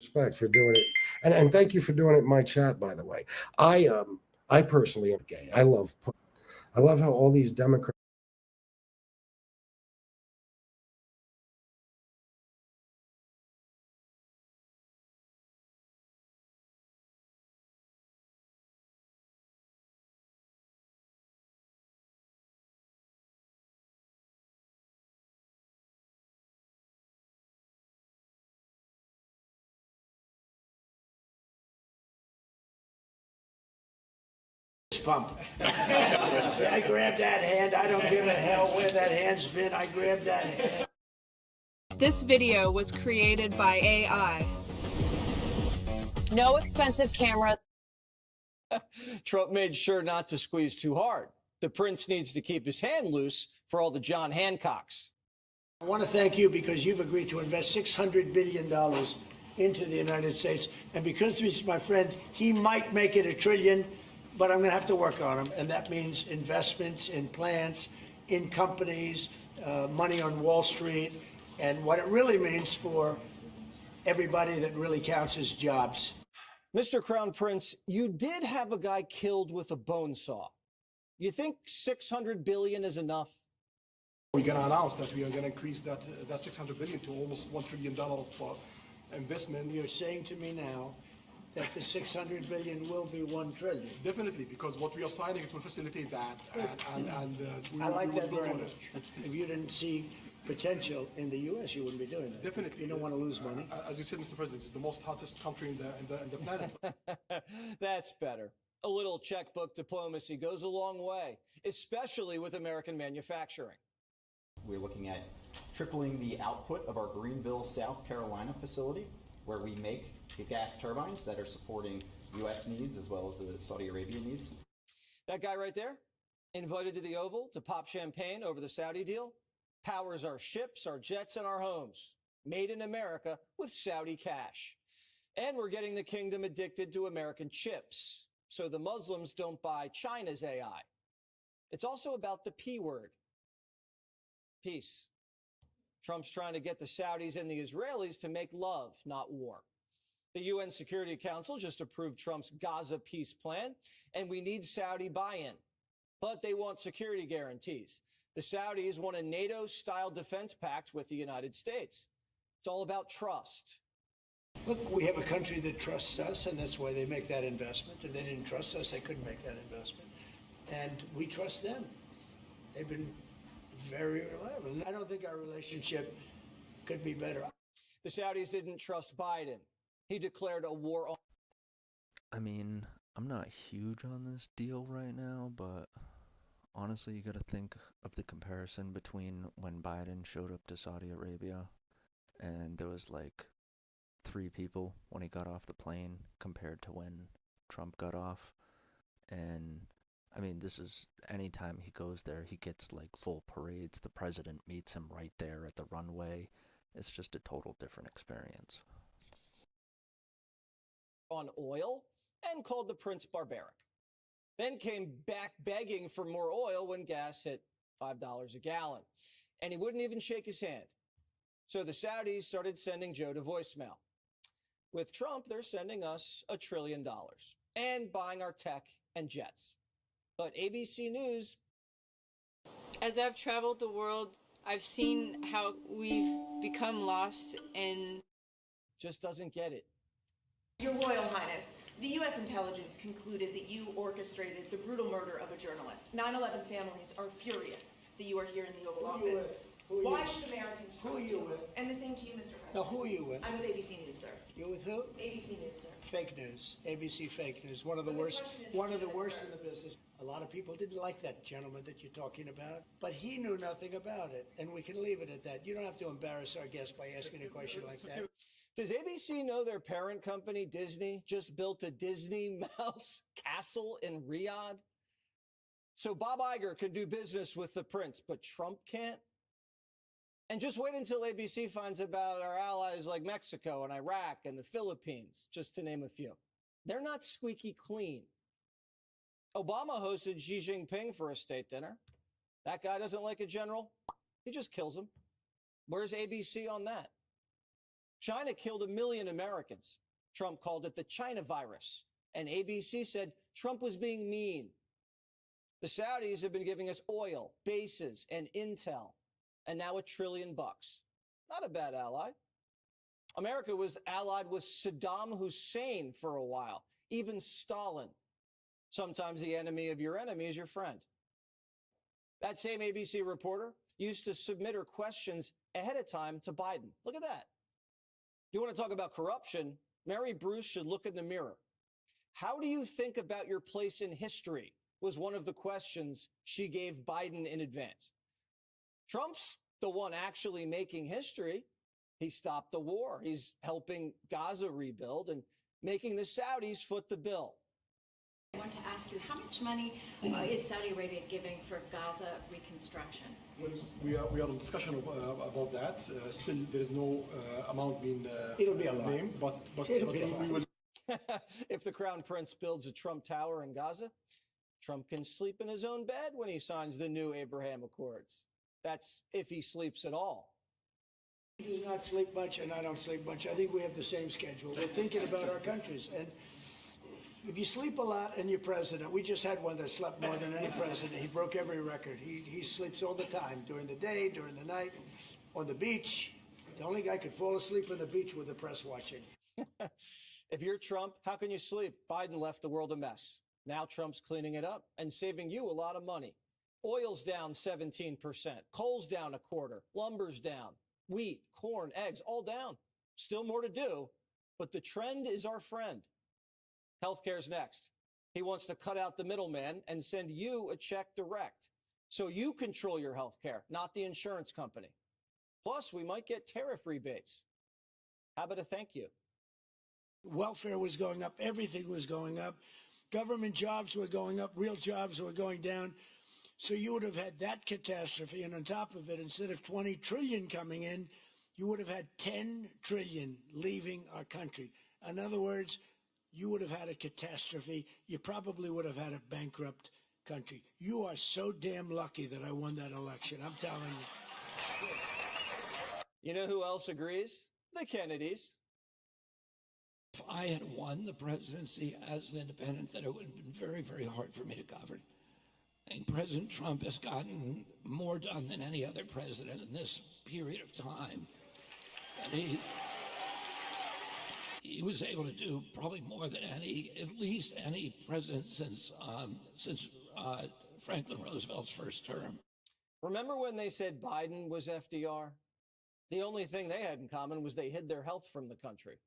Respect for doing it, and thank you for doing it in my chat. By the way, I personally am gay. I love how all these Democrats. Bump. I grabbed that hand. I don't give a hell where that hand's been. I grabbed that hand. This video was created by AI. No expensive camera. Trump made sure not to squeeze too hard. The prince needs to keep his hand loose for all the John Hancocks. I want to thank you because you've agreed to invest $600 billion into the United States. And because he's my friend, he might make it $1 trillion. But I'm going to have to work on them, and that means investments in plants, in companies, money on Wall Street, and what it really means for everybody that really counts is jobs. Mr. Crown Prince, you did have a guy killed with a bone saw. You think $600 billion is enough? We're going to announce that we are going to increase that $600 billion to almost $1 trillion of investment. You're saying to me now that the $600 billion will be $1 trillion. Definitely, because what we are signing, it will facilitate that, I like that very much. If you didn't see potential in the U.S., you wouldn't be doing that. Definitely. You don't want to lose money. As you said, Mr. President, it's the most hottest country in the planet. That's better. A little checkbook diplomacy goes a long way, especially with American manufacturing. We're looking at tripling the output of our Greenville, South Carolina facility, where we make the gas turbines that are supporting U.S. needs as well as the Saudi Arabian needs. That guy right there, invited to the Oval to pop champagne over the Saudi deal, powers our ships, our jets, and our homes. Made in America with Saudi cash. And we're getting the kingdom addicted to American chips, so the Muslims don't buy China's AI. It's also about the P word. Peace. Trump's trying to get the Saudis and the Israelis to make love, not war. The UN Security Council just approved Trump's Gaza peace plan, and we need Saudi buy-in. But they want security guarantees. The Saudis want a NATO-style defense pact with the United States. It's all about trust. Look, we have a country that trusts us, and that's why they make that investment. If they didn't trust us, they couldn't make that investment. And we trust them. They've been very reliable. I don't think our relationship could be better. The Saudis didn't trust Biden. He declared a war on... I mean, I'm not huge on this deal right now, but honestly, you gotta think of the comparison between when Biden showed up to Saudi Arabia and there was like 3 people when he got off the plane compared to when Trump got off. And I mean, this is anytime he goes there, he gets like full parades. The president meets him right there at the runway. It's just a total different experience. On oil and called the prince barbaric. Then came back begging for more oil when gas hit $5 a gallon. And he wouldn't even shake his hand. So the Saudis started sending Joe to voicemail. With Trump, they're sending us $1 trillion and buying our tech and jets. But ABC News... As I've traveled the world, I've seen how we've become lost in... just doesn't get it. Your Royal Highness, the U.S. intelligence concluded that you orchestrated the brutal murder of a journalist. 9/11 families are furious that you are here in the Oval Office. Why should Americans trust you? And the same to you, Mr. President. Now, who are you with? I'm with ABC News, sir. You're with who? ABC News, sir. Fake news. ABC fake news. One of the worst in the business. A lot of people didn't like that gentleman that you're talking about, but he knew nothing about it, and we can leave it at that. You don't have to embarrass our guest by asking a question like that. Does ABC know their parent company, Disney, just built a Disney Mouse castle in Riyadh? So Bob Iger can do business with the prince, but Trump can't? And just wait until ABC finds about our allies like Mexico and Iraq and the Philippines, just to name a few. They're not squeaky clean. Obama hosted Xi Jinping for a state dinner. That guy doesn't like a general. He just kills him. Where's ABC on that? China killed 1 million Americans. Trump called it the China virus. And ABC said Trump was being mean. The Saudis have been giving us oil, bases, and intel, and now $1 trillion. Not a bad ally. America was allied with Saddam Hussein for a while, even Stalin. Sometimes the enemy of your enemy is your friend. That same ABC reporter used to submit her questions ahead of time to Biden. Look at that. You want to talk about corruption? Mary Bruce should look in the mirror. How do you think about your place in history? Was one of the questions she gave Biden in advance. Trump's the one actually making history. He stopped the war. He's helping Gaza rebuild and making the Saudis foot the bill. I want to ask you, how much money is Saudi Arabia giving for Gaza reconstruction? We are in discussion about that. Still, there is no amount being It'll be a lot. named, but It'll be a we lot. will. If the Crown Prince builds a Trump Tower in Gaza, Trump can sleep in his own bed when he signs the new Abraham Accords. That's if he sleeps at all. He does not sleep much, and I don't sleep much. I think we have the same schedule. We're thinking about our countries. And if you sleep a lot and you're president, we just had one that slept more than any president. He broke every record. He sleeps all the time, during the day, during the night, on the beach. The only guy could fall asleep on the beach with the press watching. If you're Trump, how can you sleep? Biden left the world a mess. Now Trump's cleaning it up and saving you a lot of money. Oil's down 17%, coal's down 25%, lumber's down, wheat, corn, eggs, all down. Still more to do, but the trend is our friend. Healthcare's next. He wants to cut out the middleman and send you a check direct, so you control your healthcare, not the insurance company. Plus, we might get tariff rebates. How about a thank you? Welfare was going up. Everything was going up. Government jobs were going up. Real jobs were going down. So you would have had that catastrophe. And on top of it, instead of 20 trillion coming in, you would have had 10 trillion leaving our country. In other words, you would have had a catastrophe. You probably would have had a bankrupt country. You are so damn lucky that I won that election. I'm telling you. You know who else agrees? The Kennedys. If I had won the presidency as an independent, then it would have been very, very hard for me to govern. And President Trump has gotten more done than any other president in this period of time. And he was able to do probably more than at least any president since Franklin Roosevelt's first term. Remember when they said Biden was FDR? The only thing they had in common was they hid their health from the country.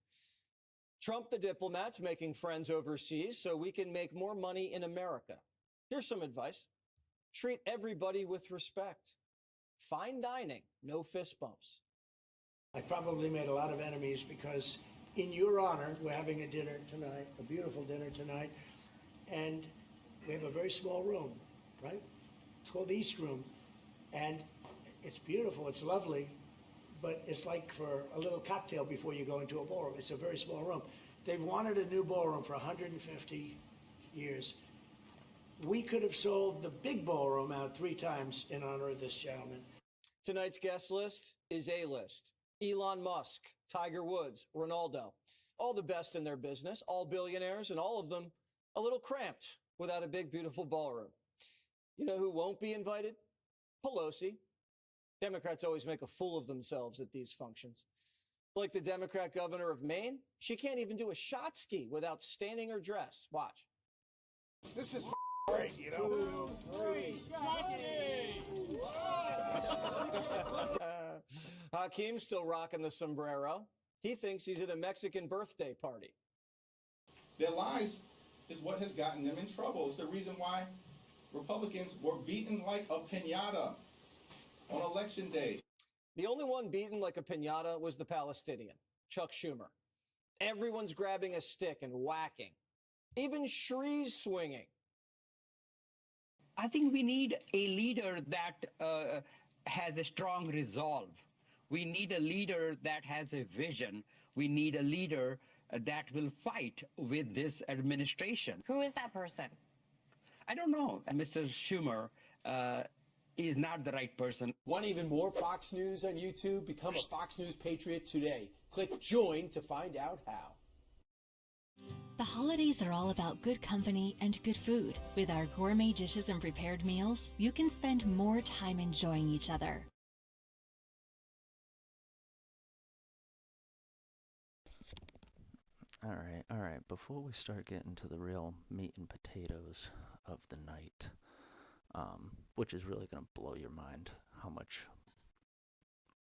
Trump the diplomat's making friends overseas so we can make more money in America. Here's some advice. Treat everybody with respect. Fine dining, no fist bumps. I probably made a lot of enemies because in your honor, we're having a dinner tonight, a beautiful dinner tonight, and we have a very small room, right? It's called the East Room, and it's beautiful, it's lovely, but it's like for a little cocktail before you go into a ballroom. It's a very small room. They've wanted a new ballroom for 150 years. We could have sold the big ballroom out 3 times in honor of this gentleman. Tonight's guest list is A-list. Elon Musk, Tiger Woods, Ronaldo, all the best in their business, all billionaires, and all of them a little cramped without a big, beautiful ballroom. You know who won't be invited? Pelosi. Democrats always make a fool of themselves at these functions. Like the Democrat governor of Maine, she can't even do a shot ski without staining her dress. Watch. This is great, you know. Hakeem's still rocking the sombrero. He thinks he's at a Mexican birthday party. Their lies is what has gotten them in trouble. It's the reason why Republicans were beaten like a piñata on election day. The only one beaten like a piñata was the Palestinian, Chuck Schumer. Everyone's grabbing a stick and whacking. Even Shree's swinging. I think we need a leader that has a strong resolve. We need a leader that has a vision. We need a leader that will fight with this administration. Who is that person? I don't know. Mr. Schumer is not the right person. Want even more Fox News on YouTube? Become a Fox News Patriot today. Click join to find out how. The holidays are all about good company and good food. With our gourmet dishes and prepared meals, you can spend more time enjoying each other. All right, before we start getting to the real meat and potatoes of the night, which is really going to blow your mind how much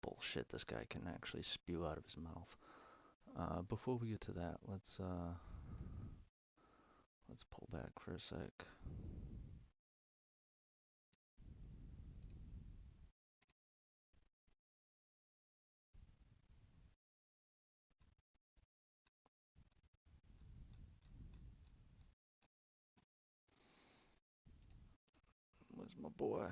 bullshit this guy can actually spew out of his mouth. Before we get to that, let's pull back for a sec. Where's my boy?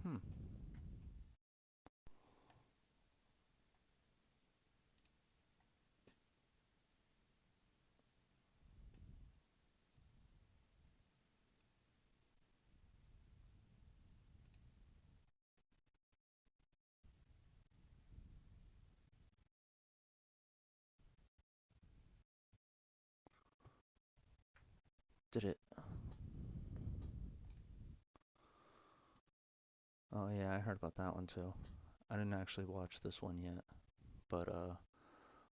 Hmm. Did it? Oh yeah, I heard about that one too. I didn't actually watch this one yet, but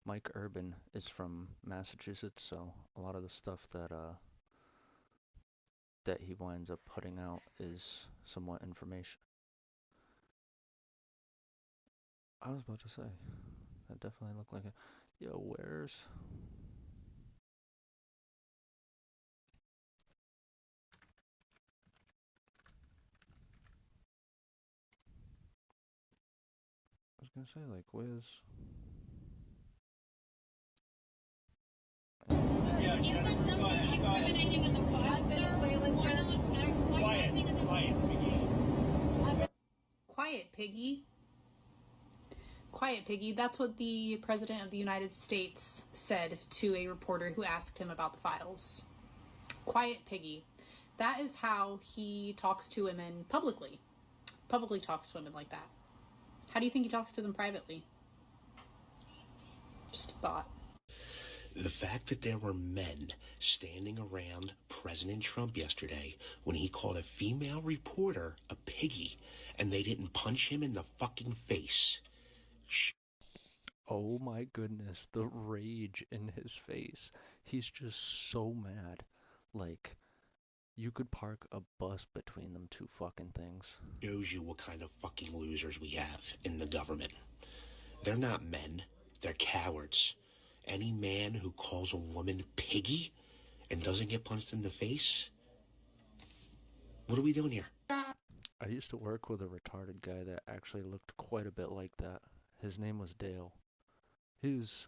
Mike Urban is from Massachusetts, so a lot of the stuff that he winds up putting out is somewhat information. I was about to say, that definitely looked like it. Yo, where's... I was gonna say, like, where's... Yeah, Jennifer, go ahead. Go ahead. Quiet, Piggy. Quiet, Piggy. That's what the President of the United States said to a reporter who asked him about the files. Quiet, Piggy. That is how he talks to women publicly. Publicly talks to women like that. How do you think he talks to them privately? Just a thought. The fact that there were men standing around President Trump yesterday when he called a female reporter a piggy and they didn't punch him in the fucking face. Oh my goodness, the rage in his face. He's just so mad. Like, you could park a bus between them two fucking things. Shows you what kind of fucking losers we have in the government. They're not men, they're cowards. Any man who calls a woman piggy and doesn't get punched in the face? What are we doing here? I used to work with a retarded guy that actually looked quite a bit like that. His name was Dale. He was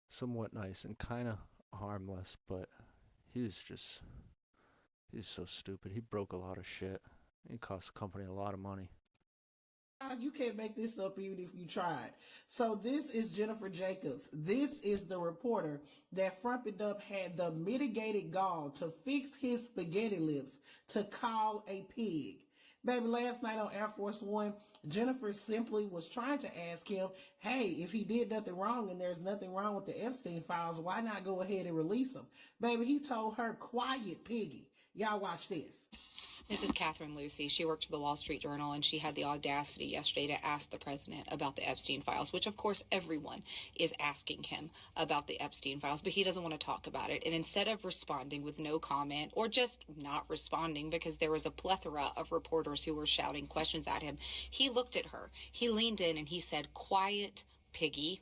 somewhat nice and kind of harmless, but he's so stupid. He broke a lot of shit. He cost the company a lot of money. You can't make this up even if you tried. So this is Jennifer Jacobs. This is the reporter that Frumped Up had the mitigated gall to fix his spaghetti lips to call a pig. Baby, last night on Air Force One, Jennifer simply was trying to ask him, hey, if he did nothing wrong and there's nothing wrong with the Epstein files, why not go ahead and release them? Baby, he told her, quiet, piggy. Y'all watch this. This is Catherine Lucy. She worked for the Wall Street Journal, and she had the audacity yesterday to ask the president about the Epstein files, which, of course, everyone is asking him about the Epstein files, but he doesn't want to talk about it. And instead of responding with no comment or just not responding because there was a plethora of reporters who were shouting questions at him, he looked at her. He leaned in and he said, quiet, piggy.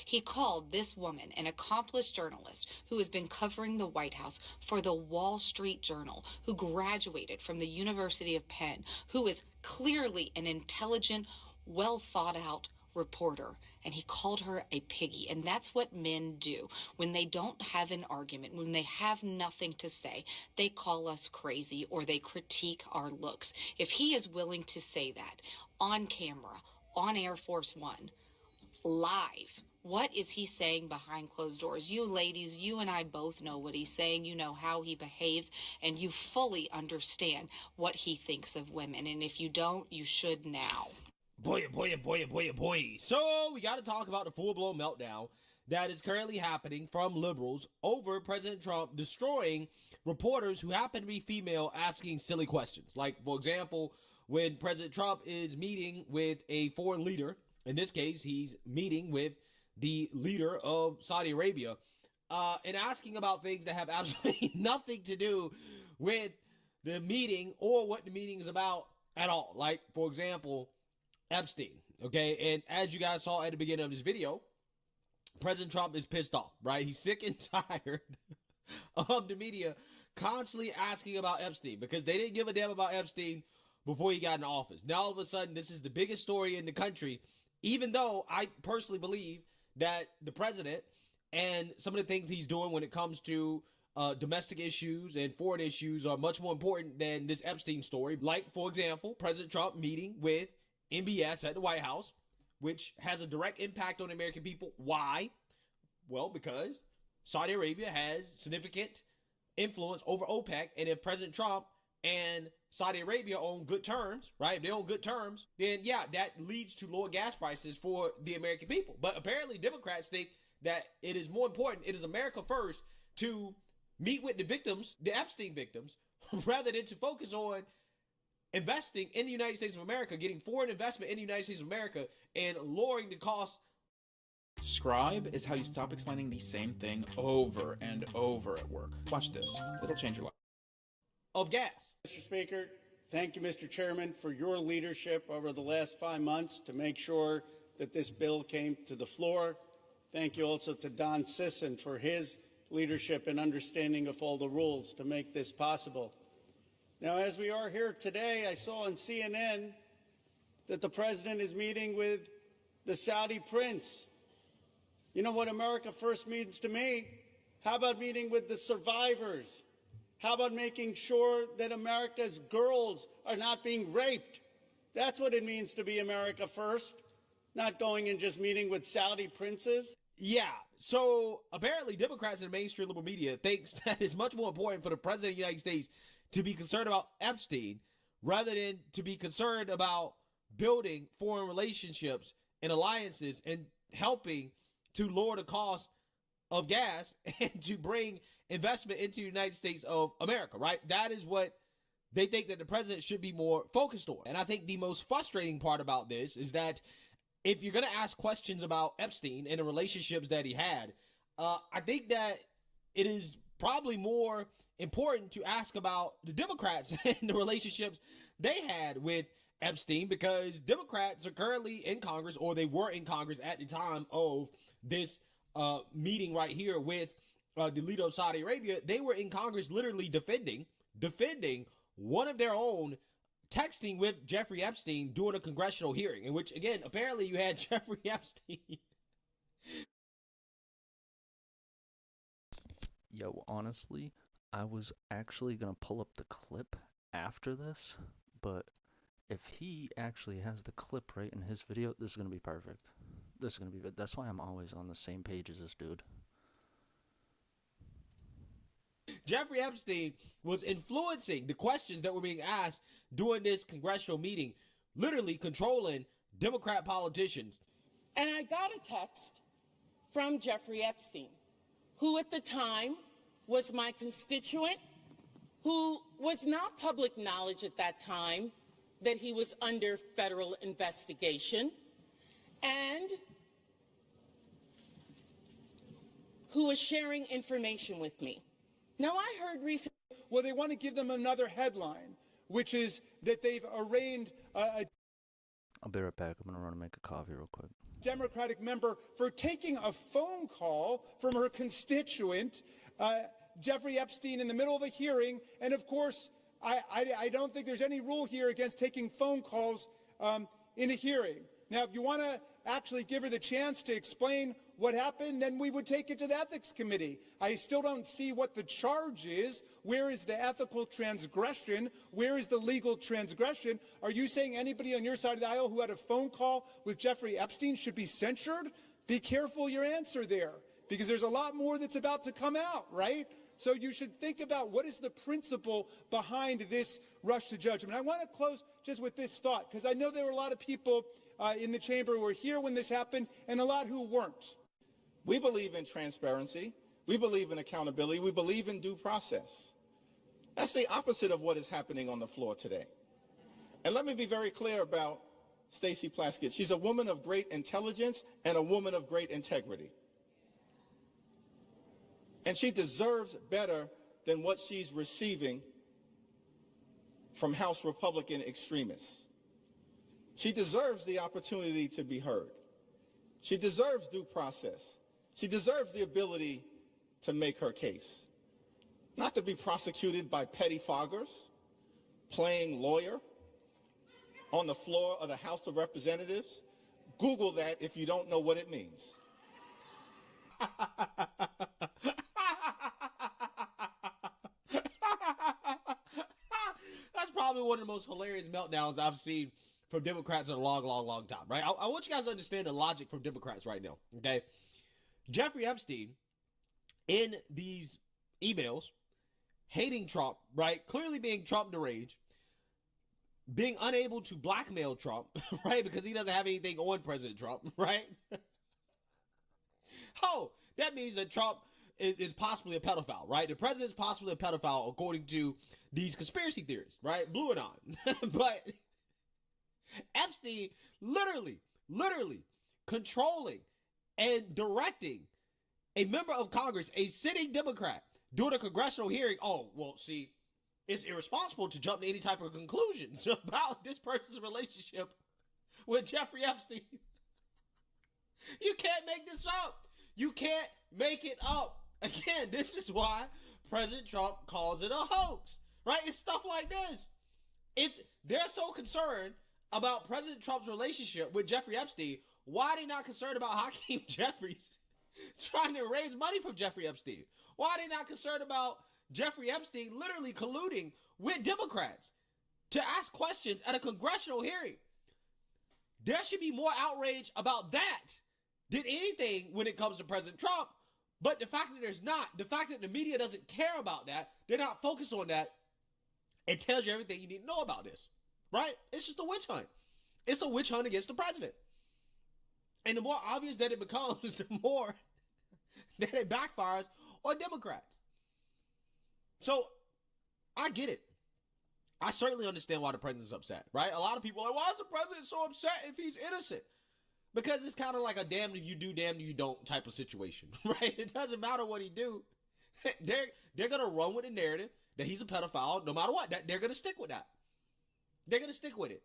He called this woman an accomplished journalist who has been covering the White House for the Wall Street Journal, who graduated from the University of Penn, who is clearly an intelligent, well thought out reporter, and he called her a piggy. And that's what men do. When they don't have an argument, when they have nothing to say, they call us crazy or they critique our looks. If he is willing to say that on camera, on Air Force One, live, what is he saying behind closed doors? You ladies, you and I both know what he's saying. You know how he behaves, and you fully understand what he thinks of women. And if you don't, you should now. Boy. So we got to talk about the full-blown meltdown that is currently happening from liberals over President Trump destroying reporters who happen to be female asking silly questions. Like, for example, when President Trump is meeting with a foreign leader, in this case, he's meeting with the leader of Saudi Arabia, and asking about things that have absolutely nothing to do with the meeting or what the meeting is about at all. Like, for example, Epstein, okay? And as you guys saw at the beginning of this video, President Trump is pissed off, right? He's sick and tired of the media constantly asking about Epstein because they didn't give a damn about Epstein before he got in office. Now, all of a sudden, this is the biggest story in the country, even though I personally believe that the president and some of the things he's doing when it comes to domestic issues and foreign issues are much more important than this Epstein story. Like, for example, President Trump meeting with MBS at the White House, which has a direct impact on the American people. Why? Well, because Saudi Arabia has significant influence over OPEC, and if President Trump and Saudi Arabia on good terms, right? If they're on good terms, then yeah, that leads to lower gas prices for the American people. But apparently Democrats think that it is more important, it is America first, to meet with the victims, the Epstein victims, rather than to focus on investing in the United States of America, getting foreign investment in the United States of America, and lowering the cost. Scribe is how you stop explaining the same thing over and over at work. Watch this. It'll change your life. Of gas. Mr. Speaker, thank you, Mr. Chairman, for your leadership over the last 5 months to make sure that this bill came to the floor. Thank you also to Don Sisson for his leadership and understanding of all the rules to make this possible. Now, as we are here today, I saw on CNN that the president is meeting with the Saudi prince. You know what America First means to me? How about meeting with the survivors? How about making sure that America's girls are not being raped? That's what it means to be America First, not going and just meeting with Saudi princes. Yeah, so apparently Democrats and mainstream liberal media thinks that it's much more important for the president of the United States to be concerned about Epstein rather than to be concerned about building foreign relationships and alliances and helping to lower the cost of gas and to bring investment into the United States of America, right? That is what they think that the president should be more focused on. And I think the most frustrating part about this is that if you're going to ask questions about Epstein and the relationships that he had, I think that it is probably more important to ask about the Democrats and the relationships they had with Epstein, because Democrats are currently in Congress, or they were in Congress at the time of this meeting right here with the leader of Saudi Arabia. They were in Congress literally defending one of their own texting with Jeffrey Epstein during a congressional hearing, in which, again, apparently you had Jeffrey Epstein. Yo, honestly, I was actually going to pull up the clip after this, but if he actually has the clip right in his video, this is going to be perfect. This is going to be good. That's why I'm always on the same page as this dude. Jeffrey Epstein was influencing the questions that were being asked during this congressional meeting, literally controlling Democrat politicians. And I got a text from Jeffrey Epstein, who at the time was my constituent, who was not public knowledge at that time that he was under federal investigation, and who was sharing information with me. Now, I heard recently... Well, they want to give them another headline, which is that they've arraigned a I'll be right back. I'm going to run and make a coffee real quick. Democratic member for taking a phone call from her constituent, Jeffrey Epstein, in the middle of a hearing. And, of course, I don't think there's any rule here against taking phone calls in a hearing. Now, if you want to actually give her the chance to explain what happened, then we would take it to the ethics committee. I still don't see what the charge is. Where is the ethical transgression? Where is the legal transgression? Are you saying anybody on your side of the aisle who had a phone call with Jeffrey Epstein should be censured? Be careful your answer there, because there's a lot more that's about to come out, right? So you should think about what is the principle behind this rush to judgment. I want to close just with this thought, because I know there were a lot of people in the chamber who were here when this happened and a lot who weren't. We believe in transparency. We believe in accountability. We believe in due process. That's the opposite of what is happening on the floor today. And let me be very clear about Stacey Plaskett. She's a woman of great intelligence and a woman of great integrity. And she deserves better than what she's receiving from House Republican extremists. She deserves the opportunity to be heard. She deserves due process. She deserves the ability to make her case, not to be prosecuted by pettifoggers playing lawyer on the floor of the House of Representatives. Google that if you don't know what it means. That's probably one of the most hilarious meltdowns I've seen from Democrats in a long, long, long time, right? I want you guys to understand the logic from Democrats right now, okay? Jeffrey Epstein, in these emails, hating Trump, right? Clearly being Trump deranged, being unable to blackmail Trump, right? Because he doesn't have anything on President Trump, right? Oh, that means that Trump is possibly a pedophile, right? The president's possibly a pedophile according to these conspiracy theories, right? Blue and on. But Epstein literally controlling and directing a member of Congress, a sitting Democrat, during a congressional hearing. Oh, well, see, it's irresponsible to jump to any type of conclusions about this person's relationship with Jeffrey Epstein. You can't make this up. You can't make it up. Again, this is why President Trump calls it a hoax, right? It's stuff like this. If they're so concerned about President Trump's relationship with Jeffrey Epstein, why are they not concerned about Hakeem Jeffries trying to raise money from Jeffrey Epstein? Why are they not concerned about Jeffrey Epstein literally colluding with Democrats to ask questions at a congressional hearing? There should be more outrage about that than anything when it comes to President Trump. But the fact that there's not, the fact that the media doesn't care about that, they're not focused on that, it tells you everything you need to know about this, right? It's just a witch hunt. It's a witch hunt against the president. And the more obvious that it becomes, the more that it backfires on Democrats. So I get it. I certainly understand why the president's upset, right? A lot of people are like, why is the president so upset if he's innocent? Because it's kind of like a damned if you do, damned if you don't type of situation, right? It doesn't matter what he do. They're going to run with the narrative that he's a pedophile no matter what. They're going to stick with that. They're going to stick with it.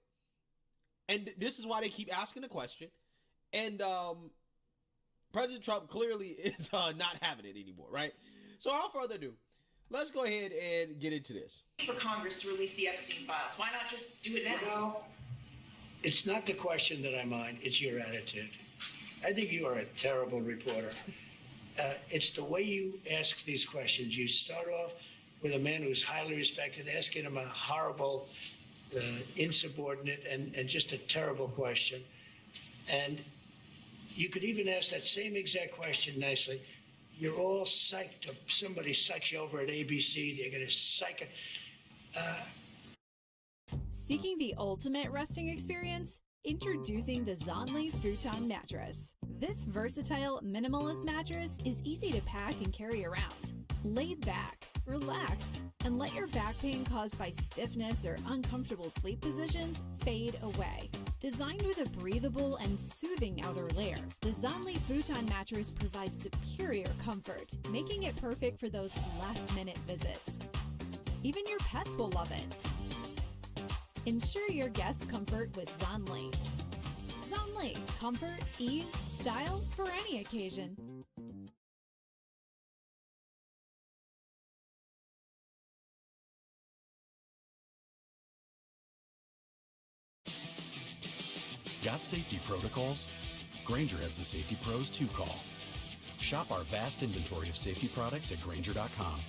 And this is why they keep asking the question. And President Trump clearly is not having it anymore, right? So without further ado, let's go ahead and get into this. For Congress to release the Epstein files, why not just do it now? Well, it's not the question that I mind, it's your attitude. I think you are a terrible reporter. It's the way you ask these questions. You start off with a man who's highly respected, asking him a horrible, insubordinate, and just a terrible question. And you could even ask that same exact question nicely. You're all psyched up. Somebody psychs you over at ABC. They're going to psych it. Seeking the ultimate resting experience? Introducing the Zonley Futon Mattress. This versatile, minimalist mattress is easy to pack and carry around. Lay back, relax, and let your back pain caused by stiffness or uncomfortable sleep positions fade away. Designed with a breathable and soothing outer layer, the Zonley Futon Mattress provides superior comfort, making it perfect for those last-minute visits. Even your pets will love it. Ensure your guests' comfort with Zonley. Zonley, comfort, ease, style for any occasion. Got safety protocols? Grainger has the safety pros to call. Shop our vast inventory of safety products at Grainger.com.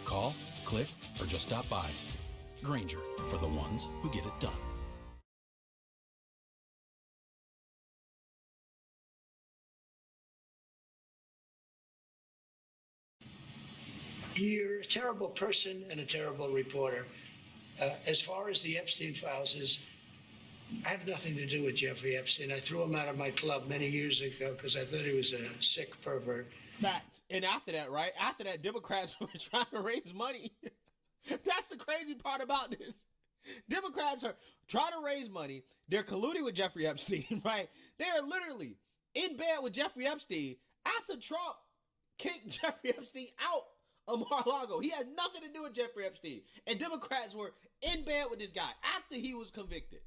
Call, click, or just stop by. Grainger, for the ones who get it done. You're a terrible person and a terrible reporter. As far as the Epstein files is, I have nothing to do with Jeffrey Epstein. I threw him out of my club many years ago because I thought he was a sick pervert. Facts. And after that, right? After that, Democrats were trying to raise money. That's the crazy part about this. Democrats are trying to raise money. They're colluding with Jeffrey Epstein, right? They are literally in bed with Jeffrey Epstein after Trump kicked Jeffrey Epstein out of Mar-a-Lago. He had nothing to do with Jeffrey Epstein. And Democrats were in bed with this guy after he was convicted.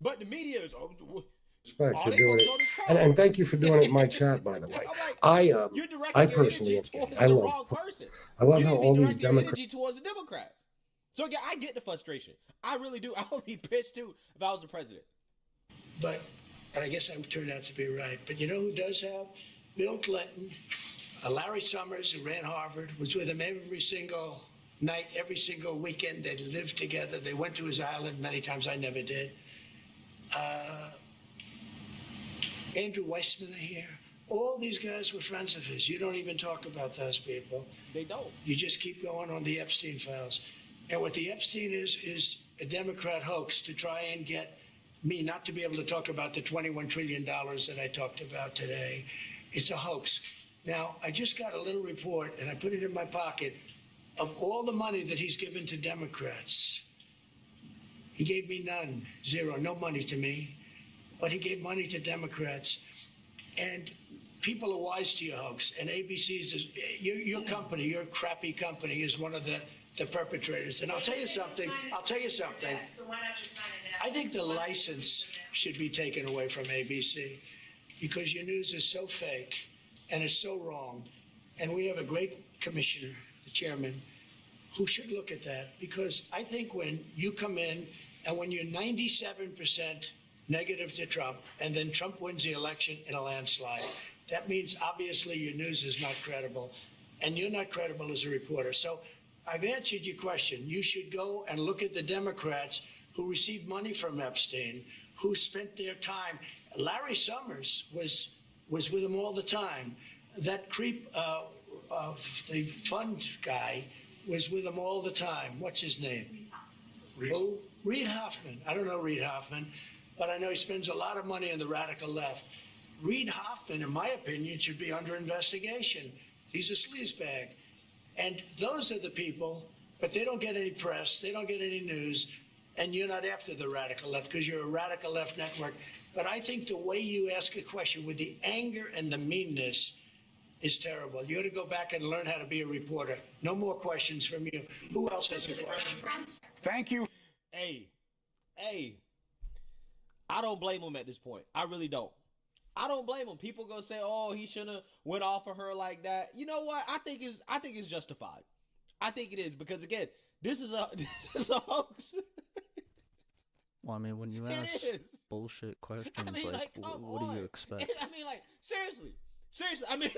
But the media is Respect for doing it, and thank you for doing it in my chat. By the way, I personally am gay. I love how all these Democrats. Towards the Democrats. So yeah, I get the frustration. I really do. I would be pissed too if I was the president. But I guess I turned out to be right. But you know who does have? Bill Clinton, Larry Summers, who ran Harvard, was with him every single night, every single weekend. They lived together. They went to his island many times. I never did. Andrew Weissman here. All these guys were friends of his. You don't even talk about those people. They don't. You just keep going on the Epstein files. And what the Epstein is a Democrat hoax to try and get me not to be able to talk about the $21 trillion that I talked about today. It's a hoax. Now, I just got a little report, and I put it in my pocket, of all the money that he's given to Democrats. He gave me none, zero, no money to me. But he gave money to Democrats. And people are wise to your hoax. And ABC's, your company, your crappy company, is one of the perpetrators. And I'll tell you something. So why not just sign it now? I think the license should be taken away from ABC because your news is so fake and it's so wrong. And we have a great commissioner, the chairman, who should look at that, because I think when you come in and when you're 97% negative to Trump, and then Trump wins the election in a landslide, that means obviously your news is not credible, and you're not credible as a reporter. So I've answered your question. You should go and look at the Democrats who received money from Epstein, who spent their time. Larry Summers was with him all the time. That creep of the fund guy was with him all the time. What's his name? Who? Reid Hoffman. I don't know Reid Hoffman, but I know he spends a lot of money on the radical left. Reid Hoffman, in my opinion, should be under investigation. He's a sleazebag. And those are the people, but they don't get any press, they don't get any news, and you're not after the radical left because you're a radical left network. But I think the way you ask a question with the anger and the meanness is terrible. You ought to go back and learn how to be a reporter. No more questions from you. Who else has a question? Thank you. Hey, I don't blame him at this point. I really don't. I don't blame him. People gonna say, "Oh, he shouldn't have went off of her like that." You know what? I think it's justified. I think it is because again, this is a hoax. Well, I mean, when you ask bullshit questions, what do you expect? I mean, seriously. I mean,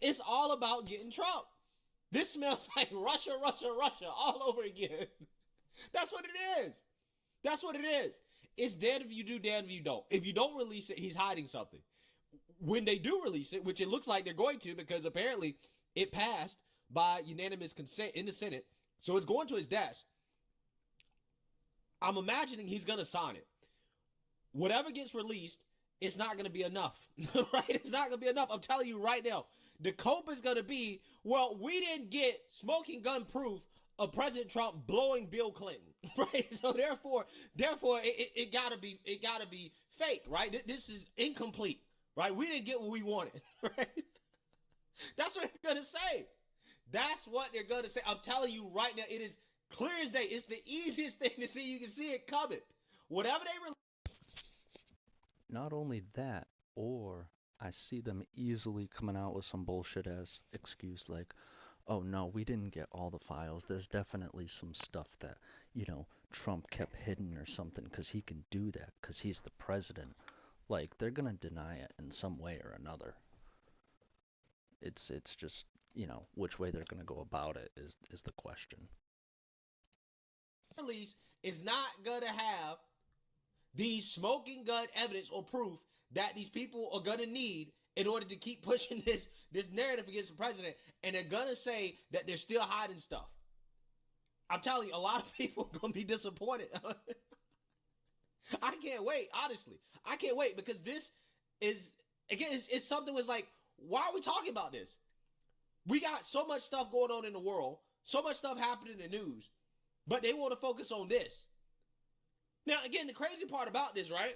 it's all about getting Trump. This smells like Russia all over again. That's what it is. It's damned if you do, damned if you don't. If you don't release it, he's hiding something. When they do release it, which it looks like they're going to because apparently it passed by unanimous consent in the Senate, so it's going to his desk. I'm imagining he's going to sign it. Whatever gets released, it's not going to be enough, right? It's not going to be enough. I'm telling you right now, the cope is going to be, well, we didn't get smoking gun proof of President Trump blowing Bill Clinton, right? So therefore, it gotta be fake, right? This is incomplete, right? We didn't get what we wanted, right? That's what they're gonna say. That's what they're gonna say. I'm telling you right now, it is clear as day. It's the easiest thing to see. You can see it coming. Whatever they Not only that, or I see them easily coming out with some bullshit ass excuse like, oh no, we didn't get all the files. There's definitely some stuff that, Trump kept hidden or something because he can do that because he's the president. Like, they're gonna deny it in some way or another. It's just, which way they're gonna go about it is the question. Release is not gonna have these smoking gun evidence or proof that these people are gonna need in order to keep pushing this narrative against the president, and they're gonna say that they're still hiding stuff. I'm telling you, a lot of people are gonna be disappointed. I can't wait, honestly. I can't wait because this is, again, it's something was like, why are we talking about this? We got so much stuff going on in the world, so much stuff happening in the news, but they want to focus on this. Now, again, the crazy part about this, right,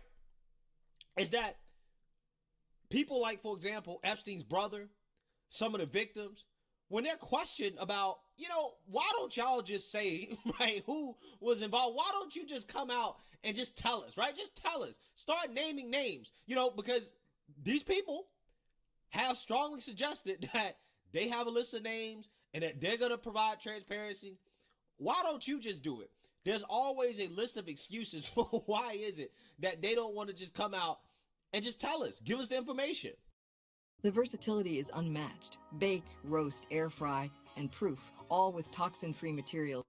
is that people like, for example, Epstein's brother, some of the victims, when they're questioned about, why don't y'all just say, right, who was involved? Why don't you just come out and just tell us, right? Just tell us. Start naming names, because these people have strongly suggested that they have a list of names and that they're going to provide transparency. Why don't you just do it? There's always a list of excuses for why is it that they don't want to just come out and just tell us, give us the information. The versatility is unmatched. Bake, roast, air fry, and proof, all with toxin-free materials.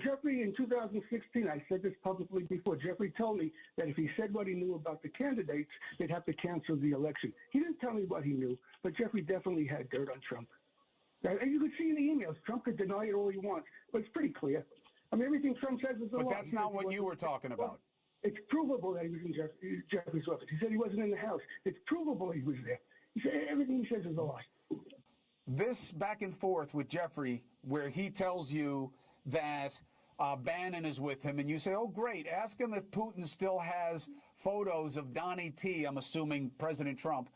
Jeffrey, in 2016, I said this publicly before, Jeffrey told me that if he said what he knew about the candidates, they'd have to cancel the election. He didn't tell me what he knew, but Jeffrey definitely had dirt on Trump. And you could see in the emails, Trump could deny it all he wants, but it's pretty clear. I mean, everything Trump says is a lie. But that's not what you were talking about. It's provable that he was in Jeffrey's office. He said he wasn't in the house. It's provable he was there. He said everything he says is a lie. This back and forth with Jeffrey, where he tells you that Bannon is with him, and you say, oh, great, ask him if Putin still has photos of Donnie T, I'm assuming President Trump,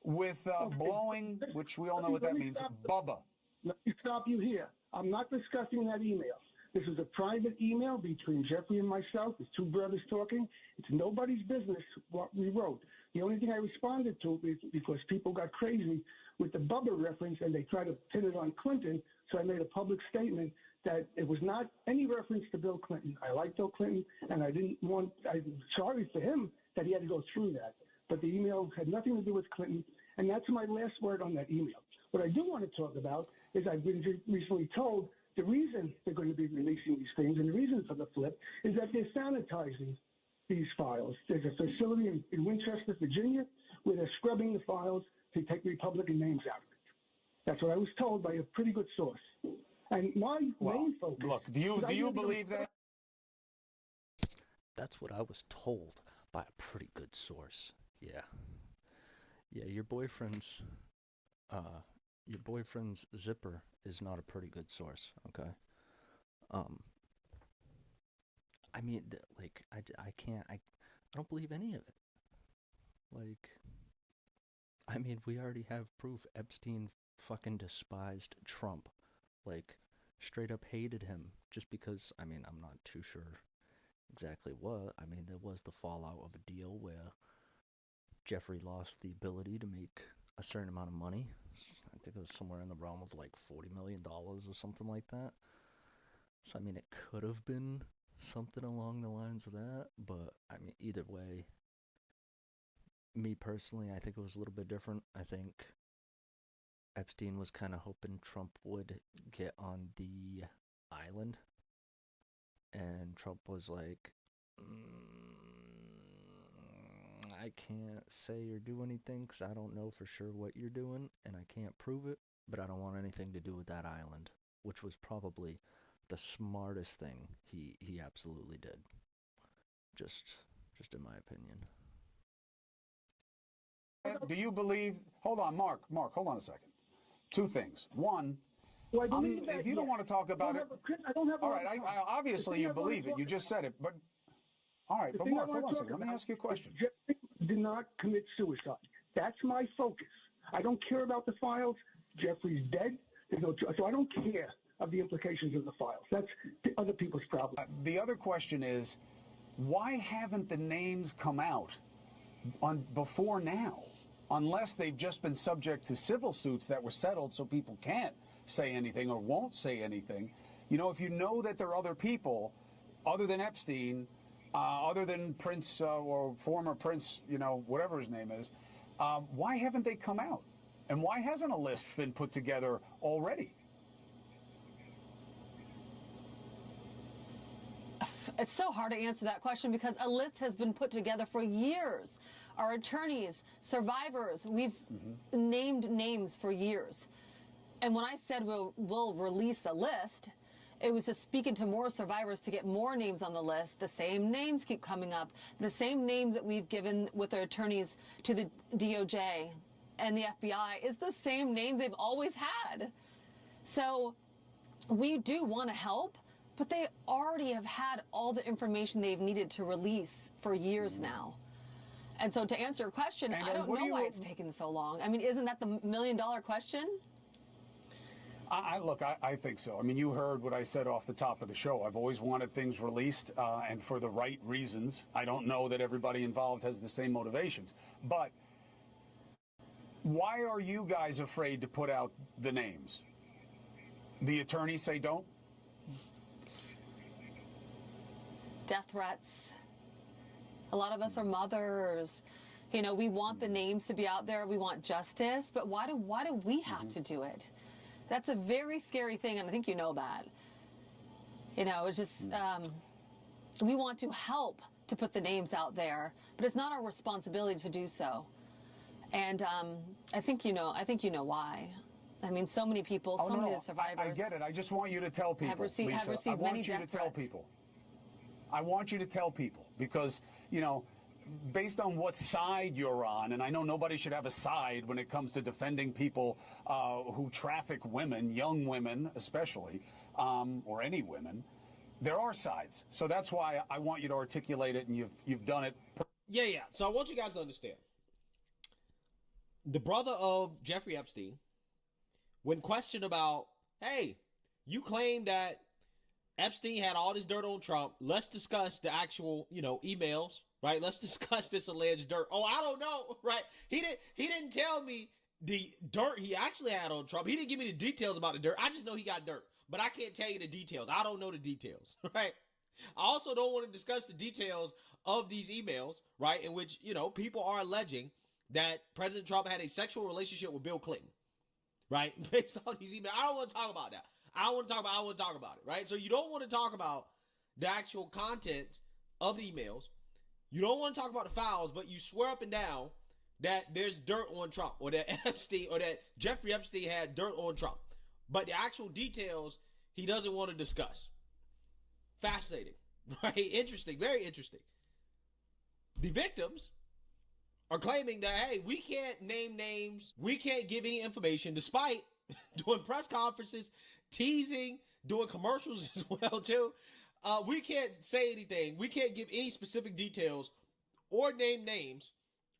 with blowing, which we all know what that means, Bubba. Let me stop you here. I'm not discussing that email. This is a private email between Jeffrey and myself. It's two brothers talking. It's nobody's business what we wrote. The only thing I responded to is because people got crazy with the Bubba reference and they tried to pin it on Clinton. So I made a public statement that it was not any reference to Bill Clinton. I like Bill Clinton, and I'm sorry for him that he had to go through that. But the email had nothing to do with Clinton, and that's my last word on that email. What I do want to talk about is I've been recently told the reason they're going to be releasing these things and the reason for the flip is that they're sanitizing these files. There's a facility in Winchester, Virginia, where they're scrubbing the files to take Republican names out of it. That's what I was told by a pretty good source. And my main focus... Look, do you believe that? That's what I was told by a pretty good source. Yeah. Yeah, your boyfriend's zipper is not a pretty good source, okay? I mean, like, I don't believe any of it. Like, I mean, we already have proof Epstein fucking despised Trump. Like, straight up hated him just because, I mean, I'm not too sure exactly what. I mean, there was the fallout of a deal where Jeffrey lost the ability to make a certain amount of money. I think it was somewhere in the realm of like $40 million or something like that. So, I mean, it could have been something along the lines of that, but, I mean, either way, me personally, I think it was a little bit different. I think Epstein was kind of hoping Trump would get on the island, and Trump was like, I can't say or do anything because I don't know for sure what you're doing, and I can't prove it, but I don't want anything to do with that island, which was probably the smartest thing he absolutely did. Just in my opinion. Do you believe... Hold on, Mark, hold on a second. Two things. One, if you don't want to talk about it... All right, obviously you believe it. You just said it, but... All right, but Mark, hold on a second. Let me ask you a question. Jeffrey did not commit suicide. That's my focus. I don't care about the files. Jeffrey's dead. So I don't care of the implications of the files. That's other people's problem. The other question is, why haven't the names come out before now? unless they've just been subject to civil suits that were settled so people can't say anything or won't say anything. You know, if you know that there are other people other than Epstein, other than Prince or former Prince, you know, whatever his name is, why haven't they come out? And why hasn't a list been put together already? It's so hard to answer that question because a list has been put together for years. Our attorneys, survivors, we've named names for years. And when I said we'll release a list, it was just speaking to more survivors to get more names on the list. The same names keep coming up. The same names that we've given with our attorneys to the DOJ and the FBI is the same names they've always had. So we do want to help, but they already have had all the information they've needed to release for years now. And so to answer your question, I don't know why it's taken so long. I mean, isn't that the $1 million question? Look, I think so. I mean, you heard what I said off the top of the show. I've always wanted things released, and for the right reasons. I don't know that everybody involved has the same motivations. But why are you guys afraid to put out the names? The attorneys say don't? Death threats. A lot of us are mothers. You know, we want the names to be out there. We want justice. But why do we have to do it? That's a very scary thing, and I think you know that. You know, it's just, we want to help to put the names out there, but it's not our responsibility to do so. And I think you know why. I mean, so many people, so many of the survivors. I get it. I just want you to tell people, have received Lisa, I many want you to death tell threats. people. I want you to tell people because, you know, based on what side you're on, and I know nobody should have a side when it comes to defending people who traffic women, young women especially, or any women, there are sides. So that's why I want you to articulate it, and you've done it. Yeah. So I want you guys to understand. The brother of Jeffrey Epstein, when questioned about, hey, you claim that Epstein had all this dirt on Trump. Let's discuss the actual, you know, emails, right? Let's discuss this alleged dirt. Oh, I don't know, right? He didn't tell me the dirt he actually had on Trump. He didn't give me the details about the dirt. I just know he got dirt, but I can't tell you the details. I don't know the details, right? I also don't want to discuss the details of these emails, right? In which, you know, people are alleging that President Trump had a sexual relationship with Bill Clinton, right? Based on these emails. I don't want to talk about that. I want to talk about it, right? So you don't want to talk about the actual content of the emails. You don't want to talk about the files, but you swear up and down that there's dirt on Trump, or that Epstein, or that Jeffrey Epstein had dirt on Trump. But the actual details he doesn't want to discuss. Fascinating, right? Interesting, very interesting. The victims are claiming that, hey, we can't name names, we can't give any information, despite doing press conferences, teasing, doing commercials as well too. We can't say anything. We can't give any specific details or name names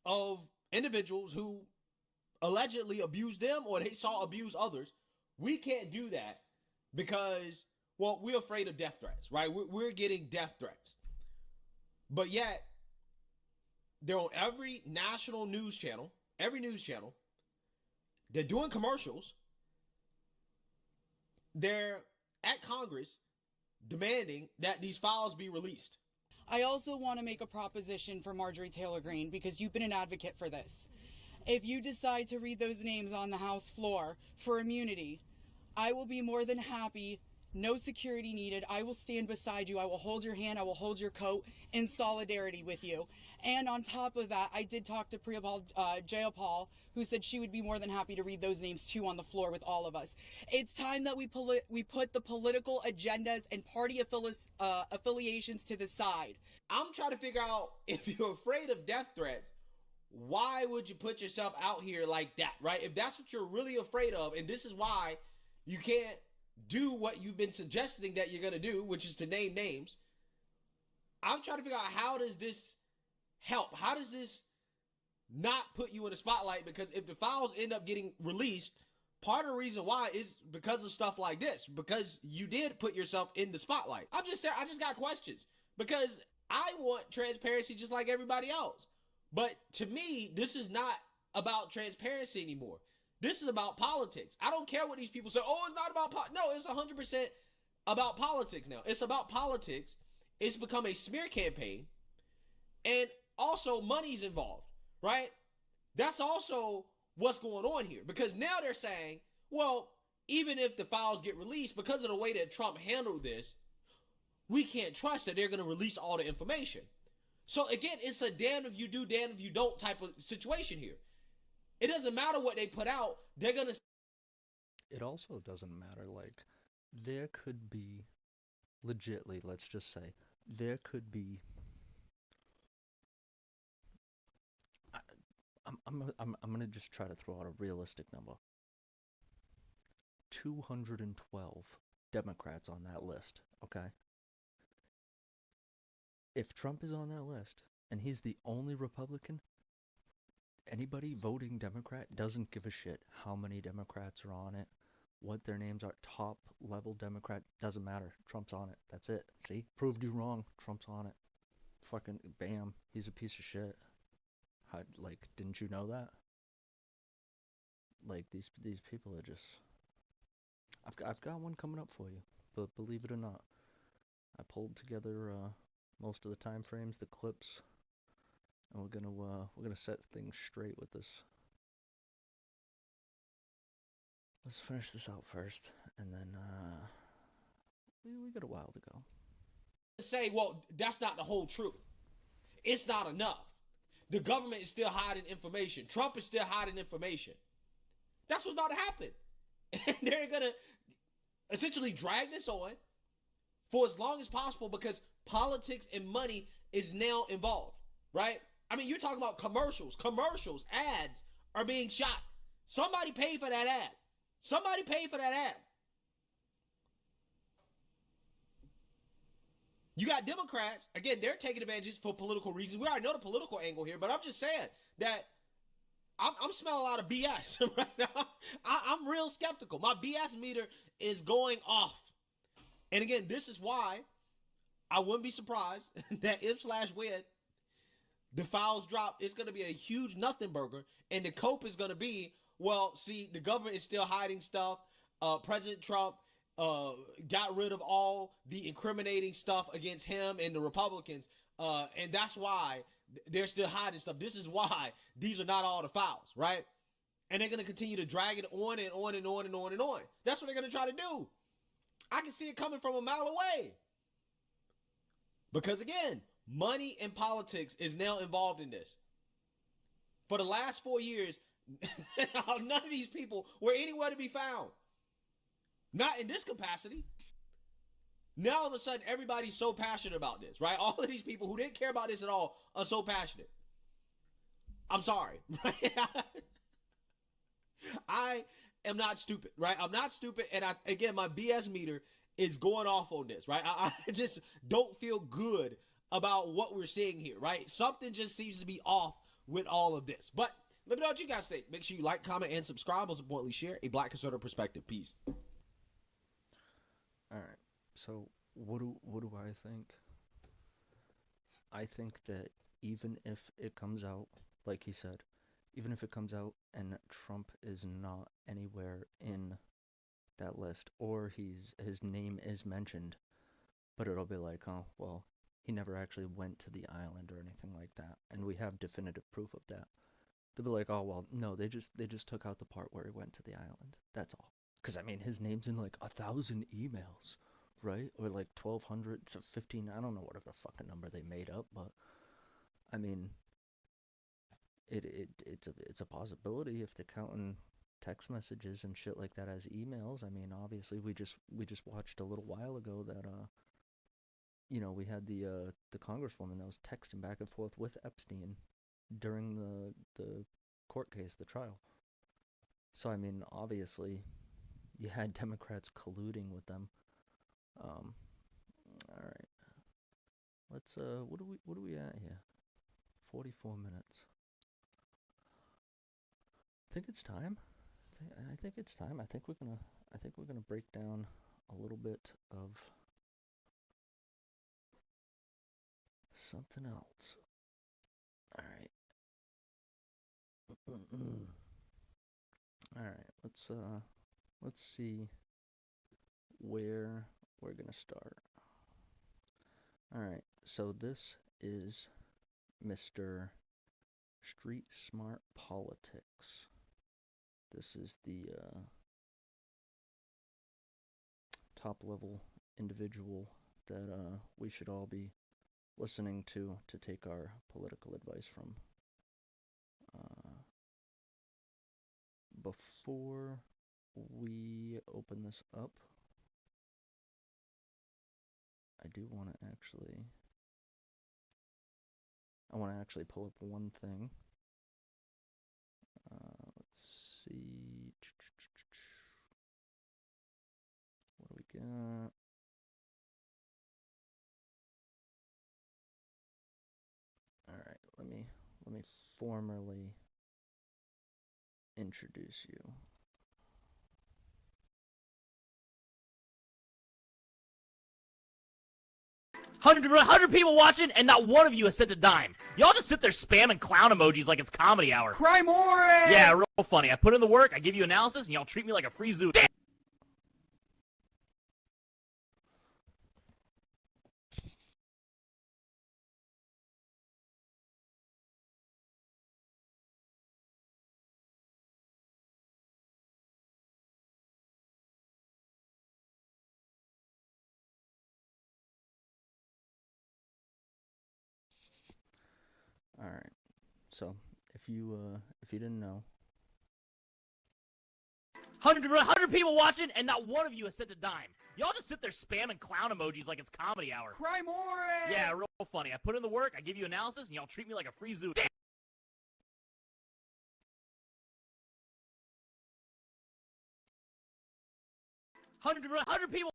of individuals who allegedly abused them or they saw abuse others. We can't do that because, well, we're afraid of death threats, right? We're getting death threats. But yet, they're on every national news channel, they're doing commercials. They're at Congress demanding that these files be released. I also want to make a proposition for Marjorie Taylor Greene, because you've been an advocate for this. If you decide to read those names on the House floor for immunity, I will be more than happy. No security needed. I will stand beside you. I will hold your hand. I will hold your coat in solidarity with you. And on top of that, I did talk to Jayapal, who said she would be more than happy to read those names too on the floor with all of us. It's time that we put the political agendas and party affiliations to the side. I'm trying to figure out, if you're afraid of death threats, why would you put yourself out here like that, right? If that's what you're really afraid of, and this is why you can't do what you've been suggesting that you're going to do, which is to name names. I'm trying to figure out, how does this help? How does this not put you in the spotlight? Because if the files end up getting released, part of the reason why is because of stuff like this, because you did put yourself in the spotlight. I'm just saying, I just got questions, because I want transparency just like everybody else. But to me, this is not about transparency anymore. This is about politics. I don't care what these people say. Oh, it's not about politics. No, it's 100% about politics now. It's about politics. It's become a smear campaign. And also money's involved, right? That's also what's going on here. Because now they're saying, well, even if the files get released, because of the way that Trump handled this, we can't trust that they're going to release all the information. So again, it's a damn if you do, damn if you don't type of situation here. It doesn't matter what they put out. They're going to... It also doesn't matter, like, there could be, legitly, let's just say, there could be... I'm going to just try to throw out a realistic number. 212 Democrats on that list, okay? If Trump is on that list, and he's the only Republican, anybody voting Democrat doesn't give a shit how many Democrats are on it, what their names are. Top level Democrat, doesn't matter. Trump's on it. That's it. See? Proved you wrong. Trump's on it. Fucking bam. He's a piece of shit. Like, didn't you know that? Like, these people are just... I've got one coming up for you, but believe it or not, I pulled together most of the time frames, the clips, and we're gonna set things straight with this. Let's finish this out first, and then we got a while to go. Say, well, that's not the whole truth. It's not enough. The government is still hiding information. Trump is still hiding information. That's what's about to happen. And they're going to essentially drag this on for as long as possible because politics and money is now involved, right? I mean, you're talking about commercials, ads are being shot. Somebody paid for that ad. Somebody paid for that ad. You got Democrats, again, they're taking advantage for political reasons. We already know the political angle here, but I'm just saying that I'm smelling a lot of BS right now. I'm real skeptical. My BS meter is going off. And again, this is why I wouldn't be surprised that if/when the files drop, it's going to be a huge nothing burger. And the cope is going to be, well, see, the government is still hiding stuff. President Trump got rid of all the incriminating stuff against him and the Republicans. And that's why they're still hiding stuff. This is why these are not all the files, right? And they're going to continue to drag it on and on and on and on and on. That's what they're going to try to do. I can see it coming from a mile away. Because again, money and politics is now involved in this. For the last 4 years, none of these people were anywhere to be found. Not in this capacity. Now all of a sudden, everybody's so passionate about this, right? All of these people who didn't care about this at all are so passionate. I'm sorry. I am not stupid, right? I'm not stupid. And again, my BS meter is going off on this, right? I just don't feel good about what we're seeing here, right? Something just seems to be off with all of this. But let me know what you guys think. Make sure you like, comment, and subscribe. Most importantly, share a Black conservative perspective. Peace. All right. So what do I think? I think that even if it comes out, like he said, even if it comes out and Trump is not anywhere in that list, or his name is mentioned, but it'll be like, oh, well, he never actually went to the island or anything like that, and we have definitive proof of that. They'll be like, oh, well, no, they just took out the part where he went to the island. That's all. Because, I mean, his name's in like 1,000 emails, right? Or like 1,200 to 15, I don't know whatever fucking number they made up, but, I mean, it's a possibility if they're counting text messages and shit like that as emails. I mean, obviously, we just watched a little while ago that, you know, we had the congresswoman that was texting back and forth with Epstein during the court case, the trial. So, I mean, obviously, you had Democrats colluding with them. All right. Let's what are we at here? 44 minutes. I think it's time. I think it's time. I think we're gonna break down a little bit of something else. All right. All right, let's see where we're gonna start. All right, so this is Mr. Street Smart Politics. This is the top level individual that we should all be listening to take our political advice from. Before we open this up, I do want to actually pull up one thing. Let's see. What do we got? All right, let me formally introduce you. Hundred people watching, and not one of you has sent a dime. Y'all just sit there spamming clown emojis like it's comedy hour. Cry more! Yeah, real funny. I put in the work, I give you analysis, and y'all treat me like a free zoo. Damn. All right. So if you didn't know, 100 people watching, and not one of you has sent a dime. Y'all just sit there spamming clown emojis like it's comedy hour. Cry more! Yeah, real funny. I put in the work, I give you analysis, and y'all treat me like a free zoo. Damn. 100 people.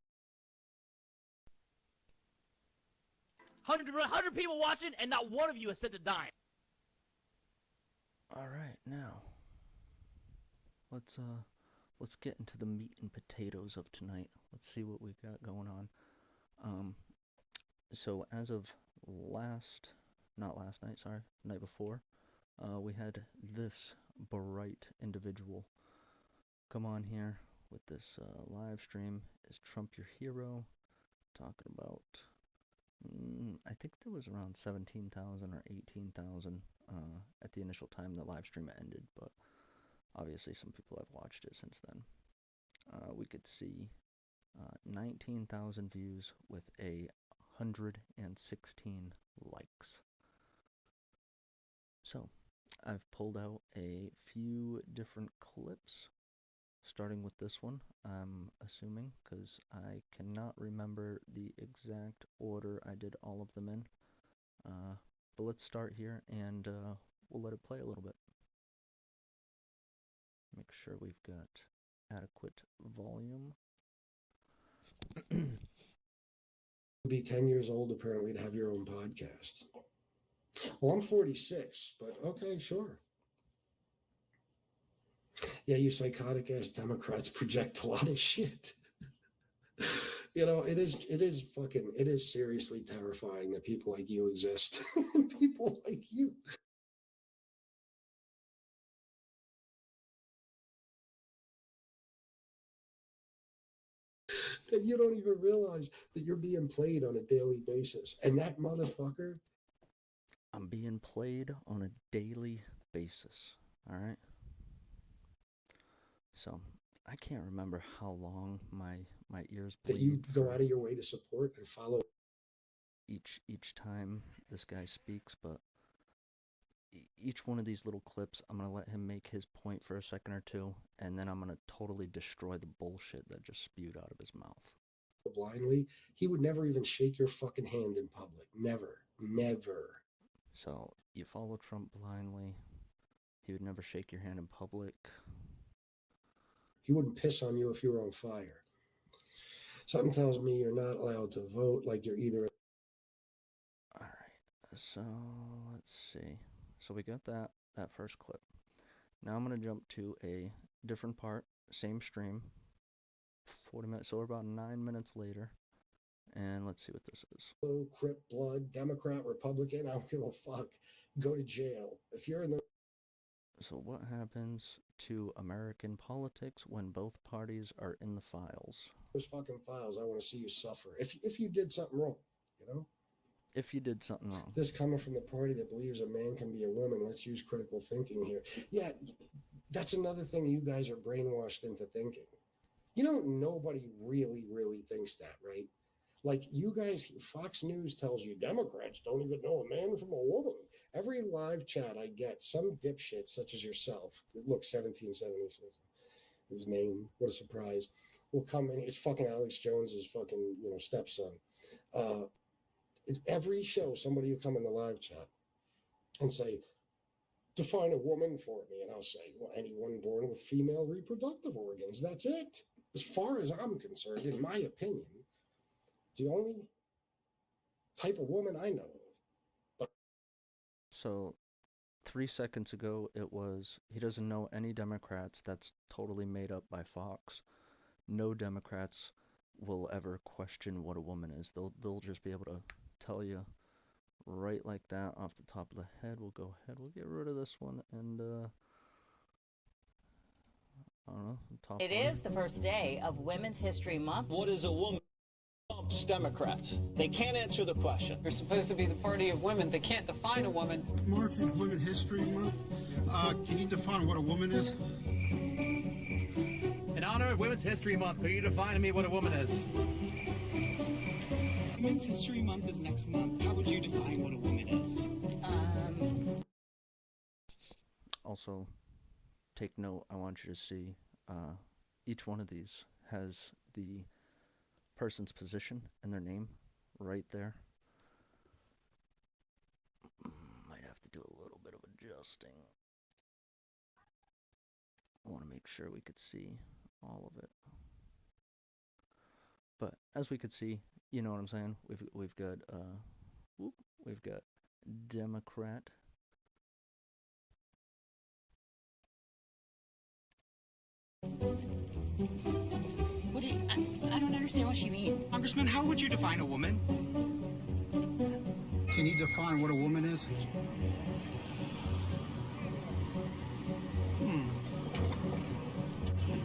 100 people watching, and not one of you has sent a dime. all right, now let's get into the meat and potatoes of tonight. Let's see what we've got going on. So as of not last night, sorry, the night before, we had this bright individual come on here with this live stream. Is Trump your hero? Talking about, I think there was around 17,000 or 18,000 at the initial time the live stream ended, but obviously some people have watched it since then. We could see 19,000 views with 116 likes. So I've pulled out a few different clips, starting with this one, I'm assuming, because I cannot remember the exact order I did all of them in. But let's start here, and we'll let it play a little bit. Make sure we've got adequate volume. Be 10 years old, apparently, to have your own podcast. Well, I'm 46, but okay, sure. Yeah, you psychotic ass Democrats project a lot of shit. You know, it is seriously terrifying that people like you exist. People like you. That you don't even realize that you're being played on a daily basis. And that motherfucker. I'm being played on a daily basis, all right? So I can't remember how long my ears bleed. That you go out of your way to support and follow Each time this guy speaks, but each one of these little clips, I'm going to let him make his point for a second or two, and then I'm going to totally destroy the bullshit that just spewed out of his mouth. Blindly, he would never even shake your fucking hand in public. Never. So you follow Trump blindly. He would never shake your hand in public. He wouldn't piss on you if you were on fire. Something tells me you're not allowed to vote, like you're either. All right, so let's see. So we got that first clip. Now I'm going to jump to a different part, same stream, 40 minutes, so we're about 9 minutes later, and let's see what this is. Crip, blood, Democrat, Republican, I don't give a fuck. Go to jail. If you're in the So what happens to American politics when both parties are in the files? Those fucking files, I want to see you suffer. If you did something wrong, you know? If you did something wrong. This coming from the party that believes a man can be a woman. Let's use critical thinking here. Yeah, that's another thing you guys are brainwashed into thinking. You know, nobody really thinks that, right? Like you guys, Fox News tells you Democrats don't even know a man from a woman. Every live chat I get, some dipshit such as yourself, look, 1776, his name, what a surprise, will come in. It's fucking Alex Jones's fucking, stepson. Every show, somebody will come in the live chat and say, define a woman for me. And I'll say, well, anyone born with female reproductive organs. That's it. As far as I'm concerned, in my opinion, the only type of woman I know of. So 3 seconds ago, it was, he doesn't know any Democrats. That's totally made up by Fox. No Democrats will ever question what a woman is. They'll just be able to tell you right like that off the top of the head. We'll go ahead, we'll get rid of this one, and I don't know, top It one. is the first day of Women's History Month. What is a woman? Trump's Democrats. They can't answer the question. You're supposed to be the party of women. They can't define a woman. March is Women's History Month. Can you define what a woman is? In honor of Women's History Month, could you define to me what a woman is? Women's History Month is next month. How would you define what a woman is? Also, take note, I want you to see each one of these has the person's position and their name right there. Might have to do a little bit of adjusting. I want to make sure we could see all of it. But as we could see, you know what I'm saying? We've got we've got Democrat. What do you, I don't understand what she means. Congressman, how would you define a woman? Can you define what a woman is?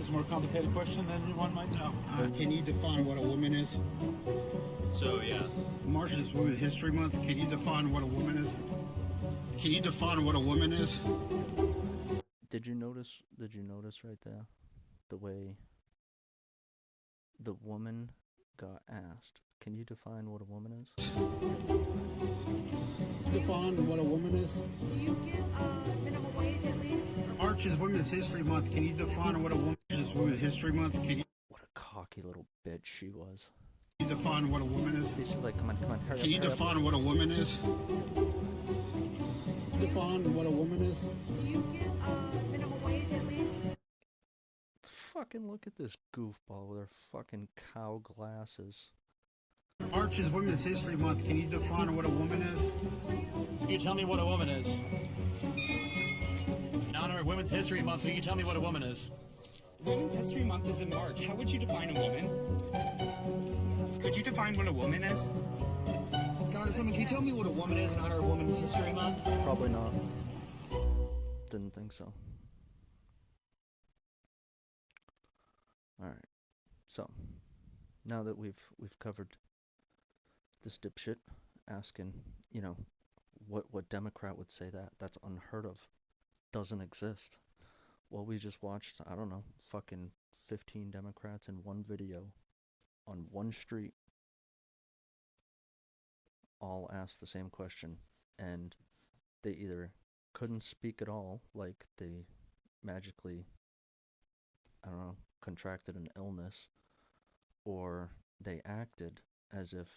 It's a more complicated question than one might know. Can you define what a woman is? So, yeah. March is Women's History Month. Can you define what a woman is? Can you define what a woman is? Did you notice right there the way the woman got asked, can you define what a woman is? Define what a woman is? Do you give minimum wage at least? March is Women's History Month. Can you define what a woman is? Women's History Month. Can you? What a cocky little bitch she was. Can you define what a woman is? She's like, come on, hurry up. Can you define what a woman is? Define what a woman is? Do you give minimum wage at least? Fucking look at this goofball with her fucking cow glasses. March is Women's History Month. Can you define what a woman is? Can you tell me what a woman is? In honor of Women's History Month, can you tell me what a woman is? Women's History Month is in March. How would you define a woman? Could you define what a woman is? Congresswoman, can you tell me what a woman is in honor of Women's History Month? Probably not. Didn't think so. Alright. So, now that we've covered this dipshit asking, you know, what Democrat would say that's unheard of, doesn't exist. Well, we just watched, I don't know, fucking 15 Democrats in one video on one street all asked the same question, and they either couldn't speak at all, like they magically, I don't know, contracted an illness, or they acted as if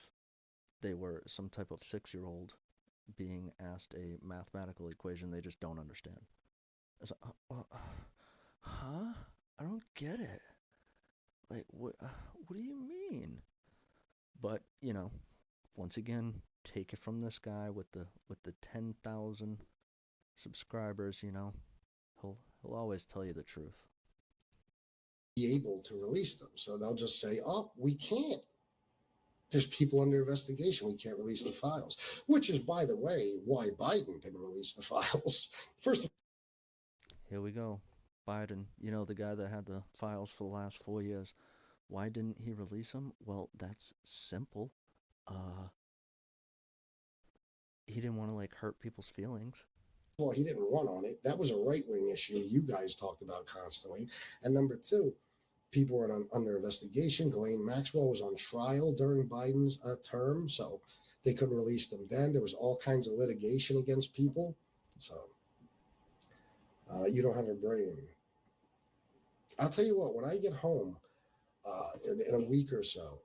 they were some type of 6-year-old being asked a mathematical equation they just don't understand. It's like, huh? I don't get it. Like, what do you mean? But, you know, once again, take it from this guy with the 10,000 subscribers, you know. He'll always tell you the truth. Be able to release them. So they'll just say, oh, we can't. There's people under investigation. We can't release the files. Which is, by the way, why Biden didn't release the files. First of here we go. Biden, you know, the guy that had the files for the last 4 years. Why didn't he release them? Well, that's simple. He didn't want to, like, hurt people's feelings. Well, he didn't run on it. That was a right-wing issue you guys talked about constantly. And number two, people were under investigation. Ghislaine Maxwell was on trial during Biden's term, so they couldn't release them then. There was all kinds of litigation against people. So you don't have a brain. I'll tell you what, when I get home in a week or so,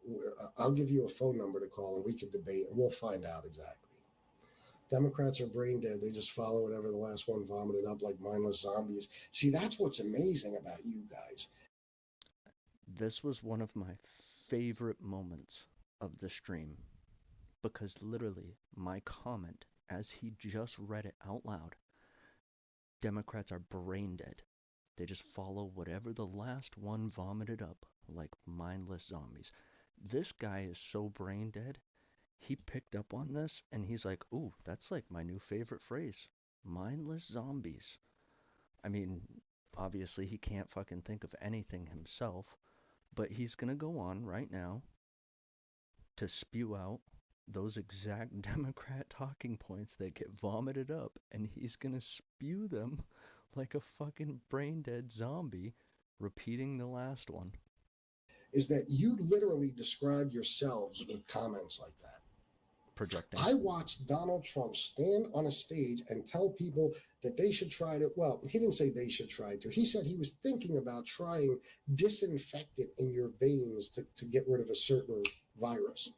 I'll give you a phone number to call and we could debate and we'll find out exactly. Democrats are brain dead. They just follow whatever the last one vomited up like mindless zombies. See, that's what's amazing about you guys. This was one of my favorite moments of the stream because literally my comment as he just read it out loud, Democrats are brain dead. They just follow whatever the last one vomited up like mindless zombies. This guy is so brain dead. He picked up on this and he's like, ooh, that's like my new favorite phrase. Mindless zombies. I mean, obviously he can't fucking think of anything himself, but he's gonna go on right now to spew out those exact Democrat talking points that get vomited up, and he's gonna spew them like a fucking brain dead zombie, repeating the last one. Is that you literally describe yourselves with comments like that. Projecting. I watched Donald Trump stand on a stage and tell people that they should try to, well, he didn't say they should try to. He said he was thinking about trying disinfectant in your veins to get rid of a certain virus.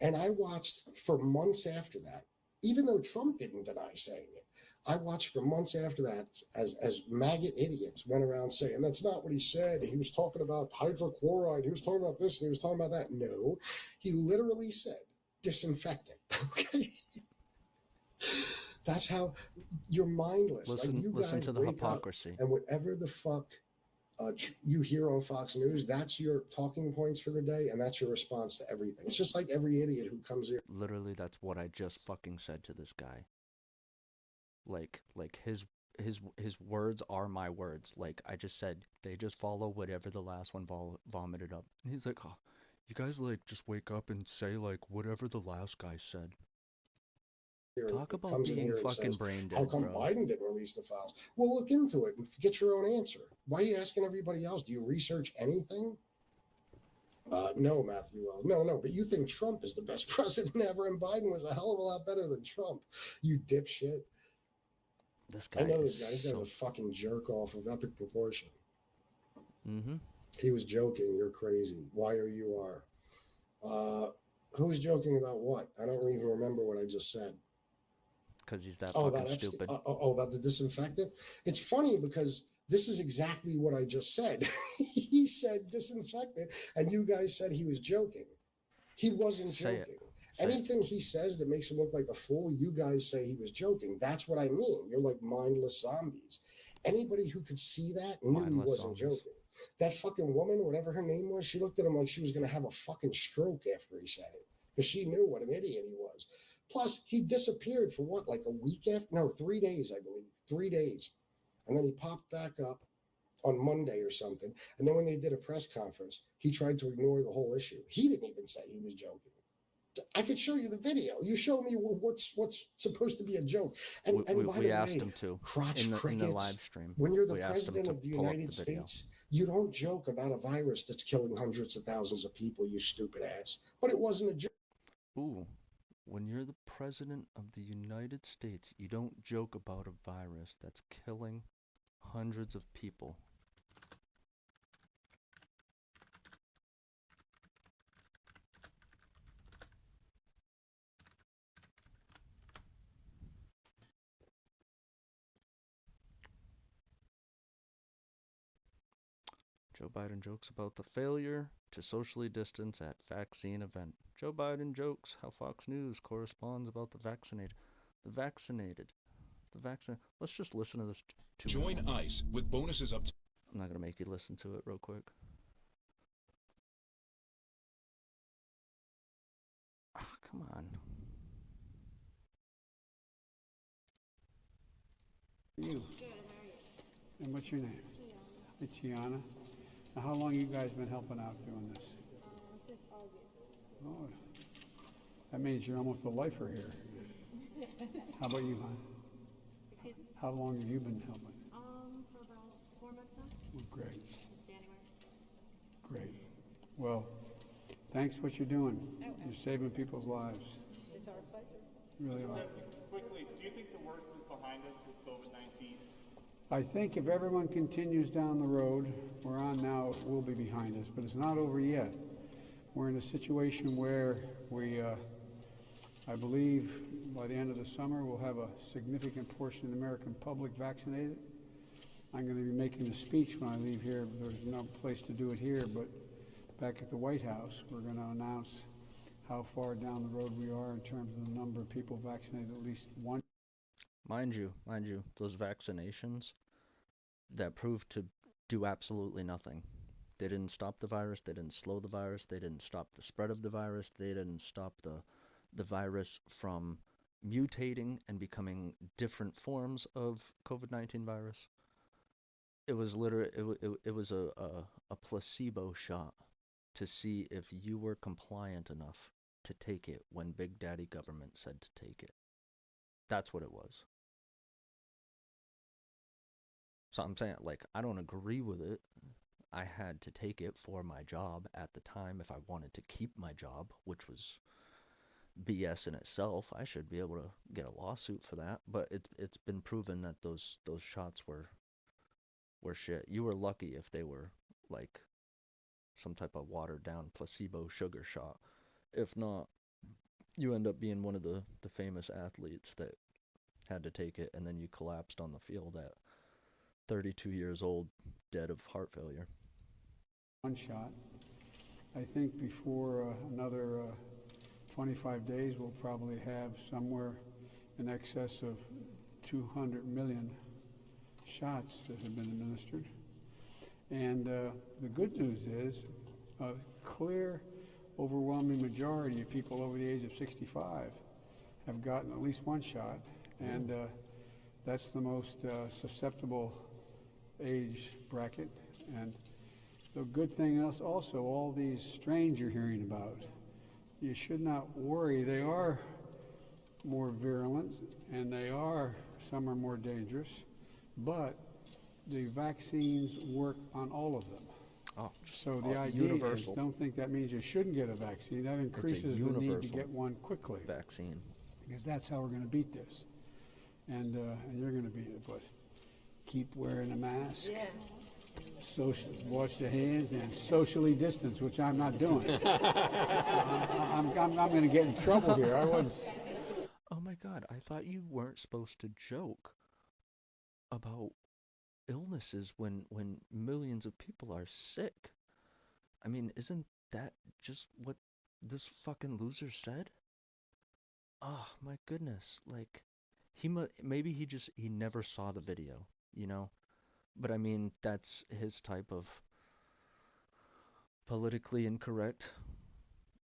And I watched for months after that, even though Trump didn't deny saying it, I watched for months after that as maggot idiots went around saying, that's not what he said. He was talking about hydrochloride. He was talking about this and he was talking about that. No, he literally said disinfectant. Okay. That's how you're mindless. Listen, like you listen guys to the wake hypocrisy. up and whatever the fuck you hear on Fox News, that's your talking points for the day, and that's your response to everything. It's just like every idiot who comes here. Literally, that's what I just fucking said to this guy. Like his words are my words. Like I just said, they just follow whatever the last one vomited up. And he's like, oh, you guys like just wake up and say like whatever the last guy said. Talk about being fucking brain dead, how come bro. Biden didn't release the files? Well, look into it and get your own answer. Why are you asking everybody else? Do you research anything? No, Matthew. No. But you think Trump is the best president ever, and Biden was a hell of a lot better than Trump. You dipshit. This guy. I know this guy. This guy's a fucking jerk off of epic proportion. Mm-hmm. He was joking. You're crazy. Why are you are? Who was joking about what? I don't even remember what I just said. Because he's that fucking about stupid. About the disinfectant? It's funny because this is exactly what I just said. He said disinfectant, and you guys said he was joking. He wasn't joking. Anything he says that makes him look like a fool, you guys say he was joking. That's what I mean. You're like mindless zombies. Anybody who could see that knew he wasn't joking. That fucking woman, whatever her name was, she looked at him like she was going to have a fucking stroke after he said it because she knew what an idiot he was. Plus, he disappeared for what, like a week after? No, 3 days, I believe. 3 days. And then he popped back up on Monday or something. And then when they did a press conference, he tried to ignore the whole issue. He didn't even say he was joking. I could show you the video. You show me what's supposed to be a joke. And by the way, we asked him to crotch crickets, in the live stream. When you're the president of the United States, you don't joke about a virus that's killing hundreds of thousands of people, you stupid ass. But it wasn't a joke. Ooh. When you're the president of the United States, you don't joke about a virus that's killing hundreds of people. Joe Biden jokes about the failure to socially distance at vaccine event. Joe Biden jokes how Fox News corresponds about the vaccinated. The vaccinated. The vaccine. Let's just listen to this. Join ICE with bonuses up to... I'm not going to make you listen to it real quick. Oh, come on. You. And what's your name? Tiana. Hey, Tiana. Now, how long you guys been helping out doing this? Since August. Oh, that means you're almost a lifer here. How about you, hon? Excuse me? How long have you been helping? For about 4 months now. Oh, great. Since January. Great. Well, thanks for what you're doing. You're saving people's lives. It's our pleasure. Really are. Quickly, do you think the worst is behind us with COVID-19? I think if everyone continues down the road we're on now, it will be behind us, but it's not over yet. We're in a situation where we, I believe by the end of the summer, we'll have a significant portion of the American public vaccinated. I'm going to be making a speech when I leave here. There's no place to do it here, but back at the White House, we're going to announce how far down the road we are in terms of the number of people vaccinated, at least one. Mind you, those vaccinations that proved to do absolutely nothing. They didn't stop the virus, they didn't slow the virus, they didn't stop the spread of the virus, they didn't stop the virus from mutating and becoming different forms of COVID-19 virus. It was literally, it was a placebo shot to see if you were compliant enough to take it when Big Daddy government said to take it. That's what it was. So I'm saying, like, I don't agree with it. I had to take it for my job at the time if I wanted to keep my job, which was BS in itself. I should be able to get a lawsuit for that, but it's been proven that those shots were shit. You were lucky if they were like some type of watered down placebo sugar shot. If not, you end up being one of the famous athletes that had to take it and then you collapsed on the field at 32 years old, dead of heart failure. One shot. I think before another 25 days, we'll probably have somewhere in excess of 200 million shots that have been administered. And the good news is a clear, overwhelming majority of people over the age of 65 have gotten at least one shot. And that's the most susceptible age bracket. And the good thing is also all these strains you're hearing about, you should not worry. They are more virulent and some are more dangerous, but the vaccines work on all of them. Oh, so the idea universal. is don't think that means you shouldn't get a vaccine. That increases the need to get one quickly. Vaccine. Because that's how we're going to beat this. And you're going to beat it, but keep wearing a mask. Yes. Wash your hands and socially distance, which I'm not doing. I'm going to get in trouble here. I wouldn't. Oh my God, I thought you weren't supposed to joke about illnesses when millions of people are sick. I mean, isn't that just what this fucking loser said? Oh my goodness, like he never saw the video, you know? But I mean, that's his type of politically incorrect.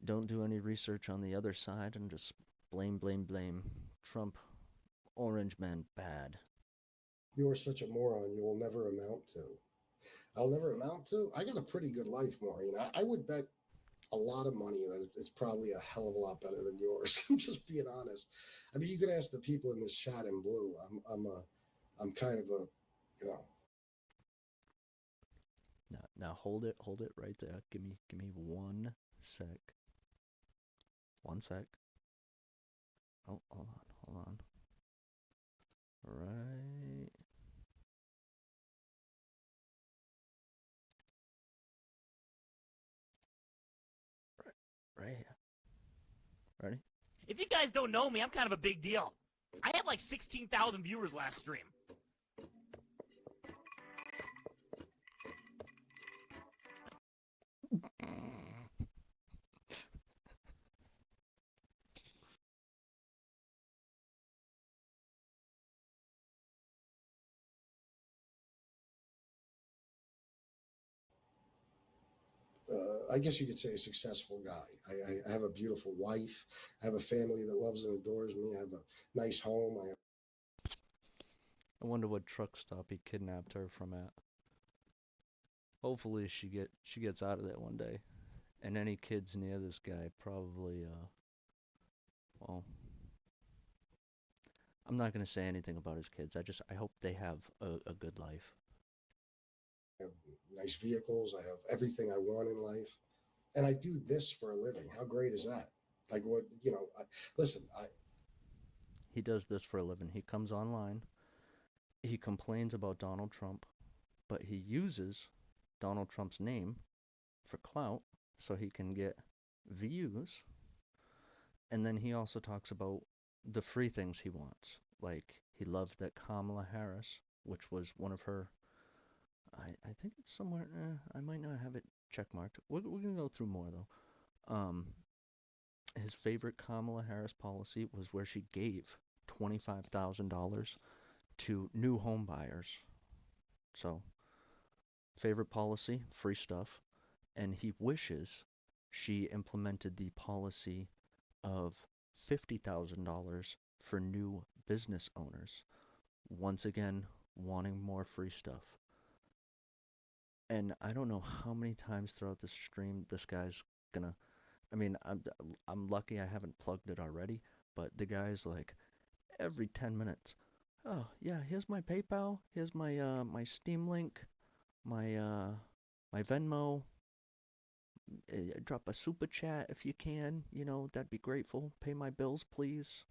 Don't do any research on the other side and just blame. Trump, orange man, bad. You are such a moron. You will never amount to. I'll never amount to. I got a pretty good life, Maureen. I would bet a lot of money that it's probably a hell of a lot better than yours. I'm just being honest. I mean, you could ask the people in this chat in blue. I'm kind of a, you know. Now hold it right there. Give me 1 sec. 1 sec. Oh, hold on. Right. Right here. Ready? If you guys don't know me, I'm kind of a big deal. I had like 16,000 viewers last stream. I guess you could say a successful guy. I have a beautiful wife. I have a family that loves and adores me. I have a nice home. I wonder what truck stop he kidnapped her from at. Hopefully she gets out of there one day. And any kids near this guy probably well, I'm not gonna say anything about his kids. I hope they have a good life. I have nice vehicles. I have everything I want in life. And I do this for a living. How great is that? Like what, listen, He does this for a living. He comes online. He complains about Donald Trump, but he uses Donald Trump's name for clout so he can get views. And then he also talks about the free things he wants. Like, he loved that Kamala Harris, which was one of her, I think it's somewhere, I might not have it checkmarked. We're going to go through more, though. His favorite Kamala Harris policy was where she gave $25,000 to new home buyers. So, favorite policy, free stuff. And he wishes she implemented the policy of $50,000 for new business owners. Once again, wanting more free stuff. And I don't know how many times throughout the stream this guy's gonna. I mean, I'm lucky I haven't plugged it already, but the guy's like, every 10 minutes, oh yeah, here's my PayPal, here's my my Steam link, my my Venmo. Drop a super chat if you can, that'd be grateful. Pay my bills, please.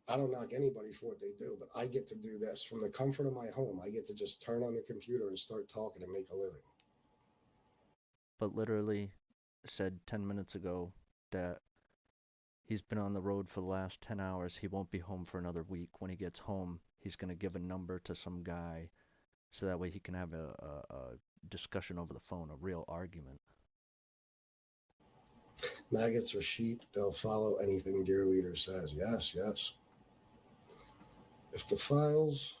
I don't knock anybody for what they do, but I get to do this from the comfort of my home. I get to just turn on the computer and start talking and make a living. But literally said 10 minutes ago that he's been on the road for the last 10 hours. He won't be home for another week. When he gets home, he's going to give a number to some guy so that way he can have a discussion over the phone, a real argument. Maggots are sheep. They'll follow anything dear leader says. Yes, yes. If the files,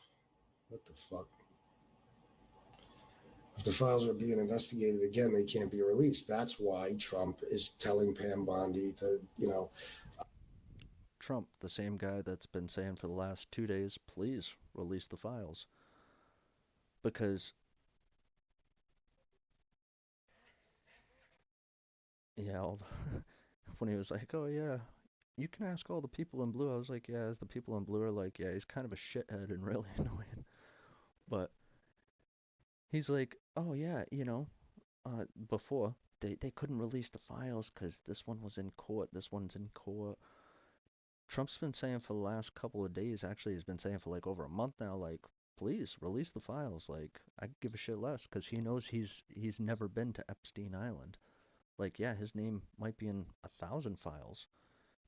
what the fuck? If the files are being investigated again, they can't be released. That's why Trump is telling Pam Bondi to, Trump, the same guy that's been saying for the last 2 days, please release the files. Because, yeah, when he was like, oh yeah, you can ask all the people in blue, I was like, yeah, as the people in blue are like, yeah, he's kind of a shithead and really annoying. But he's like, oh yeah, before, they couldn't release the files because this one was in court, this one's in court. Trump's been saying for the last couple of days, actually he's been saying for like over a month now, like, please release the files. Like, I could give a shit less because he knows he's never been to Epstein Island. Like, yeah, his name might be in 1,000 files.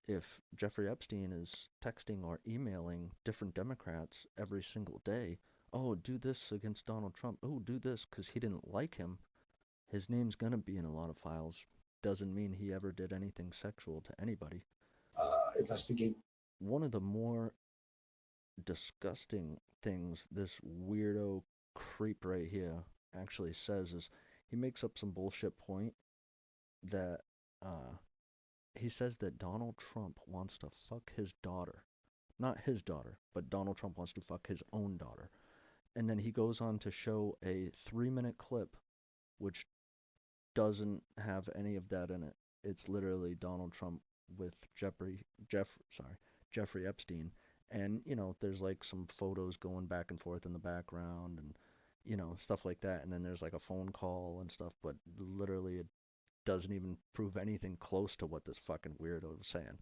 If Jeffrey Epstein is texting or emailing different Democrats every single day, oh, do this against Donald Trump, oh, do this because he didn't like him, his name's gonna be in a lot of files. Doesn't mean he ever did anything sexual to anybody. Investigate. One of the more disgusting things this weirdo creep right here actually says is he makes up some bullshit point that he says that Donald Trump wants to fuck his daughter. Not his daughter, but Donald Trump wants to fuck his own daughter. And then he goes on to show a 3-minute clip which doesn't have any of that in it. It's literally Donald Trump with Jeffrey Epstein. And, there's like some photos going back and forth in the background and, stuff like that. And then there's like a phone call and stuff, but literally it doesn't even prove anything close to what this fucking weirdo was saying.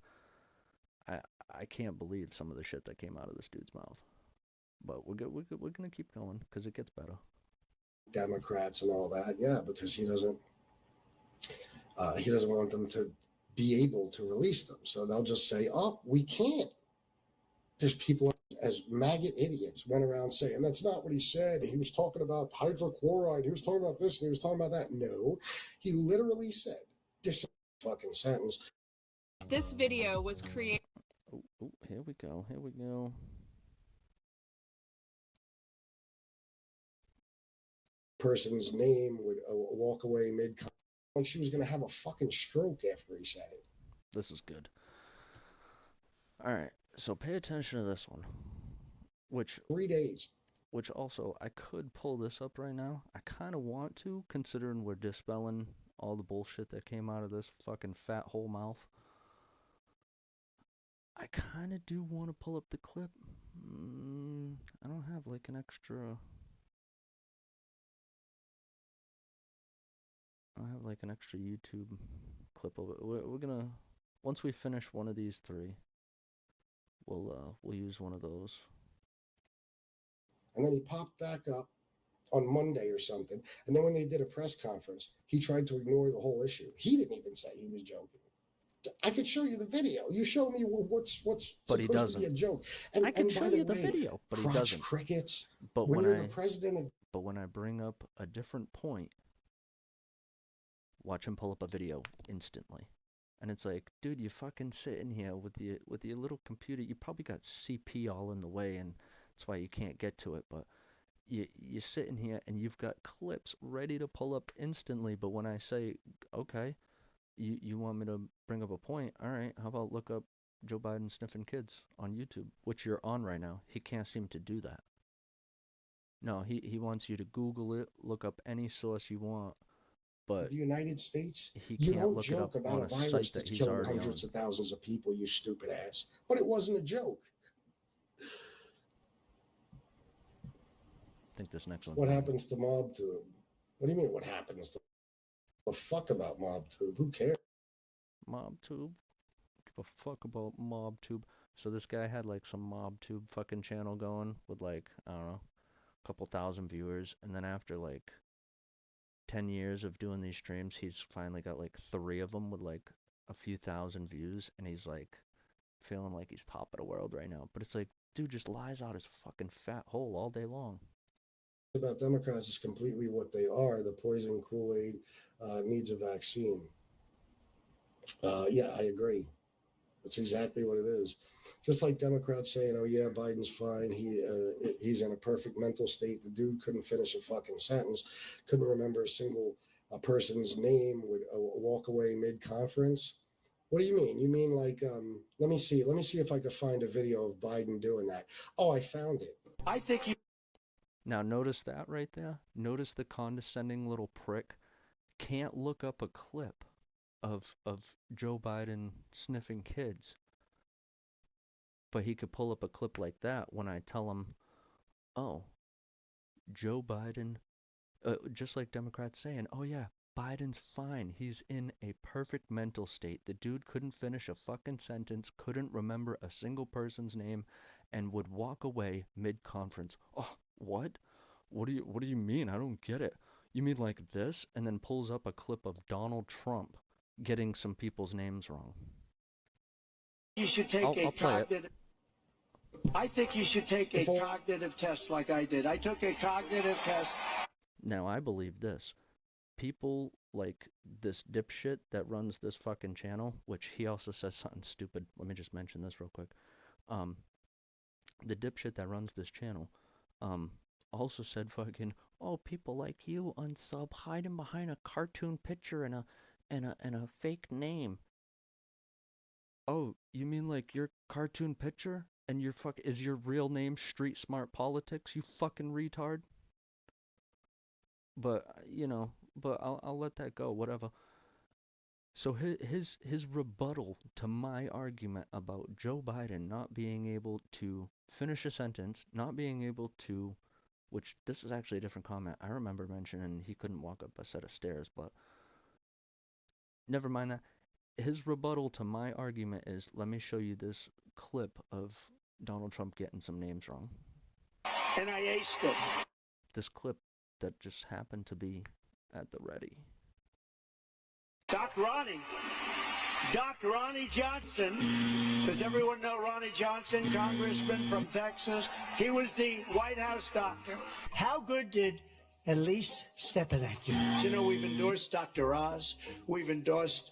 I can't believe some of the shit that came out of this dude's mouth. But we're gonna keep going because it gets better. Democrats and all that, yeah, because he doesn't want them to be able to release them. So they'll just say, oh, we can't. There's people as maggot idiots went around saying, that's not what he said. He was talking about hydrochloride. He was talking about this and he was talking about that. No, he literally said this fucking sentence. This video was created. Oh, here we go. Person's name would walk away mid, like she was going to have a fucking stroke after he said it. This is good. All right, so pay attention to this one. Which 3 days. Which also, I could pull this up right now. I kind of want to, considering we're dispelling all the bullshit that came out of this fucking fat hole mouth. I kind of do want to pull up the clip. I don't have like an extra... I have like an extra YouTube clip of it. We're gonna... Once we finish one of these three, we'll use one of those. And then he popped back up on Monday or something. And then when they did a press conference, he tried to ignore the whole issue. He didn't even say he was joking. I could show you the video. You show me what's But he supposed to be a joke. And I can show you the way, video, but he crotch doesn't. crickets. But when you're the president of... But when I bring up a different point, watch him pull up a video instantly. And it's like, dude, you fucking sit in here with your little computer. You probably got CP all in the way, and that's why you can't get to it. But you sit in here and you've got clips ready to pull up instantly. But when I say, okay, you want me to bring up a point? All right, how about look up Joe Biden sniffing kids on YouTube, which you're on right now. He can't seem to do that. No, he wants you to Google it, look up any source you want. But the United States, he you can't don't look it joke up about on a a virus site that's that he's killing already hundreds on. of thousands of people, you stupid ass. But it wasn't a joke. I think this next one. What happens to MobTube? What do you mean what happens to... The fuck about MobTube? Who cares? MobTube? Give a fuck about MobTube. So this guy had like some MobTube fucking channel going with like, I don't know, a couple thousand viewers. And then after like 10 years of doing these streams, he's finally got like 3 of them with like a few thousand views. And he's like feeling like he's top of the world right now. But it's like, dude just lies out his fucking fat hole all day long. About Democrats is completely what they are. The poison Kool-Aid needs a vaccine. Yeah, I agree. That's exactly what it is. Just like Democrats saying, "Oh yeah, Biden's fine. He's in a perfect mental state." The dude couldn't finish a fucking sentence, couldn't remember a single person's name, would walk away mid-conference. What do you mean? You mean like, let me see if I could find a video of Biden doing that. Oh, I found it. I think you... Now notice that right there? Notice the condescending little prick can't look up a clip of Joe Biden sniffing kids. But he could pull up a clip like that when I tell him, oh, Joe Biden, just like Democrats saying, oh yeah, Biden's fine. He's in a perfect mental state. The dude couldn't finish a fucking sentence, couldn't remember a single person's name, and would walk away mid-conference. Oh, what? What do you mean? I don't get it. You mean like this? And then pulls up a clip of Donald Trump getting some people's names wrong. You should take I'll play it. I think you should take a cognitive test like I did. I took a cognitive test. Now, I believe this. People like this dipshit that runs this fucking channel, which he also says something stupid. Let me just mention this real quick. The dipshit that runs this channel, also said fucking, oh, people like you unsub hiding behind a cartoon picture and a fake name. Oh, you mean like your cartoon picture and your is your real name Street Smart Politics, you fucking retard? But I'll let that go, whatever. So his rebuttal to my argument about Joe Biden not being able to finish a sentence, not being able to, which this is actually a different comment. I remember mentioning he couldn't walk up a set of stairs, but never mind that. His rebuttal to my argument is, let me show you this clip of Donald Trump getting some names wrong. And I aced it. This clip that just happened to be at the ready. Doc Ronnie Johnson. Does everyone know Ronnie Johnson, congressman from Texas? He was the White House doctor. How good did Elise Stepanek do? You know, we've endorsed Dr. Oz. We've endorsed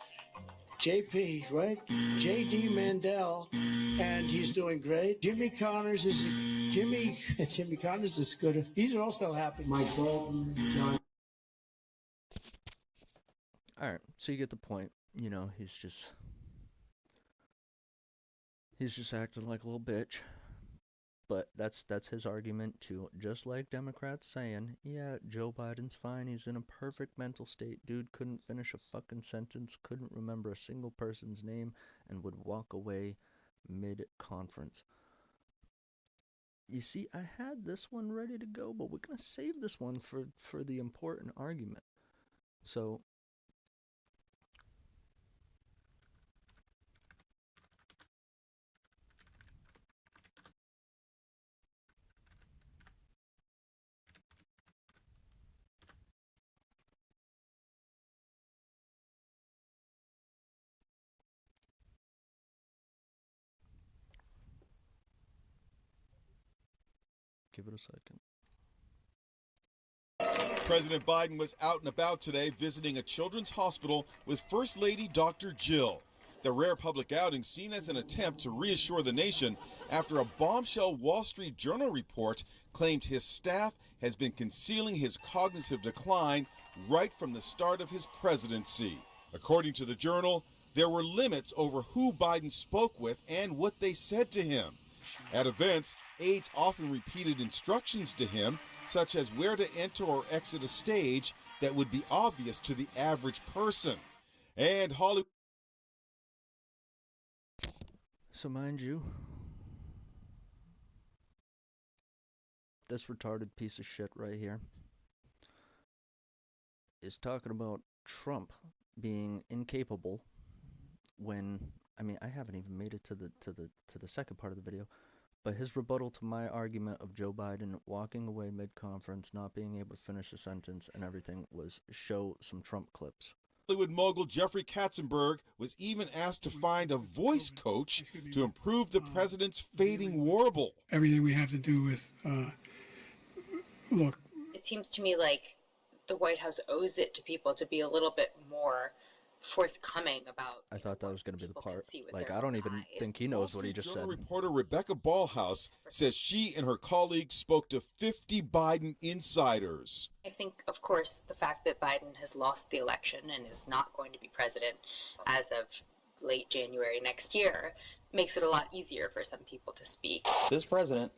JP, right? JD Mandel, and he's doing great. Jimmy Connors is good. He's also happy. Mike Bolton, John. Alright, so you get the point. You know, he's just acting like a little bitch. But that's his argument too. Just like Democrats saying, yeah, Joe Biden's fine, he's in a perfect mental state. Dude couldn't finish a fucking sentence, couldn't remember a single person's name, and would walk away mid-conference. You see, I had this one ready to go, but we're gonna save this one for the important argument. So give it a second. President Biden was out and about today visiting a children's hospital with First Lady Dr. Jill. The rare public outing seen as an attempt to reassure the nation after a bombshell Wall Street Journal report claimed his staff has been concealing his cognitive decline right from the start of his presidency. According to the Journal, there were limits over who Biden spoke with and what they said to him. At events, aides often repeated instructions to him, such as where to enter or exit a stage that would be obvious to the average person. And Hollywood. So mind you, this retarded piece of shit right here is talking about Trump being incapable when, I mean, I haven't even made it to the second part of the video, but his rebuttal to my argument of Joe Biden walking away mid-conference, not being able to finish a sentence and everything was show some Trump clips. Hollywood mogul Jeffrey Katzenberg was even asked to find a voice coach to improve the president's fading warble. Everything we have to do with, look. It seems to me like the White House owes it to people to be a little bit more forthcoming about. I thought that was going to be the part. Like, I don't even think he knows what he just said. Reporter Rebecca Ballhaus says she and her colleagues spoke to 50 Biden insiders. I think, of course, the fact that Biden has lost the election and is not going to be president as of late January next year makes it a lot easier for some people to speak. This president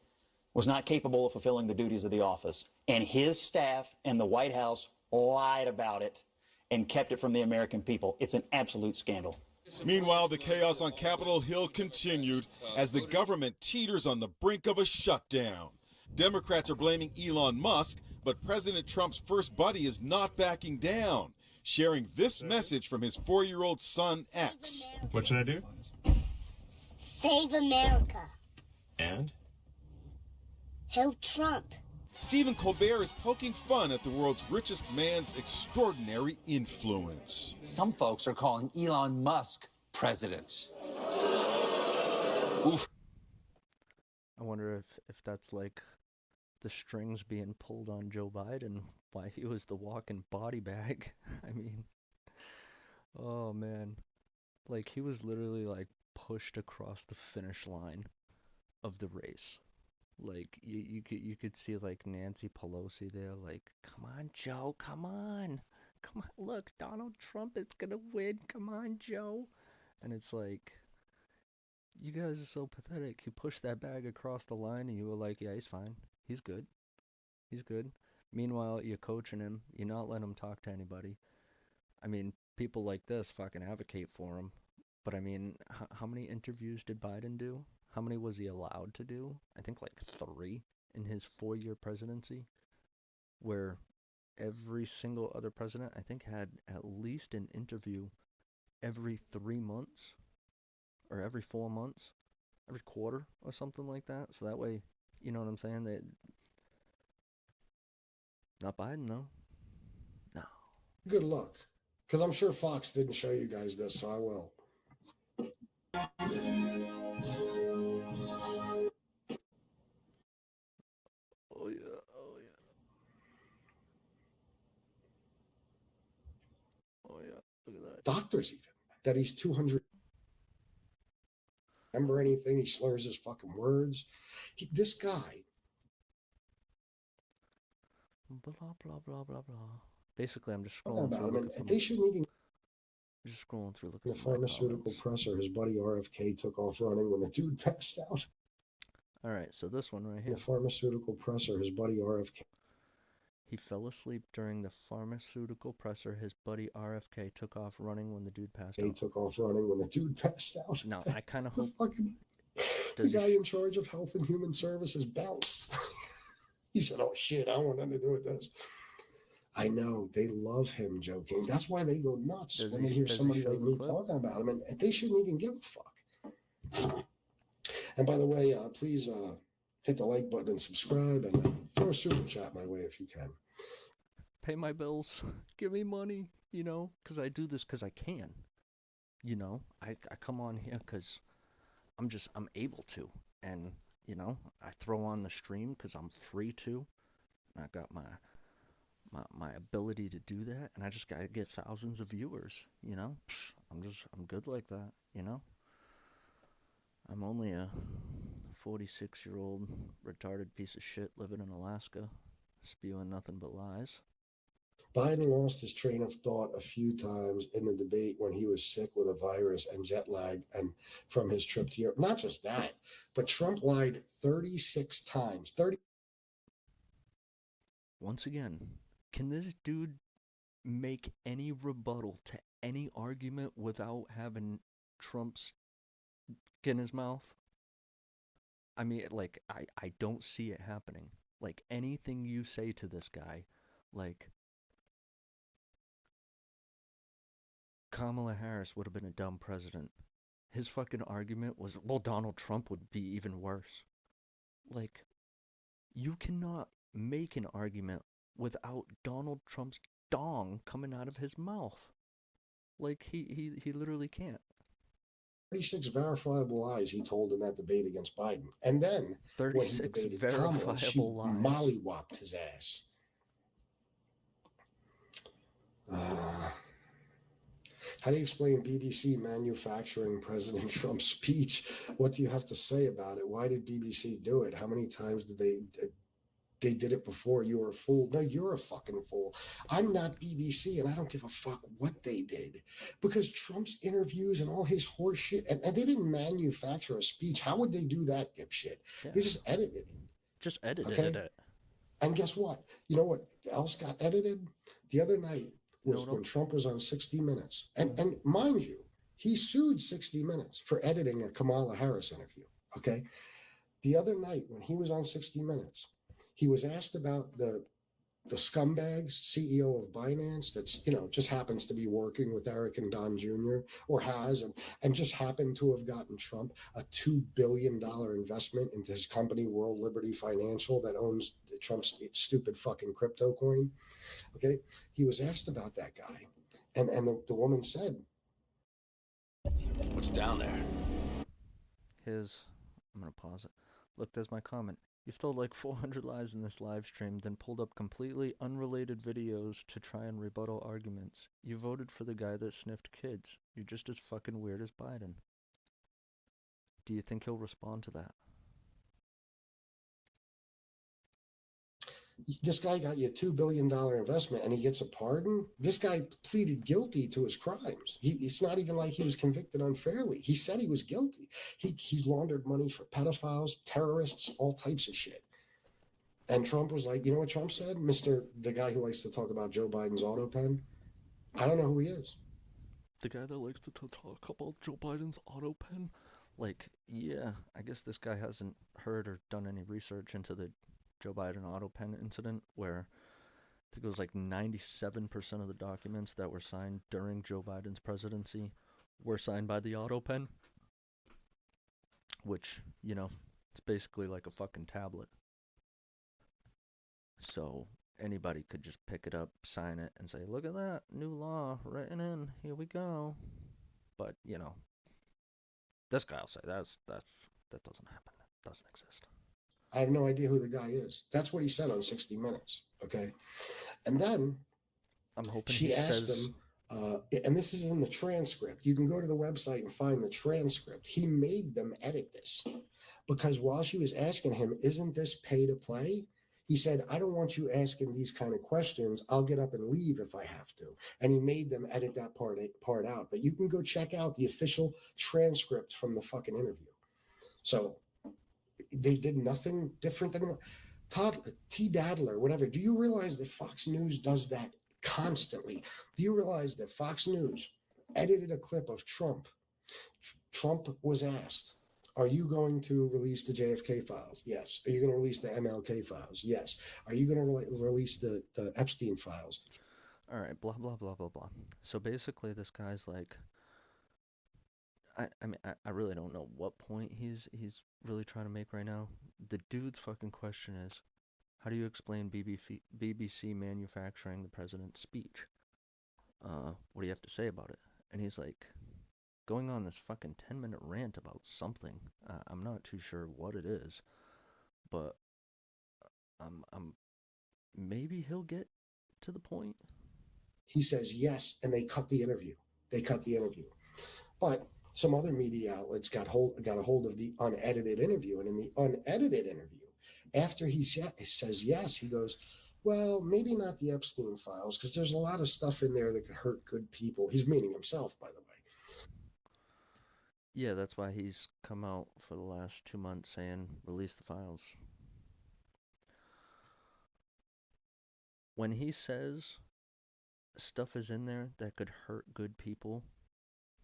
was not capable of fulfilling the duties of the office, and his staff and the White House lied about it and kept it from the American people. It's an absolute scandal. Meanwhile, the chaos on Capitol Hill continued as the government teeters on the brink of a shutdown. Democrats are blaming Elon Musk, but President Trump's first buddy is not backing down, sharing this message from his 4-year-old son, X. What should I do? Save America. And? Help Trump. Stephen Colbert is poking fun at the world's richest man's extraordinary influence. Some folks are calling Elon Musk president. Oof. I wonder if that's like the strings being pulled on Joe Biden, why he was the walking body bag. I mean, oh man. Like, he was literally like pushed across the finish line of the race. Like, you could see like Nancy Pelosi there, like, come on, Joe, come on, look, Donald Trump is gonna win, come on, Joe. And it's like, you guys are so pathetic. You pushed that bag across the line and you were like, yeah, he's fine, he's good. Meanwhile, you're coaching him, you're not letting him talk to anybody. I mean, people like this fucking advocate for him, but I mean, how many interviews did Biden do? How many was he allowed to do? I think like 3 in his 4-year presidency, where every single other president, I think, had at least an interview every 3 months, or every 4 months, every quarter, or something like that. So that way, you know what I'm saying? That not Biden, though. No. Good luck, because I'm sure Fox didn't show you guys this, so I will. Oh yeah, oh yeah. Oh yeah, look at that. Doctors even, that he's 200. Remember anything? He slurs his fucking words. This guy. Blah, blah, blah, blah, blah. Basically, I'm just scrolling through. About him, and they shouldn't even. Just scrolling through looking the pharmaceutical presser, his buddy RFK took off running when the dude passed out. All right, so this one right here. The pharmaceutical presser, his buddy RFK. He fell asleep during the pharmaceutical presser. His buddy RFK took off running when the dude passed out. He took off running when the dude passed out. No, I kind of hope the guy in charge of Health and Human Services bounced. He said, "Oh shit, I don't want nothing to do with this." I know they love him joking. That's why they go nuts when they hear somebody like me talking about him, and they shouldn't even give a fuck. And by the way, please hit the like button and subscribe, and throw a super chat my way if you can. Pay my bills. Give me money, you know, because I do this because I can. You know, I come on here because I'm able to. And, you know, I throw on the stream because I'm free to. And I got my ability to do that, and I just gotta get thousands of viewers, you know? I'm good like that, you know? I'm only a 46-year-old retarded piece of shit living in Alaska, spewing nothing but lies. Biden lost his train of thought a few times in the debate when he was sick with a virus and jet lag and from his trip to Europe. Not just that, but Trump lied 36 times. Once again, can this dude make any rebuttal to any argument without having Trump's in his mouth? I mean, like, I don't see it happening. Like, anything you say to this guy, like, Kamala Harris would have been a dumb president. His fucking argument was, well, Donald Trump would be even worse. Like, you cannot make an argument without Donald Trump's dong coming out of his mouth. Like, he literally can't. 36 verifiable lies he told in that debate against Biden. And then 36 verifiable Kamala, she lies. mollywopped his ass. How do you explain BBC manufacturing President Trump's speech? What do you have to say about it? Why did BBC do it? How many times did they did it before? You were a fool. No, you're a fucking fool. I'm not BBC, and I don't give a fuck what they did. Because Trump's interviews and all his horse shit, and they didn't manufacture a speech. How would they do that, dipshit? Yeah. They just edited it. Just edited it. And guess what? You know what else got edited? The other night was when Trump was on 60 Minutes. And mind you, he sued 60 Minutes for editing a Kamala Harris interview, okay? The other night when he was on 60 Minutes, he was asked about the scumbags, CEO of Binance, that's, you know, just happens to be working with Eric and Don Jr. or has, and just happened to have gotten Trump a $2 billion investment into his company, World Liberty Financial, that owns Trump's stupid fucking crypto coin. Okay. He was asked about that guy. And the woman said, "What's down there?" I'm going to pause it. Look, there's my comment. You've told like 400 lies in this live stream, then pulled up completely unrelated videos to try and rebuttal arguments. You voted for the guy that sniffed kids. You're just as fucking weird as Biden. Do you think he'll respond to that? This guy got you a $2 billion investment and he gets a pardon? This guy pleaded guilty to his crimes. It's not even like he was convicted unfairly. He said he was guilty. He laundered money for pedophiles, terrorists, all types of shit. And Trump was like, you know what Trump said? The guy who likes to talk about Joe Biden's auto pen. I don't know who he is. The guy that likes to talk about Joe Biden's auto pen? Like, yeah, I guess this guy hasn't heard or done any research into the Joe Biden auto pen incident, where I think it was like 97% of the documents that were signed during Joe Biden's presidency were signed by the auto pen, which, you know, it's basically like a fucking tablet. So anybody could just pick it up, sign it, and say, look at that, new law written in, here we go. But, you know, this guy will say that doesn't happen, that doesn't exist. I have no idea who the guy is. That's what he said on 60 Minutes, okay? And then I'm hoping she asked him, and this is in the transcript. You can go to the website and find the transcript. He made them edit this because while she was asking him, isn't this pay to play? He said, I don't want you asking these kind of questions. I'll get up and leave if I have to. And he made them edit that part out. But you can go check out the official transcript from the fucking interview. So they did nothing different than Todd T. Dadler, whatever. Do you realize that Fox News does that constantly? Do you realize that Fox News edited a clip of Trump? Trump was asked, are you going to release the JFK files? Yes. Are you going to release the MLK files? Yes. Are you going to release the Epstein files? All right, blah, blah, blah, blah, blah. So basically this guy's like, I mean, I really don't know what point he's really trying to make right now. The dude's fucking question is, how do you explain BBC manufacturing the president's speech? What do you have to say about it? And he's like, going on this fucking 10-minute rant about something. I'm not too sure what it is, but I'm maybe he'll get to the point. He says yes, and they cut the interview. But some other media outlets got a hold of the unedited interview, and in the unedited interview, after he says yes, he goes, well, maybe not the Epstein files, because there's a lot of stuff in there that could hurt good people. He's meaning himself, by the way. Yeah, that's why he's come out for the last 2 months saying, release the files. When he says stuff is in there that could hurt good people,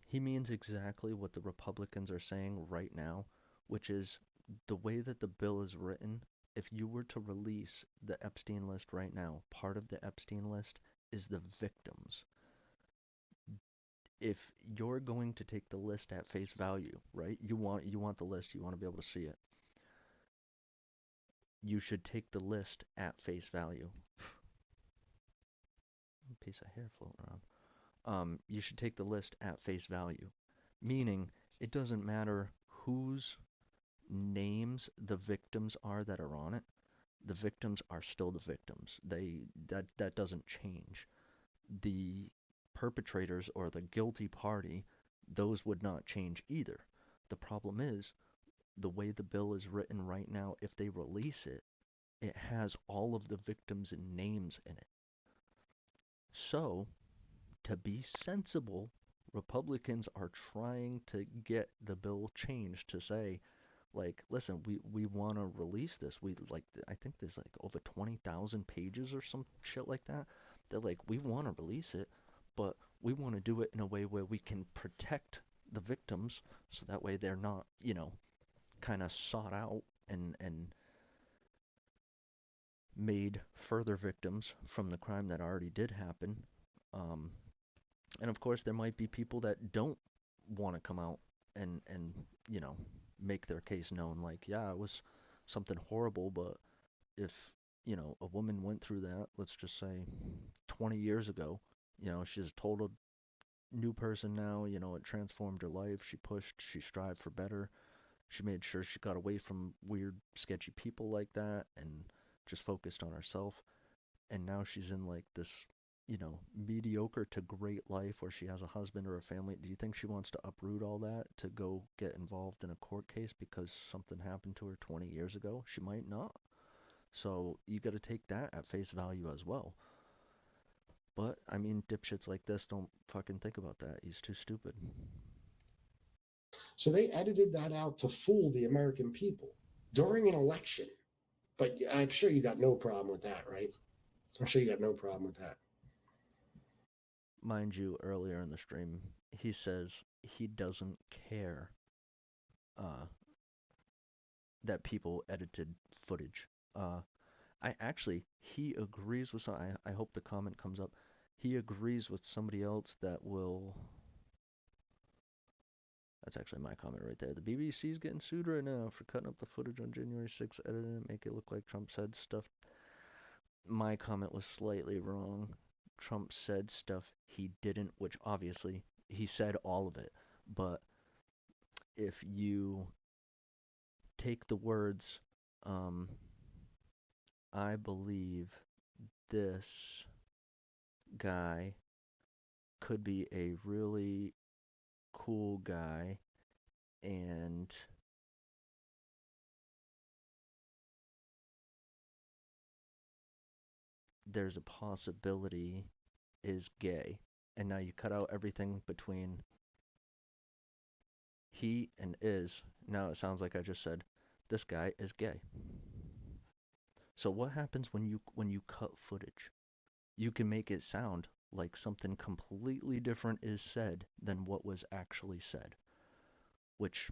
he means exactly what the Republicans are saying right now, which is the way that the bill is written. If you were to release the Epstein list right now, part of the Epstein list is the victims. If you're going to take the list at face value, right? You want the list, you want to be able to see it. You should take the list at face value. A piece of hair floating around. You should take the list at face value, meaning it doesn't matter whose names the victims are that are on it. The victims are still the victims. That doesn't change. The perpetrators or the guilty party, those would not change either. The problem is the way the bill is written right now. If they release it, it has all of the victims' names in it. So, to be sensible, Republicans are trying to get the bill changed to say, like, listen, we want to release this. I think there's like over 20,000 pages or some shit like that. They're like, we want to release it, but we want to do it in a way where we can protect the victims, so that way they're not, kind of sought out and made further victims from the crime that already did happen. And of course, there might be people that don't want to come out and make their case known. Like, yeah, it was something horrible, but if a woman went through that, let's just say 20 years ago, she's a total new person now. It transformed her life. She pushed, she strived for better. She made sure she got away from weird, sketchy people like that and just focused on herself. And now she's in like this, mediocre to great life where she has a husband or a family. Do you think she wants to uproot all that to go get involved in a court case because something happened to her 20 years ago? She might not. So you got to take that at face value as well. But, I mean, dipshits like this don't fucking think about that. He's too stupid. So they edited that out to fool the American people during an election. But I'm sure you got no problem with that, right? I'm sure you got no problem with that. Mind you, earlier in the stream, he says he doesn't care that people edited footage. He agrees with I hope the comment comes up. He agrees with somebody else that will... That's actually my comment right there. The BBC's getting sued right now for cutting up the footage on January 6th, editing it, make it look like Trump said stuff. My comment was slightly wrong. Trump said stuff he didn't, which obviously he said all of it. But if you take the words, I believe this guy could be a really cool guy, and there's a possibility is gay. And now you cut out everything between he and is. Now it sounds like I just said this guy is gay. So what happens when you cut footage? You can make it sound like something completely different is said than what was actually said, which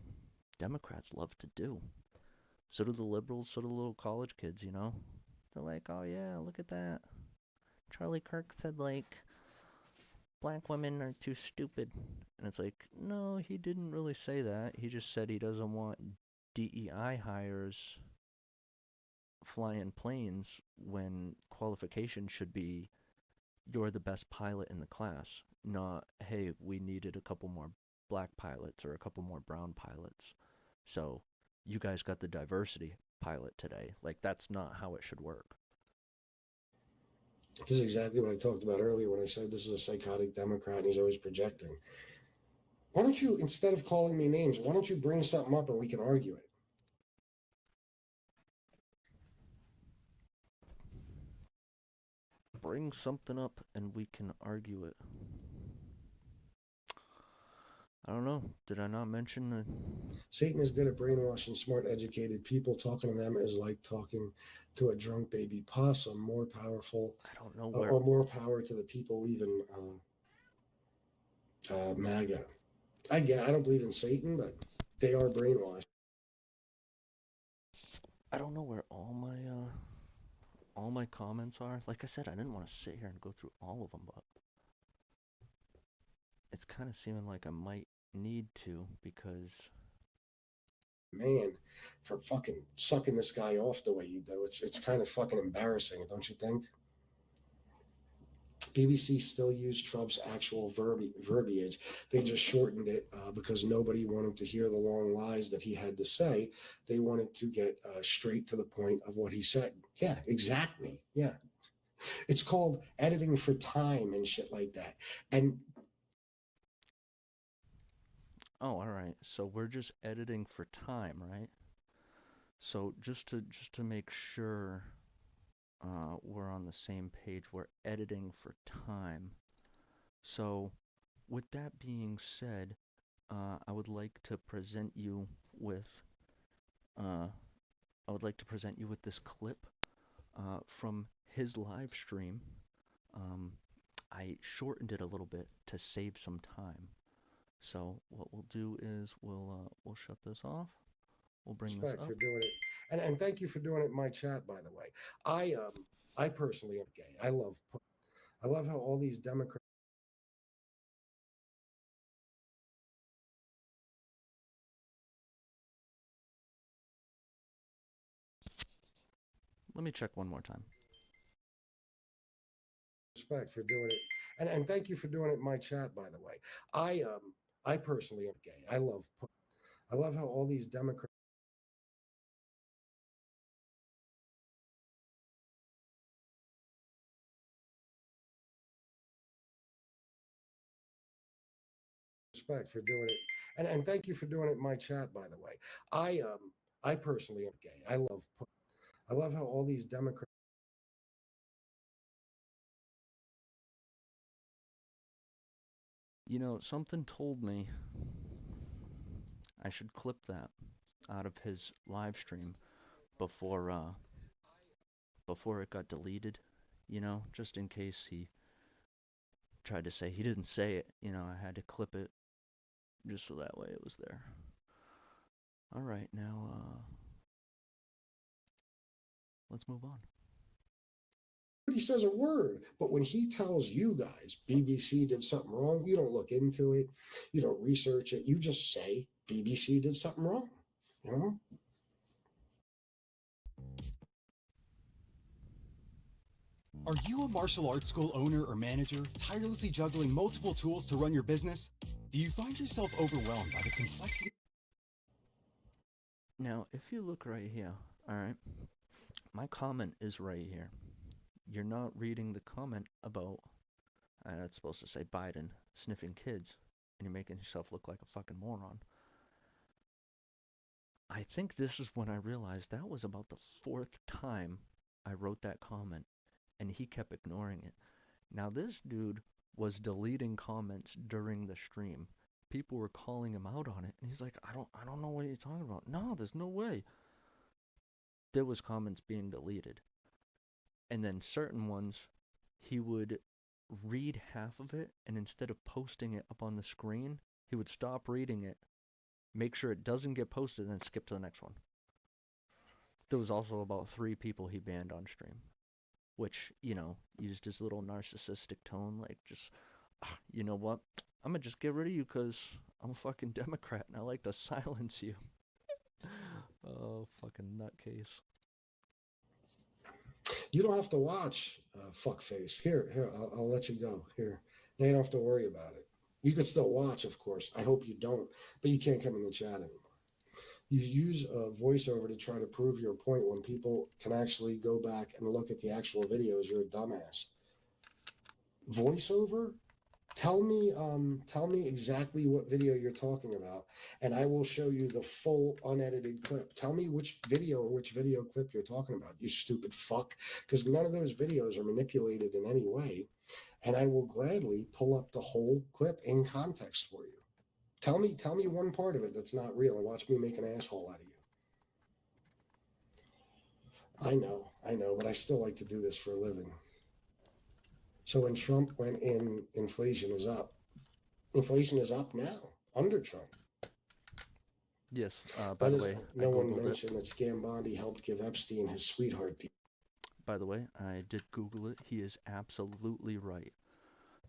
Democrats love to do. So do the liberals, so do the little college kids, you know? They're like, oh yeah, look at that. Charlie Kirk said, like, black women are too stupid. And it's like, no, he didn't really say that. He just said he doesn't want DEI hires flying planes when qualification should be you're the best pilot in the class, not, hey, we needed a couple more black pilots or a couple more brown pilots. So you guys got the diversity pilot today. Like, that's not how it should work. This is exactly what I talked about earlier when I said this is a psychotic Democrat and he's always projecting. Why don't you, instead of calling me names, why don't you bring something up and we can argue it? Bring something up and we can argue it. I don't know. Did I not mention that? Satan is good at brainwashing smart, educated people. Talking to them is like talking to a drunk baby possum. More powerful. I don't know where. Or more power to the people leaving MAGA. I don't believe in Satan, but they are brainwashed. I don't know where all my comments are. Like I said, I didn't want to sit here and go through all of them, but it's kind of seeming like I might need to, because man, for fucking sucking this guy off the way you do, it's kind of fucking embarrassing, don't you think? BBC still used Trump's actual verbiage. They just shortened it because nobody wanted to hear the long lies that he had to say. They wanted to get straight to the point of what he said. Yeah, exactly. Yeah. It's called editing for time and shit like that. And oh, all right. So we're just editing for time, right? So just to make sure we're on the same page, we're editing for time. So with that being said, I would like to present you with this clip from his live stream. I shortened it a little bit to save some time. So what we'll do is we'll shut this off. We'll bring this up. For doing it, and thank you for doing it in my chat, by the way. I personally am gay. I love how all these Democrats. Let me check one more time. Respect for doing it, and thank you for doing it in my chat, by the way. I personally am gay. I love how all these Democrats. Respect for doing it, and thank you for doing it in my chat, by the way. I personally am gay. I love how all these Democrats. You know, something told me I should clip that out of his live stream before it got deleted, you know, just in case he tried to say he didn't say it, you know, I had to clip it just so that way it was there. All right, now let's move on. He says a word, but when he tells you guys BBC did something wrong, you don't look into it, you don't research it, you just say BBC did something wrong, you know? Are you a martial arts school owner or manager, tirelessly juggling multiple tools to run your business? Do you find yourself overwhelmed by the complexity? Now, if you look right here, all right, my comment is right here. You're not reading the comment about, that's supposed to say Biden sniffing kids, and you're making yourself look like a fucking moron. I think this is when I realized that was about the 4th time I wrote that comment, and he kept ignoring it. Now this dude was deleting comments during the stream. People were calling him out on it, and he's like, I don't know what you're talking about. No, there's no way. there was comments being deleted. And then certain ones, he would read half of it, and instead of posting it up on the screen, he would stop reading it, make sure it doesn't get posted, and then skip to the next one. There was also about 3 people he banned on stream, which, used his little narcissistic tone, like, just, you know what, I'm gonna just get rid of you because I'm a fucking Democrat and I like to silence you. Oh, fucking nutcase. You don't have to watch fuckface. Here, I'll let you go. Here, now you don't have to worry about it. You can still watch, of course. I hope you don't, but you can't come in the chat anymore. You use a voiceover to try to prove your point when people can actually go back and look at the actual videos. You're a dumbass. Voiceover? Tell me exactly what video you're talking about, and I will show you the full unedited clip. Tell me which video or which video clip you're talking about, you stupid fuck, because none of those videos are manipulated in any way, and I will gladly pull up the whole clip in context for you. Tell me one part of it that's not real, and watch me make an asshole out of you. I know, but I still like to do this for a living. So when Trump went in, inflation is up. Inflation is up now, under Trump. Yes, by the way, no one mentioned that Scam Bondi helped give Epstein his sweetheart deal. By the way, I did Google it. He is absolutely right.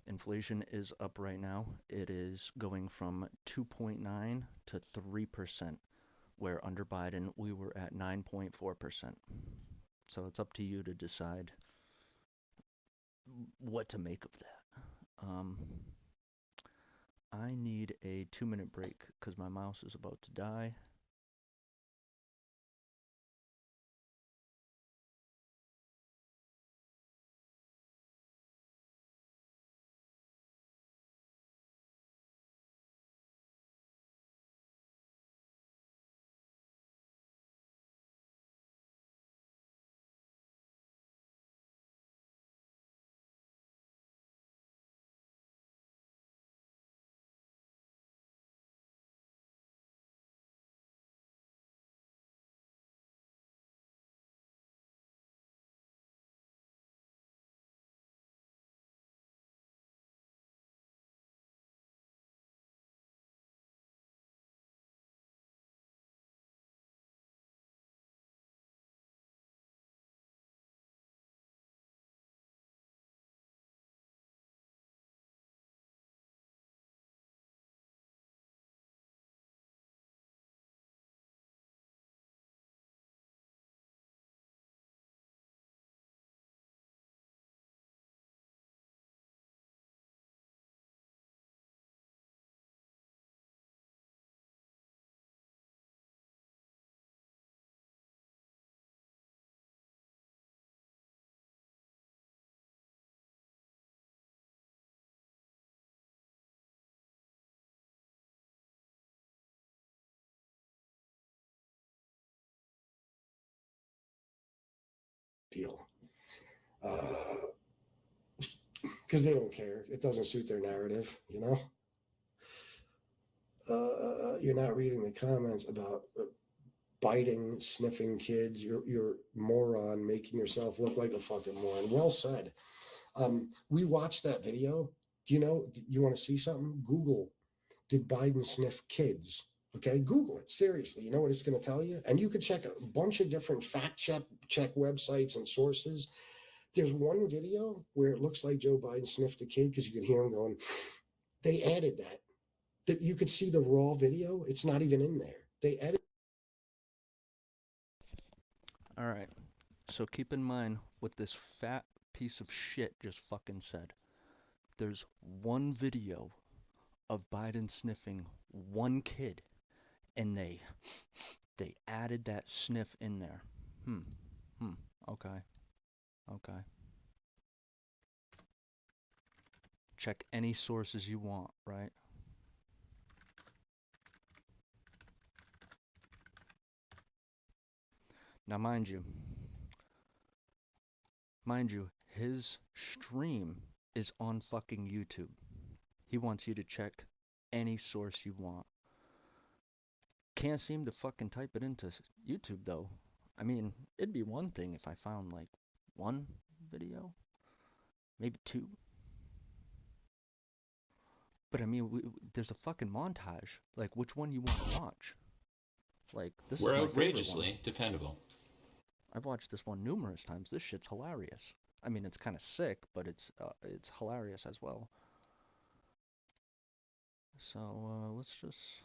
Inflation is up right now. It is going from 2.9 to 3%, where under Biden we were at 9.4%. So it's up to you to decide what to make of that. I need a 2-minute break because my mouse is about to die. Deal. Because they don't care. It doesn't suit their narrative, You're not reading the comments about biting, sniffing kids. You're moron, making yourself look like a fucking moron. Well said. We watched that video. You want to see something? Google, did Biden sniff kids? Okay, Google it, seriously. You know what it's going to tell you? And you could check a bunch of different fact check websites and sources. There's one video where it looks like Joe Biden sniffed a kid because you can hear him going. They added that you could see the raw video. It's not even in there. They added. All right, so keep in mind what this fat piece of shit just fucking said. There's one video of Biden sniffing one kid, and they added that sniff in there. Okay. Check any sources you want, right? Now, mind you, his stream is on fucking YouTube. He wants you to check any source you want. Can't seem to fucking type it into YouTube, though. I mean, it'd be one thing if I found like one video, maybe two. But I mean, there's a fucking montage. Like, which one you want to watch? Like, this We're is my favorite one. outrageously dependable. I've watched this one numerous times. This shit's hilarious. I mean, it's kind of sick, but it's hilarious as well. So let's just.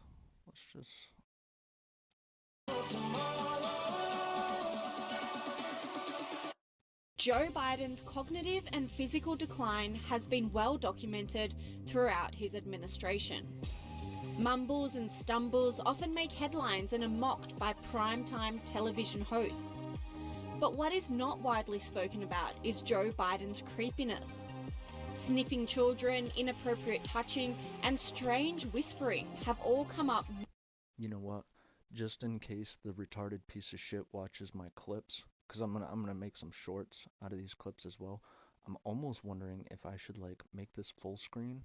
Joe Biden's cognitive and physical decline has been well documented throughout his administration. Mumbles and stumbles often make headlines and are mocked by primetime television hosts. But what is not widely spoken about is Joe Biden's creepiness. Sniffing children, inappropriate touching, and strange whispering have all come up. You know what? Just in case the retarded piece of shit watches my clips, because I'm gonna make some shorts out of these clips as well. I'm almost wondering if I should like make this full screen,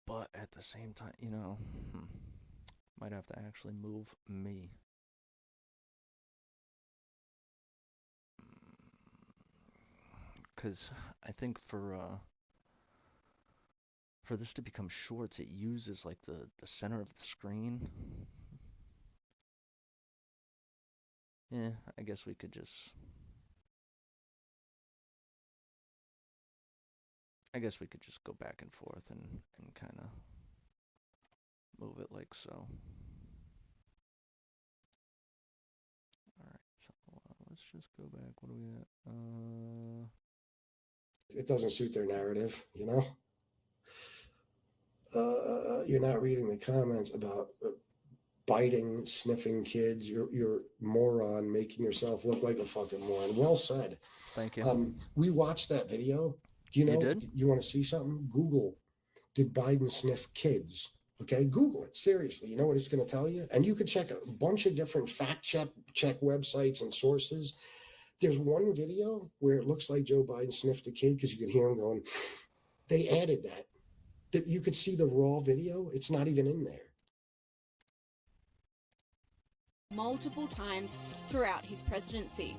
but at the same time, you know, might have to actually move me. Because I think for this to become shorts, it uses like the center of the screen. Yeah, I guess we could just. I guess we could just go back and forth and kind of move it like so. Alright, so let's just go back. What are we at? It doesn't suit their narrative, you know? You're not reading the comments about biting, sniffing kids. You're moron, making yourself look like a fucking moron. Well said. Thank you. We watched that video. Do you know? You did? You want to see something? Google, did Biden sniff kids? Okay, Google it. Seriously. You know what it's going to tell you? And you could check a bunch of different fact check websites and sources. There's one video where it looks like Joe Biden sniffed a kid because you could hear him going. They added that you could see the raw video. It's not even in there. Multiple times throughout his presidency.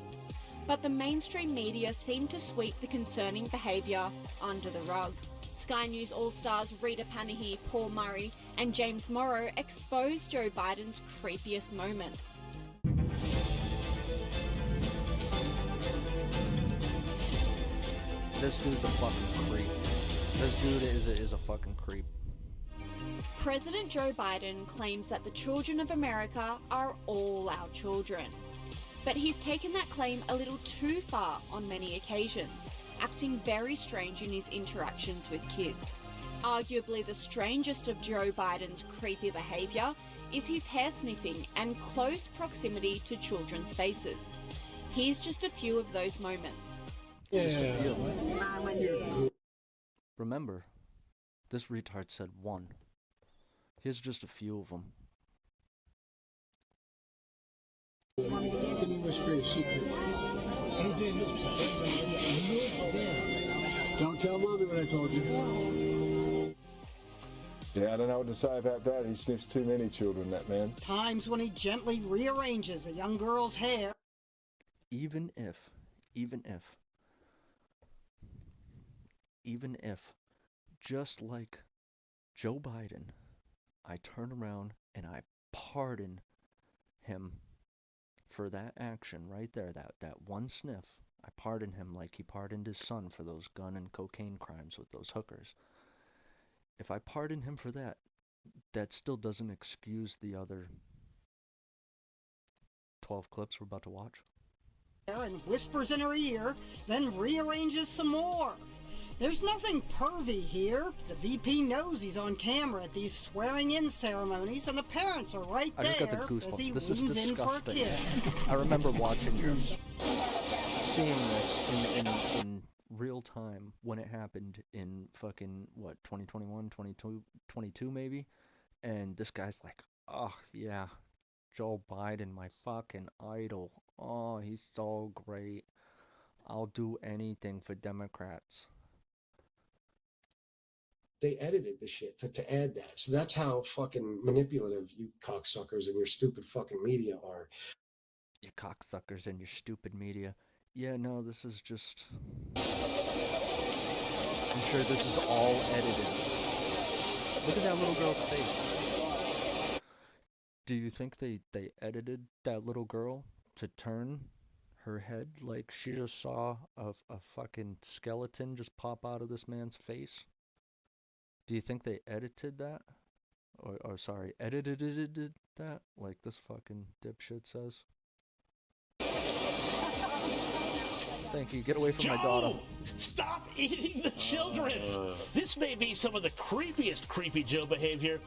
But the mainstream media seemed to sweep the concerning behaviour under the rug. Sky News All-Stars Rita Panahi, Paul Murray and James Morrow exposed Joe Biden's creepiest moments. This dude's a fucking creep. This dude is a fucking creep. President Joe Biden claims that the children of America are all our children. But he's taken that claim a little too far on many occasions, acting very strange in his interactions with kids. Arguably the strangest of Joe Biden's creepy behaviour is his hair sniffing and close proximity to children's faces. Here's just a few of those moments. Just a few. Remember, this retard said one. Here's just a few of them. Let me whisper a secret. Don't tell Mommy what I told you. Yeah, I don't know what to say about that. He sniffs too many children, that man. Times when he gently rearranges a young girl's hair. Even if, just like Joe Biden, I turn around and I pardon him for that action right there, that one sniff. I pardon him like he pardoned his son for those gun and cocaine crimes with those hookers. If I pardon him for that, that still doesn't excuse the other 12 clips we're about to watch. And whispers in her ear, then rearranges some more. There's nothing pervy here. The VP knows he's on camera at these swearing-in ceremonies, and the parents are right I just got the there as he goosebumps. This is leans in for a disgusting. kiss. I remember watching this, seeing this in real time when it happened in fucking, what, 2021, 22 maybe? And this guy's like, oh, yeah, Joe Biden, my fucking idol. Oh, he's so great. I'll do anything for Democrats. They edited the shit to add that. So that's how fucking manipulative you cocksuckers and your stupid fucking media are. You cocksuckers and your stupid media. Yeah, no, this is just... I'm sure this is all edited. Look at that little girl's face. Do you think they edited that little girl to turn her head like she just saw a fucking skeleton just pop out of this man's face? Do you think they edited that? Or sorry, edited that? Like this fucking dipshit says. Thank you. Get away from my daughter. Stop eating the children! This may be some of the creepiest creepy Joe behavior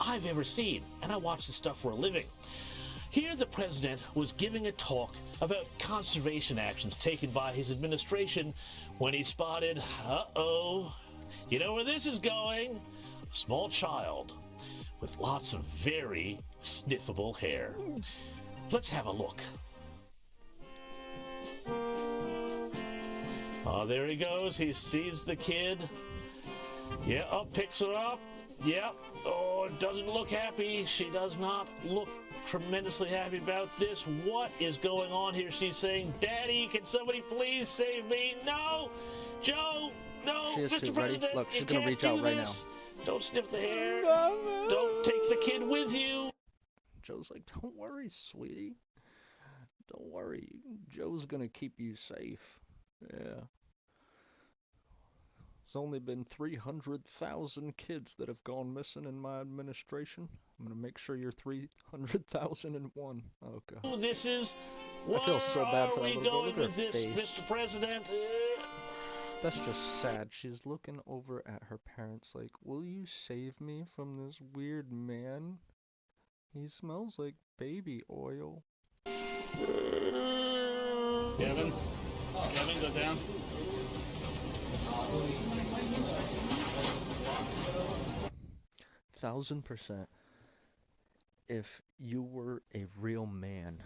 I've ever seen, and I watch this stuff for a living. Here the president was giving a talk about conservation actions taken by his administration when he spotted, you know where this is going? A small child with lots of very sniffable hair. Let's have a look. Oh, there he goes. He sees the kid. Yeah, picks her up. Yeah. Oh, doesn't look happy. She does not look tremendously happy about this. What is going on here? She's saying, Daddy, can somebody please save me? No! Joe! No, she is Mr. too. President, Ready? Look, she's you gonna can't reach do out right this. now. Don't sniff the hair. Don't take the kid with you. Joe's like, don't worry, sweetie. Don't worry. Joe's gonna keep you safe. Yeah. It's only been 300,000 kids that have gone missing in my administration. I'm gonna make sure you're 300,001. Oh god. This is. I feel so bad for that little girl. Going Look at her with this, face. Mr. President? That's just sad. She's looking over at her parents like, will you save me from this weird man? He smells like baby oil. Kevin, go down. 1000%. If you were a real man,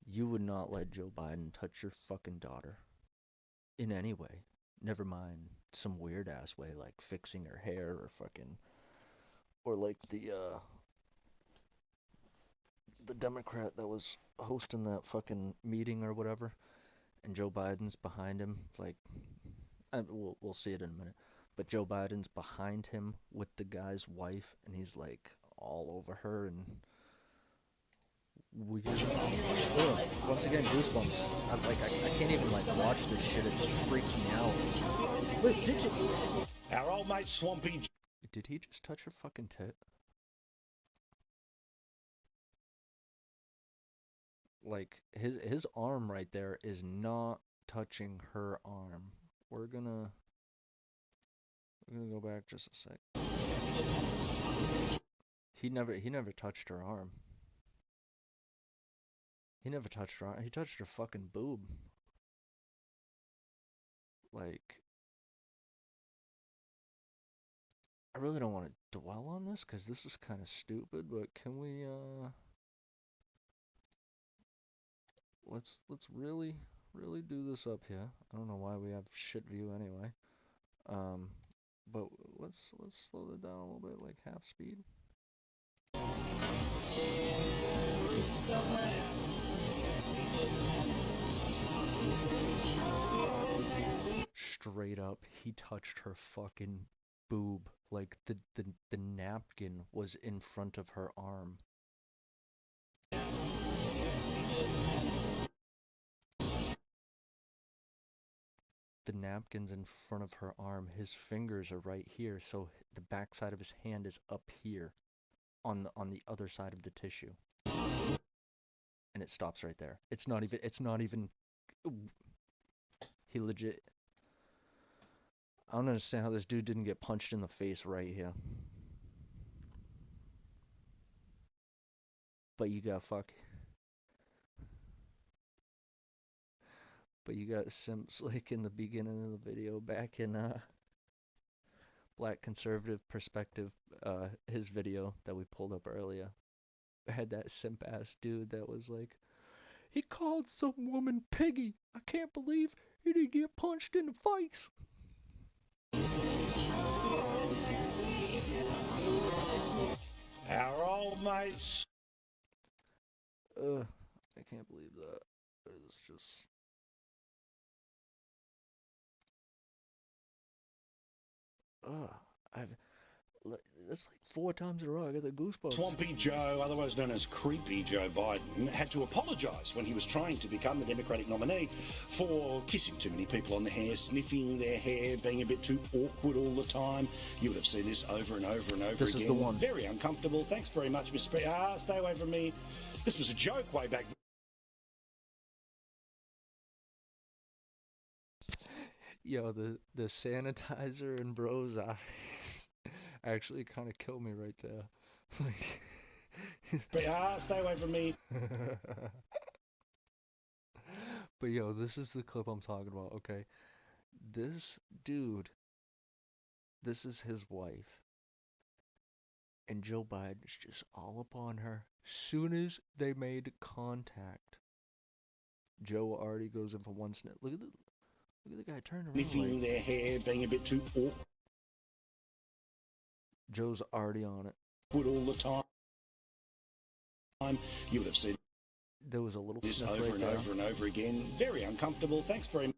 you would not let Joe Biden touch your fucking daughter. In any way. Never mind some weird ass way like fixing her hair or fucking... Or like the Democrat that was hosting that fucking meeting or whatever, and Joe Biden's behind him, like, we'll see it in a minute, but Joe Biden's behind him with the guy's wife, and he's like all over her, and weird. Ugh, once again, goosebumps. I can't even like watch this shit. It just freaks me out. Look, did you? Our old mate Swampy. Did he just touch her fucking tit? Like his arm right there is not touching her arm. We're gonna go back just a sec. He never touched her arm. He never touched her arm. He touched her fucking boob. Like, I really don't want to dwell on this because this is kind of stupid, but can we let's really do this up here. I don't know why we have shit view anyway. But let's slow it down a little bit, like half speed. Straight up, he touched her fucking boob. Like the napkin was in front of her arm. The napkin's in front of her arm. His fingers are right here, so the backside of his hand is up here on the other side of the tissue. And it stops right there. It's not even he legit... I don't understand how this dude didn't get punched in the face right here. But you got simps like in the beginning of the video back in Black Conservative Perspective, his video that we pulled up earlier. I had that simp ass dude that was like, he called some woman piggy. I can't believe he didn't get punched in the face. Our old mates. I can't believe that. It's just. I've. That's like 4 times in a row. I got the goosebumps. Swampy Joe, otherwise known as Creepy Joe Biden, had to apologise when he was trying to become the Democratic nominee for kissing too many people on the hair, sniffing their hair, being a bit too awkward all the time. You would have seen this over and over and over This again. is the one. Very uncomfortable. Thanks very much, Mr. Stay away from me. This was a joke way back. Yo, the sanitizer in bro's eyes actually kind of killed me right there. Like, Stay away from me. But yo, this is the clip I'm talking about, okay? This dude, this is his wife. And Joe Biden's just all up on her. Soon as they made contact, Joe already goes in for one snip. Look at the guy turning around. Sniffing their hair, being a bit too awkward. Joe's already on it. All the time. You would have seen there was a little this sniff over right and there. over and over again. Very uncomfortable. Thanks very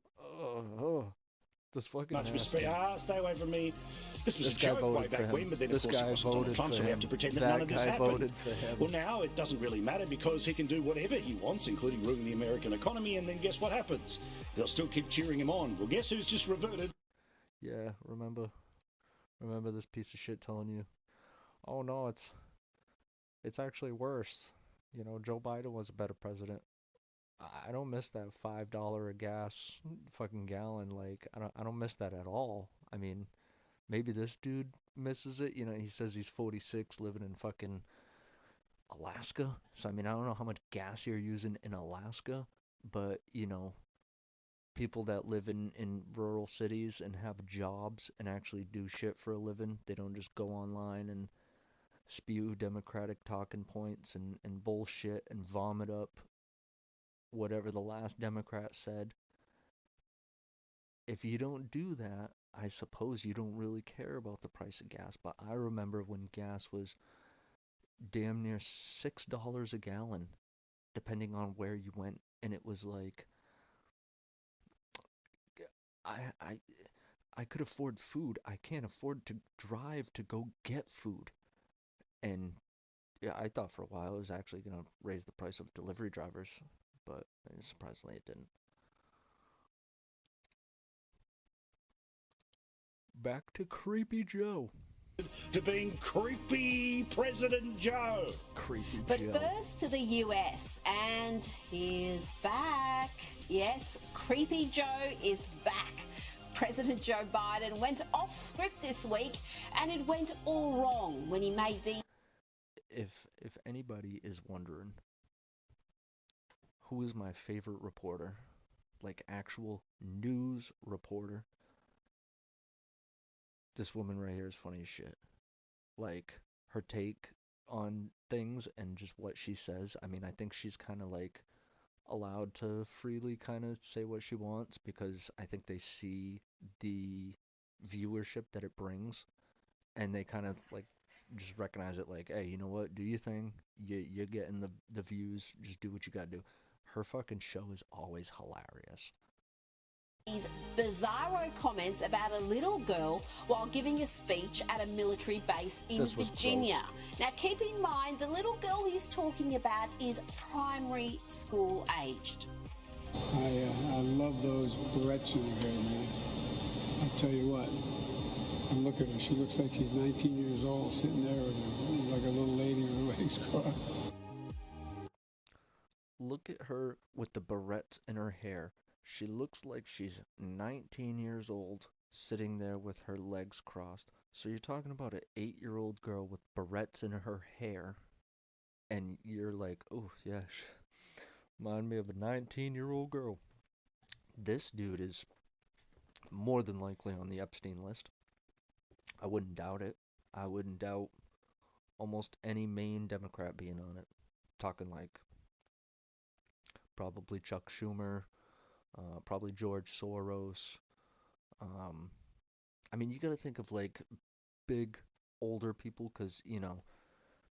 this fucking much, nasty. Mr. Stay away from me. This was This a guy joke way voted back for when, him. but then This of course guy it wasn't Donald voted Trump, for so we have him. to pretend that That none of this guy happened. voted for him. Well, now it doesn't really matter because he can do whatever he wants, including ruin the American economy, and then guess what happens? They'll still keep cheering him on. Well, guess who's just reverted? Yeah, remember this piece of shit telling you, oh no, it's actually worse. You know, Joe Biden was a better president. I don't miss that $5 a gas fucking gallon. Like, I don't miss that at all. I mean, maybe this dude misses it. You know, he says he's 46, living in fucking Alaska. So I mean, I don't know how much gas you're using in Alaska, but you know, people that live in rural cities and have jobs and actually do shit for a living, they don't just go online and spew Democratic talking points and bullshit and vomit up whatever the last Democrat said. If you don't do that, I suppose you don't really care about the price of gas. But I remember when gas was damn near $6 a gallon, depending on where you went, and it was like I could afford food. I can't afford to drive to go get food. And yeah, I thought for a while it was actually going to raise the price of delivery drivers, but surprisingly it didn't. Back to Creepy Joe. To being Creepy President Joe. Creepy But first to the US, and he's back. Yes, Creepy Joe is back. President Joe Biden went off script this week, and it went all wrong when he made the... If anybody is wondering who is my favorite reporter, like actual news reporter, this woman right here is funny as shit. Like, her take on things and just what she says. I mean, I think she's kind of like allowed to freely kind of say what she wants because I think they see the viewership that it brings and they kind of like just recognize it like, hey, you know what, do your thing, you're getting the views, just do what you gotta do. Her fucking show is always hilarious. These bizarro comments about a little girl while giving a speech at a military base in This was Virginia. Now keep in mind the little girl he's talking about is primary school aged. I love those barrettes in her hair, man. I tell you what, and look at her. She looks like she's 19 years old, sitting there with her, like a little lady with her legs crossed. Look at her with the barrettes in her hair. She looks like she's 19 years old, sitting there with her legs crossed. So you're talking about an 8-year-old girl with barrettes in her hair, and you're like, oh, yeah, remind me of a 19-year-old girl. This dude is more than likely on the Epstein list. I wouldn't doubt it. I wouldn't doubt almost any main Democrat being on it. Talking like probably Chuck Schumer, probably George Soros. I mean, you gotta think of like big older people, because, you know,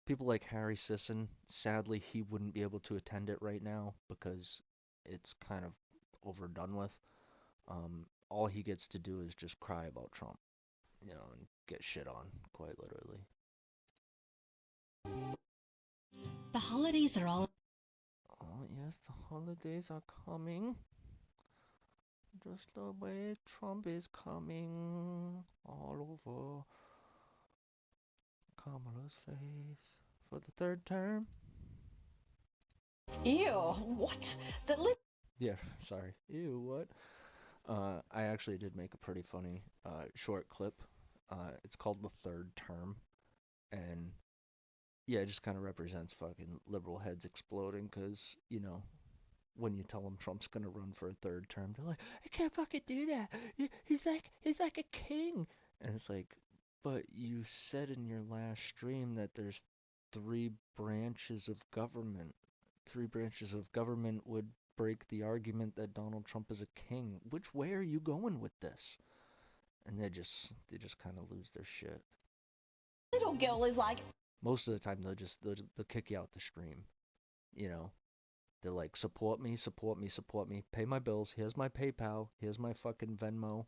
People like Harry Sisson, sadly, he wouldn't be able to attend it right now because it's kind of overdone with. All he gets to do is just cry about Trump, and get shit on, quite literally. The holidays are all... Oh, yes, the holidays are coming. Just the way Trump is coming all over Kamala's face for the third term. Ew, what? Yeah, sorry. Ew, what? I actually did make a pretty funny short clip. It's called The Third Term. And yeah, it just kind of represents fucking liberal heads exploding because, when you tell them Trump's gonna run for a third term, they're like, I can't fucking do that. He's like a king. And it's like, but you said in your last stream that there's three branches of government. Three branches of government would break the argument that Donald Trump is a king. Which way are you going with this? And they just kind of lose their shit. Little girl is like... Most of the time they'll kick you out the stream. They're like, support me, support me, support me. Pay my bills. Here's my PayPal. Here's my fucking Venmo.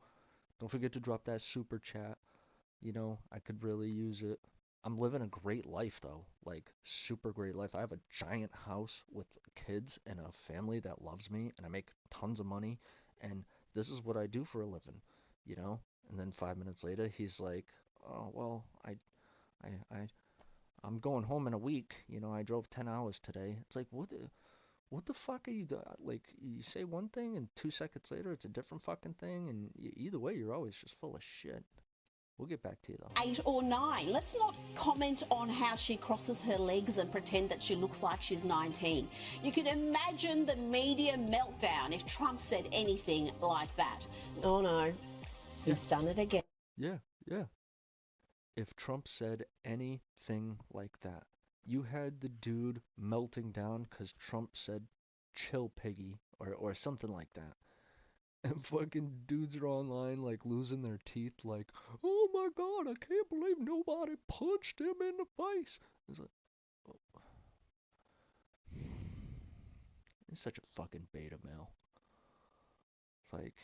Don't forget to drop that super chat. I could really use it. I'm living a great life, though. Like, super great life. I have a giant house with kids and a family that loves me, and I make tons of money, and this is what I do for a living, And then 5 minutes later, he's like, oh, well, I'm going home in a week. I drove 10 hours today. It's like, what the fuck are you doing? Like, you say one thing, and 2 seconds later, it's a different fucking thing, and either way, you're always just full of shit. We'll get back to you, though. 8 or 9. Let's not comment on how she crosses her legs and pretend that she looks like she's 19. You can imagine the media meltdown if Trump said anything like that. Oh no, he's done it again. Yeah. If Trump said anything like that, you had the dude melting down because Trump said, chill, piggy, or something like that. And fucking dudes are online, like, losing their teeth, like, oh my god, I can't believe nobody punched him in the face. It's like, oh. He's such a fucking beta male. Like...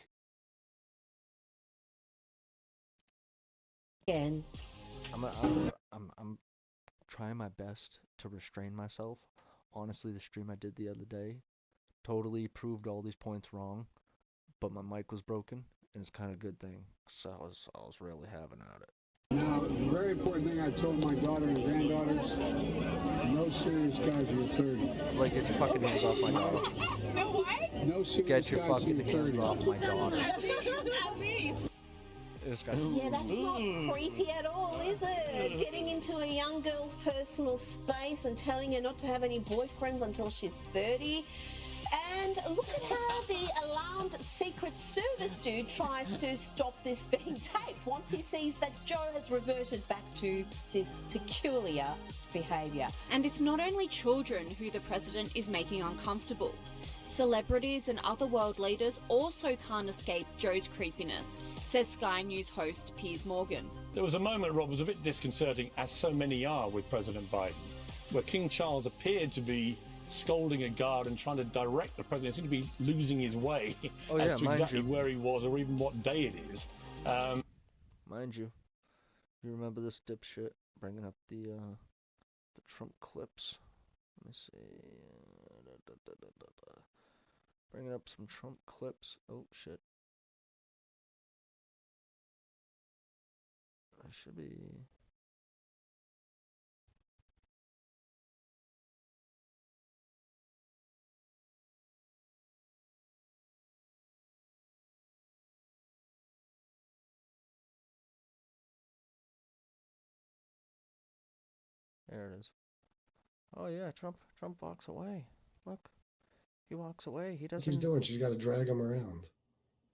Again. I'm trying my best to restrain myself. Honestly, the stream I did the other day totally proved all these points wrong. But my mic was broken, and it's kind of a good thing, so I was really having at it. Now, the very important thing I told my daughter and granddaughters, no serious guys are 30. Like, get your fucking hands off my daughter. No what? No serious Get your guys fucking under hands 30. off my daughter. At least. Yeah, that's not creepy at all, is it? Getting into a young girl's personal space and telling her not to have any boyfriends until she's 30. And look at how the alarmed Secret Service dude tries to stop this being taped once he sees that Joe has reverted back to this peculiar behaviour. And it's not only children who the president is making uncomfortable. Celebrities and other world leaders also can't escape Joe's creepiness, says Sky News host Piers Morgan. There was a moment, Rob, was a bit disconcerting, as so many are with President Biden, where King Charles appeared to be scolding a guard and trying to direct the president. He seemed to be losing his way as to exactly where he was or even what day it is. Mind you, you remember this dipshit bringing up the Trump clips? Let me see. Bringing up some Trump clips. Oh shit. I should be. There it is. Oh yeah, Trump walks away. Look. He walks away. He doesn't... She's doing? She's got to drag him around.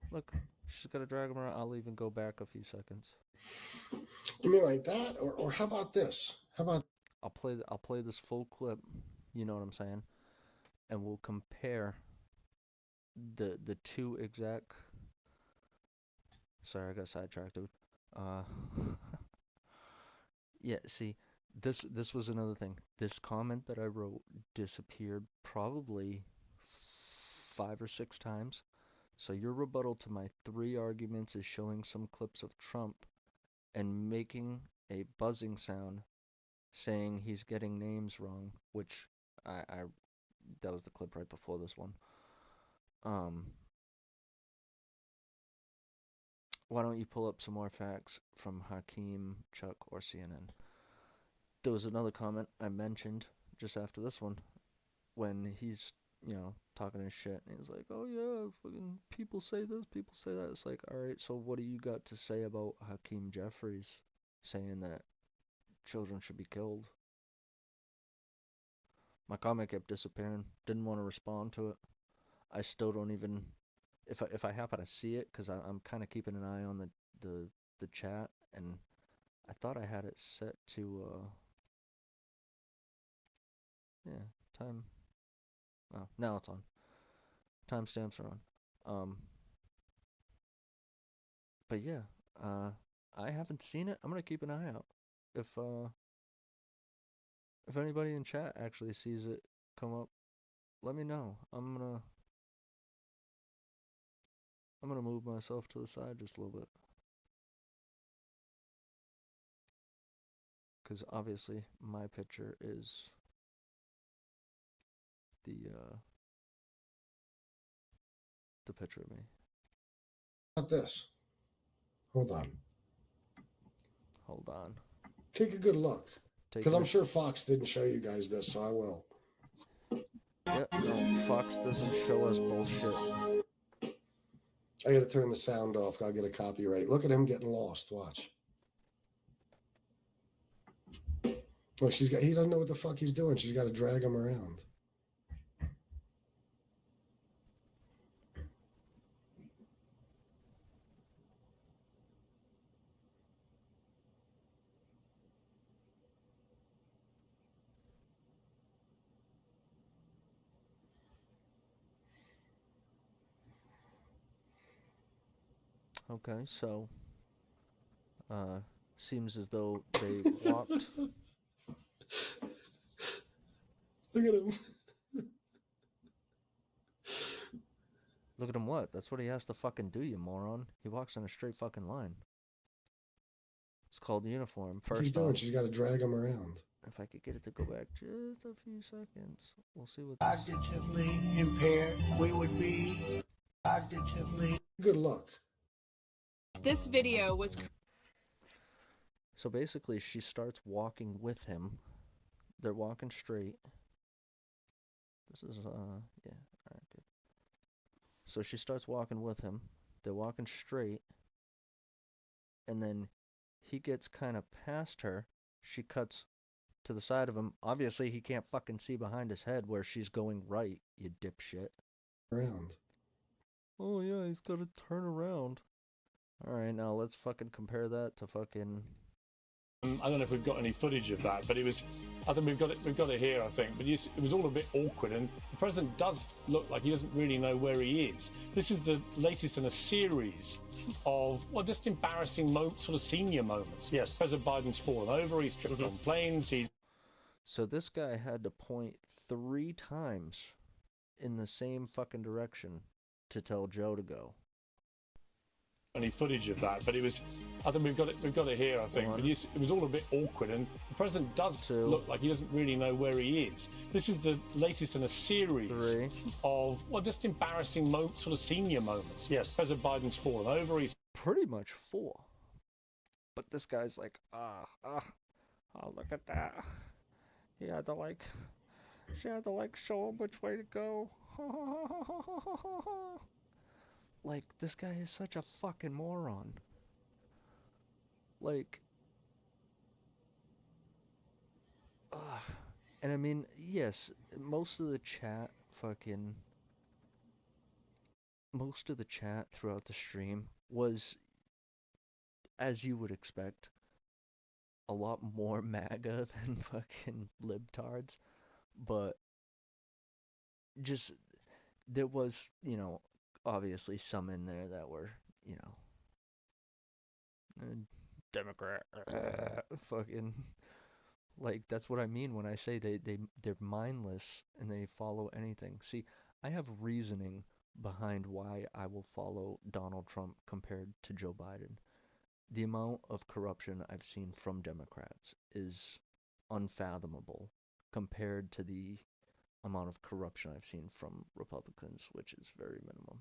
Look, she's got to drag him around. I'll even go back a few seconds. You mean like that? Or how about this? How about... I'll play this full clip. You know what I'm saying? And we'll compare the two exact... Sorry, I got sidetracked, dude. Yeah, see, This was another thing. This comment that I wrote disappeared probably 5 or 6 times. So your rebuttal to my 3 arguments is showing some clips of Trump and making a buzzing sound saying he's getting names wrong, which I that was the clip right before this one. Why don't you pull up some more facts from Hakeem, Chuck, or CNN? There was another comment I mentioned just after this one when he's, talking his shit and he's like, oh yeah, fucking people say this, people say that. It's like, alright, so what do you got to say about Hakeem Jeffries saying that children should be killed? My comment kept disappearing. Didn't want to respond to it. I still don't even, if I happen to see it, because I'm kind of keeping an eye on the chat, and I thought I had it set to yeah, time. Oh, now it's on. Timestamps are on. But yeah, I haven't seen it. I'm gonna keep an eye out. If anybody in chat actually sees it come up, let me know. I'm gonna move myself to the side just a little bit. Because obviously my picture is the picture of me. How about this? Hold on. Hold on. Take a good look. Because I'm sure Fox didn't show you guys this, so I will. Yep, no, Fox doesn't show us bullshit. I gotta turn the sound off. I'll get a copyright. Look at him getting lost. Watch. Well, he doesn't know what the fuck he's doing. She's got to drag him around. Okay, so seems as though they walked. Look at him. Look at him what? That's what he has to fucking do, you moron. He walks in a straight fucking line. It's called uniform. First He's doing. She's got to drag him around. If I could get it to go back just a few seconds, we'll see what. Cognitively impaired, we would be cognitively. Good luck. This video was. So basically, she starts walking with him. They're walking straight. This is, yeah, alright, good. So she starts walking with him. They're walking straight. And then he gets kind of past her. She cuts to the side of him. Obviously, he can't fucking see behind his head where she's going right, you dipshit. Around. Oh, yeah, he's got to turn around. Alright, now let's fucking compare that to fucking... I don't know if we've got any footage of that, but it was. I think we've got it here. I think, but it was all a bit awkward, and the president does look like he doesn't really know where he is. This is the latest in a series of just embarrassing sort of senior moments. Yes, President Biden's fallen over. He's tripped on planes. So this guy had to point 3 times in the same fucking direction to tell Joe to go. Any footage of that, but it was. I think we've got it here. I think, but it was all a bit awkward, and the president does look like he doesn't really know where he is. This is the latest in a series of just embarrassing sort of senior moments. Yes, President Biden's fallen over. He's pretty much 4, but this guy's like, oh, look at that. She had to show him which way to go. Like, this guy is such a fucking moron. Like, and I mean, yes, most of the chat throughout the stream was, as you would expect, a lot more MAGA than fucking libtards, but just, there was, obviously some in there that were, Democrat, fucking Like, that's what I mean when I say they're mindless and they follow anything. See, I have reasoning behind why I will follow Donald Trump compared to Joe Biden. The amount of corruption I've seen from Democrats is unfathomable compared to the amount of corruption I've seen from Republicans, which is very minimum.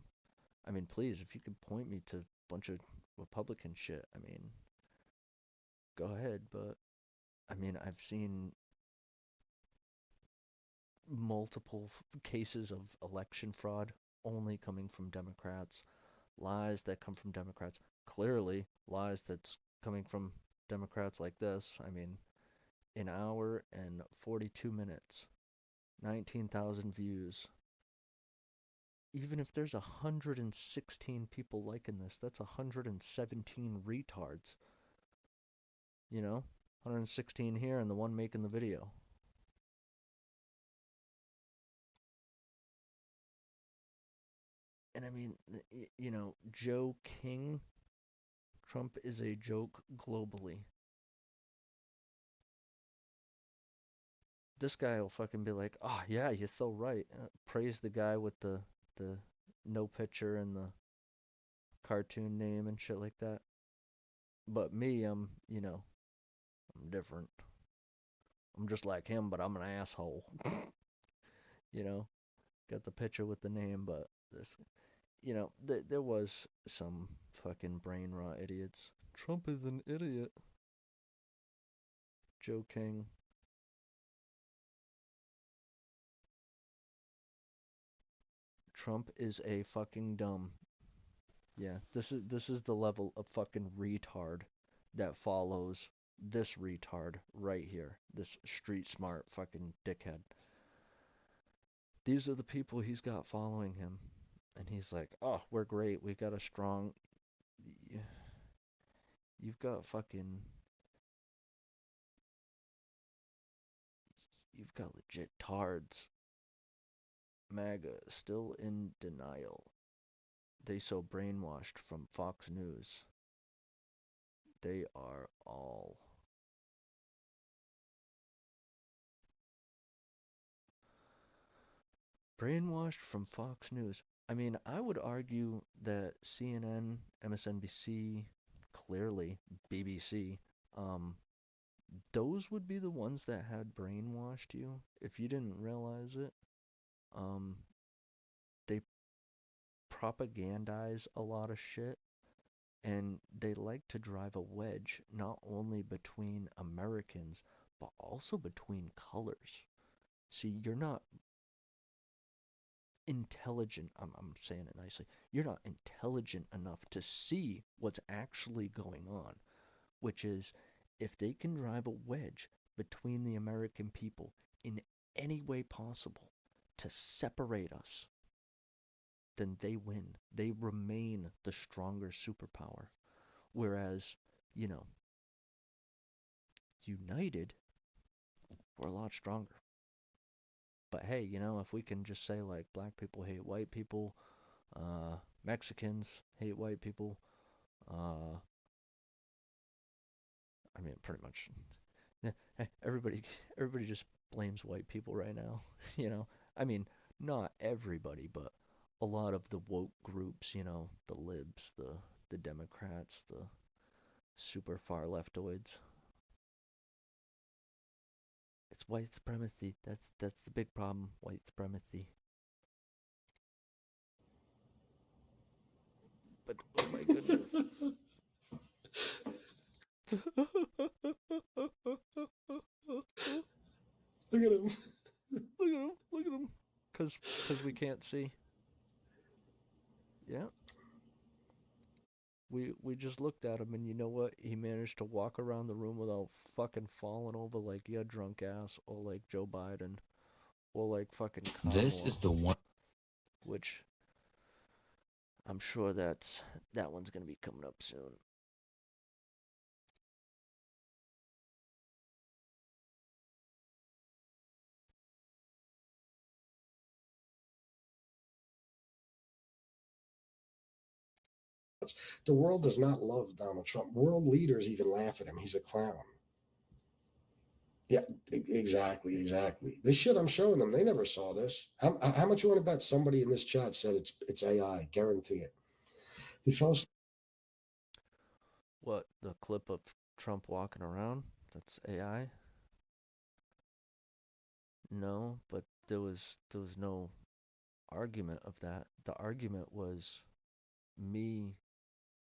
I mean, please, if you could point me to a bunch of Republican shit, I mean, go ahead, but I mean, I've seen multiple cases of election fraud only coming from Democrats, lies that come from Democrats, clearly lies that's coming from Democrats like this. I mean, an hour and 42 minutes, 19,000 views. Even if there's 116 people liking this, that's 117 retards. You know, 116 here and the one making the video. And I mean, you know, Joe King, Trump is a joke globally. This guy will fucking be like, oh yeah, you're so right. Praise the guy with the no picture and the cartoon name and shit like that. But me, you know, I'm different. I'm just like him, but I'm an asshole. You know, got the picture with the name, but this, you know, there was some fucking brain rot idiots. Trump is an idiot. Joe King. Trump is a fucking dumb. Yeah, this is the level of fucking retard that follows this retard right here. This street smart fucking dickhead. These are the people he's got following him. And he's like, oh, we're great. We got a strong... You've got fucking... You've got legit tards. MAGA still in denial. They so brainwashed from Fox News. They are all... brainwashed from Fox News. I mean, I would argue that CNN, MSNBC, clearly BBC, those would be the ones that had brainwashed you if you didn't realize it. They propagandize a lot of shit, and they like to drive a wedge not only between Americans but also between colors. See, you're not intelligent, I'm saying it nicely, you're not intelligent enough to see what's actually going on, which is if they can drive a wedge between the American people in any way possible to separate us, then they win. They remain the stronger superpower. Whereas, you know, united, we're a lot stronger. But hey, you know, if we can just say like black people hate white people, Mexicans hate white people, I mean, pretty much, everybody just blames white people right now. You know, I mean, not everybody, but a lot of the woke groups. You know, the libs, the Democrats, the super far leftoids. It's white supremacy. That's the big problem. White supremacy. But oh my goodness. Look at him. Look at him. Look at him. Cause we can't see. Yeah. We just looked at him, and you know what? He managed to walk around the room without fucking falling over like you drunk ass, or like Joe Biden, or like fucking Kamala. This is the one. Which I'm sure that one's gonna be coming up soon. The world does not love Donald Trump. World leaders even laugh at him. He's a clown. Yeah, exactly. The shit I'm showing them, they never saw this. How much you want to bet somebody in this chat said it's AI? Guarantee it. He fell. What, the clip of Trump walking around? That's AI? No, but there was no argument of that. The argument was me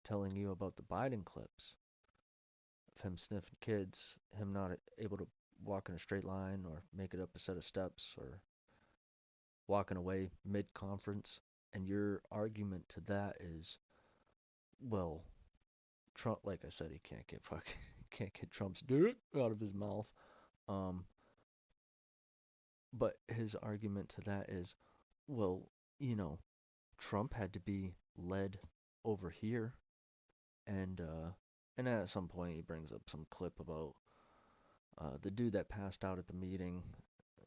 telling you about the Biden clips of him sniffing kids, him not able to walk in a straight line or make it up a set of steps or walking away mid-conference. And your argument to that is, well, Trump, like I said, he can't get Trump's dick out of his mouth. But his argument to that is, well, Trump had to be led over here, and at some point he brings up some clip about the dude that passed out at the meeting.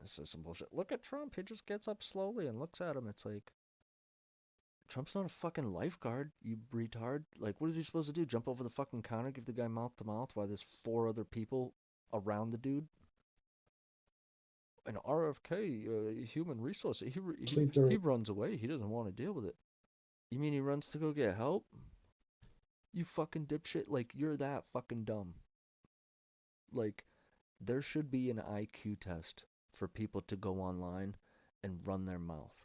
Says some bullshit. Look at Trump. He just gets up slowly and looks at him. It's like, Trump's not a fucking lifeguard, you retard. Like, what is he supposed to do? Jump over the fucking counter, give the guy mouth to mouth while there's 4 other people around the dude? An RFK, human resource. He runs away. He doesn't want to deal with it. You mean he runs to go get help? You fucking dipshit. Like, you're that fucking dumb. Like, there should be an IQ test for people to go online and run their mouth.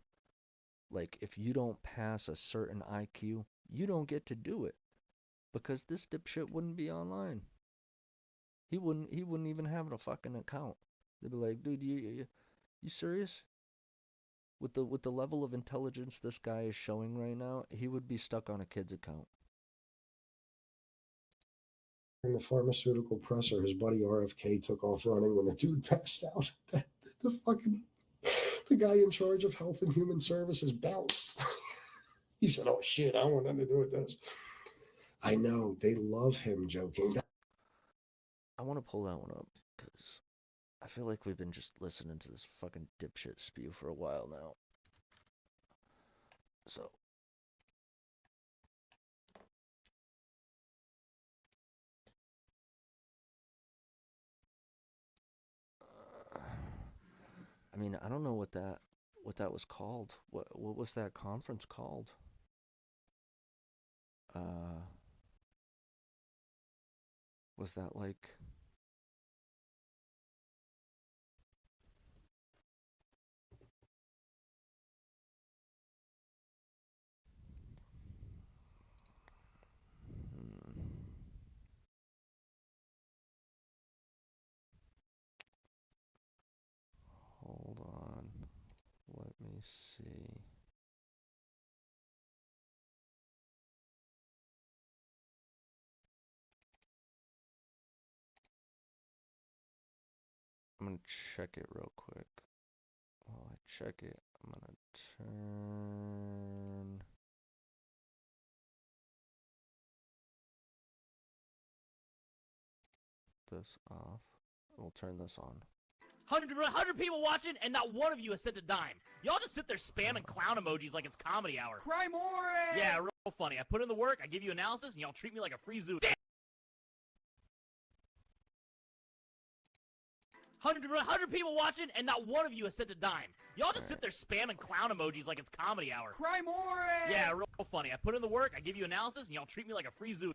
Like, if you don't pass a certain IQ, you don't get to do it. Because this dipshit wouldn't be online. He wouldn't even have a fucking account. They'd be like, dude, you serious? With the level of intelligence this guy is showing right now, he would be stuck on a kid's account. In the pharmaceutical presser, his buddy RFK took off running when the dude passed out. The guy in charge of health and human services bounced. He said, "Oh shit, I want nothing to do with this." I know they love him joking. I want to pull that one up because I feel like we've been just listening to this fucking dipshit spew for a while now. So. I mean, I don't know what that was called. What was that conference called? Was that like Hold on. Let me see. I'm gonna check it real quick. While I check it, I'm gonna turn this off. We'll turn this on. 100 people watching, and not one of you has sent a dime. Y'all just sit there spamming clown emojis like it's comedy hour. Cry more! Yeah, real funny. I put in the work, I give you analysis, and y'all treat me like a free zoo. 100 people watching, and not one of you has sent a dime. Y'all just sit there spamming clown emojis like it's comedy hour. Cry more! Yeah, real funny. I put in the work, I give you analysis, and y'all treat me like a free zoo.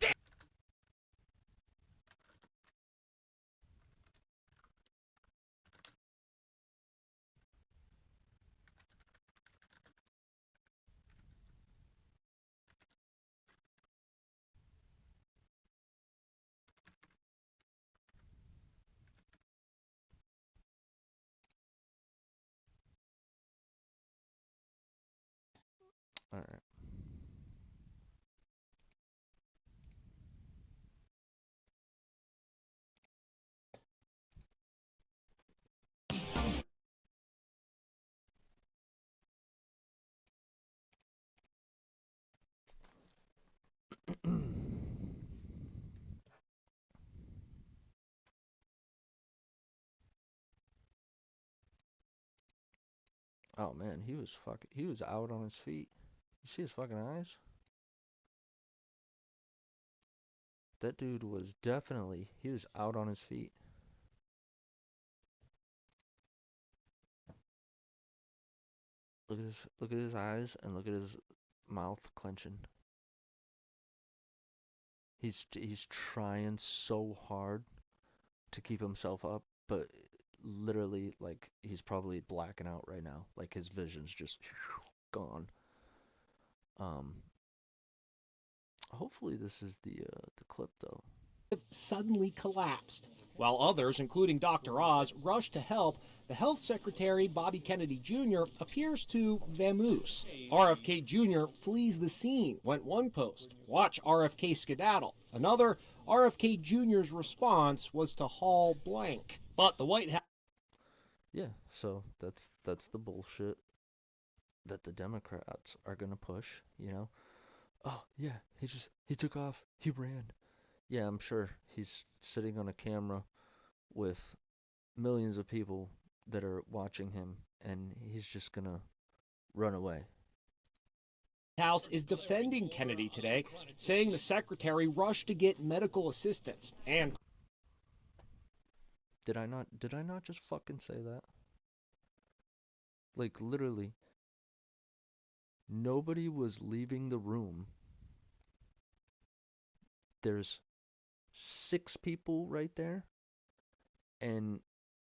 All right. Oh man, he was out on his feet. You see his fucking eyes? That dude was he was out on his feet. Look at his eyes and look at his mouth clenching. He's trying so hard to keep himself up, but literally, like, he's probably blacking out right now. Like, his vision's just gone. Hopefully this is the clip though. Suddenly collapsed. While others, including Dr. Oz, rushed to help, the health secretary, Bobby Kennedy Jr., appears to vamoose. RFK Jr. flees the scene, went one post. Watch RFK skedaddle. Another, RFK Jr.'s response was to haul blank. But the White House... Yeah, so that's the bullshit that the Democrats are gonna push, you know? Oh, yeah, he took off, he ran. Yeah, I'm sure he's sitting on a camera with millions of people that are watching him, and he's just gonna run away. House is defending Kennedy today, saying the secretary rushed to get medical assistance and... Did I not just fucking say that? Like, literally, nobody was leaving the room. There's 6 people right there, and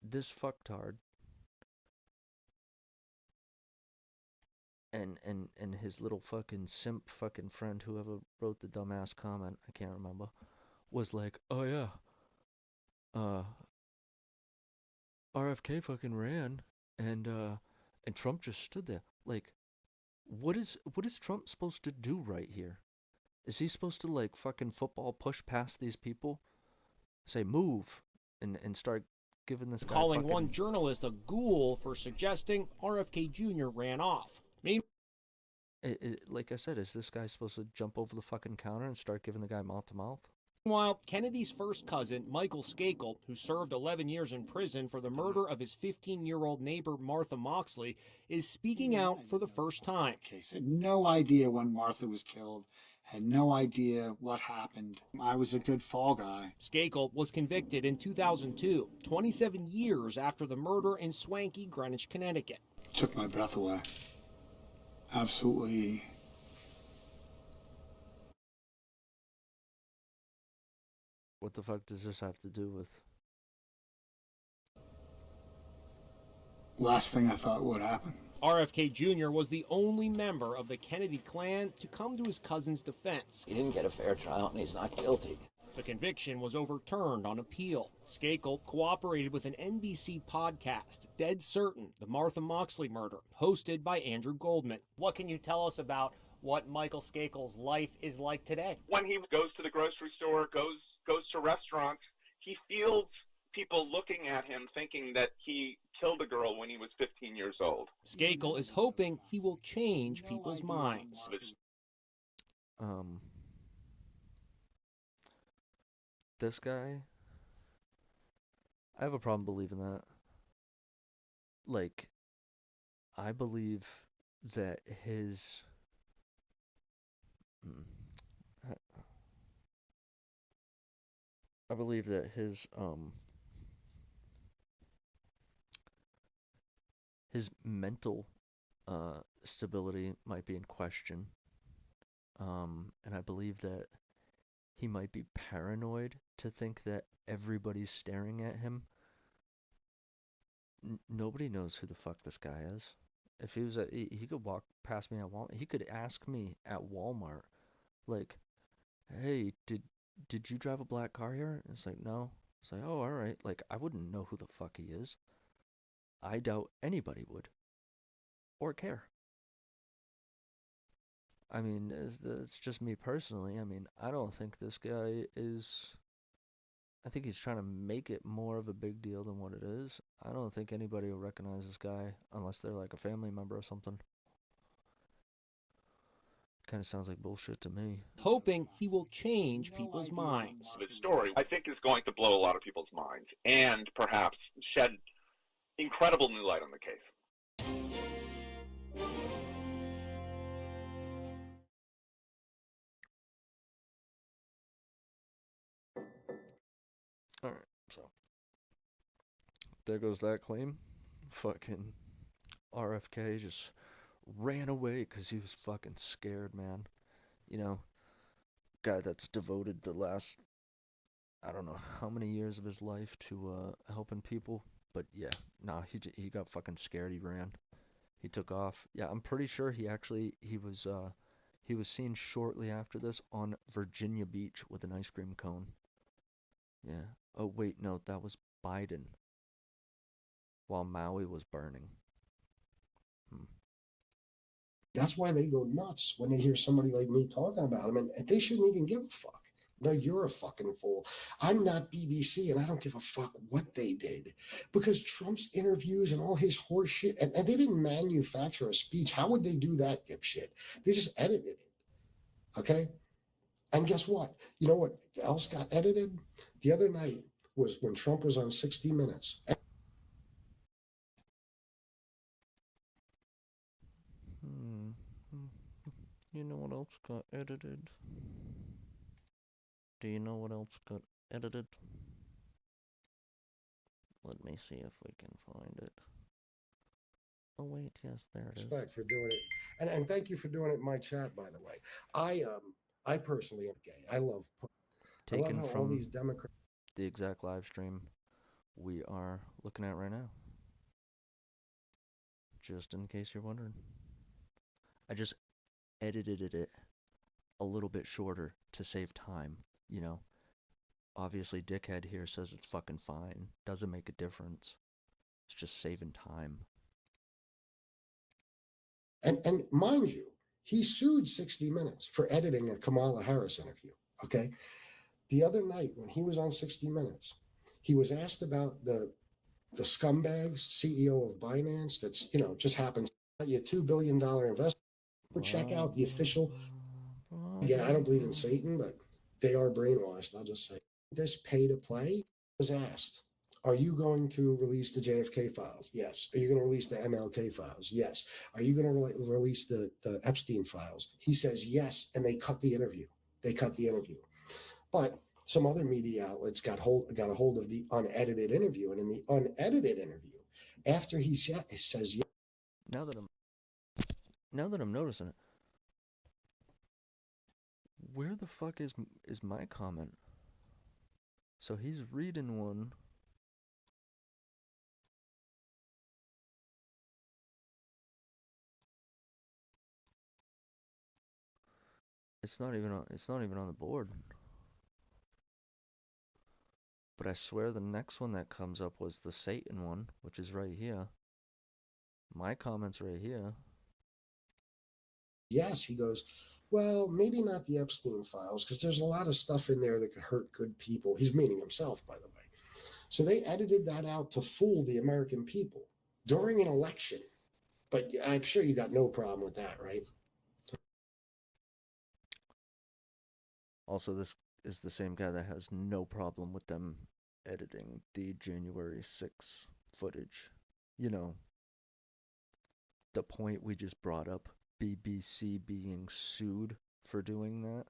this fucktard and his little fucking simp fucking friend, whoever wrote the dumbass comment, I can't remember, was like, oh yeah, RFK fucking ran, and Trump just stood there. Like, what is Trump supposed to do right here? Is he supposed to, like, fucking football push past these people, say move, and start giving this guy calling fucking... one journalist a ghoul for suggesting RFK Jr. ran off. Like I said, is this guy supposed to jump over the fucking counter and start giving the guy mouth to mouth? Meanwhile, Kennedy's first cousin, Michael Skakel, who served 11 years in prison for the murder of his 15-year-old neighbor Martha Moxley, is speaking out for the first time. Had no idea when Martha was killed, had no idea what happened. I was a good fall guy. Skakel was convicted in 2002, 27 years after the murder in swanky Greenwich, Connecticut. Took my breath away. Absolutely. What the fuck does this have to do with... Last thing I thought would happen. RFK Jr. was the only member of the Kennedy clan to come to his cousin's defense. He didn't get a fair trial and he's not guilty. The conviction was overturned on appeal. Skakel cooperated with an NBC podcast, Dead Certain, the Martha Moxley murder, hosted by Andrew Goldman. What can you tell us about what Michael Skakel's life is like today? When he goes to the grocery store, goes to restaurants, he feels people looking at him thinking that he killed a girl when he was 15 years old. Skakel is hoping he will change people's minds. This guy, I have a problem believing that. Like, I believe that his... I believe that his mental stability might be in question. And I believe that he might be paranoid to think that everybody's staring at him. Nobody knows who the fuck this guy is. If he was he could walk past me at Walmart. He could ask me at Walmart, like, "Hey, did you drive a black car here?" And it's like, "No." It's like, "Oh, all right." Like, I wouldn't know who the fuck he is. I doubt anybody would, or care. I mean, it's just me personally. I mean, I don't think this guy is... I think he's trying to make it more of a big deal than what it is. I don't think anybody will recognize this guy unless they're like a family member or something. Kind of sounds like bullshit to me. Hoping he will change people's minds. The story, I think, is going to blow a lot of people's minds and perhaps shed incredible new light on the case. Alright, so there goes that claim. Fucking RFK just ran away because he was fucking scared, man. You know, guy that's devoted the last, I don't know how many years of his life to helping people. But yeah, nah, he got fucking scared. He ran. He took off. Yeah, I'm pretty sure he was seen shortly after this on Virginia Beach with an ice cream cone. Yeah. Oh wait, no, that was Biden while Maui was burning. That's why they go nuts when they hear somebody like me talking about them, and they shouldn't even give a fuck. No, you're a fucking fool. I'm not BBC, and I don't give a fuck what they did. Because Trump's interviews and all his horse shit, and they didn't manufacture a speech. How would they do that, dipshit? They just edited it. Okay? And guess what? You know what else got edited? The other night was when Trump was on 60 Minutes. You know what else got edited? Do you know what else got edited? Let me see if we can find it. Oh wait, yes, there it is. Respect for doing it, and thank you for doing it in my chat. By the way, I personally am gay. I love Taken how from all these Democrats. The exact live stream we are looking at right now. Just in case you're wondering, I just edited it a little bit shorter to save time. You know, obviously, dickhead here says it's fucking fine. Doesn't make a difference. It's just saving time. And mind you, he sued 60 Minutes for editing a Kamala Harris interview. Okay, the other night when he was on 60 Minutes, he was asked about the scumbags CEO of Binance. That's just happens to be a $2 billion investment. Would check out the official. Yeah, I don't believe in Satan, but they are brainwashed. I'll just say this pay to play was asked. Are you going to release the JFK files? Yes. Are you going to release the MLK files? Yes. Are you going to release the Epstein files? He says yes, and they cut the interview. But some other media outlets got a hold of the unedited interview, and in the unedited interview, after he says yes. Now that I'm noticing it, where the fuck is my comment? So he's reading one. It's not even on the board. But I swear the next one that comes up was the Satan one, which is right here. My comment's right here. Yes, he goes, well, maybe not the Epstein files, because there's a lot of stuff in there that could hurt good people. He's meaning himself, by the way. So they edited that out to fool the American people during an election. But I'm sure you got no problem with that, right? Also, this is the same guy that has no problem with them editing the January 6th footage. You know, the point we just brought up, BBC being sued for doing that.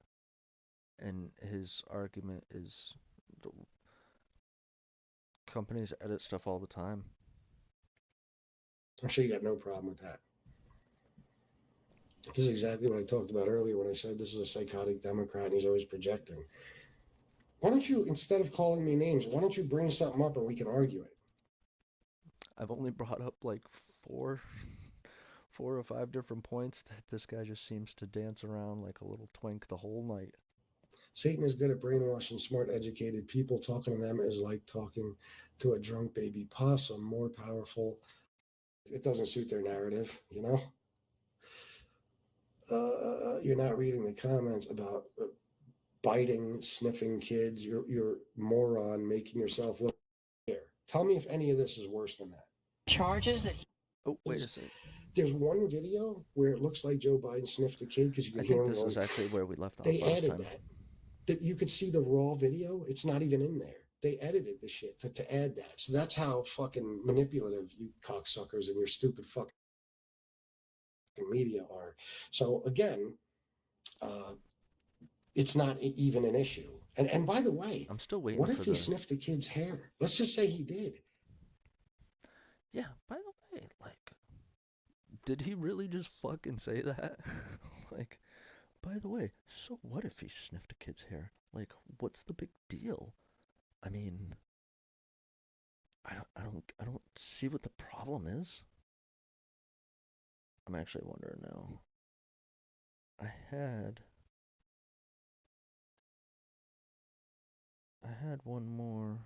And his argument is companies edit stuff all the time. I'm sure you got no problem with that. This is exactly what I talked about earlier when I said this is a psychotic Democrat and he's always projecting. Why don't you, instead of calling me names, why don't you bring something up and we can argue it? I've only brought up like four or five different points that this guy just seems to dance around like a little twink the whole night. Satan is good at brainwashing smart, educated people. Talking to them is like talking to a drunk baby possum, more powerful. It doesn't suit their narrative, you know? You're not reading the comments about biting, sniffing kids. You're moron making yourself look here. Tell me if any of this is worse than that. Charges that. Oh, wait a second. There's one video where it looks like Joe Biden sniffed a kid because you can hear him. I think this was actually where we left off they last added time. that you could see the raw video. It's not even in there. They edited the shit to add that. So that's how fucking manipulative you cocksuckers and your stupid fucking media are. So again, it's not even an issue. And by the way, I'm still waiting. What if he sniffed the kid's hair? Let's just say he did. Yeah. By the way, like, Did he really just fucking say that? Like, by the way, so what if he sniffed a kid's hair? Like, what's the big deal? I mean, I don't see what the problem is. I'm actually wondering now. I had one more.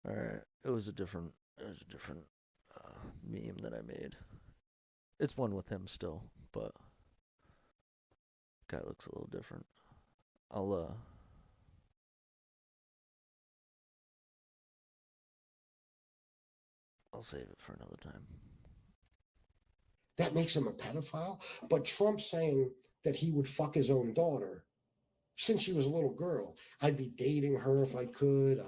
Alright, it was a different meme that I made. It's one with him still, but guy looks a little different. I'll save it for another time. That makes him a pedophile. But Trump saying that he would fuck his own daughter since she was a little girl. I'd be dating her if I could.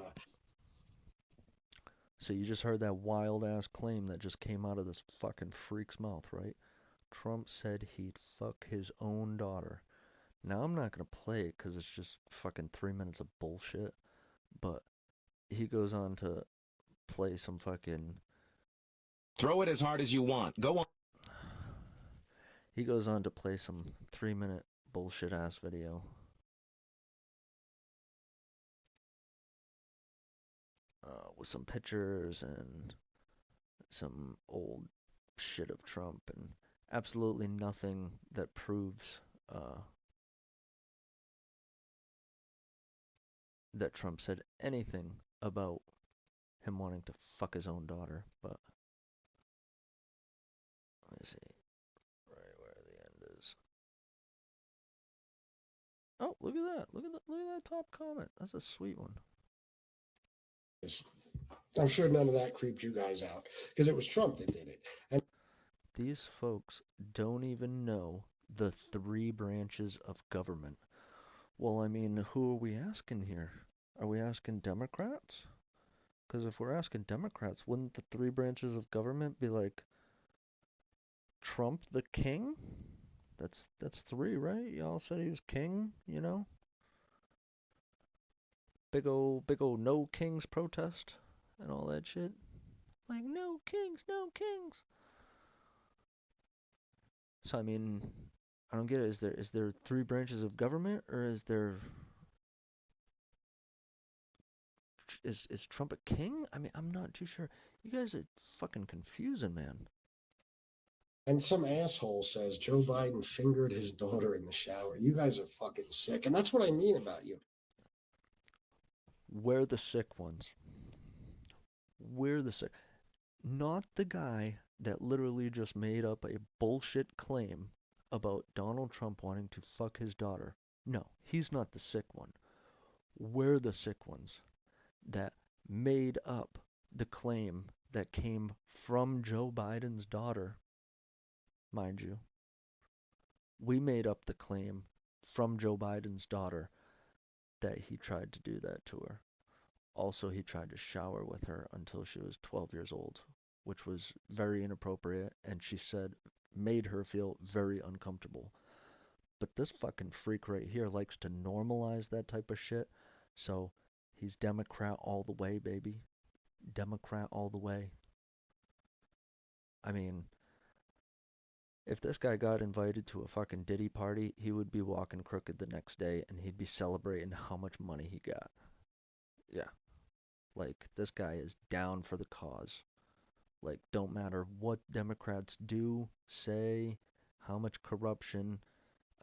So you just heard that wild ass claim that just came out of this fucking freak's mouth, right? Trump said he'd fuck his own daughter. Now I'm not gonna play it because it's just fucking 3 minutes of bullshit. But he goes on to play some fucking. Throw it as hard as you want. Go on. He goes on to play some 3-minute bullshit ass video. With some pictures and some old shit of Trump and absolutely nothing that proves that Trump said anything about him wanting to fuck his own daughter. But let me see right where the end is. Oh, look at that! Look at that top comment. That's a sweet one. I'm sure none of that creeped you guys out because it was Trump that did it. And these folks don't even know the 3 branches of government. Well, I mean, who are we asking here? Are we asking Democrats? Because if we're asking Democrats, wouldn't the 3 branches of government be like Trump the king? That's 3, right? Y'all said he was king, you know? Big ol' no kings protest and all that shit. Like, no kings, no kings. So I mean, I don't get it. Is there 3 branches of government, or is Trump a king? I mean, I'm not too sure. You guys are fucking confusing, man. And some asshole says Joe Biden fingered his daughter in the shower. You guys are fucking sick. And that's what I mean about you. We're the sick ones. We're the sick. Not the guy that literally just made up a bullshit claim about Donald Trump wanting to fuck his daughter. No, he's not the sick one. We're the sick ones that made up the claim that came from Joe Biden's daughter. Mind you, we made up the claim from Joe Biden's daughter that he tried to do that to her. Also, he tried to shower with her until she was 12 years old, which was very inappropriate, and she said made her feel very uncomfortable. But this fucking freak right here likes to normalize that type of shit, so he's Democrat all the way, baby. Democrat all the way. I mean, if this guy got invited to a fucking Diddy party, he would be walking crooked the next day, and he'd be celebrating how much money he got. Yeah. Like, this guy is down for the cause. Like, don't matter what Democrats do, say, how much corruption.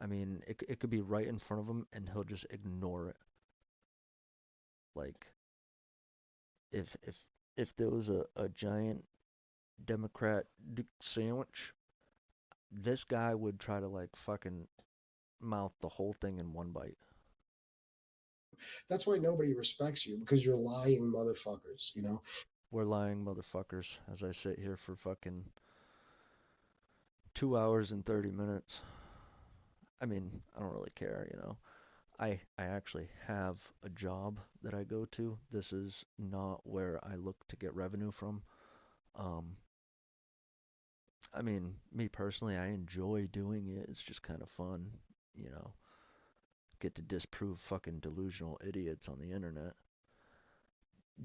I mean, it could be right in front of him, and he'll just ignore it. Like, if there was a giant Democrat sandwich, this guy would try to, like, fucking mouth the whole thing in one bite. That's why nobody respects you, because you're lying motherfuckers, you know? we're lying motherfuckers as I sit here for fucking 2 hours and 30 minutes. I mean, I don't really care, you know. I actually have a job that I go to. This is not where I look to get revenue from. I mean, me personally, I enjoy doing it. It's just kind of fun, you know. Get to disprove fucking delusional idiots on the internet.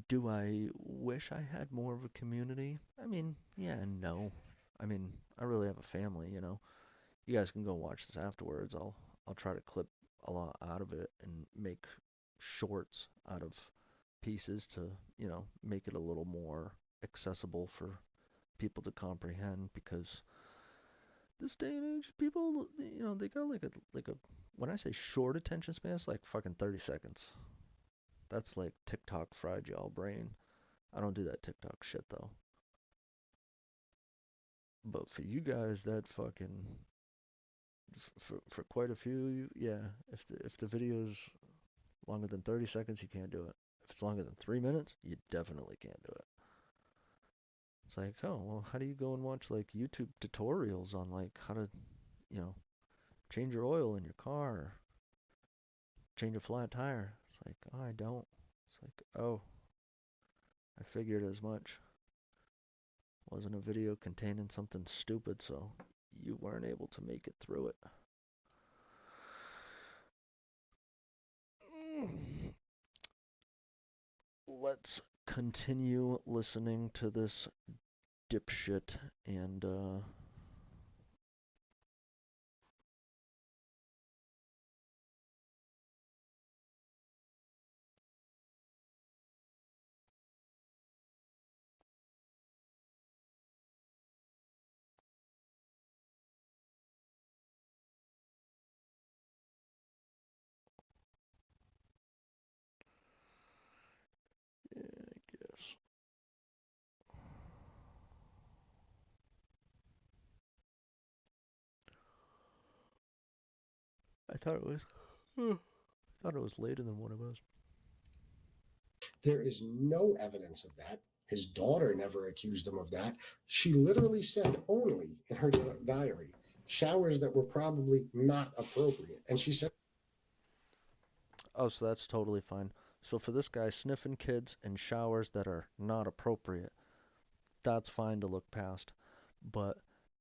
Do I wish I had more of a community? I mean, yeah and no. I mean, I really have a family, you know. You guys can go watch this afterwards. I'll try to clip a lot out of it and make shorts out of pieces to, you know, make it a little more accessible for people to comprehend, because this day and age, people, you know, they got like a when I say short attention span, it's like fucking 30 seconds. That's like TikTok fried y'all brain. I don't do that TikTok shit though. But for you guys, that fucking for quite a few, yeah. If the video's longer than 30 seconds, you can't do it. If it's longer than 3 minutes, you definitely can't do it. It's like, oh well, how do you go and watch like YouTube tutorials on like how to, you know, change your oil in your car, change a flat tire? It's like, oh, I don't. It's like, oh, I figured as much. Wasn't a video containing something stupid, so you weren't able to make it through it. Let's continue listening to this dipshit and yeah, I guess. I thought it was later than what it was. There is no evidence of that. His daughter never accused him of that. She literally said only in her diary, showers that were probably not appropriate. And she said, oh, so that's totally fine. So for this guy, sniffing kids and showers that are not appropriate, that's fine to look past. But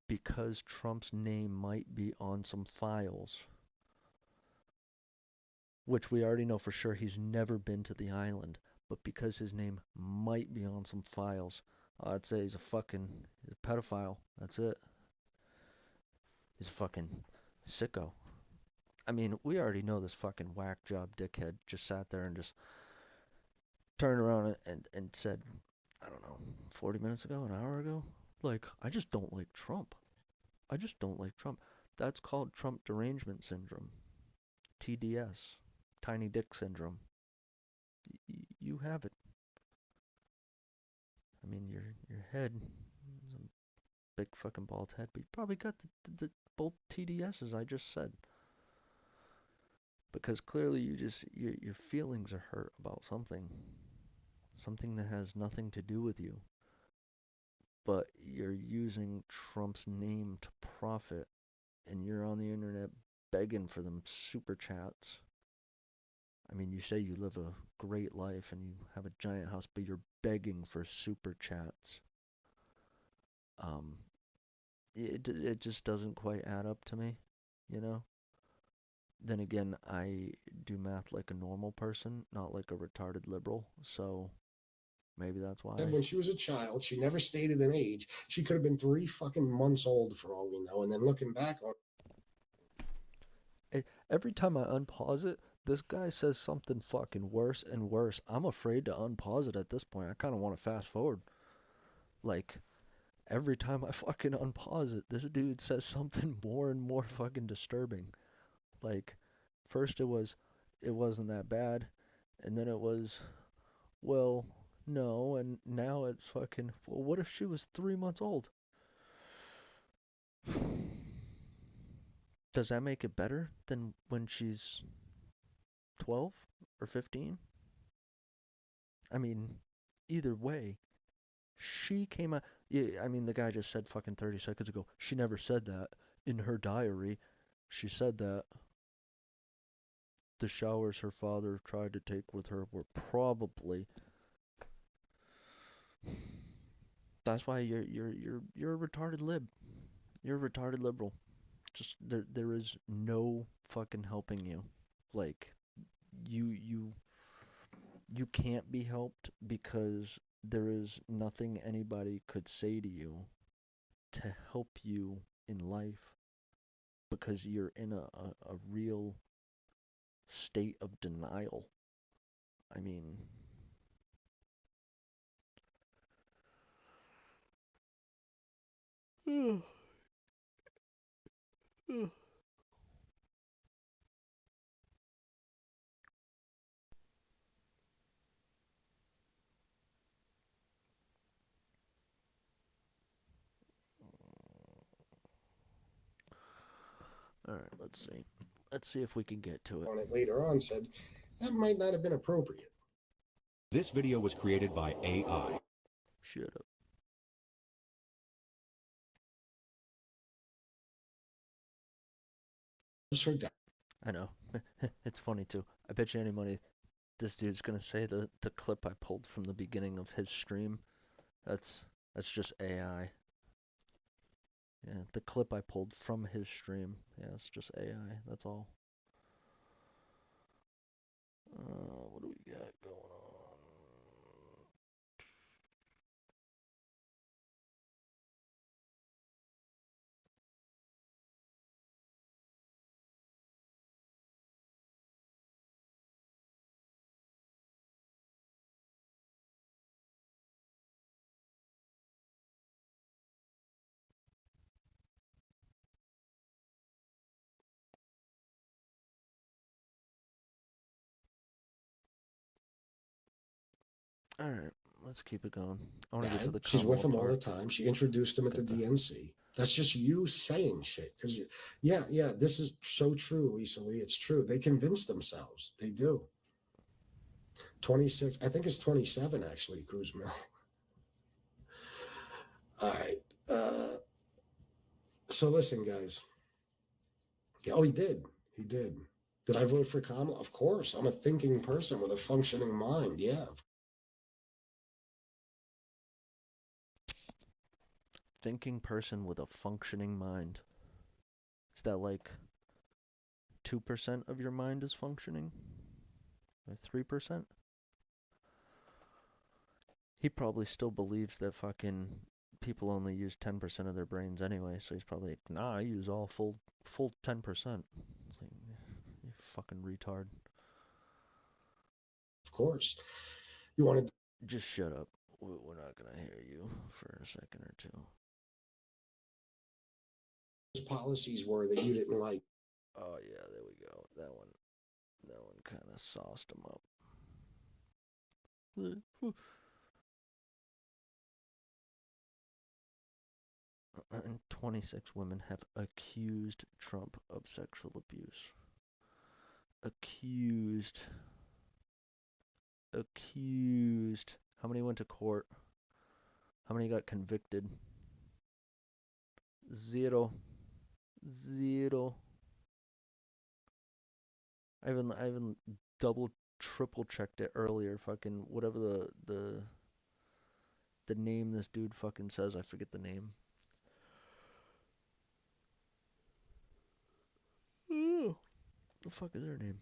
because Trump's name might be on some files, which we already know for sure he's never been to the island, but because his name might be on some files, I'd say he's a pedophile. That's it. He's a fucking sicko. I mean, we already know this fucking whack job dickhead just sat there and just turned around and said, I don't know, 40 minutes ago, an hour ago, like, I just don't like Trump. I just don't like Trump. That's called Trump derangement syndrome. TDS. Tiny dick syndrome. You have it. I mean, your head is a big fucking bald head, but you probably got the both TDSs I just said. Because clearly your feelings are hurt about something that has nothing to do with you, but you're using Trump's name to profit, and you're on the internet begging for them super chats. I mean, you say you live a great life and you have a giant house, but you're begging for super chats. It just doesn't quite add up to me, you know? Then again, I do math like a normal person, not like a retarded liberal, so maybe that's why. when she was a child, she never stated an age. She could have been 3 fucking months old for all we know. And then looking back on, every time I unpause it, this guy says something fucking worse and worse. I'm afraid to unpause it at this point. I kind of want to fast forward. Like, every time I fucking unpause it, this dude says something more and more fucking disturbing. Like, first it wasn't that bad, and then it was, well, no, and now it's fucking, well, what if she was 3 months old? Does that make it better than when she's 12 or 15? I mean, either way, She came out. Yeah, I mean, the guy just said fucking 30 seconds ago. She never said that in her diary. She said that the showers her father tried to take with her were probably. That's why you're a retarded lib. You're a retarded liberal. Just there is no fucking helping you. Like you can't be helped because there is nothing anybody could say to you to help you in life because you're in a real state of denial. I mean, all right, let's see. Let's see if we can get to it. On it later on said that might not have been appropriate. This video was created by AI. Shut up. I know. It's funny too. I bet you any money this dude's gonna say the clip I pulled from the beginning of his stream. That's just AI. Yeah, the clip I pulled from his stream. Yeah, it's just AI. That's all. What do we got going on? All right, let's keep it going. I want to get to the She's with him all part. the time. She introduced him at the DNC. That's just you saying shit. Because, yeah, this is so true, Lisa Lee. It's true. They convince themselves. They do. 26, I think it's 27, actually, Cruz Mill. All right. So listen, guys. Oh, he did. He did. Did I vote for Kamala? Of course. I'm a thinking person with a functioning mind. Yeah. Thinking person with a functioning mind. Is that like 2% of your mind is functioning? Or 3%? He probably still believes that fucking people only use 10% of their brains anyway, so he's probably like, nah, I use all full 10%. It's like, you fucking retard. Of course. You wanted to just shut up. We're not gonna hear you for a second or two. Policies were that you didn't like. Oh yeah, there we go. That one kind of sauced him up. And 26 women have accused Trump of sexual abuse. Accused. How many went to court? How many got convicted? Zero. I even double triple checked it earlier. Fucking whatever the name this dude fucking says, I forget the name. What the fuck is their name?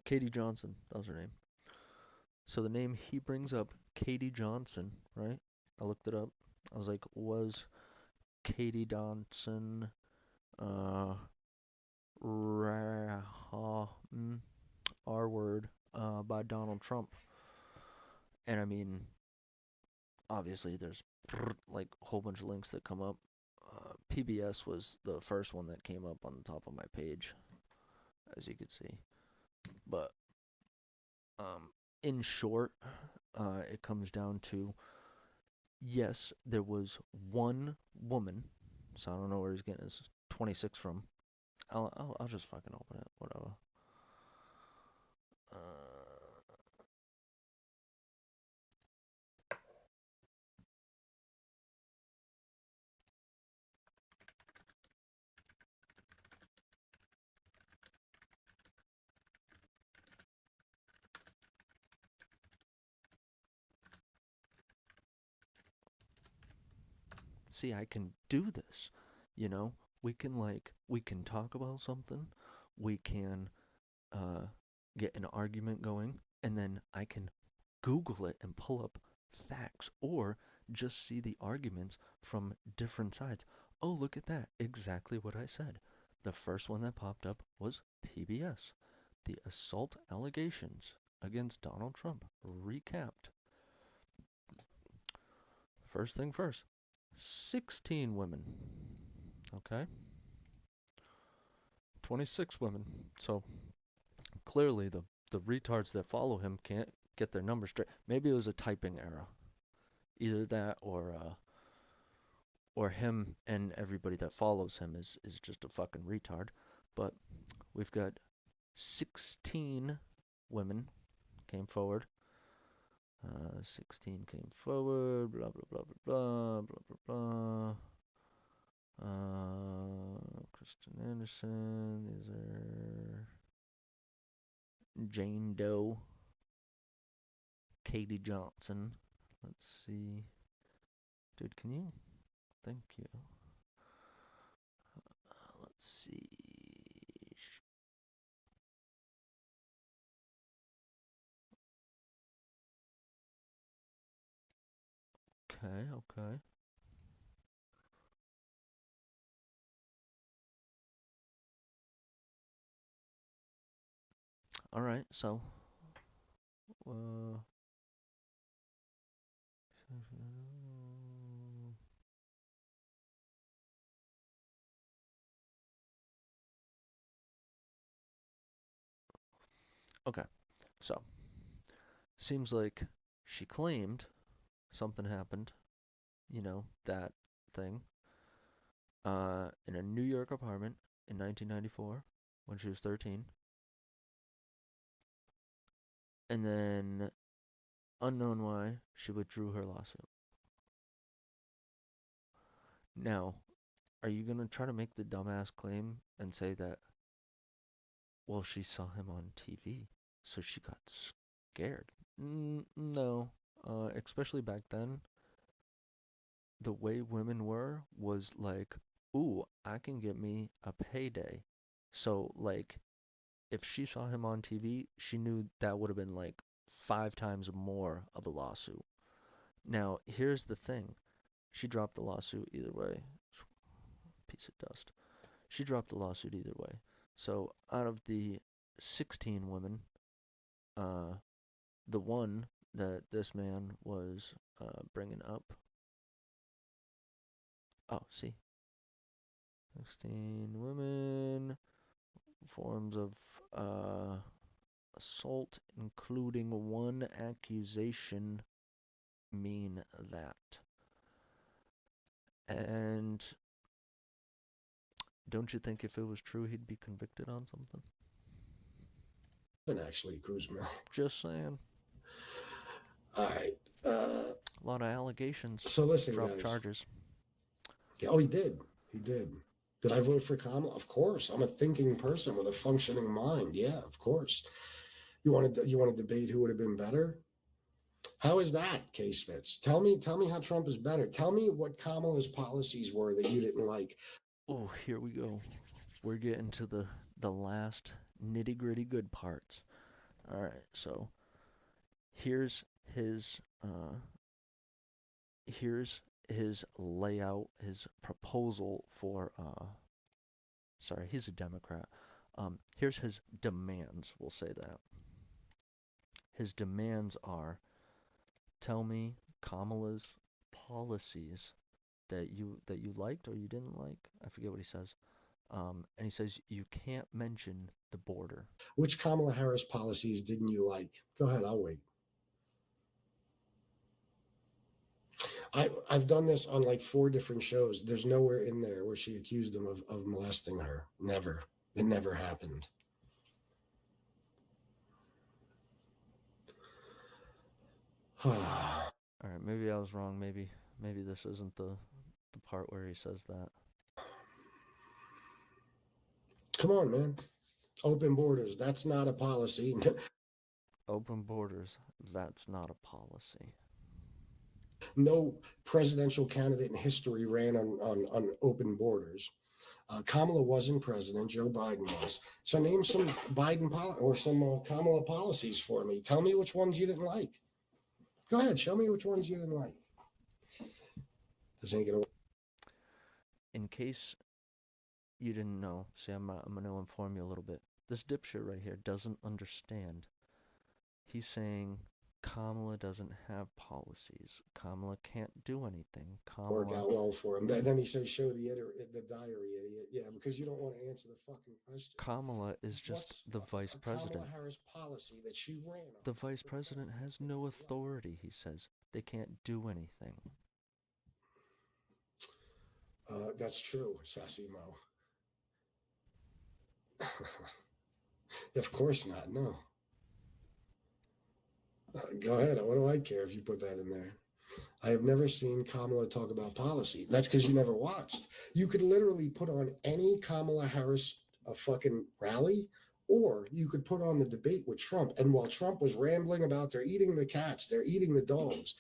Katie Johnson, that was her name. So the name he brings up, Katie Johnson, right? I looked it up. I was like, was Katie Johnson R-word by Donald Trump? And I mean, obviously there's like a whole bunch of links that come up. PBS was the first one that came up on the top of my page, as you could see. But in short, it comes down to, yes, there was one woman, so I don't know where he's getting his 26 from. I'll just fucking open it, whatever. See, I can do this, you know? We can talk about something, we can get an argument going, and then I can Google it and pull up facts, or just see the arguments from different sides. Oh, look at that, exactly what I said. The first one that popped up was PBS. The assault allegations against Donald Trump recapped. First thing first, 16 women. Okay? 26 women. So clearly the retards that follow him can't get their numbers straight. Maybe it was a typing error. Either that or him and everybody that follows him is just a fucking retard. But we've got 16 women came forward. 16 came forward, blah, blah, blah, blah, blah, blah, blah. Kristen Anderson, these are Jane Doe, Katie Johnson. Let's see. Dude, can you? Thank you. Let's see. Okay. All right, so okay, so seems like she claimed something happened, you know, that thing, in a New York apartment in 1994 when she was 13. And then, unknown why, she withdrew her lawsuit. Now, are you going to try to make the dumbass claim and say that, well, she saw him on TV, so she got scared? No. Especially back then, the way women were was like, ooh, I can get me a payday. So, like, if she saw him on TV, she knew that would have been like 5 times more of a lawsuit. Now, here's the thing. She dropped the lawsuit either way. Piece of dust. She dropped the lawsuit either way. So, out of the 16 women, the one that this man was bringing up. Oh, see. 16 women, forms of assault, including one accusation, mean that. And don't you think if it was true, he'd be convicted on something? And actually, Kuzma. Just saying. All right. A lot of allegations. So listen, drop guys. charges. Yeah, oh, he did. He did. Did I vote for Kamala? Of course. I'm a thinking person with a functioning mind. Yeah, of course. You want to debate who would have been better? How is that, Case Fitz? Tell me how Trump is better. Tell me what Kamala's policies were that you didn't like. Oh, here we go. We're getting to the last nitty-gritty good parts. All right, so here's his layout, his proposal for sorry, he's a Democrat. Here's his demands, we'll say that. His demands are, tell me Kamala's policies that you liked or you didn't like. I forget what he says. And he says you can't mention the border. Which Kamala Harris policies didn't you like? Go ahead, I'll wait. I've done this on like 4 different shows. There's nowhere in there where she accused him of molesting her. Never. It never happened. Alright, maybe I was wrong. Maybe this isn't the part where he says that. Come on, man. Open borders. That's not a policy. Open borders. That's not a policy. No presidential candidate in history ran on open borders. Kamala wasn't president. Joe Biden was. So name some Biden or some Kamala policies for me. Tell me which ones you didn't like. Go ahead. Show me which ones you didn't like. This ain't gonna work. In case you didn't know, see, I'm gonna inform you a little bit. This dipshit right here doesn't understand. He's saying Kamala doesn't have policies. Kamala can't do anything. Work out well for him. Then he says, "Show the diary, idiot." Yeah, because you don't want to answer the fucking question. Kamala is just the vice president. Kamala Harris policy that she ran on. The vice president has no authority, he says. They can't do anything. That's true, Sassy Mo. Of course not, no. Go ahead. What do I care if you put that in there? I have never seen Kamala talk about policy. That's because you never watched. You could literally put on any Kamala Harris fucking rally, or you could put on the debate with Trump. And while Trump was rambling about they're eating the cats, they're eating the dogs.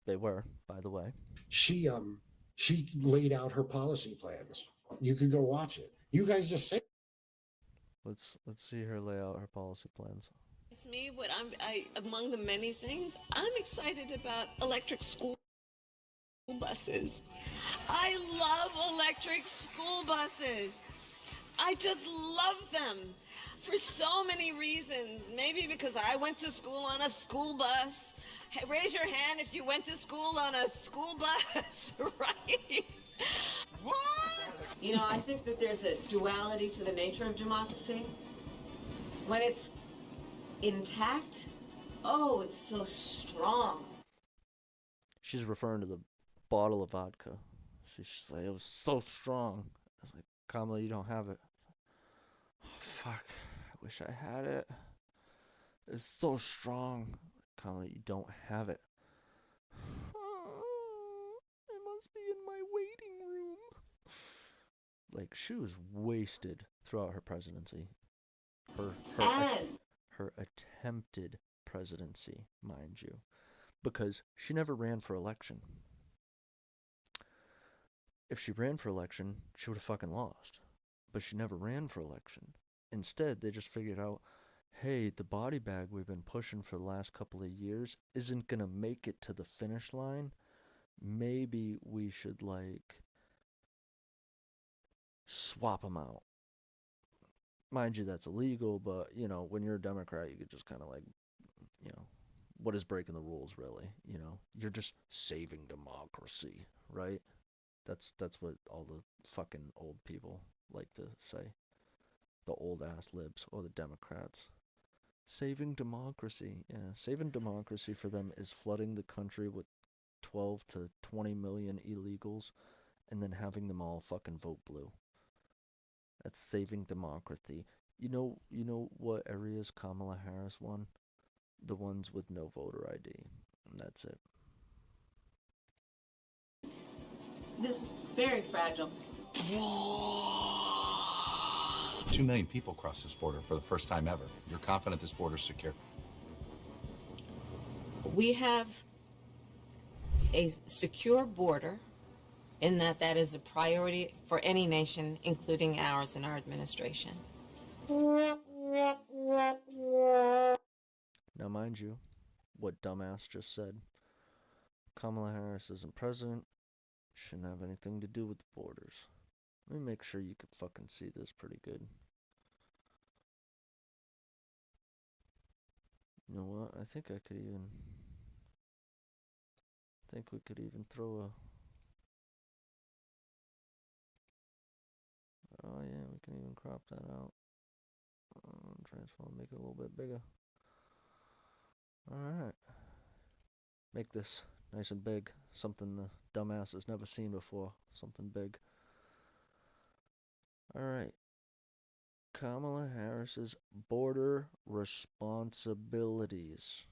They were, by the way. She laid out her policy plans. You could go watch it. You guys just say. Let's see her lay out her policy plans. It's me. Among the many things, I'm excited about electric school buses. I love electric school buses. I just love them for so many reasons. Maybe because I went to school on a school bus. Hey, raise your hand if you went to school on a school bus, right? What? You know, I think that there's a duality to the nature of democracy. When it's intact, oh, it's so strong. She's referring to the bottle of vodka. See, she's like, it was so strong. I was like, Kamala, you don't have it. Oh, fuck. I wish I had it. It's so strong. Kamala, you don't have it. It must be in my waiting room. Like, she was wasted throughout her presidency. Her attempted presidency, mind you. Because she never ran for election. If she ran for election, she would have fucking lost. But she never ran for election. Instead, they just figured out, hey, the body bag we've been pushing for the last couple of years isn't gonna make it to the finish line. Maybe we should, like, swap them out. Mind you, that's illegal, but, you know, when you're a Democrat, you could just kind of, like, you know, what is breaking the rules, really? You know, you're just saving democracy, right? That's what all the fucking old people like to say. The old-ass libs, or the Democrats. Saving democracy. Yeah, saving democracy for them is flooding the country with 12 to 20 million illegals and then having them all fucking vote blue. That's saving democracy. You know what areas Kamala Harris won? The ones with no voter ID. And that's it. This is very fragile. 2 million people cross this border for the first time ever. You're confident this border's secure? We have a secure border in that is a priority for any nation, including ours and our administration. Now, mind you, what dumbass just said, Kamala Harris isn't president, shouldn't have anything to do with the borders. Let me make sure you can fucking see this pretty good. You know what? I think we could even throw a... Oh yeah, we can even crop that out. Transform, make it a little bit bigger. Alright. Make this Nice and big. Something the dumbass has never seen before. Something big. Alright. Kamala Harris's border responsibilities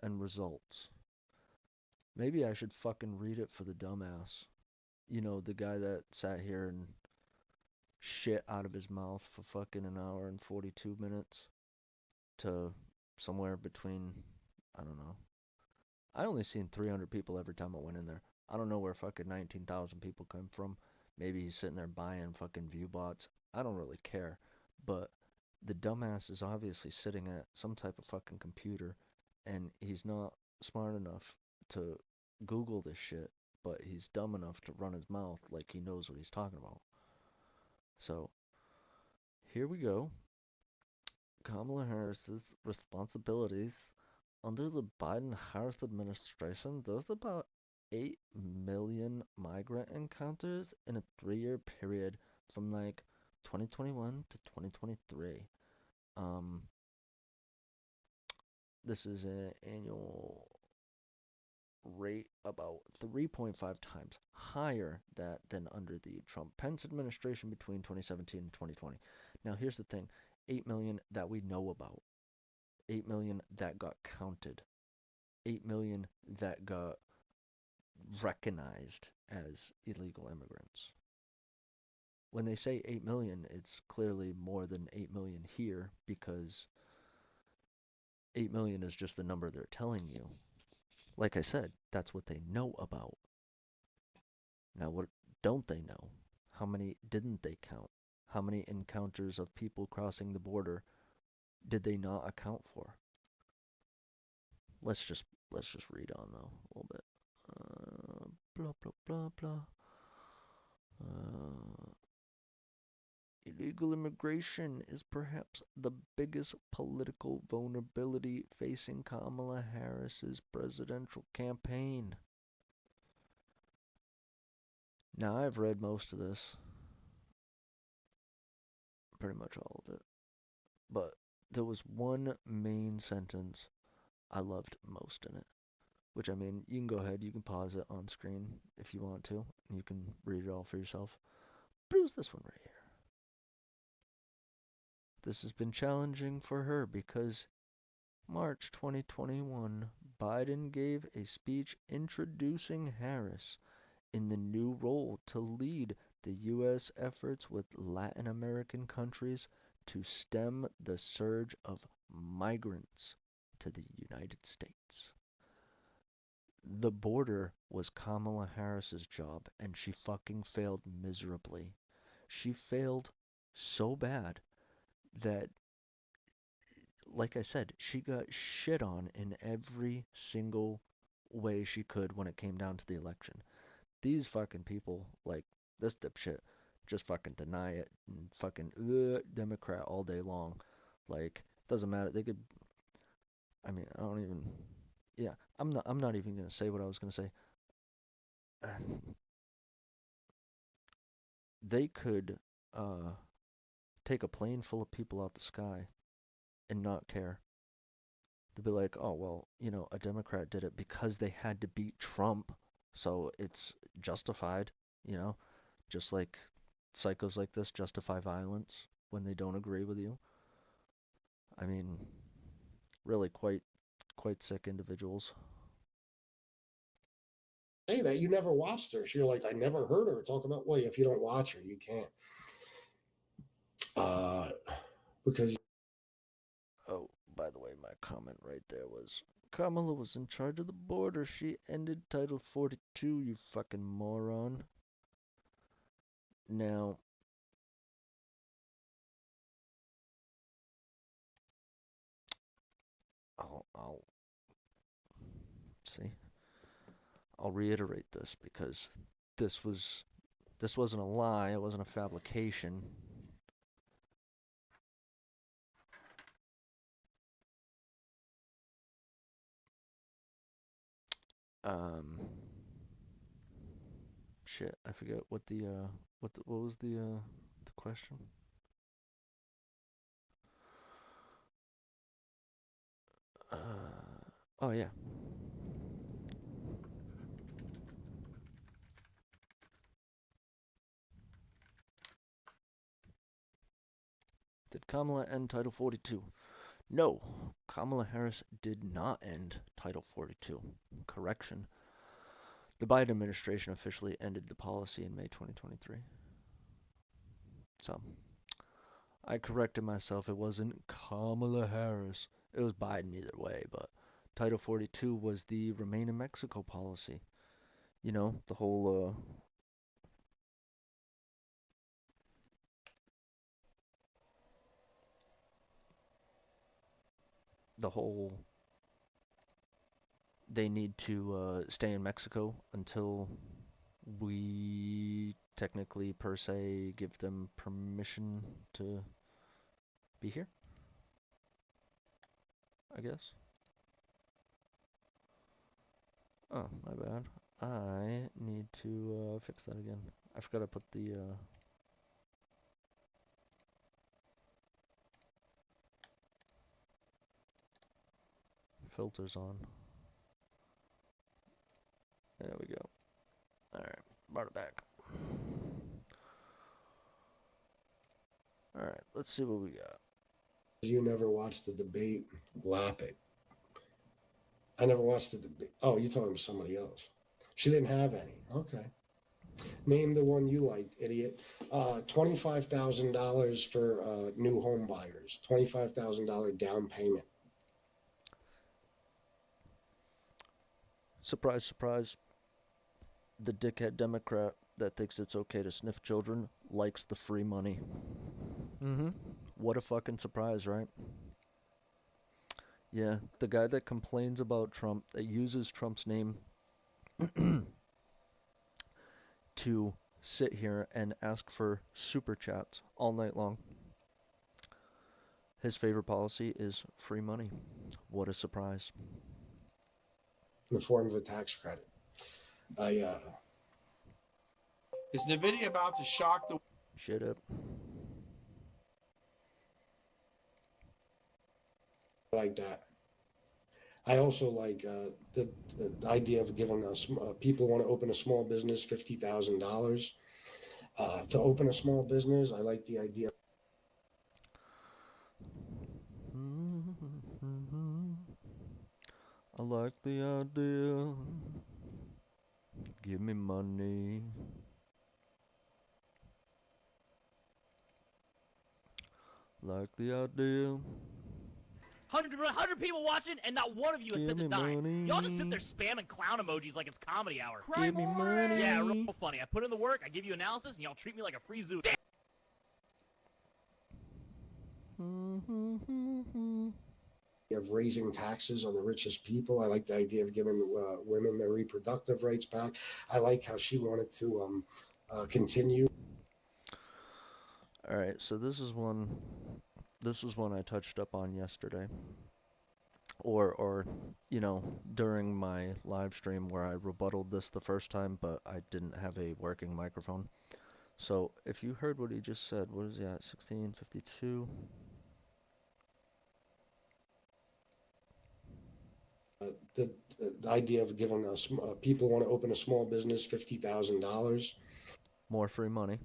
and results. Maybe I should fucking read it for the dumbass. You know, the guy that sat here and shit out of his mouth for fucking an hour and 42 minutes to somewhere between, I don't know. I only seen 300 people every time I went in there. I don't know where fucking 19,000 people come from. Maybe he's sitting there buying fucking view bots. I don't really care. But the dumbass is obviously sitting at some type of fucking computer, and he's not smart enough to Google this shit, but he's dumb enough to run his mouth like he knows what he's talking about. So, here we go. Kamala Harris's responsibilities. Under the Biden-Harris administration, there's about 8 million migrant encounters in a 3-year period from like 2021 to 2023. This is an annual rate about 3.5 times higher than under the Trump-Pence administration between 2017 and 2020. Now here's the thing, 8 million that we know about, 8 million that got counted, 8 million that got recognized as illegal immigrants. When they say 8 million, it's clearly more than 8 million here, because 8 million is just the number they're telling you. Like I said, that's what they know about. Now, what don't they know? How many didn't they count? How many encounters of people crossing the border did they not account for? Let's just read on though a little bit. Blah blah blah blah. Illegal immigration is perhaps the biggest political vulnerability facing Kamala Harris's presidential campaign. Now, I've read most of this, pretty much all of it, but there was one main sentence I loved most in it, which, I mean, you can go ahead, you can pause it on screen if you want to, and you can read it all for yourself, but it was this one right here. This has been challenging for her because March 2021, Biden gave a speech introducing Harris in the new role to lead the U.S. efforts with Latin American countries to stem the surge of migrants to the United States. The border was Kamala Harris's job, and she fucking failed miserably. She failed so bad that, like I said, she got shit on in every single way she could when it came down to the election. These fucking people, like this dipshit, just fucking deny it and fucking Democrat all day long. Like, doesn't matter. They could, I mean, I don't even, yeah, I'm not even gonna say what I was gonna say. They could take a plane full of people out the sky and not care. They'd be like, oh, well, you know, a Democrat did it because they had to beat Trump, so it's justified, you know, just like psychos like this justify violence when they don't agree with you. I mean, really quite sick individuals. Say that you never watched her. So you're like, I never heard her talk about. Well, if you don't watch her, you can't. Because. Oh, by the way, my comment right there was, Kamala was in charge of the border. She ended Title 42, you fucking moron. Now, I'll see. I'll reiterate this because this wasn't a lie. It wasn't a fabrication. Shit, I forget what what was the question? Oh yeah. Did Kamala end Title 42? No, Kamala Harris did not end Title 42. Correction. The Biden administration officially ended the policy in May 2023. So, I corrected myself. It wasn't Kamala Harris. It was Biden either way, but Title 42 was the Remain in Mexico policy. You know, the whole, they need to stay in Mexico until we technically, per se, give them permission to be here, I guess. Oh, my bad. I need to fix that again. I forgot to put the filters on. There we go. Alright, brought it back. Alright, let's see what we got. You never watched the debate? Lap it. I never watched the debate. Oh, you're talking to somebody else. She didn't have any. Okay. Name the one you liked, idiot. $25,000 for new home buyers. $25,000 down payment. Surprise, surprise. The dickhead Democrat that thinks it's okay to sniff children likes the free money. What a fucking surprise, right? Yeah, the guy that complains about Trump, that uses Trump's name to sit here and ask for super chats all night long. His favorite policy is free money. What a surprise. In the form of a tax credit. Is the video about to shock the... Shut up. Like that. I also like the idea of giving us people who want to open a small business $50,000 to open a small business. I like the idea. I like the idea. Give me money. Like the idea. 100 people watching, and not one of you has sent a dime. Money. Y'all just sit there spamming clown emojis like it's comedy hour. Give me money. Yeah, real funny. I put in the work, I give you analysis, and y'all treat me like a free zoo. Of raising taxes on the richest people. I like the idea of giving women their reproductive rights back. I like how she wanted to continue. All right, so this is one I touched up on yesterday, or you know, during my live stream where I rebutted this the first time, but I didn't have a working microphone. So if you heard what he just said, what is he at? 1652. The idea of giving us people who want to open a small business $50,000. More free money.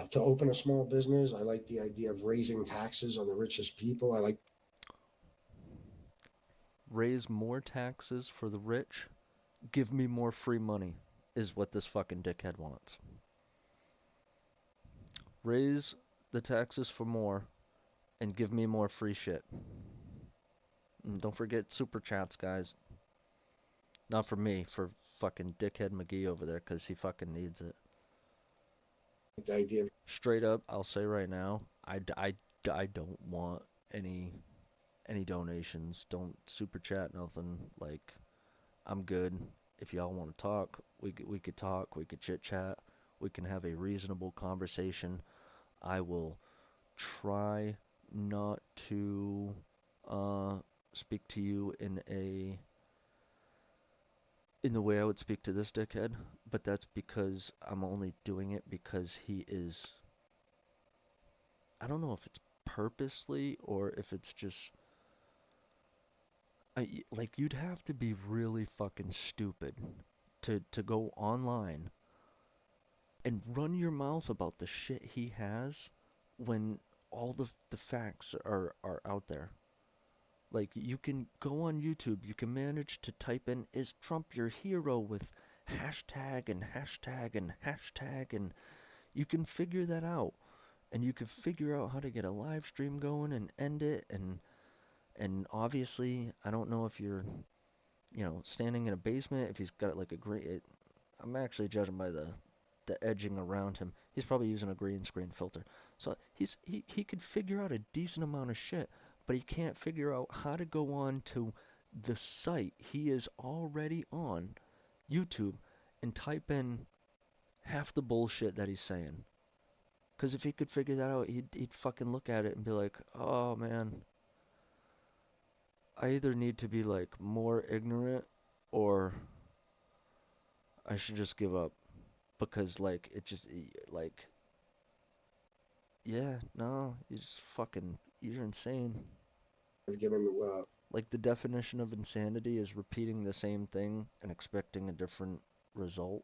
To open a small business, I like the idea of raising taxes on the richest people. I like raise more taxes for the rich. Give me more free money is what this fucking dickhead wants. Raise the taxes for more and give me more free shit. And don't forget super chats, guys. Not for me, for fucking dickhead McGee over there, because he fucking needs it. the idea of Straight up, I'll say right now, I don't want any donations. Don't super chat nothing. Like, I'm good. If y'all want to talk, we could talk. We could chit chat. We can have a reasonable conversation. I will try not to speak to you in the way I would speak to this dickhead, but that's because I'm only doing it because he is, I don't know if it's purposely or if it's just, like, you'd have to be really fucking stupid to go online and run your mouth about the shit he has when all the facts are out there. Like, you can go on YouTube, you can manage to type in, is Trump your hero, with hashtag and hashtag and hashtag, and you can figure that out. And you can figure out how to get a live stream going and end it, and obviously, I don't know if you're, standing in a basement, if he's got like a great, I'm actually judging by the edging around him. He's probably using a green screen filter. So he could figure out a decent amount of shit, but he can't figure out how to go on to the site he is already on, YouTube, and type in half the bullshit that he's saying. Because if he could figure that out, he'd fucking look at it and be like, oh man, I either need to be like more ignorant, or I should just give up. Because like, it just, like, yeah, no, you're insane. Like, the definition of insanity is repeating the same thing and expecting a different result.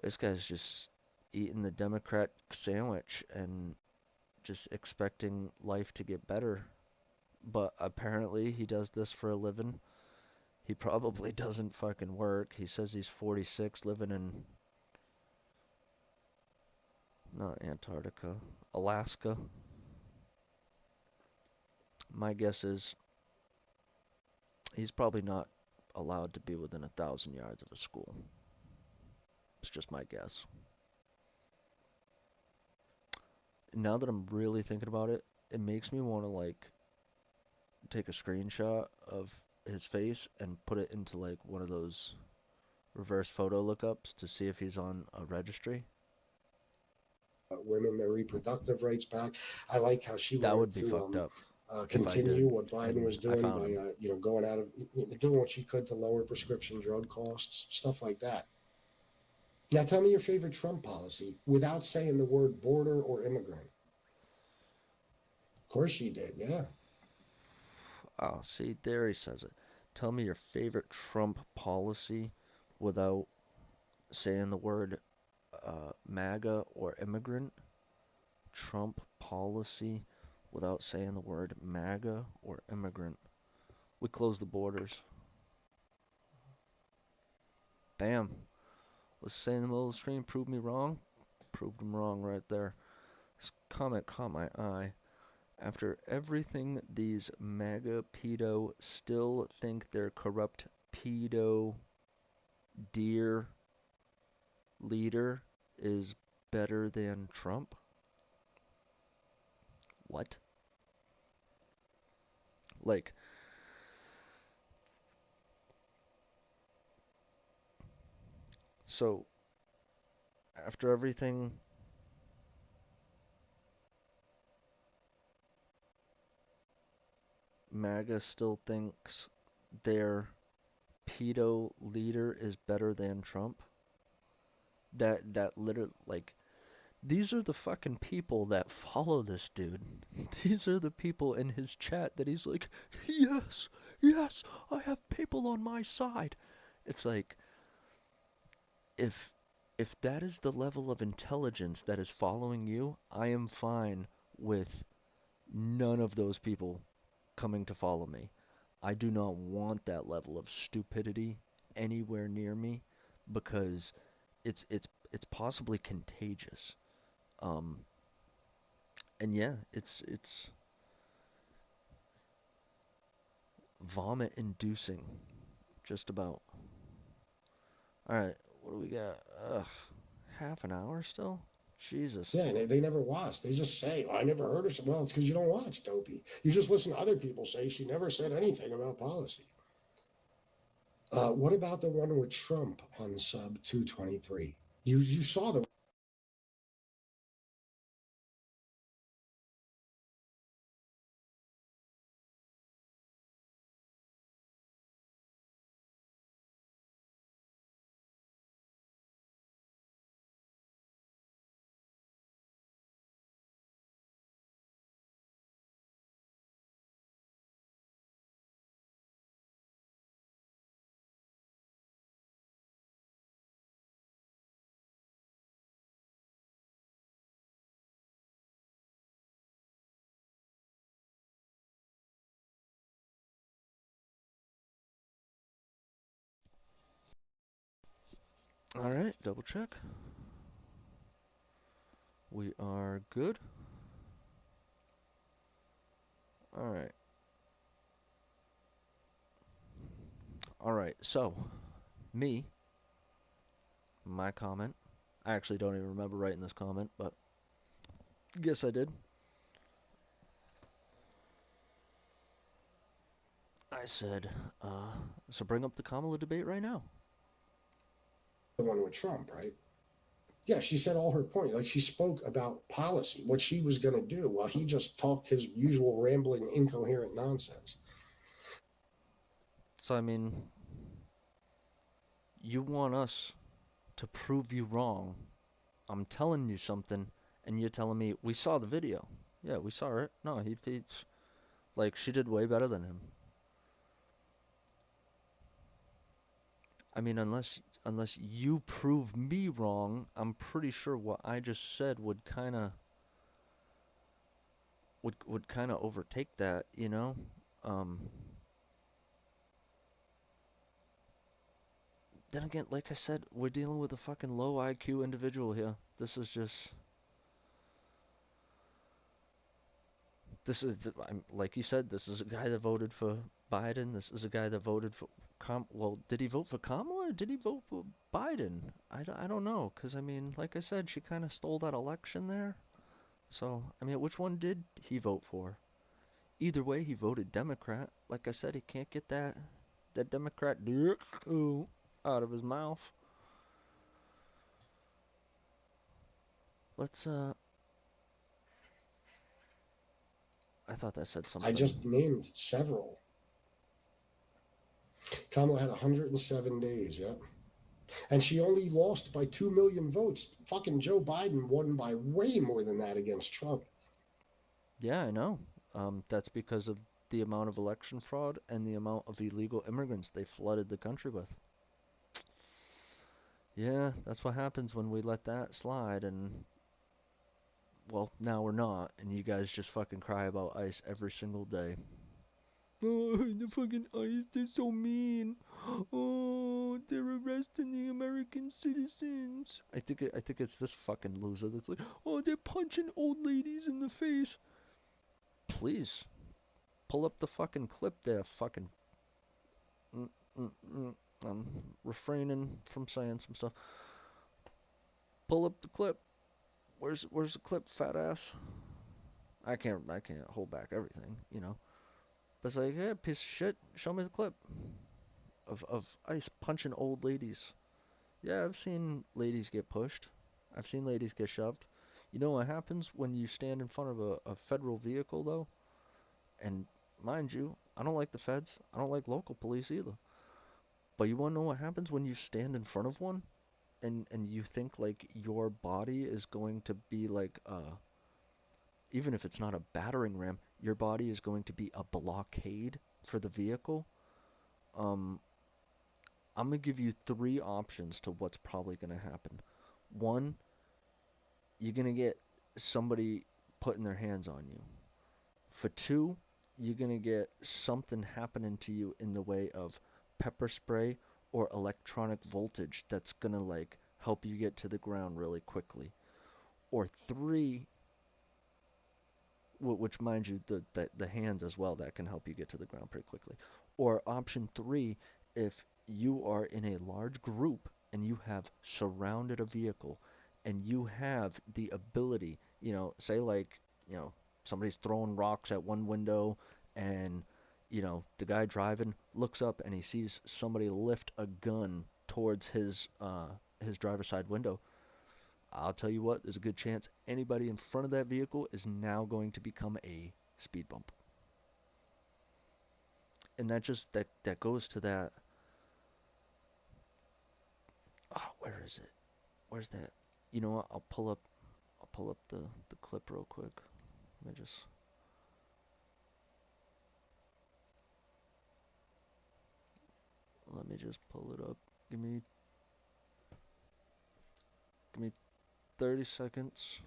This guy's just eating the Democrat sandwich and just expecting life to get better. But apparently he does this for a living. He probably doesn't fucking work. He says he's 46, living in, not Antarctica, Alaska. My guess is he's probably not allowed to be within 1,000 yards of a school. It's just my guess. Now that I'm really thinking about it, it makes me want to like take a screenshot of his face and put it into like one of those reverse photo lookups to see if he's on a registry. Women, their reproductive rights back. I like how she That wanted would be to fucked up. continue what Biden was doing by him. going out of doing what she could to lower prescription drug costs, stuff like that. Now tell me your favorite Trump policy without saying the word border or immigrant. Of course she did, yeah. Oh, see, there he says it. Tell me your favorite Trump policy without saying the word MAGA or immigrant. Trump policy without saying the word MAGA or immigrant. We close the borders. Bam. Let's say in the middle of the screen, prove me wrong. Proved him wrong right there. This comment caught my eye. After everything, these MAGA pedo still think their corrupt pedo dear leader is better than Trump? What? Like, so after everything, MAGA still thinks their pedo leader is better than Trump? That literally, like, these are the fucking people that follow this dude. These are the people in his chat that he's like, yes, I have people on my side. It's like, if that is the level of intelligence that is following you, I am fine with none of those people coming to follow me. I do not want that level of stupidity anywhere near me, because it's possibly contagious. And yeah, it's vomit inducing, just about. Alright, what do we got? Half an hour still? Jesus. Yeah, and they never watch. They just say, I never heard her. Well, it's because you don't watch, dopey. You just listen to other people say she never said anything about policy. What about the one with Trump on sub 223? You saw the Alright, double check. We are good. Alright. Alright, so, my comment. I actually don't even remember writing this comment, but guess I did. I said, so bring up the Kamala debate right now. The one with Trump, right? Yeah, she said all her points. Like, she spoke about policy, what she was going to do, while he just talked his usual rambling, incoherent nonsense. So, I mean, you want us to prove you wrong. I'm telling you something, and you're telling me, we saw the video. Yeah, we saw it. No, he's like, she did way better than him. I mean, unless you prove me wrong, I'm pretty sure what I just said would kind of overtake that, you know? Then again, like I said, we're dealing with a fucking low IQ individual here. This is just... like you said, this is a guy that voted for Biden. This is a guy that voted for... well, did he vote for Kamala or did he vote for Biden? I don't know, because, I mean, like I said, she kind of stole that election there. So, I mean, which one did he vote for? Either way, he voted Democrat. Like I said, he can't get that Democrat out of his mouth. Let's, I thought that said something. I just named several. Kamala had 107 days, yeah. And she only lost by 2 million votes. Fucking Joe Biden won by way more than that against Trump. Yeah, I know. That's because of the amount of election fraud and the amount of illegal immigrants they flooded the country with. Yeah, that's what happens when we let that slide, and, well, now we're not, and you guys just fucking cry about ICE every single day. Oh, the fucking ICE, they're so mean. Oh, they're arresting the American citizens. I think it's this fucking loser that's like, oh, they're punching old ladies in the face. Please, pull up the fucking clip there, fucking... I'm refraining from saying some stuff. Pull up the clip. Where's the clip, fat ass? I can't hold back everything, you know. But it's like, yeah, piece of shit, show me the clip of ICE punching old ladies. Yeah, I've seen ladies get pushed. I've seen ladies get shoved. You know what happens when you stand in front of a federal vehicle, though? And mind you, I don't like the feds. I don't like local police either. But you want to know what happens when you stand in front of one? And you think, like, your body is going to be like, even if it's not a battering ram, your body is going to be a blockade for the vehicle. I'm going to give you 3 options to what's probably going to happen. 1, you're going to get somebody putting their hands on you. For 2, you're going to get something happening to you in the way of pepper spray or electronic voltage that's going to, like, help you get to the ground really quickly. Or 3, which, mind you, the hands as well, that can help you get to the ground pretty quickly. Or option 3, if you are in a large group and you have surrounded a vehicle and you have the ability, you know, say, like, you know, somebody's throwing rocks at one window and, you know, the guy driving looks up and he sees somebody lift a gun towards his driver's side window. I'll tell you what, there's a good chance anybody in front of that vehicle is now going to become a speed bump. And that just, that goes to that, oh, where is it? Where's that? You know what, I'll pull up the clip real quick. Let me just pull it up. Give me 30 seconds.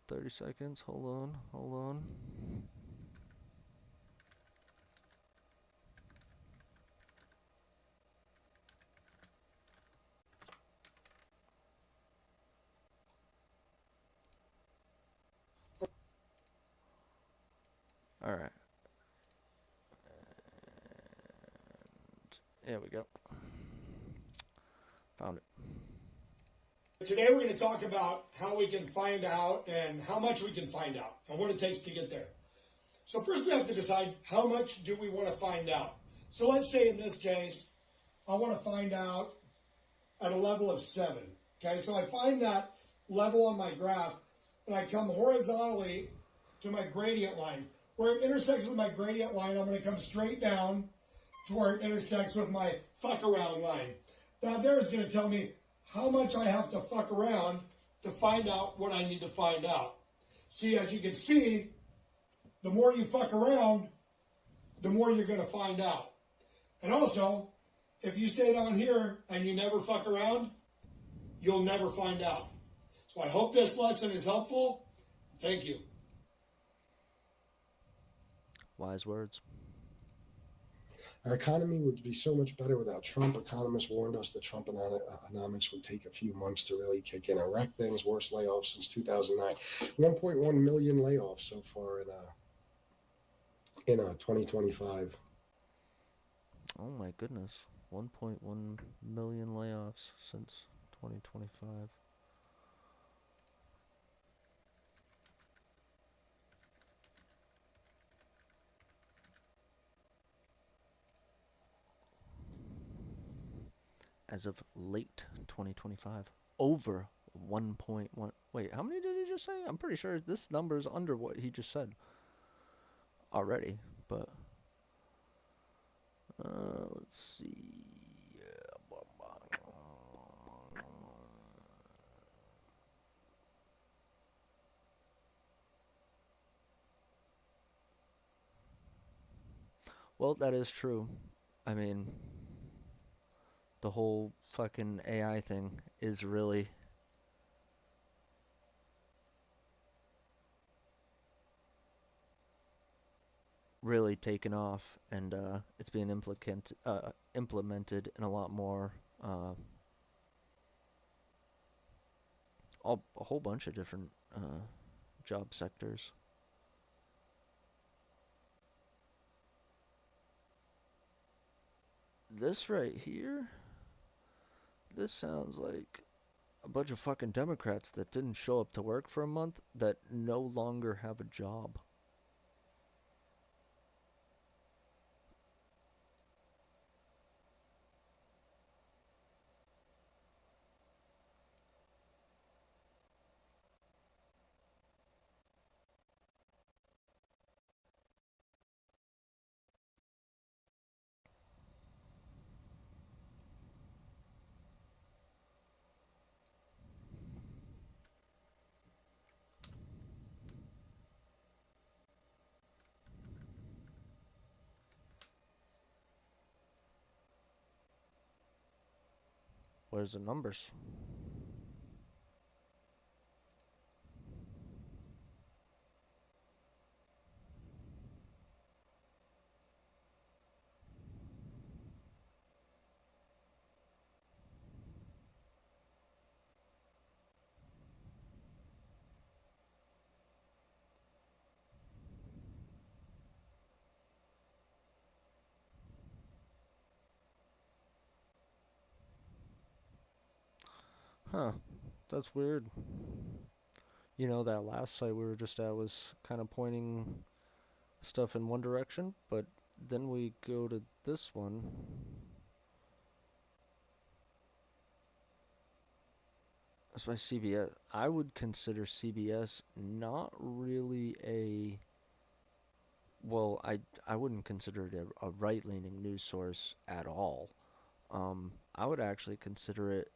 30 seconds. Hold on. Alright. There we go. Found it. Today we're going to talk about how we can find out and how much we can find out and what it takes to get there. So first we have to decide how much do we want to find out. So let's say in this case, I want to find out at a level of 7. Okay, so I find that level on my graph and I come horizontally to my gradient line. Where it intersects with my gradient line, I'm going to come straight down to where it intersects with my fuck around line. Now there's going to tell me how much I have to fuck around to find out what I need to find out. See, as you can see, the more you fuck around, the more you're going to find out. And also, if you stay down here and you never fuck around, you'll never find out. So I hope this lesson is helpful. Thank you. Wise words. Our economy would be so much better without Trump. Economists warned us that Trumponomics would take a few months to really kick in. Iraq things, worst layoffs since 2009. 1.1 million layoffs so far in 2025. Oh my goodness. 1.1 million layoffs since 2025. As of late 2025, over 1.1. Wait, how many did he just say? I'm pretty sure this number is under what he just said already, but let's see. Well, that is true. I mean, the whole fucking AI thing is really taken off, and it's being implemented in a lot more a whole bunch of different job sectors. This right here, this sounds like a bunch of fucking Democrats that didn't show up to work for a month that no longer have a job. Where's the numbers? Huh, that's weird. You know, that last site we were just at was kind of pointing stuff in one direction, but then we go to this one. That's by CBS. I would consider CBS not really a... Well, I wouldn't consider it a right-leaning news source at all. I would actually consider it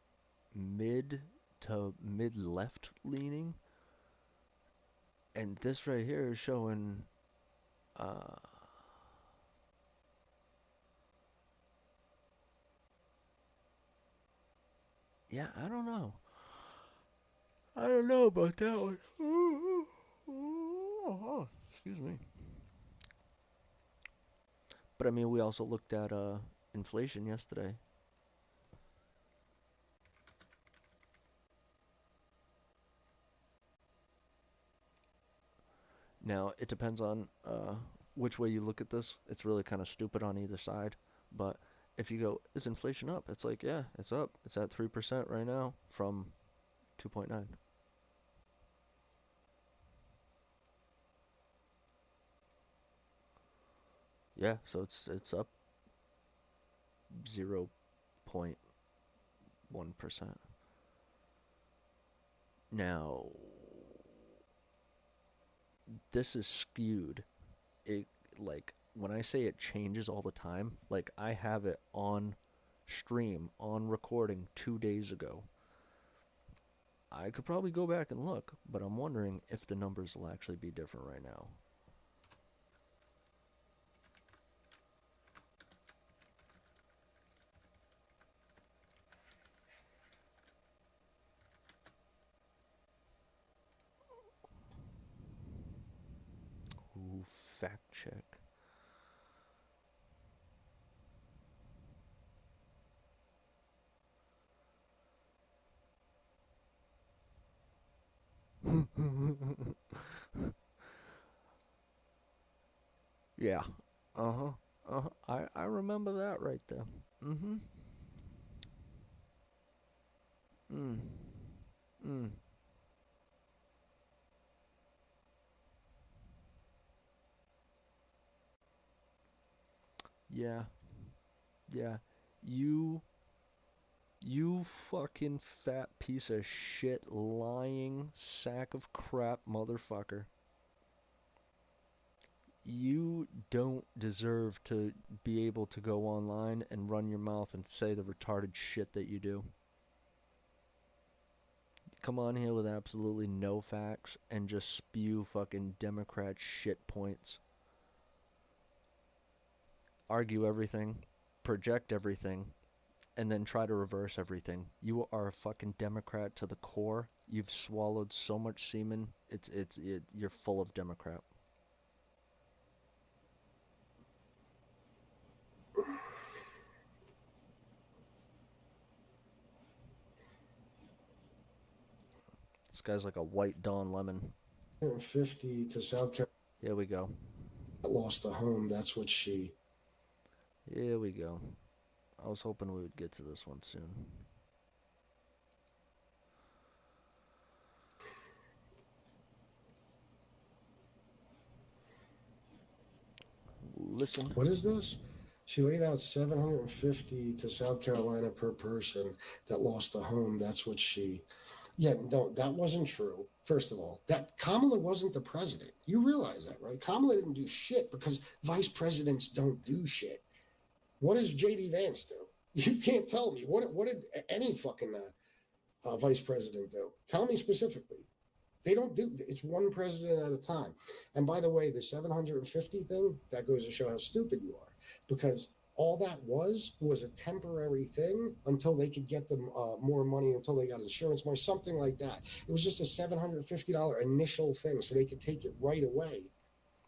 mid to mid-left leaning. And this right here is showing yeah, I don't know. I don't know about that one. Oh, excuse me. But I mean, we also looked at inflation yesterday. Now, it depends on which way you look at this, it's really kind of stupid on either side. But if you go, is inflation up? It's like, yeah, it's up. It's at 3% right now from 2.9. Yeah, so it's up 0.1%. Now, this is skewed. It, like, when I say it changes all the time, like, I have it on stream, on recording 2 days ago. I could probably go back and look, but I'm wondering if the numbers will actually be different right now. Ooh, fact check. Yeah. Uh-huh. Uh-huh. I remember that right there. Mm-hmm. Mm. Mm. Yeah. Yeah. You fucking fat piece of shit lying sack of crap motherfucker. You don't deserve to be able to go online and run your mouth and say the retarded shit that you do. Come on here with absolutely no facts and just spew fucking Democrat shit points. Argue everything, project everything, and then try to reverse everything. You are a fucking Democrat to the core. You've swallowed so much semen. You're full of Democrat. This guy's like a white Don Lemon. 50 to South Carolina. Here we go. Lost a home. That's what she. Here we go. I was hoping we would get to this one soon. Listen. What is this? She laid out $750 to South Carolina per person that lost a home. That's what she. Yeah, no, that wasn't true. First of all, that Kamala wasn't the president. You realize that, right? Kamala didn't do shit because vice presidents don't do shit. What does J.D. Vance do? You can't tell me. What did any fucking vice president do? Tell me specifically. They don't do. It's one president at a time. And by the way, the 750 thing, that goes to show how stupid you are, because all that was a temporary thing until they could get them more money, until they got insurance money, something like that. It was just a $750 initial thing so they could take it right away.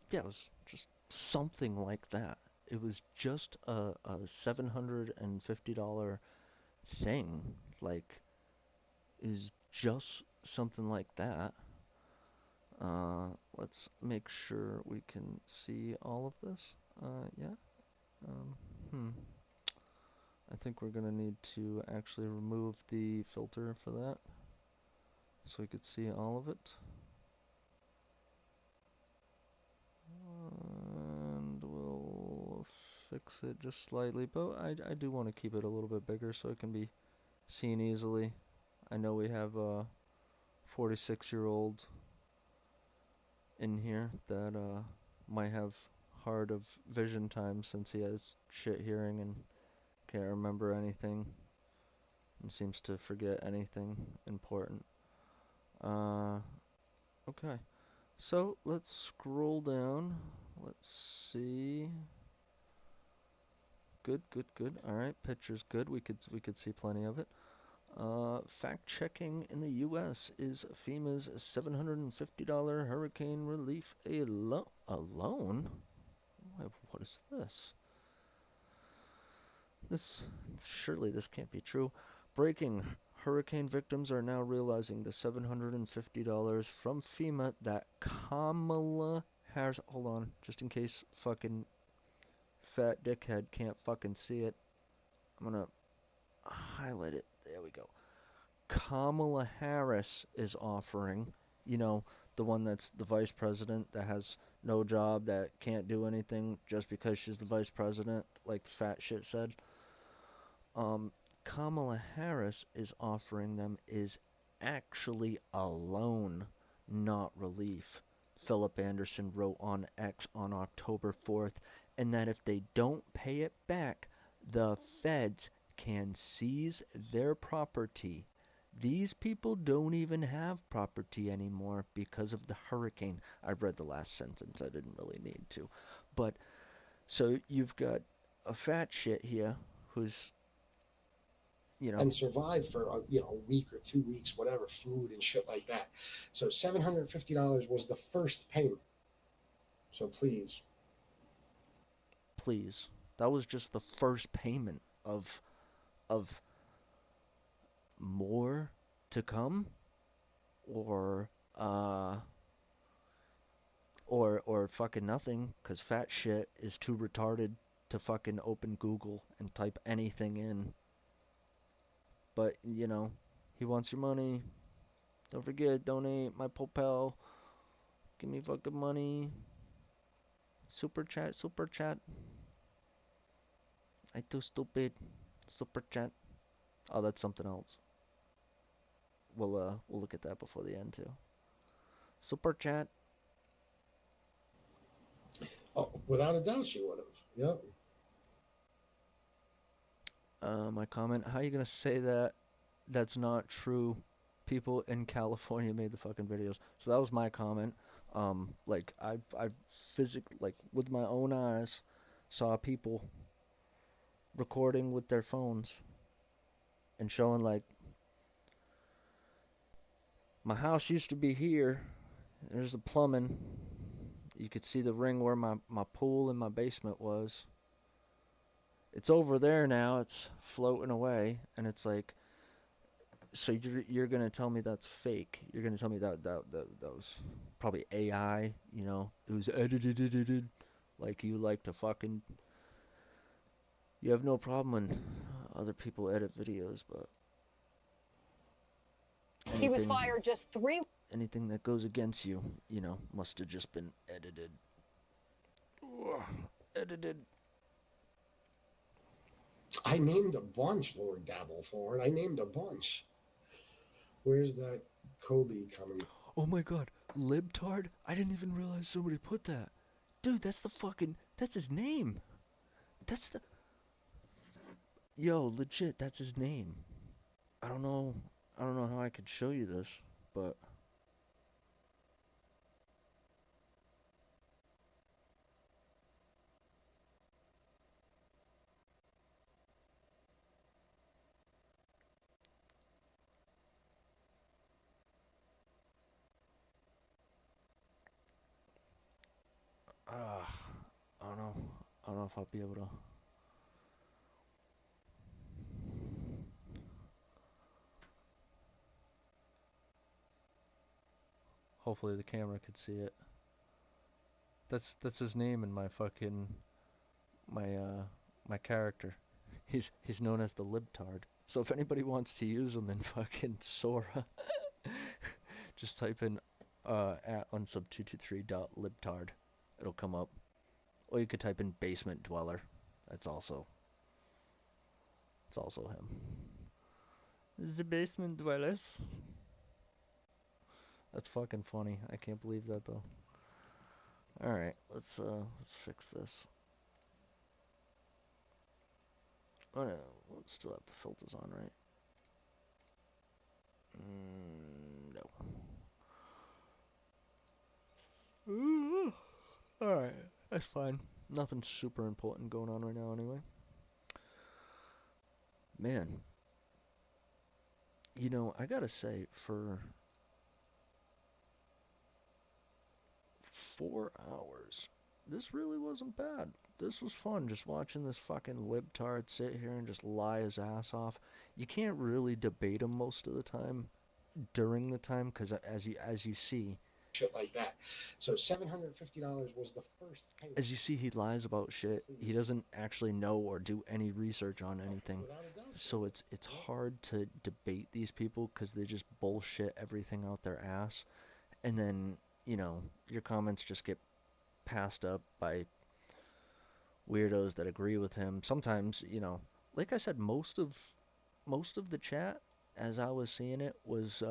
Yeah, it was just something like that. It was just a $750 thing. Like, is just something like that. Let's make sure we can see all of this. Yeah. I think we're gonna need to actually remove the filter for that, so we could see all of it. And we'll fix it just slightly, but I do want to keep it a little bit bigger so it can be seen easily. I know we have a 46-year-old in here that might have hard of vision time since he has shit hearing and can't remember anything and seems to forget anything important. Okay, so let's scroll down. Let's see. Good. Alright, picture's good. We could see plenty of it. Fact checking in the U.S. is FEMA's $750 hurricane relief alone? What is this? Surely this can't be true. Breaking. Hurricane victims are now realizing the $750 from FEMA that Kamala Harris, hold on, just in case fucking fat dickhead can't fucking see it. I'm gonna highlight it. There we go. Kamala Harris is offering, you know, the one that's the vice president that has no job, that can't do anything just because she's the vice president, like the fat shit said. Kamala Harris is offering them is actually a loan, not relief. Philip Anderson wrote on X on October 4th, and that if they don't pay it back, the feds can seize their property. These people don't even have property anymore because of the hurricane. I read the last sentence, I didn't really need to. But, so you've got a fat shit here who's, you know, and survive for a week or 2 weeks, whatever, food and shit like that. So $750 was the first payment. So please, that was just the first payment of more to come, or fucking nothing, cause fat shit is too retarded to fucking open Google and type anything in. But, you know, he wants your money. Don't forget, donate my PayPal. Give me fucking money. Super chat. I too stupid. Super chat. Oh, that's something else. We'll look at that before the end too. Super chat. oh, without a doubt, she would have. Yep. My comment. How are you gonna say that? That's not true. People in California made the fucking videos. So that was my comment. Like I physically, like with my own eyes, saw people recording with their phones and showing, like, my house used to be here. There's the plumbing. You could see the ring where my pool in my basement was. It's over there now. It's floating away, and it's like, so you're gonna tell me that's fake? You're gonna tell me that was probably AI? You know, it was edited. Like you like to fucking. You have no problem when other people edit videos, but He was fired just 3. Anything that goes against you, you know, must have just been edited. Ugh, edited. I named a bunch, Lord Dabblethorn. I named a bunch. Where's that Kobe coming? Oh my god, libtard? I didn't even realize somebody put that. Dude, that's his name. Yo, legit, that's his name. I don't know how I could show you this, but I don't know. I don't know if I'll be able to. Hopefully the camera could see it. That's his name in my fucking my character. He's known as the libtard. So if anybody wants to use him in fucking Sora, just type in @unsub223.libtard. It'll come up. Or you could type in basement dweller. It's also him. The basement dwellers. That's fucking funny. I can't believe that though. All right, let's fix this. Oh no, we'll still have the filters on, right? No. Alright, that's fine. Nothing super important going on right now anyway. Man. You know, I gotta say, for 4 hours, this really wasn't bad. This was fun, just watching this fucking libtard sit here and just lie his ass off. You can't really debate him most of the time during the time, because as you see, shit like that. So $750 was the first payment. As you see, he lies about shit. He doesn't actually know or do any research on anything. So it's hard to debate these people because they just bullshit everything out their ass. And then, you know, your comments just get passed up by weirdos that agree with him. Sometimes, you know, like I said, most of the chat, as I was seeing it, was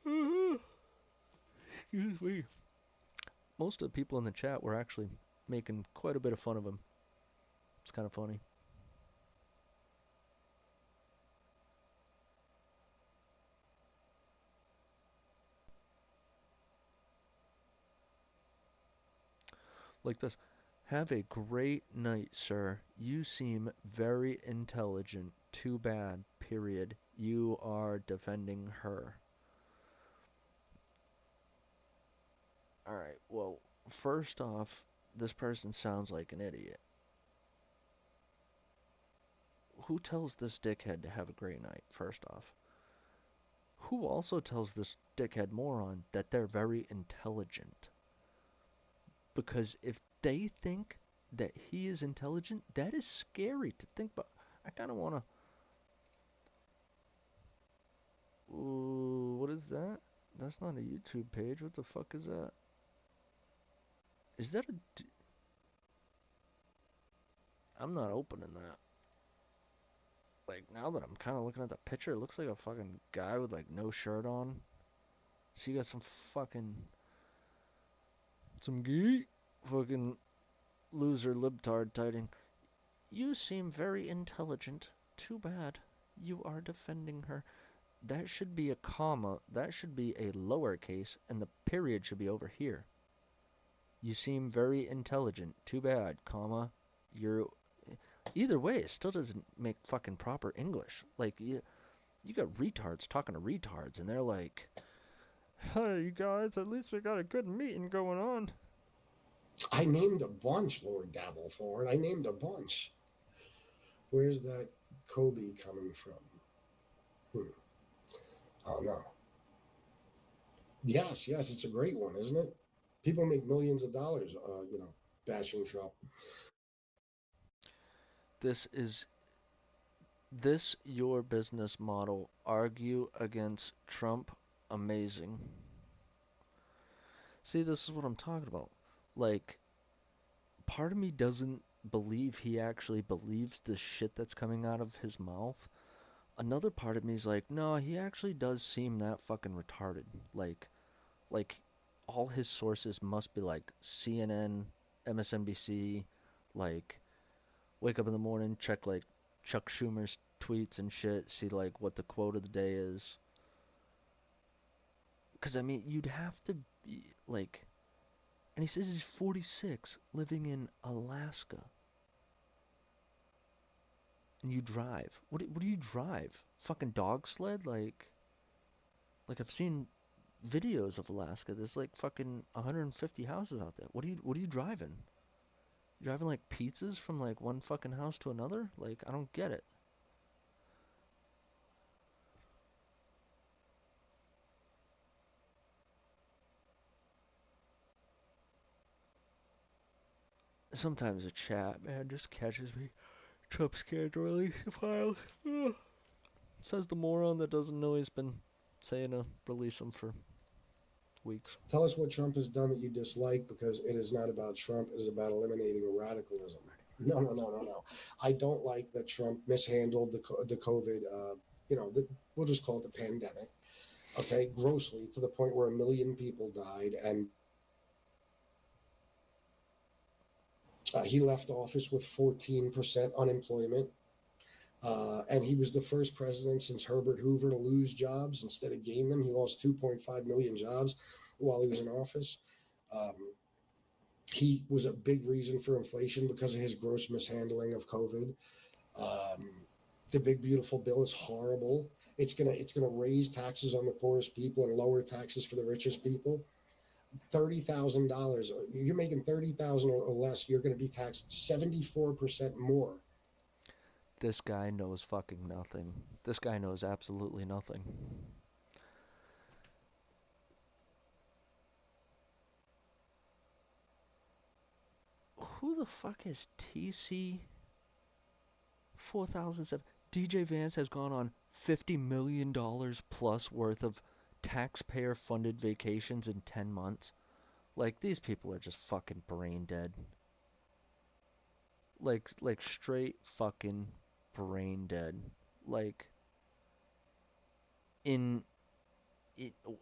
excuse me. Most of the people in the chat were actually making quite a bit of fun of him. It's kind of funny. Like this. Have a great night, sir. You seem very intelligent. Too bad, period. You are defending her. Alright, well, first off, this person sounds like an idiot. Who tells this dickhead to have a great night, first off? Who also tells this dickhead moron that they're very intelligent? Because if they think that he is intelligent, that is scary to think about. I kind of want to... Ooh, what is that? That's not a YouTube page. What the fuck is that? Is that a... I'm not opening that. Like, now that I'm kind of looking at the picture, it looks like a fucking guy with, like, no shirt on. So you got some fucking... Some geek fucking loser libtard typing. You seem very intelligent. Too bad. You are defending her. That should be a comma. That should be a lowercase, and the period should be over here. You seem very intelligent. Too bad, comma. You're... Either way, it still doesn't make fucking proper English. Like, you got retards talking to retards, and they're like, hey, you guys, at least we got a good meeting going on. I named a bunch, Lord Dabblethorn. I named a bunch. Where's that Kobe coming from? Oh, no. Yes, it's a great one, isn't it? People make millions of dollars, you know, bashing Trump. This your business model. Argue against Trump. Amazing. See, this is what I'm talking about. Like, part of me doesn't believe he actually believes the shit that's coming out of his mouth. Another part of me is like, no, he actually does seem that fucking retarded. Like all his sources must be like CNN, MSNBC, like wake up in the morning, check like Chuck Schumer's tweets and shit, see like what the quote of the day is. Because I mean, you'd have to be like, and he says he's 46, living in Alaska. And you drive. What do you drive? Fucking dog sled? Like I've seen videos of Alaska. There's like fucking 150 houses out there. What are you driving? You driving like pizzas from like one fucking house to another? Like, I don't get it. Sometimes a chat, man, just catches me. Trump's scared to release the files. Says the moron that doesn't know he's been saying to release them for weeks. Tell us what Trump has done that you dislike, because it is not about Trump. It is about eliminating radicalism. No. I don't like that Trump mishandled the COVID, we'll just call it the pandemic, okay, grossly, to the point where 1 million people died, and he left office with 14% unemployment. And he was the first president since Herbert Hoover to lose jobs instead of gain them. He lost 2.5 million jobs while he was in office. He was a big reason for inflation because of his gross mishandling of COVID. The big beautiful bill is horrible. It's gonna raise taxes on the poorest people and lower taxes for the richest people. $30,000. You're making $30,000 or less. You're going to be taxed 74% more. This guy knows fucking nothing. This guy knows absolutely nothing. Who the fuck is TC 4007? DJ Vance has gone on $50 million plus worth of taxpayer-funded vacations in 10 months. Like, these people are just fucking brain dead. Like straight fucking brain dead. Like,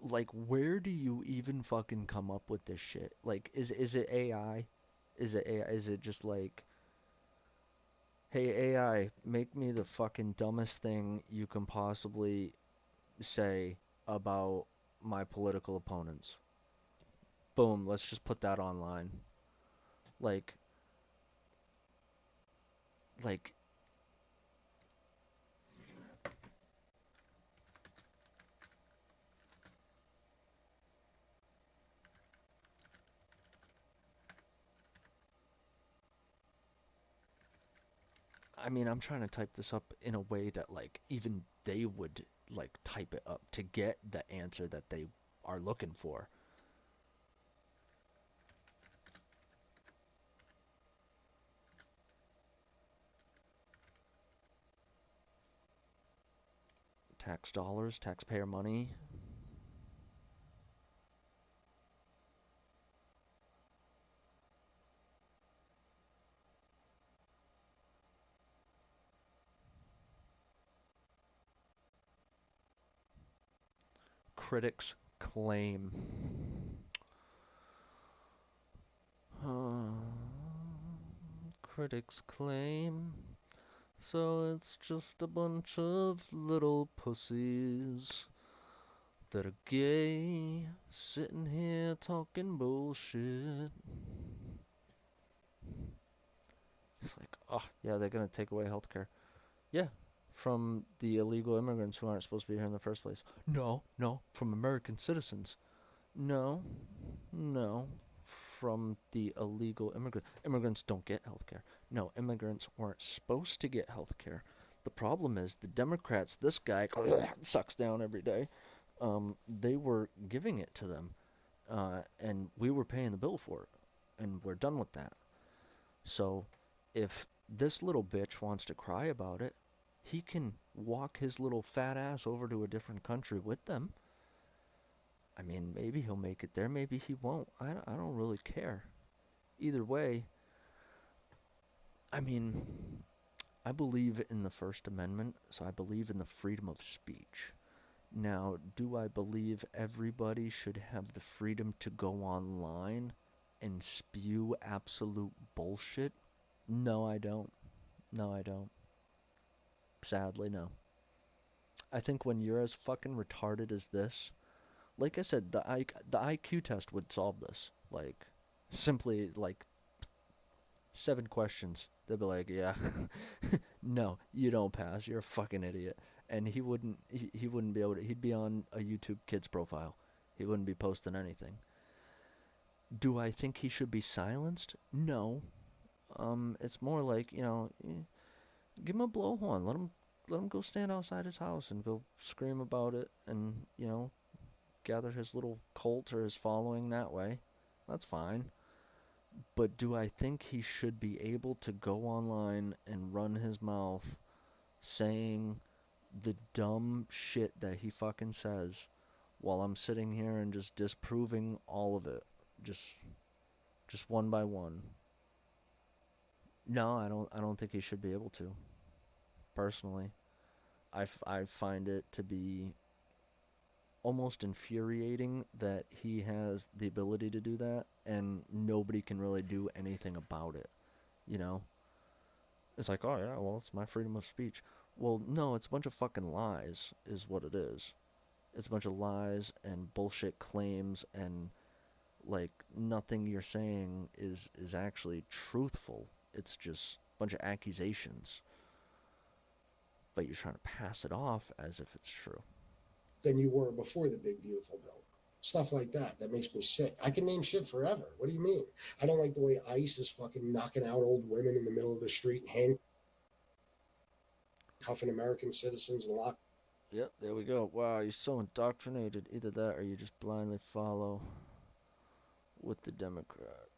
like, where do you even fucking come up with this shit? Like, is it AI? Is it AI? Is it just like, hey AI, make me the fucking dumbest thing you can possibly say about my political opponents. Boom, let's just put that online. Like, I mean, I'm trying to type this up in a way that, like, even they would, like, type it up to get the answer that they are looking for. Tax dollars, taxpayer money. Critics claim. Critics claim. So it's just a bunch of little pussies that are gay, sitting here talking bullshit. It's like, oh, yeah, they're gonna take away healthcare. Yeah, from the illegal immigrants who aren't supposed to be here in the first place. No, from American citizens. No, from the illegal immigrants. Immigrants don't get healthcare. No, immigrants weren't supposed to get healthcare. The problem is the Democrats, this guy sucks down every day, they were giving it to them, and we were paying the bill for it, and we're done with that. So if this little bitch wants to cry about it, he can walk his little fat ass over to a different country with them. I mean, maybe he'll make it there, maybe he won't. I don't really care. Either way, I mean, I believe in the First Amendment, so I believe in the freedom of speech. Now, do I believe everybody should have the freedom to go online and spew absolute bullshit? No, I don't. Sadly, no. I think when you're as fucking retarded as this, like I said, the IQ test would solve this. Like, simply, like, 7 questions. They'd be like, yeah, no, you don't pass. You're a fucking idiot. And he wouldn't be able to. He'd be on a YouTube Kids profile. He wouldn't be posting anything. Do I think he should be silenced? No. It's more like, you know, give him a blowhorn. Let him go stand outside his house and go scream about it, and, you know, gather his little cult or his following that way. That's fine. But do I think he should be able to go online and run his mouth saying the dumb shit that he fucking says while I'm sitting here and just disproving all of it, just one by one? No, I don't think he should be able to. Personally, I find it to be almost infuriating that he has the ability to do that and nobody can really do anything about it, you know? It's like, oh yeah, well, it's my freedom of speech. Well, no, it's a bunch of fucking lies is what it is. It's a bunch of lies and bullshit claims, and, like, nothing you're saying is actually truthful. It's just a bunch of accusations. But you're trying to pass it off as if it's true. Than you were before the big beautiful bill. Stuff like that makes me sick. I can name shit forever. What do you mean? I don't like the way ICE is fucking knocking out old women in the middle of the street and handcuffing American citizens and lock. Yep, there we go. Wow, you're so indoctrinated. Either that or you just blindly follow with the Democrat.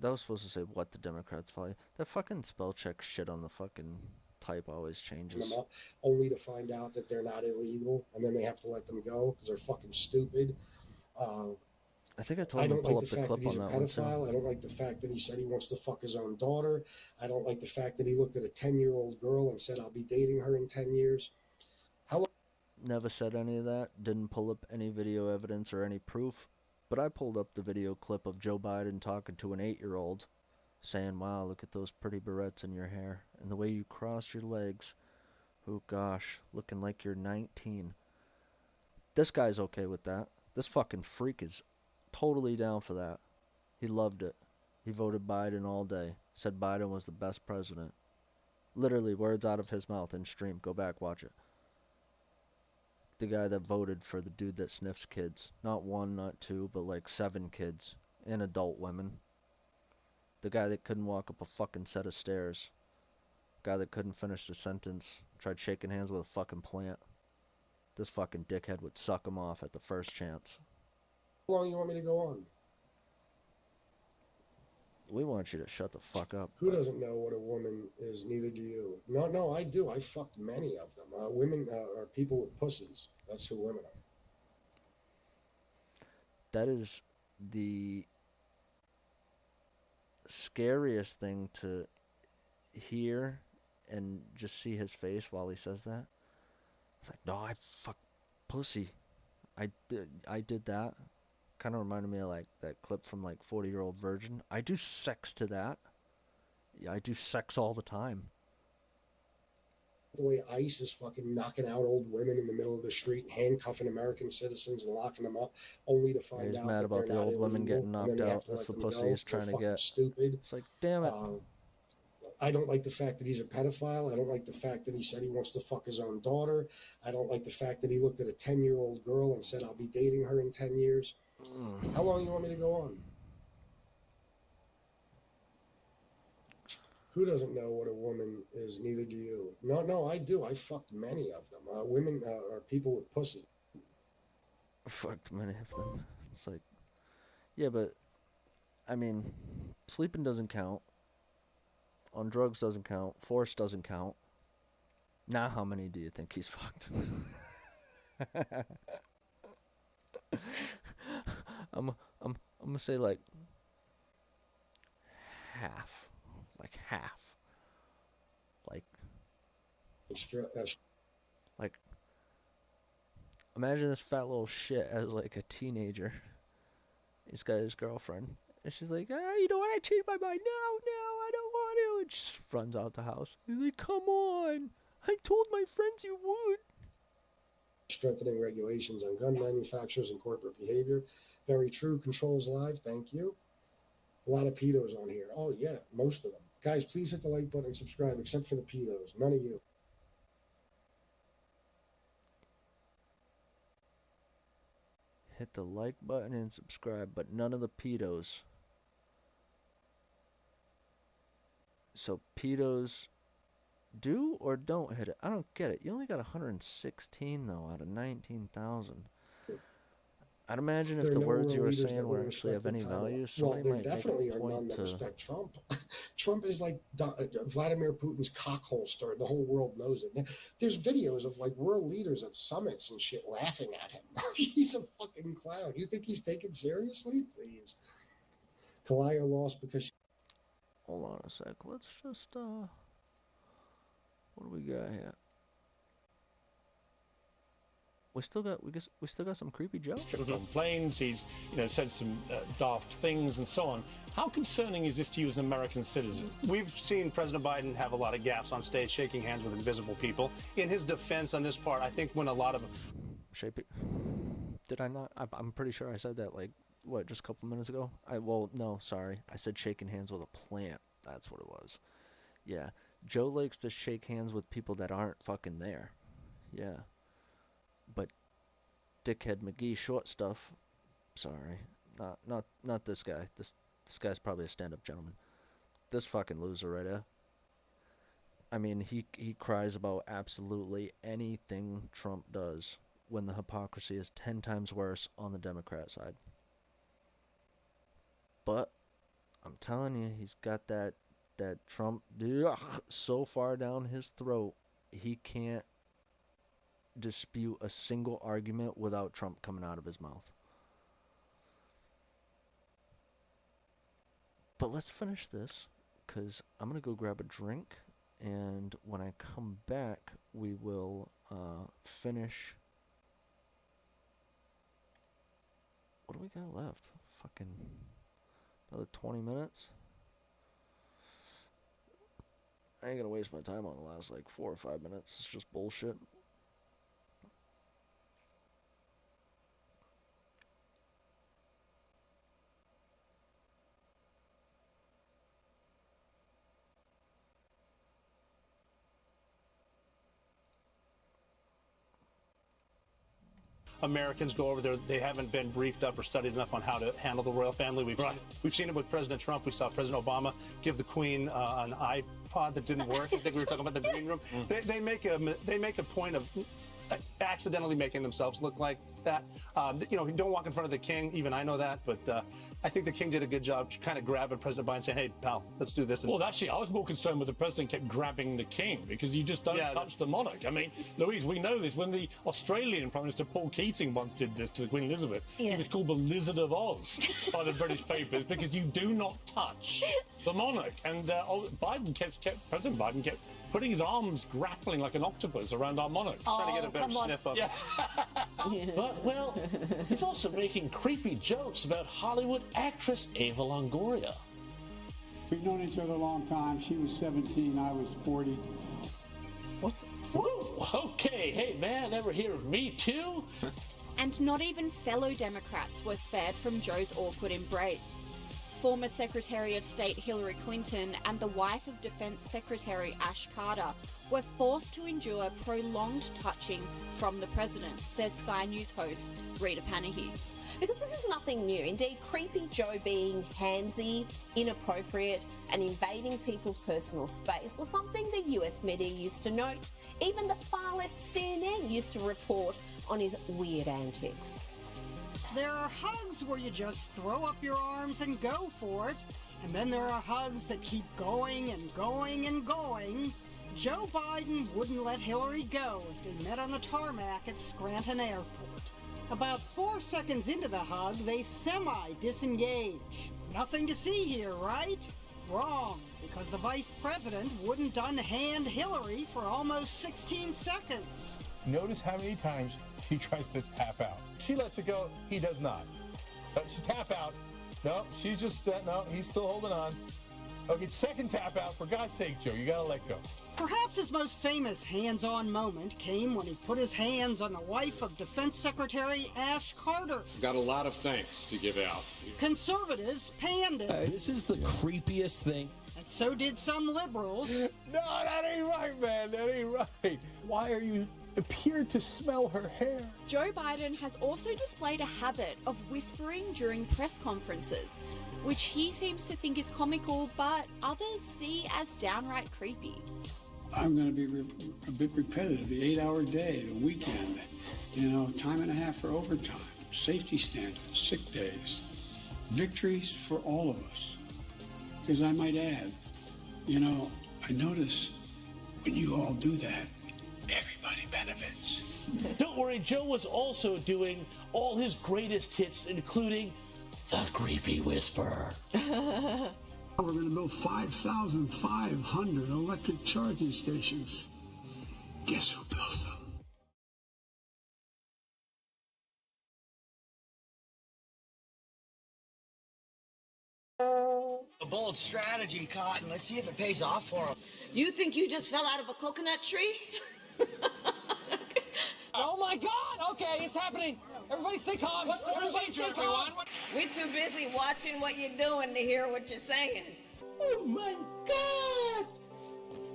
That was supposed to say what the Democrats follow. That fucking spell check shit on the fucking type always changes. them up, only to find out that they're not illegal, and then they have to let them go because they're fucking stupid. I think I told I him to don't pull like up the the fact clip that he's a on that one too. pedophile. I don't like the fact that he said he wants to fuck his own daughter. I don't like the fact that he looked at a 10-year-old girl and said, I'll be dating her in 10 years. How long? Never said any of that. Didn't pull up any video evidence or any proof. But I pulled up the video clip of Joe Biden talking to an 8-year-old, saying, wow, look at those pretty barrettes in your hair, and the way you cross your legs. Oh gosh, looking like you're 19. This guy's okay with that. This fucking freak is totally down for that. He loved it. He voted Biden all day. Said Biden was the best president. Literally, words out of his mouth in stream. Go back, watch it. The guy that voted for the dude that sniffs kids. Not one, not two, but like 7 kids. And adult women. The guy that couldn't walk up a fucking set of stairs. Guy that couldn't finish the sentence. Tried shaking hands with a fucking plant. This fucking dickhead would suck him off at the first chance. How long you want me to go on? We want you to shut the fuck up. Who doesn't know what a woman is? Neither do you. No, I do. I fucked many of them. Women are people with pussies. That's who women are. That is the scariest thing to hear and just see his face while he says that. It's like, no, I fuck pussy. I did that. Kind of reminded me of like that clip from like 40-Year-Old Virgin. I do sex to that. Yeah, I do sex all the time. The way ICE is fucking knocking out old women in the middle of the street, handcuffing American citizens and locking them up, only to find He's out mad that about they're the not old women illegal, getting knocked and then they have out. to That's the let them pussy go. he's trying They're to fucking get. stupid. It's like, damn it. I don't like the fact that he's a pedophile. I don't like the fact that he said he wants to fuck his own daughter. I don't like the fact that he looked at a 10-year-old girl and said, I'll be dating her in 10 years. How long you want me to go on? Who doesn't know what a woman is? Neither do you. No, I do. I fucked many of them. Women are people with pussy. Fucked many of them. It's like, yeah, but, I mean, sleeping doesn't count. On drugs doesn't count. Force doesn't count. Now how many do you think he's fucked? I'm gonna say like half. Like half. Like imagine this fat little shit as like a teenager. He's got his girlfriend. And she's like, you know what, I changed my mind. No, I don't want to. And she just runs out the house. He's like, come on. I told my friends you would. Strengthening regulations on gun manufacturers and corporate behavior. Very true. Controls Live. Thank you. A lot of pedos on here. Oh, yeah, most of them. Guys, please hit the like button and subscribe, except for the pedos. None of you. Hit the like button and subscribe, but none of the pedos. So pedos do or don't hit it? I don't get it. You only got 116 though out of 19,000. I'd imagine if the words you were saying were actually of any value, somebody might make a point to... Well, there definitely are none that respect Trump. Trump is like Vladimir Putin's cockhole, and the whole world knows it. There's videos of like world leaders at summits and shit laughing at him. He's a fucking clown. You think he's taken seriously? Please. Kalaya lost because she... Hold on a sec. Let's just, what do we got here? We still got some creepy jokes. Tripped on planes. He's said some daft things and so on. How concerning is this to you as an American citizen? We've seen President Biden have a lot of gaffes on stage, shaking hands with invisible people. In his defense on this part, I think when a lot of Did I not? I'm pretty sure I said that like what, just a couple minutes ago. Well, no, sorry. I said shaking hands with a plant. That's what it was. Yeah, Joe likes to shake hands with people that aren't fucking there. Yeah. But dickhead McGee short stuff. Sorry, not this guy. This guy's probably a stand-up gentleman. This fucking loser right here. I mean, he cries about absolutely anything Trump does when the hypocrisy is 10 times worse on the Democrat side. But I'm I'm telling you, he's got that Trump so far down his throat, he can't dispute a single argument without Trump coming out of his mouth. But let's finish this, because I'm going to go grab a drink, and when I come back, we will finish. What do we got left? Fucking another 20 minutes? I ain't gonna waste my time on the last like 4 or 5 minutes. It's just bullshit. Americans go over there, they haven't been briefed up or studied enough on how to handle the royal family. We've seen it with President Trump. We saw President Obama give the Queen an iPod that didn't work. I think we were talking about the green room. They make a point of accidentally making themselves look like that. You know, don't walk in front of the king. Even I know that, but I think the king did a good job kind of grabbing President Biden, saying, "Hey, pal, let's do this." Well, actually, I was more concerned with the president kept grabbing the king, because you just don't touch the monarch. I mean, Louise, we know this. When the Australian Prime Minister Paul Keating once did this to Queen Elizabeth, he was called the Lizard of Oz by the British papers, because you do not touch the monarch. And President Biden kept putting his arms grappling like an octopus around our monarch. Trying to get a better sniff up. Yeah. But, well, he's also making creepy jokes about Hollywood actress Ava Longoria. We've known each other a long time. She was 17, I was 40. What? Whoa, okay, hey man, ever hear of Me Too? And not even fellow Democrats were spared from Joe's awkward embrace. Former Secretary of State Hillary Clinton and the wife of Defense Secretary Ash Carter were forced to endure prolonged touching from the president, says Sky News host Rita Panahi. Because this is nothing new. Indeed, creepy Joe being handsy, inappropriate, and invading people's personal space was something the US media used to note. Even the far-left CNN used to report on his weird antics. There are hugs where you just throw up your arms and go for it, and then there are hugs that keep going and going and going. Joe Biden wouldn't let Hillary go as they met on the tarmac at Scranton Airport. About 4 seconds into the hug, they semi-disengage. Nothing to see here, right? Wrong, because the vice president wouldn't unhand Hillary for almost 16 seconds. Notice how many times she tries to tap out. She lets it go, he does not. She tap out. No, she's just, no, he's still holding on. Okay, second tap out. For God's sake, Joe, you gotta let go. Perhaps his most famous hands-on moment came when he put his hands on the wife of Defense Secretary Ash Carter. Got a lot of thanks to give out. Conservatives panned it. This is the creepiest thing. And so did some liberals. No, that ain't right, man. That ain't right. Why are you appeared to smell her hair? Joe Biden has also displayed a habit of whispering during press conferences, which he seems to think is comical, but others see as downright creepy. I'm going to be a bit repetitive. The 8-hour day, the weekend, time and a half for overtime, safety standards, sick days, victories for all of us. Because I might add, I notice when you all do that, everybody benefits. Don't worry, Joe was also doing all his greatest hits, including The Creepy Whisperer. We're going to build 5,500 electric charging stations. Guess who builds them? A bold strategy, Cotton. Let's see if it pays off for him. You think you just fell out of a coconut tree? Oh my God! Okay, it's happening. Everybody stay calm. Everybody stay calm. We're too busy watching what you're doing to hear what you're saying. Oh my God!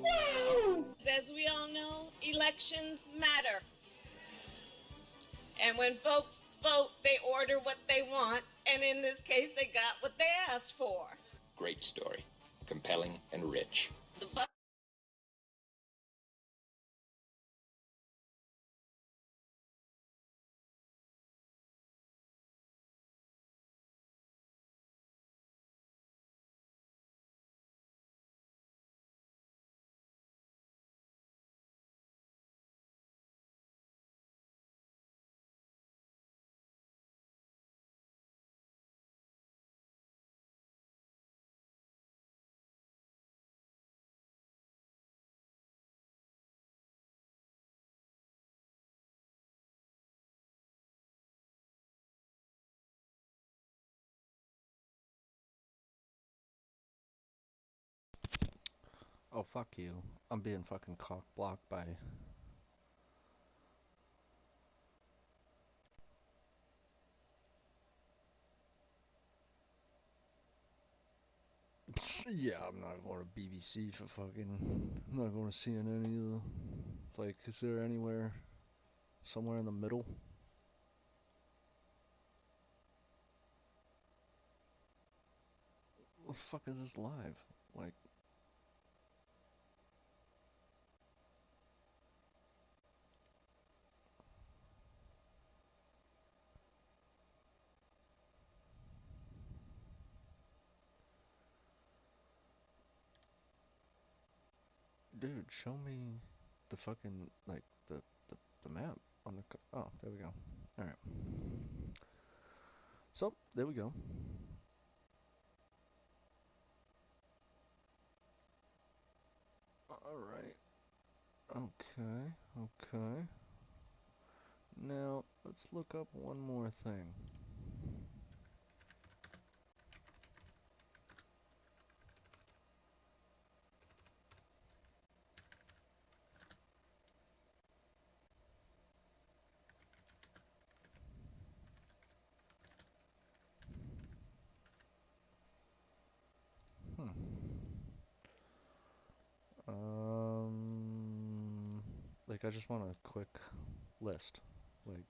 Wow! As we all know, elections matter. And when folks vote, they order what they want, and in this case, they got what they asked for. Great story. Compelling and rich. The Oh, fuck you. I'm being fucking cock-blocked by... Yeah, I'm not going to BBC for fucking... I'm not going to CNN either. Like, is there anywhere... somewhere in the middle? What the fuck is this live? Like... Dude, show me the fucking, like, the map on the... Oh, there we go. Alright. So, there we go. Alright. Okay, okay. Now, let's look up one more thing. Like, I just want a quick list. Like...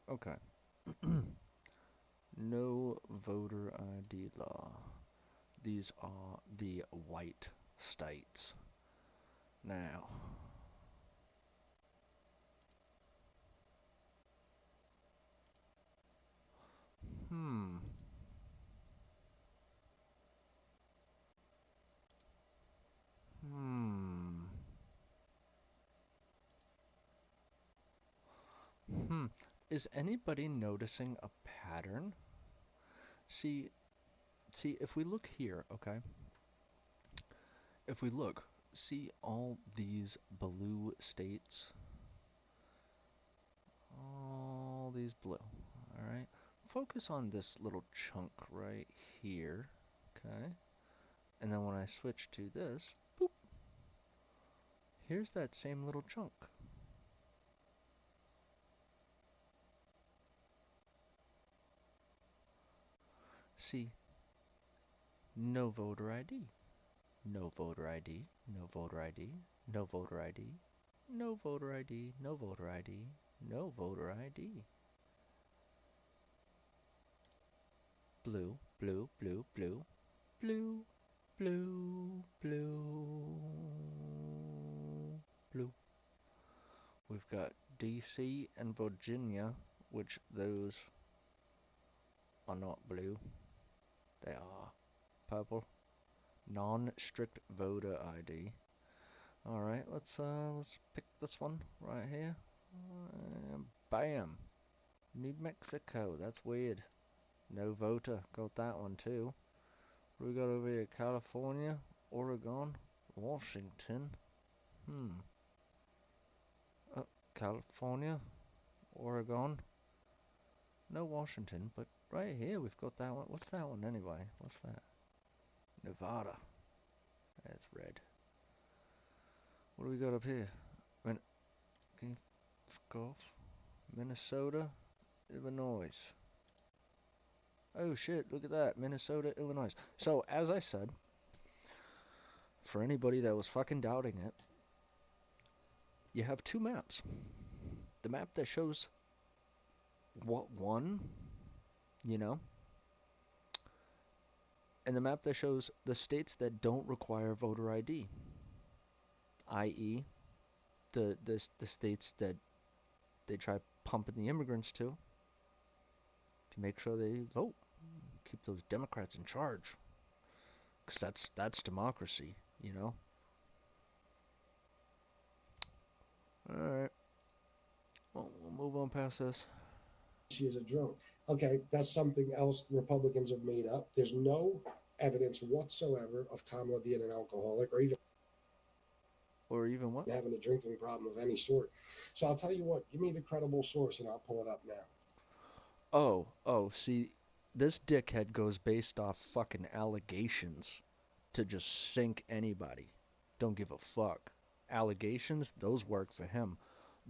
Okay. No voter ID law. These are the white states. Now... Hmm... Is anybody noticing a pattern? See, if we look here, okay? If we look, see all these blue states? All these blue, alright? Focus on this little chunk right here, okay? And then when I switch to this, boop, here's that same little chunk. See, no voter ID. No voter ID, no voter ID, no voter ID, no voter ID, no voter ID, no voter ID. Blue, blue, blue, blue, blue, blue, blue, blue. We've got DC and Virginia, which those are not blue. They are purple. Non-strict voter ID. Alright, let's pick this one right here. Bam! New Mexico, that's weird. No voter, got that one too. What do we got over here? California, Oregon, Washington. California, Oregon. No Washington, but right here we've got that one. What's that one anyway? What's that? Nevada. That's red. What do we got up here? Can you fuck off? Minnesota, Illinois. Oh shit, look at that. Minnesota, Illinois. So, as I said, for anybody that was fucking doubting it, you have two maps. The map that shows what won, you know, and the map that shows the states that don't require voter ID, i.e., the states that they try pumping the immigrants to make sure they vote, keep those Democrats in charge, because that's democracy, you know. All right, well, we'll move on past this. She is a drunk. Okay, that's something else Republicans have made up. There's no evidence whatsoever of Kamala being an alcoholic or even what? Having a drinking problem of any sort. So I'll tell you what, give me the credible source and I'll pull it up now. Oh, see, This dickhead goes based off fucking allegations to just sink anybody. Don't give a fuck. Allegations, those work for him.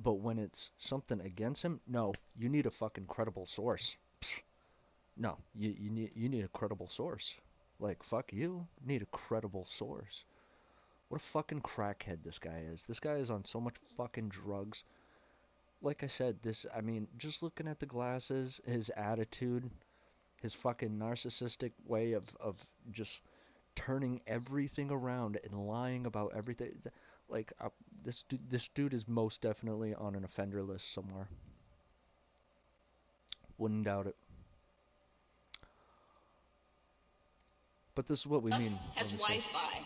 But when it's something against him, no, you need a fucking credible source. Pfft. No, you need a credible source. Like, fuck you, need a credible source. What a fucking crackhead this guy is. This guy is on so much fucking drugs. Like I said, I mean, just looking at the glasses, his attitude, his fucking narcissistic way of just turning everything around and lying about everything. Like, this dude is most definitely on an offender list somewhere. Wouldn't doubt it. But this is what we mean. Has Wi-Fi.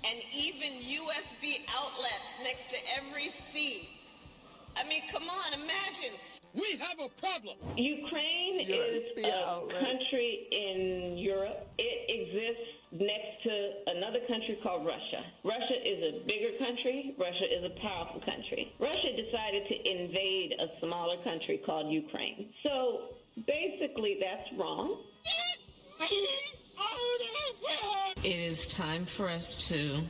And even USB outlets next to every seat. I mean, come on, imagine. We have a problem. Ukraine is a country in Europe. It exists next to another country called Russia. Russia is a bigger country. Russia is a powerful country. Russia decided to invade a smaller country called Ukraine. So basically, that's wrong. It is time for us to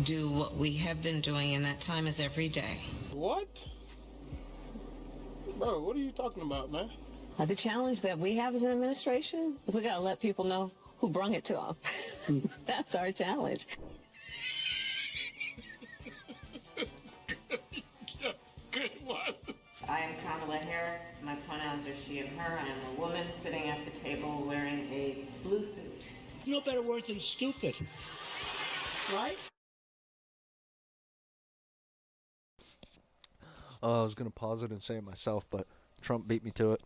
do what we have been doing, and that time is every day. What? Bro, what are you talking about, man? The challenge that we have as an administration is we got to let people know who brung it to them. That's our challenge. Good one. I am Kamala Harris. My pronouns are she and her. I am a woman sitting at the table wearing a blue suit. No better word than stupid. Right? I was gonna pause it and say it myself, but Trump beat me to it.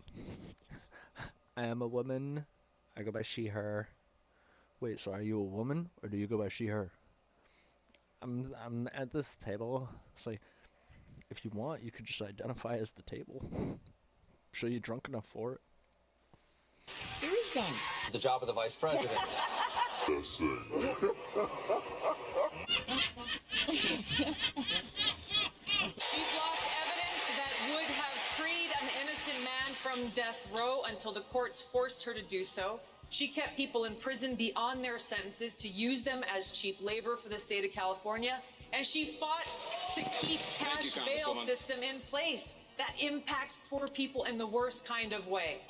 I am a woman. I go by she, her. Wait, so are you a woman, or do you go by she, her? I'm at this table. It's like, if you want, you could just identify as the table. I'm sure you're drunk enough for it. There is none. The job of the vice president. She blocked evidence that would have freed an innocent man from death row until the courts forced her to do so. She kept people in prison beyond their sentences to use them as cheap labor for the state of California. And she fought to keep cash bail system in place. That impacts poor people in the worst kind of way.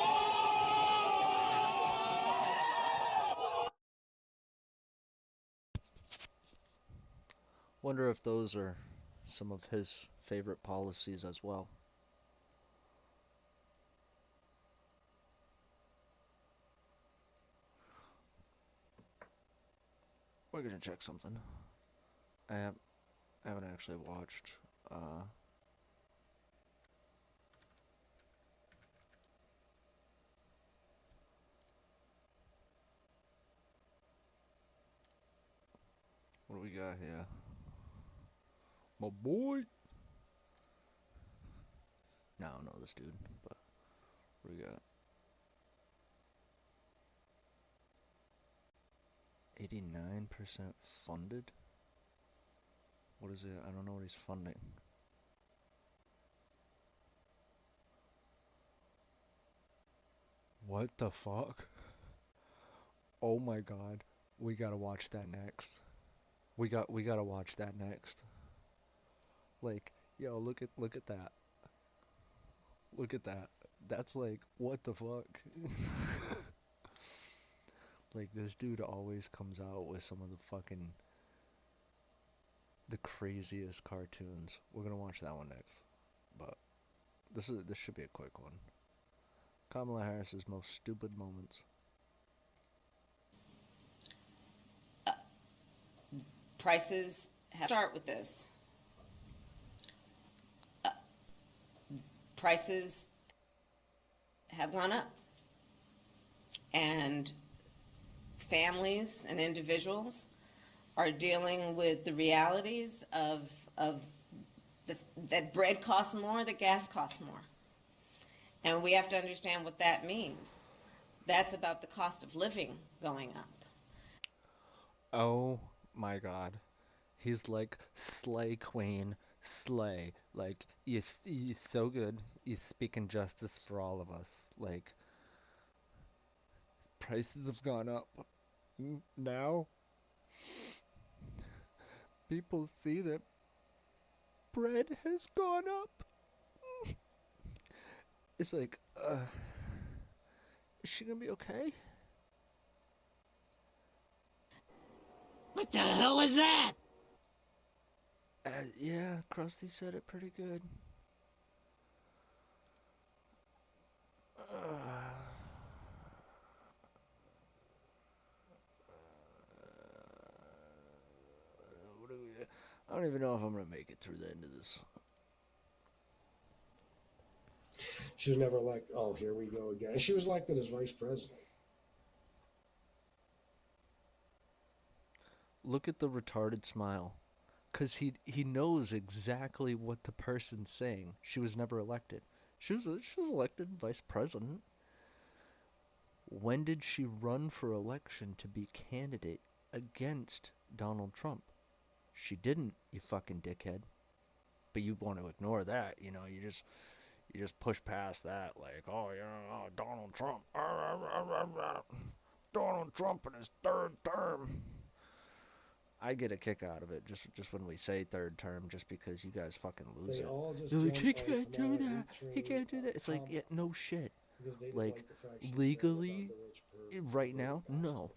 Wonder if those are some of his favorite policies as well. We're gonna check something. I haven't actually watched what do we got here? My boy. No, I don't know this dude, but what do we got? 89% funded? What is it? I don't know what he's funding. What the fuck? Oh my god. We gotta watch that next. We gotta watch that next. Like, yo, look at that. Look at that. That's like, what the fuck? Like, this dude always comes out with some of the craziest cartoons. We're gonna watch that one next. But this should be a quick one. Kamala Harris's most stupid moments. Prices have start with this. Prices have gone up, and families and individuals are dealing with the realities of that bread costs more, that gas costs more. And we have to understand what that means. That's about the cost of living going up. Oh my god. He's like, slay queen, slay. Like, he's so good. He's speaking justice for all of us. Like, prices have gone up. Now, people see that bread has gone up. It's like, is she gonna be okay? What the hell was that? Yeah, Krusty said it pretty good. I don't even know if I'm gonna make it through the end of this. She was never elected. Oh, here we go again. She was elected as vice president. Look at the retarded smile. Because he knows exactly what the person's saying. She was never elected. She was elected vice president. When did she run for election to be candidate against Donald Trump? She didn't, you fucking dickhead. But you want to ignore that, you know, you just push past that, like, oh yeah, oh, Donald Trump. Donald Trump in his third term. I get a kick out of it just when we say third term, just because you guys fucking lose They it. all just They're like, he jumped on can't do Kamala that. He can't do that. It's like, yeah, no shit. Like, legally, right now, no.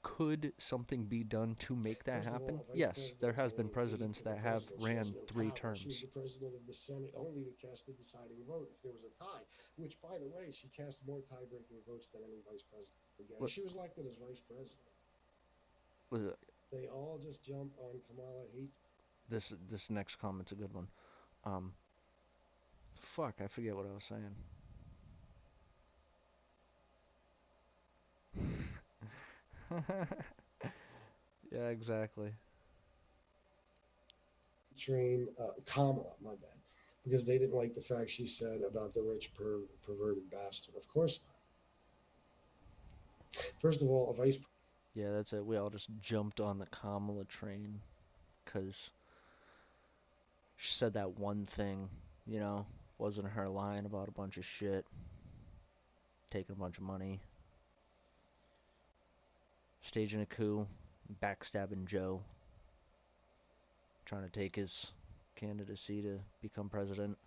Could something be done to make that happen? Yes, there has been presidents that have ran 3 terms. She was the president of the Senate only to cast the deciding vote if there was a tie, which, by the way, she cast more tie-breaking votes than any vice president. Again, she was elected as vice president. They all just jump on Kamala hate. This next comment's a good one. Fuck, I forget what I was saying. Yeah, exactly. Train Kamala, my bad, because they didn't like the fact she said about the rich perverted bastard. Of course not. First of all, a vice. Yeah, that's it. We all just jumped on the Kamala train because she said that one thing, you know, wasn't her lying about a bunch of shit, taking a bunch of money, staging a coup, backstabbing Joe, trying to take his candidacy to become president,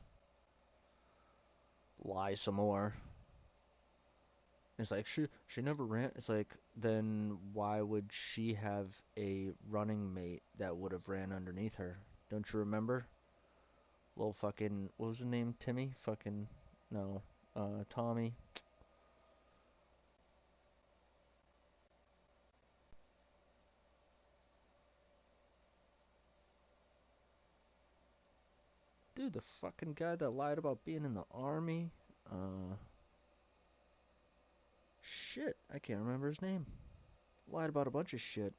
lie some more. It's like, she never ran. It's like, then why would she have a running mate that would have ran underneath her? Don't you remember? Little fucking, what was his name? Timmy? Fucking, no, Tommy. Dude, the fucking guy that lied about being in the army. Shit, I can't remember his name. Lied about a bunch of shit.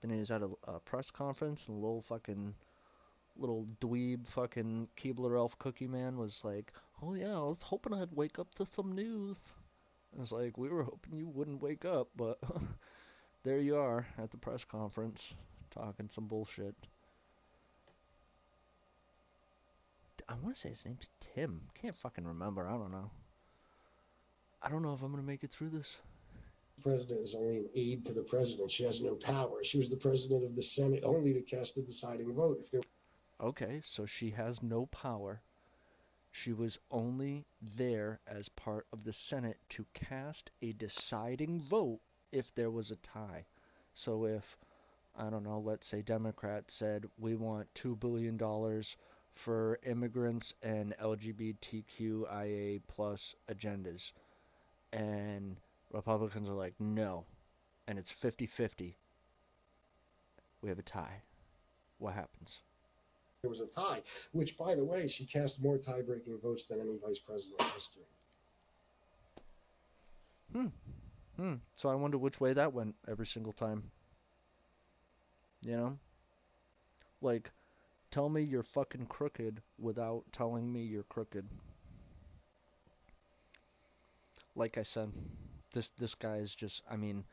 Then he was at a press conference, and little dweeb fucking Keebler Elf Cookie Man was like, oh yeah, I was hoping I'd wake up to some news. And it's like, we were hoping you wouldn't wake up, but there you are at the press conference, talking some bullshit. I want to say his name's Tim. Can't fucking remember. I don't know. I don't know if I'm going to make it through this. The president is only an aide to the president. She has no power. She was the president of the Senate only to cast the deciding vote. If there. Okay, so she has no power. She was only there as part of the Senate to cast a deciding vote if there was a tie. So if, I don't know, let's say Democrats said, we want $2 billion for immigrants and LGBTQIA plus agendas. And Republicans are like, no. And it's 50-50. We have a tie. What happens? There was a tie, which, by the way, she cast more tie-breaking votes than any vice president in history. So I wonder which way that went every single time. You know? Like, tell me you're fucking crooked without telling me you're crooked. Like I said, this guy is just, I mean,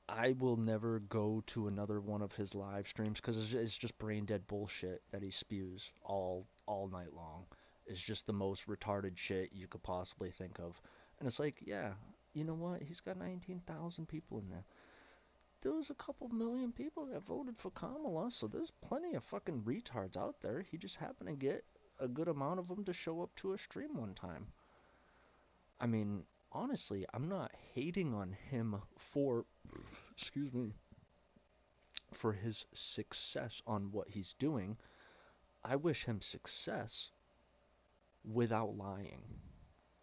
I will never go to another one of his live streams because it's just brain dead bullshit that he spews all night long. It's just the most retarded shit you could possibly think of. And it's like, yeah, you know what? He's got 19,000 people in there. There was a couple million people that voted for Kamala, so there's plenty of fucking retards out there. He just happened to get a good amount of them to show up to a stream one time. I mean, honestly, I'm not hating on him for, excuse me, for his success on what he's doing. I wish him success without lying.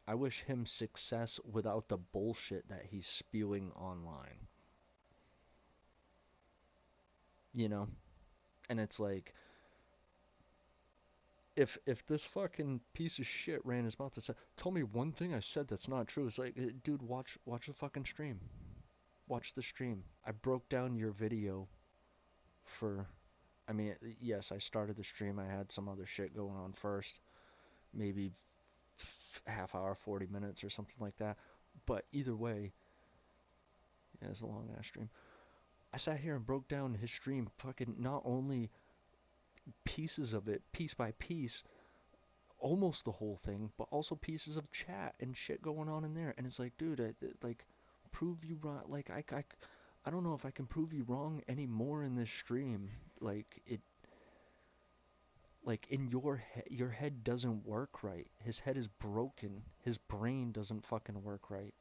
I wish him success without the bullshit that he's spewing online. You know? And it's like, if this fucking piece of shit ran his mouth and said, tell me one thing I said that's not true, it's like, dude, watch the fucking stream. Watch the stream. I broke down your video for, I mean, yes, I started the stream, I had some other shit going on first, maybe half hour, 40 minutes or something like that, but either way, yeah, it's a long ass stream. I sat here and broke down his stream, fucking not only pieces of it, piece by piece, almost the whole thing, but also pieces of chat and shit going on in there, and it's like, dude, like, prove you wrong, like, I don't know if I can prove you wrong anymore in this stream, like, like, in your head doesn't work right, his head is broken, his brain doesn't fucking work right,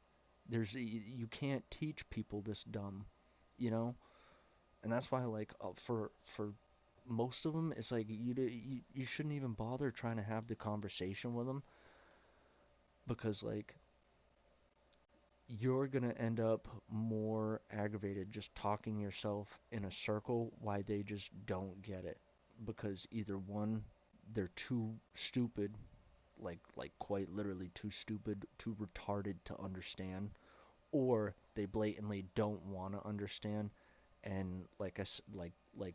you can't teach people this dumb, you know, and that's why, like, for most of them, it's like, you shouldn't even bother trying to have the conversation with them, because, like, you're gonna end up more aggravated just talking yourself in a circle why they just don't get it, because either one, they're too stupid, like quite literally too stupid, too retarded to understand, or they blatantly don't want to understand, and like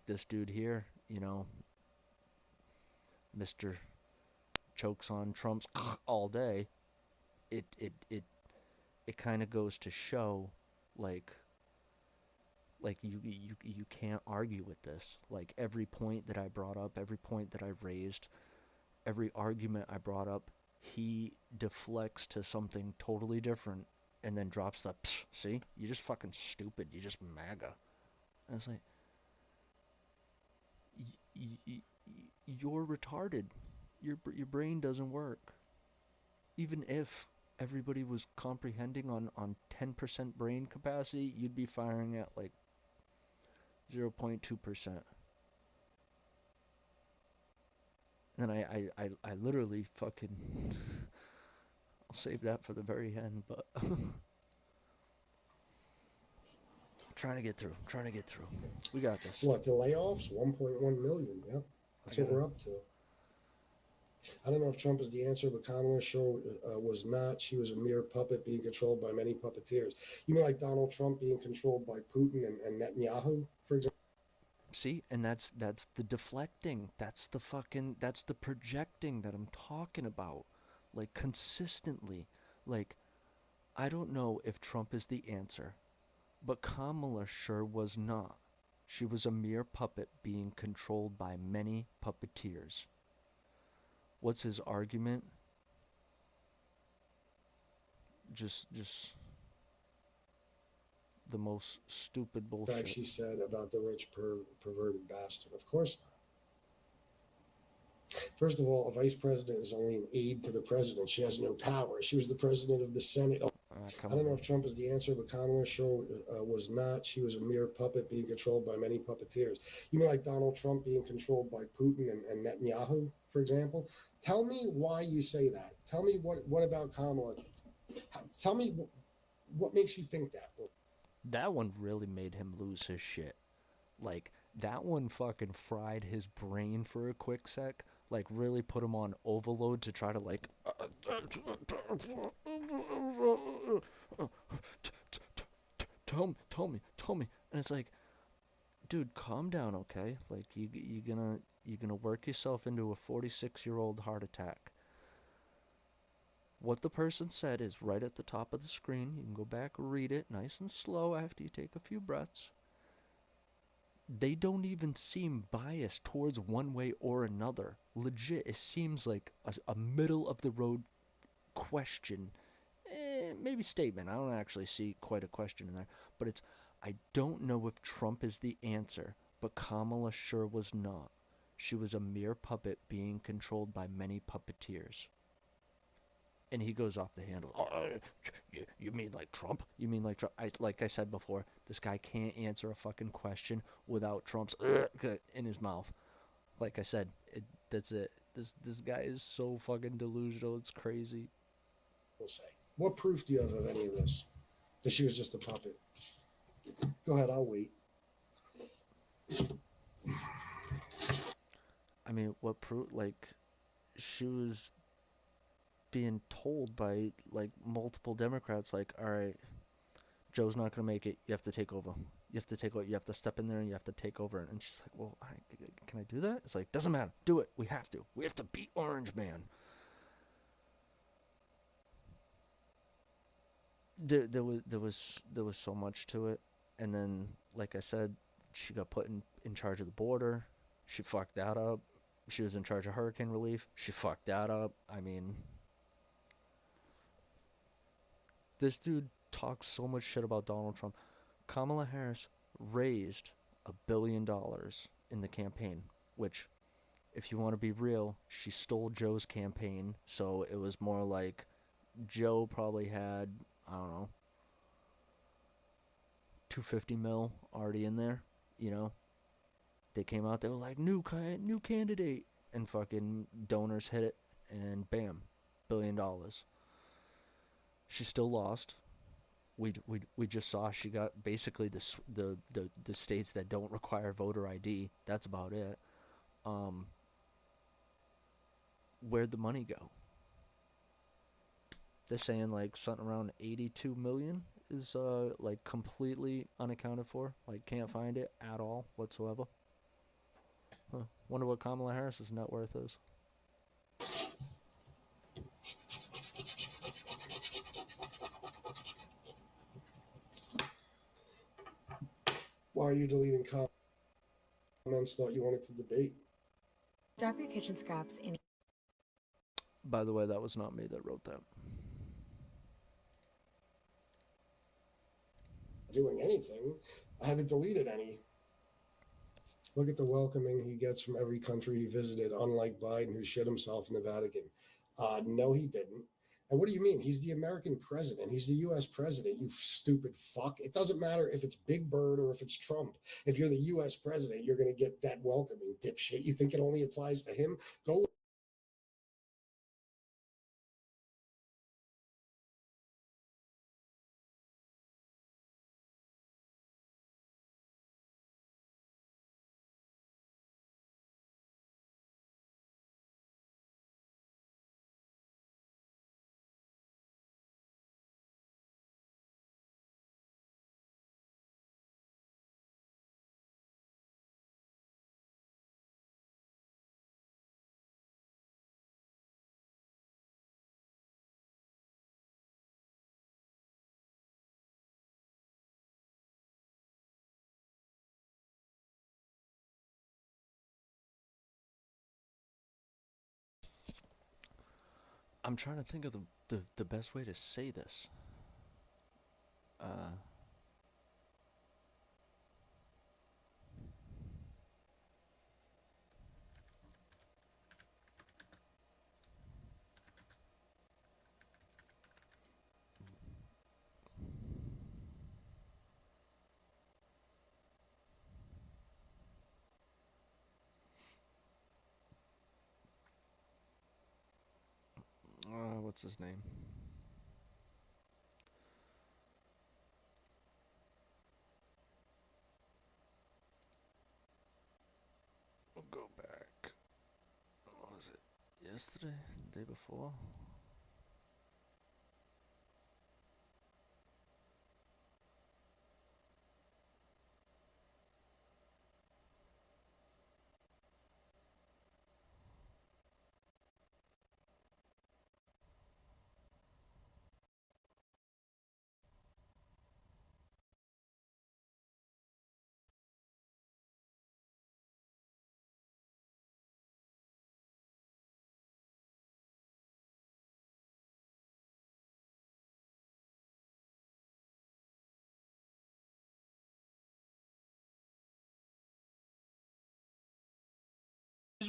this dude here, you know, Mr. chokes on Trump's all day, it kind of goes to show, like you can't argue with this. Like, every point that I brought up, every point that I raised, every argument I brought up, he deflects to something totally different and then drops the, see, you're just fucking stupid, you're just MAGA. And it's like, you're retarded. Your brain doesn't work. Even if everybody was comprehending on 10% brain capacity, you'd be firing at like 0.2%. And I literally fucking I'll save that for the very end, but trying to get through. We got this. What, the layoffs? 1.1 million. Yep. That's what we're up to. I don't know if Trump is the answer, but Kamala sure was not. She was a mere puppet being controlled by many puppeteers. You mean like Donald Trump being controlled by Putin and Netanyahu, for example? See, and that's the deflecting. That's the projecting that I'm talking about. Like, consistently. Like, I don't know if Trump is the answer, but Kamala sure was not. She was a mere puppet being controlled by many puppeteers. What's his argument? Just the most stupid bullshit. Like she said about the rich perverted bastard. Of course not. First of all, a vice president is only an aide to the president. She has no power. She was the president of the Senate. I don't know if Trump is the answer, but Kamala sure was not. She was a mere puppet being controlled by many puppeteers. You mean like Donald Trump being controlled by Putin and Netanyahu, for example? Tell me why you say that. Tell me what about Kamala? Tell me what makes you think that. That one really made him lose his shit. Like, that one fucking fried his brain for a quick sec. Like, really put him on overload to try to, like, tell me. And it's like, dude, calm down, okay? Like, you're gonna work yourself into a 46-year-old heart attack. What the person said is right at the top of the screen. You can go back and read it nice and slow after you take a few breaths. They don't even seem biased towards one way or another. Legit, it seems like a middle-of-the-road question. maybe statement. I don't actually see quite a question in there, but it's, I don't know if Trump is the answer, but Kamala sure was not. She was a mere puppet being controlled by many puppeteers. And he goes off the handle. Oh, you mean like Trump? You mean like Trump? Like I said before, this guy can't answer a fucking question without Trump's in his mouth. Like I said, that's it. This guy is so fucking delusional. It's crazy. We'll say. What proof do you have of any of this? That she was just a puppet? Go ahead, I'll wait. I mean, what proof? Like, she was being told by like multiple Democrats, like, all right, Joe's not gonna make it. You have to take over. You have to take over. You have to step in there and you have to take over. And she's like, well, can I do that? It's like, doesn't matter. Do it. We have to. We have to beat Orange Man. There was so much to it. And then, like I said, she got put in charge of the border. She fucked that up. She was in charge of hurricane relief. She fucked that up. I mean, this dude talks so much shit about Donald Trump. Kamala Harris raised $1 billion in the campaign, which, if you want to be real, she stole Joe's campaign, so it was more like Joe probably had, I don't know, 250 mil already in there, you know? They came out, they were like, new candidate, and fucking donors hit it, and bam, $1 billion. She still lost. We just saw she got basically the states that don't require voter ID. That's about it. Where'd the money go? They're saying like something around 82 million is like completely unaccounted for. Like can't find it at all whatsoever. Huh. Wonder what Kamala Harris's net worth is. Why are you deleting comments? Thought you wanted to debate. Drop your kitchen scraps in. By the way, that was not me that wrote that. Doing anything. I haven't deleted any. Look at the welcoming he gets from every country he visited, unlike Biden, who shit himself in the Vatican. No, he didn't. And what do you mean? He's the American president. He's the U.S. president, you stupid fuck. It doesn't matter if it's Big Bird or if it's Trump. If you're the U.S. president, you're going to get that welcoming, dipshit. You think it only applies to him? Go I'm trying to think of the best way to say this. What's his name? We'll go back. What was it? Yesterday? The day before?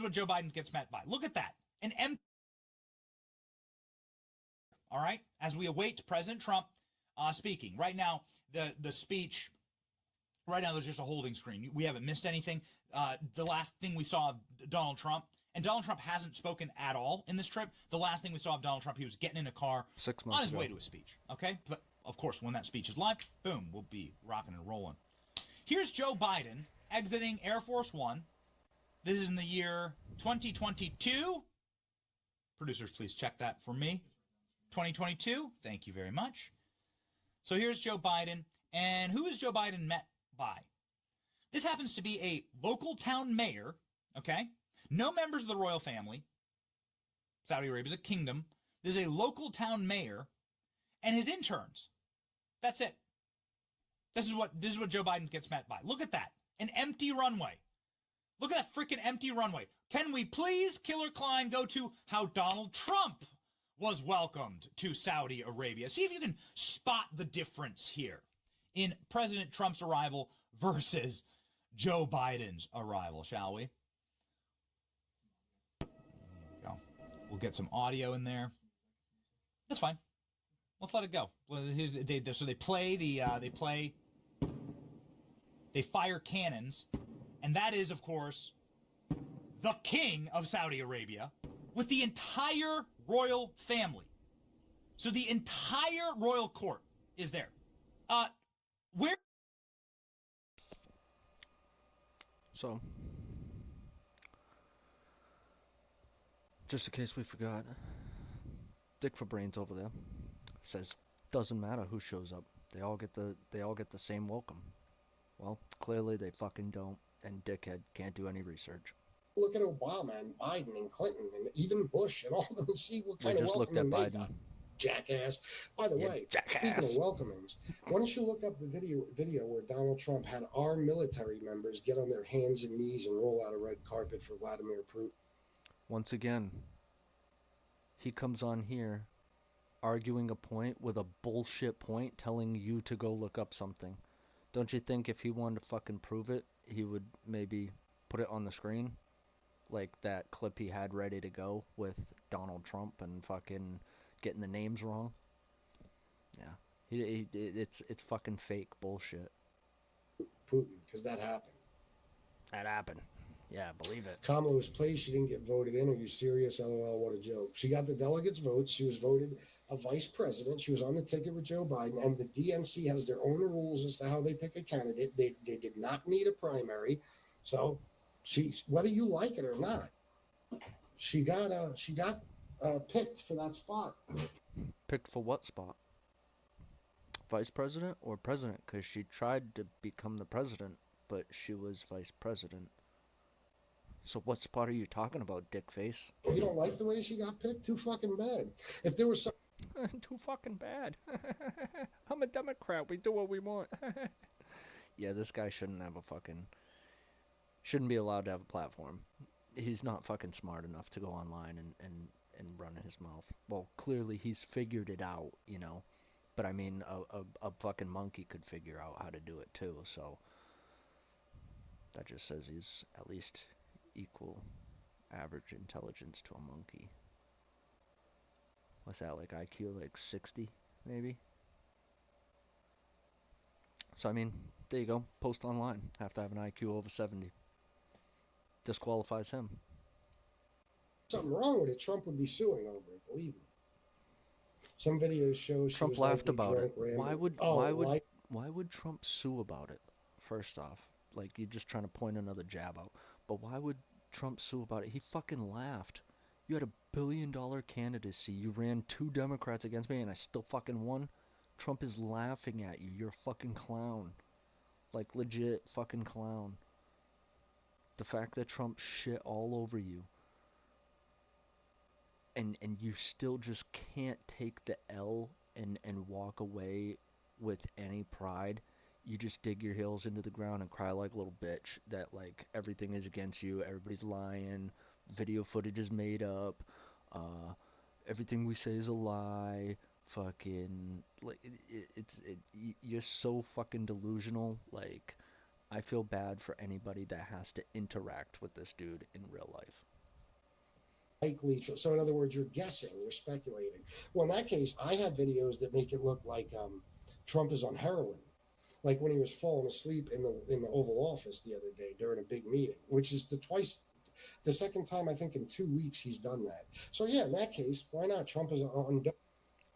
what Joe Biden gets met by. Look at that. An empty. All right? As we await President Trump speaking. Right now, the speech, right now there's just a holding screen. We haven't missed anything. The last thing we saw of Donald Trump, and Donald Trump hasn't spoken at all in this trip. The last thing we saw of Donald Trump, he was getting in a car 6 months on his ago. way to a speech. Okay? But, of course, when that speech is live, boom, we'll be rocking and rolling. Here's Joe Biden exiting Air Force One. This is in the year 2022. Producers, please check that for me. 2022. Thank you very much. So here's Joe Biden. And who is Joe Biden met by? This happens to be a local town mayor, okay? No members of the royal family. Saudi Arabia is a kingdom. This is a local town mayor and his interns. That's it. This is what Joe Biden gets met by. Look at that. An empty runway. Look at that freaking empty runway. Can we please, Killer Klein, go to how Donald Trump was welcomed to Saudi Arabia? See if you can spot the difference here in President Trump's arrival versus Joe Biden's arrival, shall we? There we go. We'll get some audio in there. That's fine. Let's let it go. So they fire cannons, and that is, of course, the king of Saudi Arabia with the entire royal family. So the entire royal court is there. Where? So, just in case we forgot, Dick for Brains over there says doesn't matter who shows up. They all get the same welcome. Well, clearly they fucking don't, and Dickhead can't do any research. Look at Obama and Biden and Clinton and even Bush and all of them and see what kind of welcoming they got. Jackass. By the way, speaking of welcomings, why don't you look up the video where Donald Trump had our military members get on their hands and knees and roll out a red carpet for Vladimir Putin? Once again, he comes on here arguing a point with a bullshit point telling you to go look up something. Don't you think if he wanted to fucking prove it, he would maybe put it on the screen? Like that clip he had ready to go with Donald Trump and fucking getting the names wrong. Yeah, it's fucking fake bullshit. Putin, because that happened. That happened. Yeah, believe it. Kamala was pleased she didn't get voted in. Are you serious? LOL, what a joke. She got the delegates' votes. She was voted a vice president. She was on the ticket with Joe Biden. And the DNC has their own rules as to how they pick a candidate. They did not need a primary. So whether you like it or not, she got picked for that spot. Picked for what spot? Vice president or president? Because she tried to become the president, but she was vice president. So what spot are you talking about, dickface? You don't like the way she got picked? Too fucking bad. If there was some... Too fucking bad. I'm a Democrat. We do what we want. Yeah, this guy shouldn't be allowed to have a platform. He's not fucking smart enough to go online and run his mouth. Well, clearly he's figured it out, you know. But I mean, a fucking monkey could figure out how to do it too, so... That just says he's at least equal average intelligence to a monkey. What's that, like IQ like 60, maybe? So, I mean, there you go. Post online. Have to have an IQ over 70. Disqualifies him. Something wrong with it, Trump would be suing over it, believe me. Some videos show Trump laughed about it. Why would Trump sue about it? First off, like, you're just trying to point another jab out. But why would Trump sue about it? He fucking laughed. You had a $1 billion candidacy. You ran 2 Democrats against me and I still fucking won. Trump is laughing at you. You're a fucking clown. Like, legit fucking clown. The fact that Trump shit all over you and you still just can't take the L and walk away with any pride. You just dig your heels into the ground and cry like a little bitch that, like, everything is against you, everybody's lying, video footage is made up, everything we say is a lie, fucking, like, you're so fucking delusional. Like, I feel bad for anybody that has to interact with this dude in real life. likely. So in other words, you're guessing, you're speculating. Well, in that case, I have videos that make it look like Trump is on heroin, like when he was falling asleep in the Oval Office the other day during a big meeting, which is the second time I think in 2 weeks he's done that. So yeah, in that case, why not? Trump is on dope.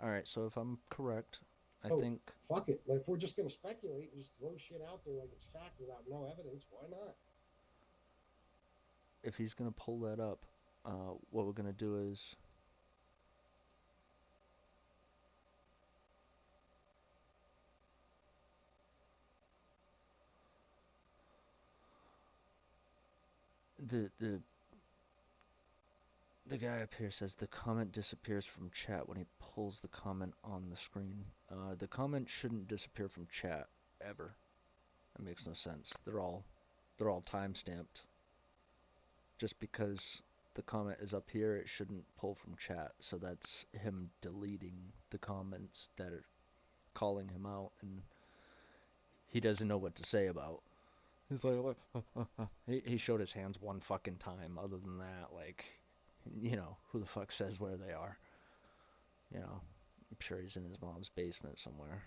All right, so if I'm correct, I Oh, think fuck it. Like, if we're just going to speculate and just throw shit out there like it's fact without no evidence, why not? if he's gonna pull that up, what we're gonna do is the guy up here says the comment disappears from chat when he pulls the comment on the screen. The comment shouldn't disappear from chat ever. That makes no sense. They're all time stamped. Just because the comment is up here, it shouldn't pull from chat. So that's him deleting the comments that are calling him out, and he doesn't know what to say about. He's like, he showed his hands one fucking time. Other than that, like, you know, who the fuck says where they are? You know, I'm sure he's in his mom's basement somewhere.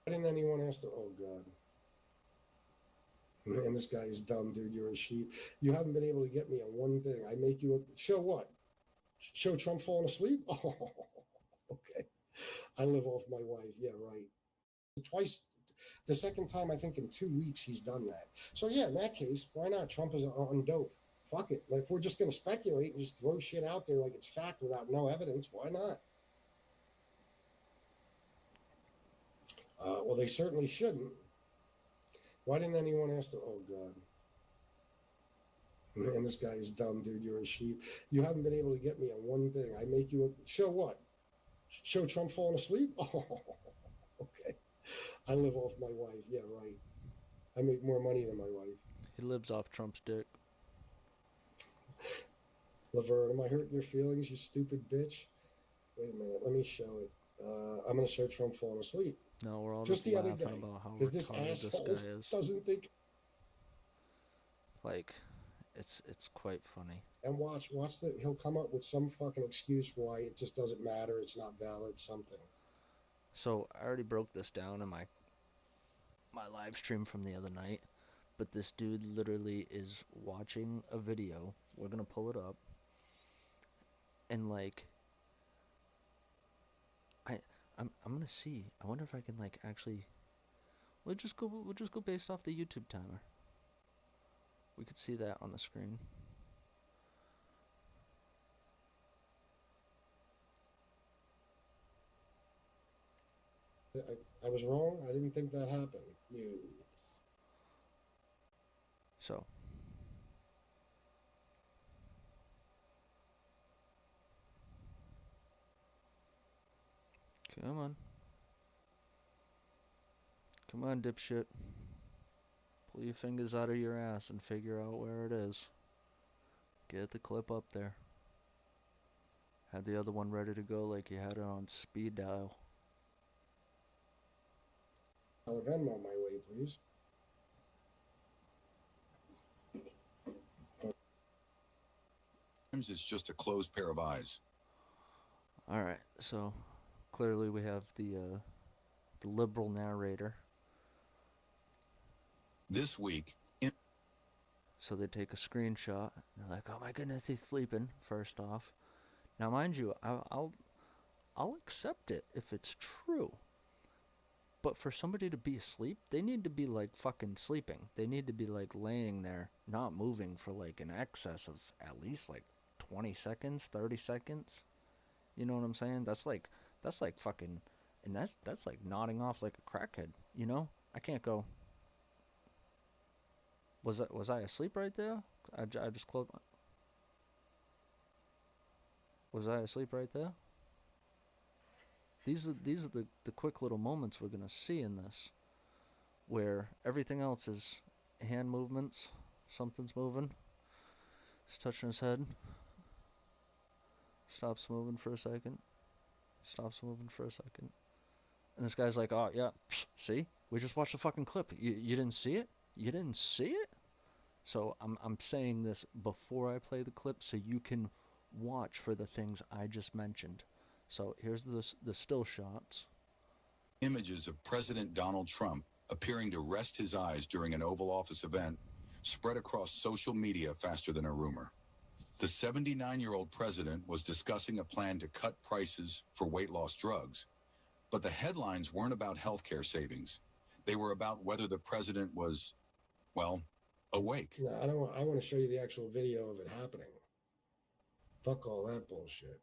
Why didn't anyone ask the? Oh God. Man, this guy is dumb, dude. You're a sheep. You haven't been able to get me on one thing. I make you look. Show what? Show Trump falling asleep? Oh, okay. I live off my wife. Yeah, right. Twice. The second time, I think in 2 weeks he's done that. So yeah, in that case, why not? Trump is on dope. Fuck it. Like, if we're just going to speculate and just throw shit out there like it's fact without no evidence, why not? Well, they certainly shouldn't. Why didn't anyone ask the? Oh God. Man, this guy is dumb, dude. You're a sheep. You haven't been able to get me on one thing. I make you look. Show what? Show Trump falling asleep? Oh, okay. I live off my wife. Yeah, right. I make more money than my wife. He lives off Trump's dick. Laverne, am I hurting your feelings, you stupid bitch? Wait a minute. Let me show it. I'm going to show Trump falling asleep. No, we're all just the other day, about how because this retarded asshole this guy is. doesn't think. Like, it's quite funny. And watch he'll come up with some fucking excuse for why it just doesn't matter. It's not valid. Something. So I already broke this down in my live stream from the other night, but this dude literally is watching a video. We're gonna pull it up, and like, I'm gonna see. I wonder if I can like actually. We'll just go based off the YouTube timer. We could see that on the screen. I was wrong. I didn't think that happened. You. So. Come on. Come on, dipshit. Pull your fingers out of your ass and figure out where it is. Get the clip up there. Had the other one ready to go like you had it on speed dial. Venmo my way, please. It's just a closed pair of eyes. All right, so clearly we have the liberal narrator. This week, so they take a screenshot. And they're like, "Oh my goodness, he's sleeping." First off, now mind you, I'll accept it if it's true. But for somebody to be asleep, they need to be like fucking sleeping. They need to be like laying there, not moving for like an excess of at least like 20 seconds, 30 seconds. You know what I'm saying? That's like fucking, and that's like nodding off like a crackhead. You know? I can't go. Was I asleep right there? I just closed my... Was I asleep right there? These are the quick little moments we're gonna see in this, where everything else is hand movements. Something's moving. He's touching his head. Stops moving for a second. Stops moving for a second. And this guy's like, "Oh yeah, see? We just watched the fucking clip. You didn't see it? You didn't see it? So I'm saying this before I play the clip so you can watch for the things I just mentioned. So here's the still shots. Images of President Donald Trump appearing to rest his eyes during an Oval Office event spread across social media faster than a rumor. The 79-year-old president was discussing a plan to cut prices for weight loss drugs, but the headlines weren't about healthcare savings. They were about whether the president was, well, awake. No, I want to show you the actual video of it happening. Fuck all that bullshit.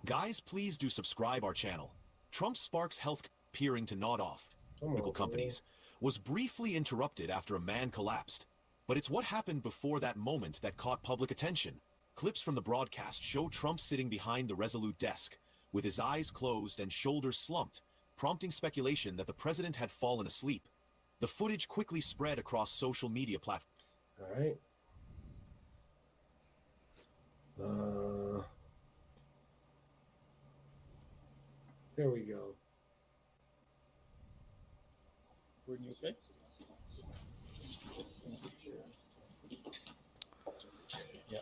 Guys, please do subscribe our channel. Trump sparks health appearing to nod off medical companies was briefly interrupted after a man collapsed. But it's what happened before that moment that caught public attention. Clips from the broadcast show Trump sitting behind the Resolute desk, with his eyes closed and shoulders slumped, prompting speculation that the president had fallen asleep. The footage quickly spread across social media platforms. All right. There we go. Were you okay? Yeah.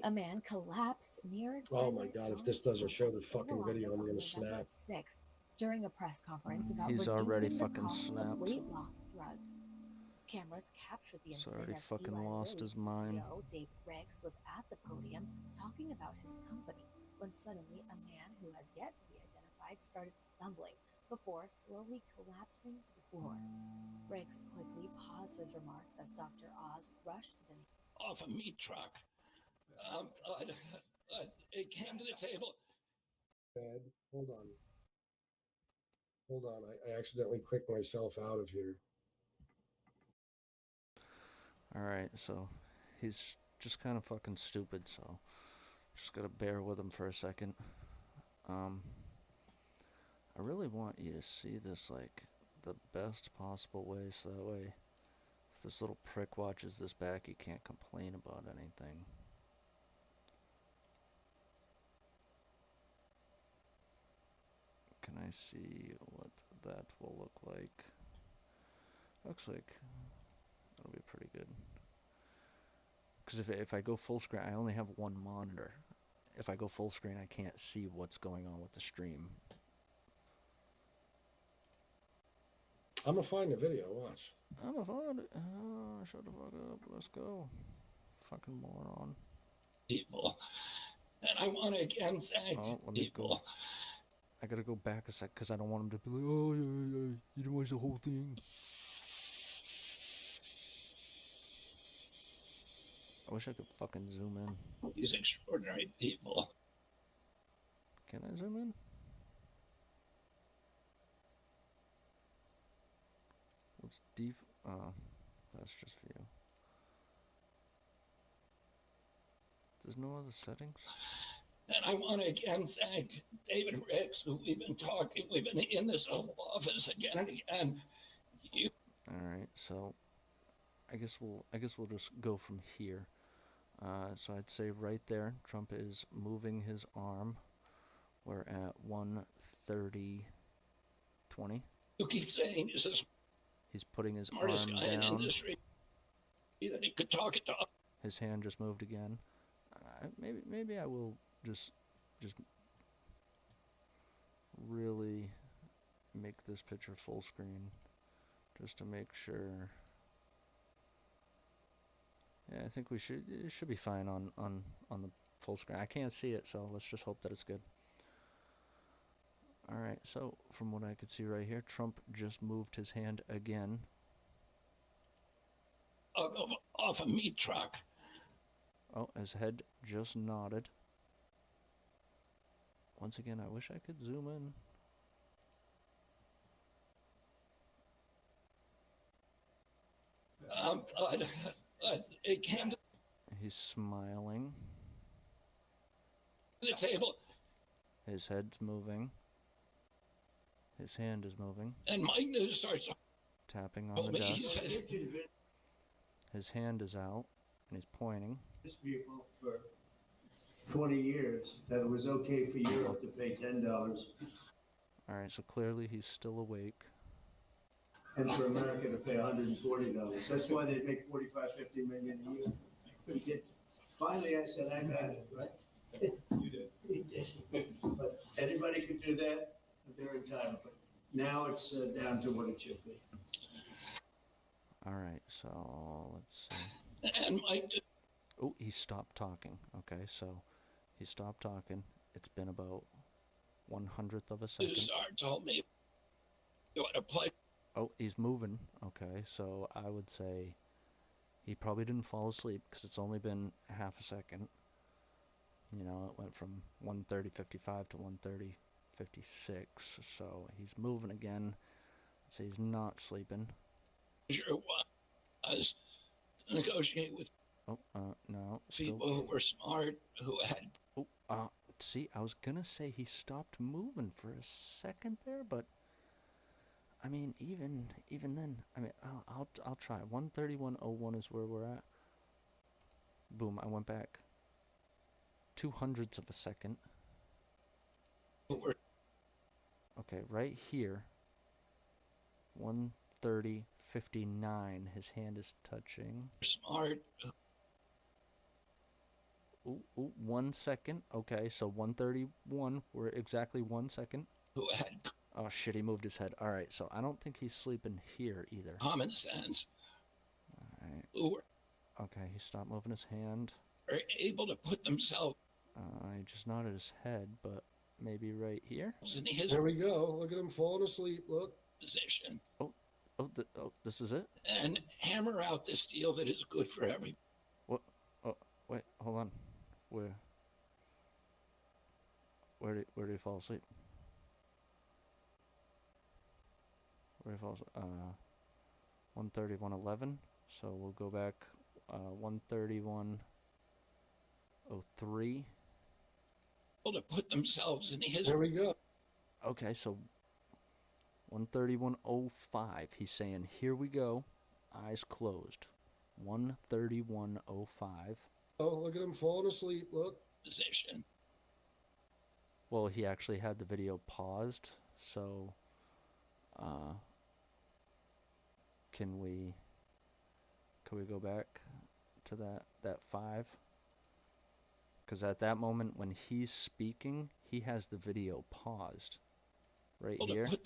A man collapsed near. Oh my God! If this doesn't show the fucking video, I'm gonna snap. 6th, during a press conference about He's already reducing the fucking cost snapped. of weight loss drugs. Cameras captured the He's incident already as fucking Eli lost his Lilly's mind. CEO, David Riggs, was at the podium talking about his company when suddenly a man who has yet to be identified started stumbling before slowly collapsing to the floor. Riggs quickly paused his remarks as Dr. Oz rushed to the Off a meat truck. It came to the table. Bad. Hold on. Hold on. I accidentally clicked myself out of here. Alright, so he's just kind of fucking stupid, so just gotta bear with him for a second. I really want you to see this like the best possible way, so that way if this little prick watches this back, he can't complain about anything. Can I see what that will look like? Looks like that'll be pretty good. Because if I go full screen, I only have one monitor. If I go full screen, I can't see what's going on with the stream. I'm gonna find the video. Watch. I'm gonna find it. Shut the fuck up. Let's go. Fucking moron. People. And I want to again thank people. I gotta go back a sec because I don't want him to be like, oh, yeah, you didn't watch the whole thing. I wish I could fucking zoom in. These extraordinary people. Can I zoom in? What's oh, that's just for you. There's no other settings? And I want to again thank David Riggs, who we've been in this Oval Office again and again. Alright, so I guess we'll just go from here. So I'd say right there, Trump is moving his arm. We're at 1:30:20. You keep saying this is He's putting his arm smartest guy in down. industry. That he could talk it to. His hand just moved again. Maybe I will just really make this picture full screen just to make sure. Yeah, I think it should be fine on the full screen. I can't see it, so let's just hope that it's good. Alright, so from what I could see right here, Trump just moved his hand again. Off a meat truck. Oh, his head just nodded. Once again, I wish I could zoom in. It came to He's smiling. the table, His head's moving. His hand is moving. and Mike News starts. Tapping on told the me, he desk. said, His hand is out, and he's pointing. This vehicle for 20 years that it was okay for Europe to pay $10 Alright, so clearly he's still awake. and for America to pay $140. That's why they make 45, 50 million a year. Couldn't get. Finally, I said, I got it, right? You did. He did. But anybody could do that at their entitled. But now it's down to what it should be. Alright, so let's see. And Mike, Oh, he stopped talking. Okay, so he stopped talking. It's been about 1/100th of a second. Czar told me you want to play. Oh, he's moving. Okay, so I would say he probably didn't fall asleep because it's only been half a second. You know, it went from 1:30:55 to 1:30:56. So he's moving again. I'd say he's not sleeping. Sure was to negotiate with Oh, no. people who were smart, who had. Oh, see, I was gonna say he stopped moving for a second there, but I mean, even then, I mean, I'll try. 1:31:01 is where we're at. Boom! I went back 2/100ths of a second. Okay, right here. 1:30:59. His hand is touching. Smart. Ooh, 1 second. Okay, so 1:31. We're exactly 1 second. Who had. Oh shit, he moved his head. Alright, so I don't think he's sleeping here either. Common sense. Alright. Who Okay, he stopped moving his hand. are able to put themselves. He just nodded his head, but maybe right here? In his There we go. Look at him falling asleep. Look. Position. Oh, this is it? And hammer out this deal that is good for everybody. What? Oh, wait, hold on. Where did he fall asleep? Where did he fall asleep? 1:30:11. So we'll go back 1:31:03. To put themselves in his. There we go. Okay, so 1:31:05. He's saying, "Here we go." Eyes closed. 1:31:05. Oh, look at him falling asleep. Look. Position. Well, he actually had the video paused, so can we go back to that 5? Because at that moment when he's speaking, he has the video paused right here. To put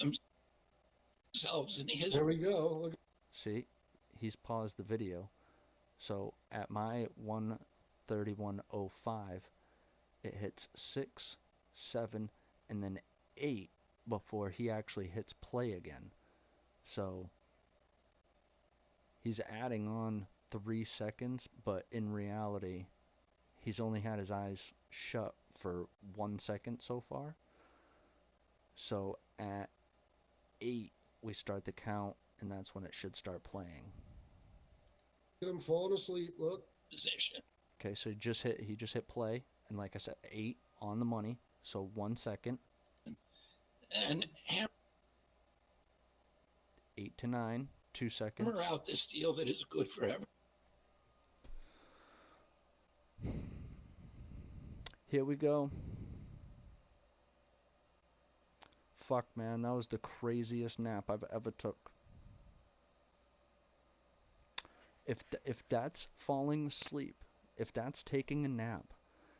themselves in his. There we go. Look. See, he's paused the video. So at my 1:31:05, it hits 6, 7, and then 8 before he actually hits play again. So he's adding on 3 seconds, but in reality, he's only had his eyes shut for 1 second so far. So at 8, we start the count, and that's when it should start playing. Look at him falling asleep. Look. Position. Okay, so he just hit play, and like I said, 8 on the money, so 1 second. And 8 to 9, 2 seconds. hammer out this deal that is good for everybody. Here we go. Fuck, man, that was the craziest nap I've ever took. If that's falling asleep, if that's taking a nap,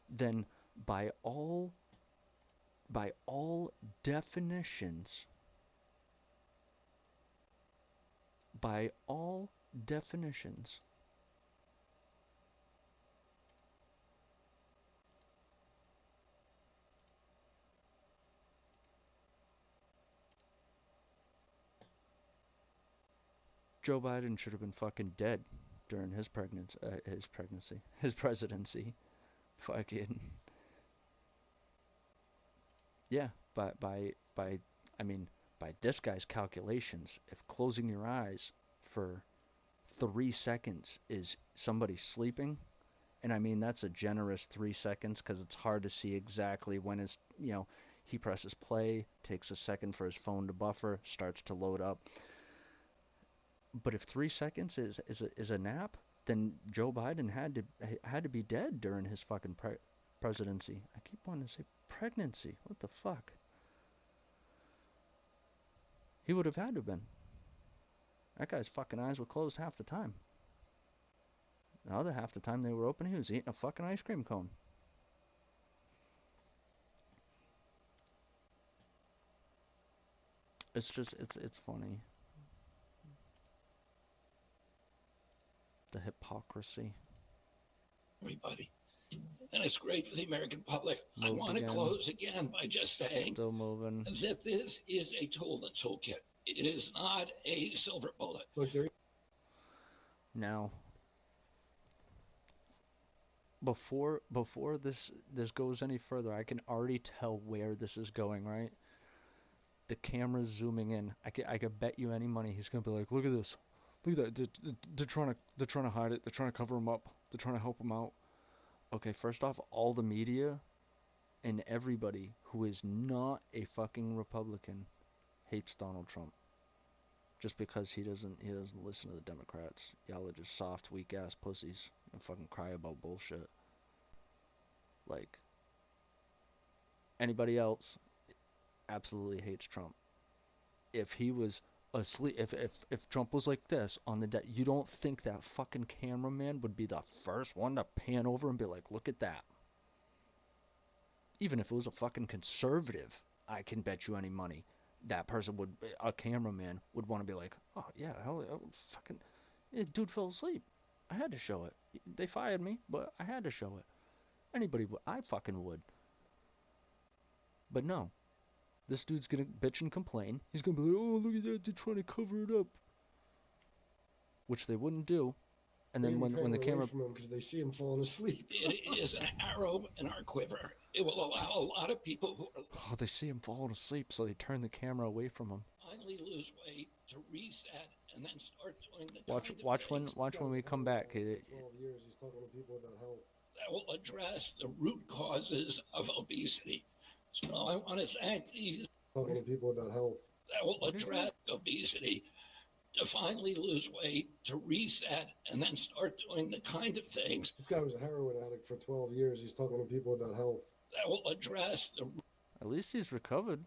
then by all definitions, Joe Biden should have been fucking dead during his presidency. Fucking yeah. By this guy's calculations, if closing your eyes for 3 seconds is somebody sleeping, and I mean that's a generous 3 seconds because it's hard to see exactly when it's, he presses play, takes a second for his phone to buffer, starts to load up. But if 3 seconds is a nap, then Joe Biden had to be dead during his fucking presidency. I keep wanting to say pregnancy. What the fuck? He would have had to have been. That guy's fucking eyes were closed half the time. The other half the time they were open, he was eating a fucking ice cream cone. It's just, it's funny. The hypocrisy. Everybody. And it's great for the American public. I Moved want to again. close again by just saying Still moving. that this is a tool in the toolkit. It is not a silver bullet. Look, there. Now, before this goes any further, I can already tell where this is going, right? The camera's zooming in. I could bet you any money he's gonna be like, look at this, look at that. They're trying to hide it. They're trying to cover him up. They're trying to help him out. Okay, first off, all the media and everybody who is not a fucking Republican hates Donald Trump. Just because he doesn't listen to the Democrats. Y'all are just soft, weak ass pussies and fucking cry about bullshit. Like, anybody else absolutely hates Trump. If he was asleep, if Trump was like this on the deck, you don't think that fucking cameraman would be the first one to pan over and be like, look at that. Even if it was a fucking conservative, I can bet you any money that person would, a cameraman would want to be like, oh yeah, hell, fucking, dude fell asleep. I had to show it. They fired me, but I had to show it. Anybody would, I fucking would. But no, this dude's gonna bitch and complain. He's gonna be like, oh look at that, they're trying to cover it up, which they wouldn't do. And then when the camera, because they see him falling asleep. It is an arrow in our quiver. It will allow a lot of people who are they see him falling asleep, so they turn the camera away from him. finally lose weight to reset and then start doing the Watch when we come back. 12 years, he's talking to people about health. that will address the root causes of obesity. So I want to thank these Talking to people about health. that will address obesity to finally lose weight, to reset, and then start doing the kind of things This guy was a heroin addict for 12 years. He's talking to people about health. that will address the At least he's recovered.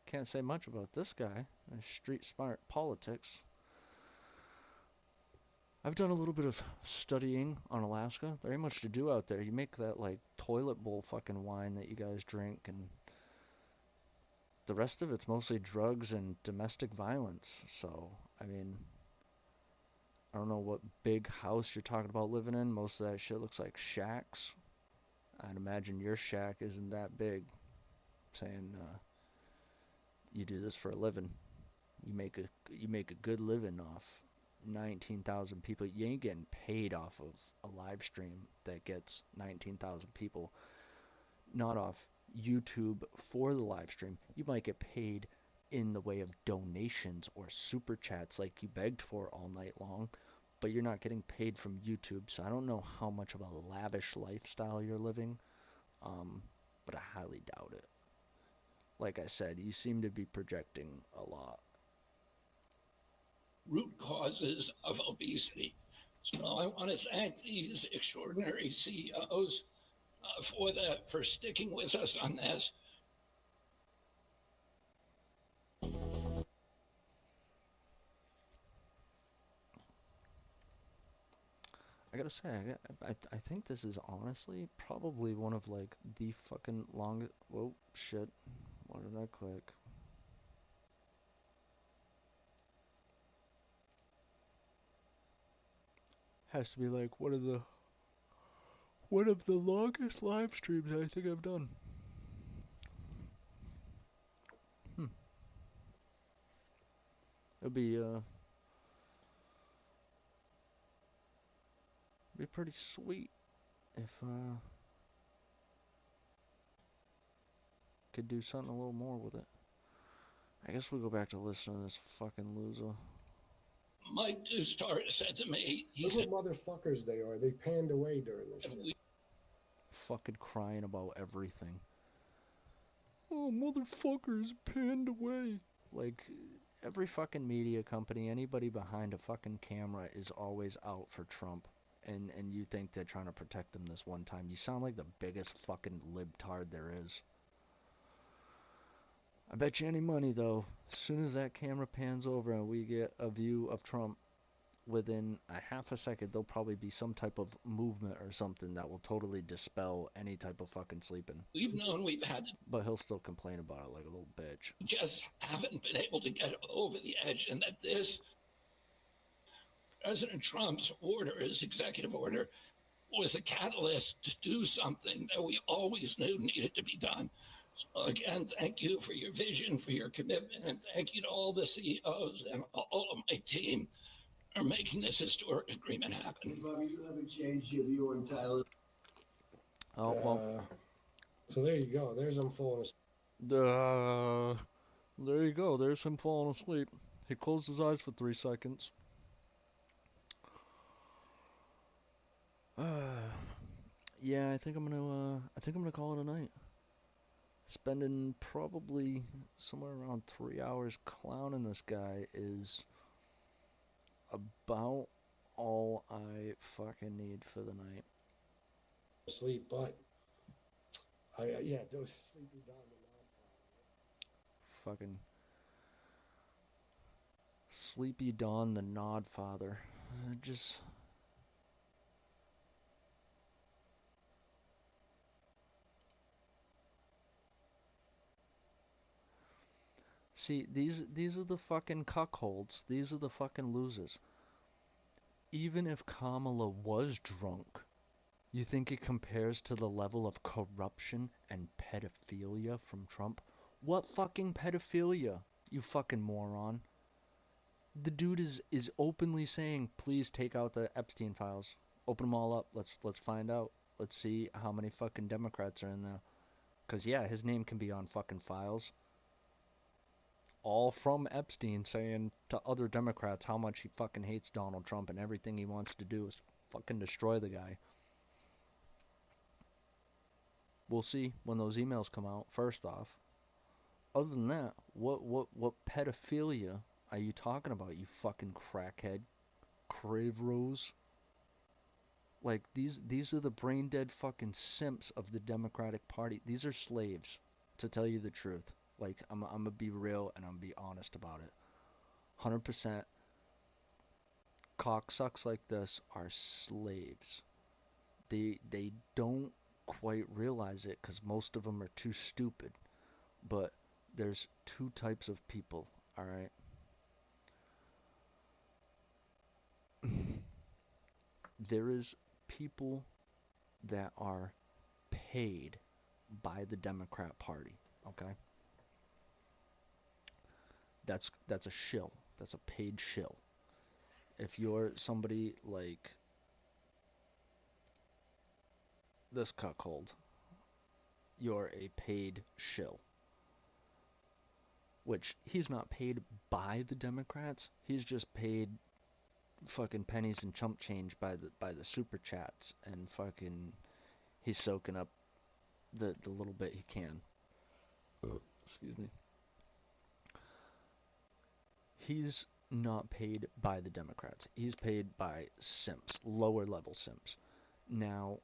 Can't say much about this guy. Street smart politics. I've done a little bit of studying on Alaska. Very much to do out there. You make that like toilet bowl fucking wine that you guys drink, and the rest of it's mostly drugs and domestic violence. So, I mean, I don't know what big house you're talking about living in. Most of that shit looks like shacks. I'd imagine your shack isn't that big. Saying you do this for a living. You make a good living off 19,000 people. You ain't getting paid off of a live stream that gets 19,000 people. Not off YouTube for the live stream. You might get paid in the way of donations or super chats like you begged for all night long, but you're not getting paid from YouTube, so I don't know how much of a lavish lifestyle you're living, but I highly doubt it. Like I said, you seem to be projecting a lot. root causes of obesity. So I want to thank these extraordinary CEOs for sticking with us on this. I gotta say, I think this is honestly probably one of like the fucking longest. Whoa, shit! What did I click? Has to be like one of the longest live streams I think I've done. It'll be pretty sweet if could do something a little more with it. I guess we'll go back to listening to this fucking loser. Mike Dustar said to me, Look what motherfuckers they are. They panned away during this shit. Fucking crying about everything. Oh, motherfuckers panned away. Like, every fucking media company, anybody behind a fucking camera is always out for Trump. and you think they're trying to protect them this one time. You sound like the biggest fucking libtard there is. I bet you any money, though, as soon as that camera pans over and we get a view of Trump, within a half a second, there'll probably be some type of movement or something that will totally dispel any type of fucking sleeping. We've known we've had to. But he'll still complain about it like a little bitch. Just haven't been able to get over the edge, and that this President Trump's order, his executive order, was a catalyst to do something that we always knew needed to be done. So again, thank you for your vision, for your commitment, and thank you to all the CEOs and all of my team for making this historic agreement happen. Bobby, you haven't changed your view on Tyler. Oh, well. So there you go. There's him falling asleep. There you go. There's him falling asleep. He closed his eyes for 3 seconds. Yeah, I think I'm gonna call it a night. Spending probably somewhere around 3 hours clowning this guy is about all I fucking need for the night. Sleep, but yeah, those sleepy down the Fucking Sleepy Dawn the Nodfather. Just see, these are the fucking cuckolds. These are the fucking losers. Even if Kamala was drunk, you think it compares to the level of corruption and pedophilia from Trump? What fucking pedophilia, you fucking moron? The dude is openly saying, please take out the Epstein files. Open them all up. Let's find out. Let's see how many fucking Democrats are in there. 'Cause yeah, his name can be on fucking files. All from Epstein saying to other Democrats how much he fucking hates Donald Trump and everything he wants to do is fucking destroy the guy. We'll see when those emails come out, first off. Other than that, what pedophilia are you talking about, you fucking crackhead? Crave Rose? Like, these are the brain dead fucking simps of the Democratic Party. These are slaves, to tell you the truth. Like, I'm gonna be real and I'm gonna be honest about it. 100% cocksucks like this are slaves. They don't quite realize it because most of them are too stupid. But there's two types of people, alright? There is people that are paid by the Democrat Party, okay? That's a shill. That's a paid shill. If you're somebody like this cuckold, you're a paid shill. Which, he's not paid by the Democrats, he's just paid fucking pennies and chump change by the super chats, and fucking he's soaking up the little bit he can. Excuse me. He's not paid by the Democrats. He's paid by simps, lower level simps. Now,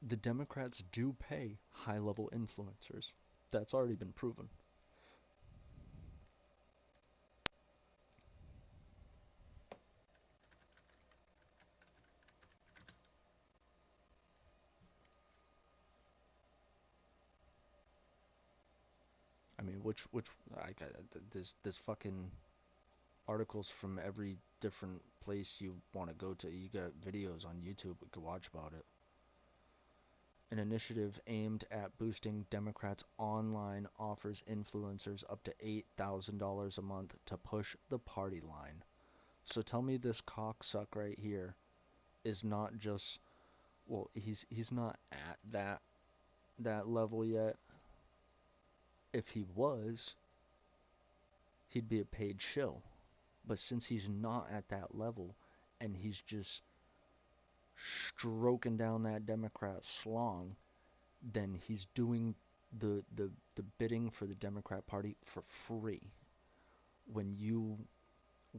the Democrats do pay high level influencers. That's already been proven. I mean, there's fucking articles from every different place you want to go to. You got videos on YouTube we could watch about it. An initiative aimed at boosting Democrats' online offers influencers up to $8,000 a month to push the party line. So tell me this cocksuck right here is not just, well, he's not at that level yet. If he was, he'd be a paid shill. But since he's not at that level, and he's just stroking down that Democrat slong, then he's doing the bidding for the Democrat Party for free. When you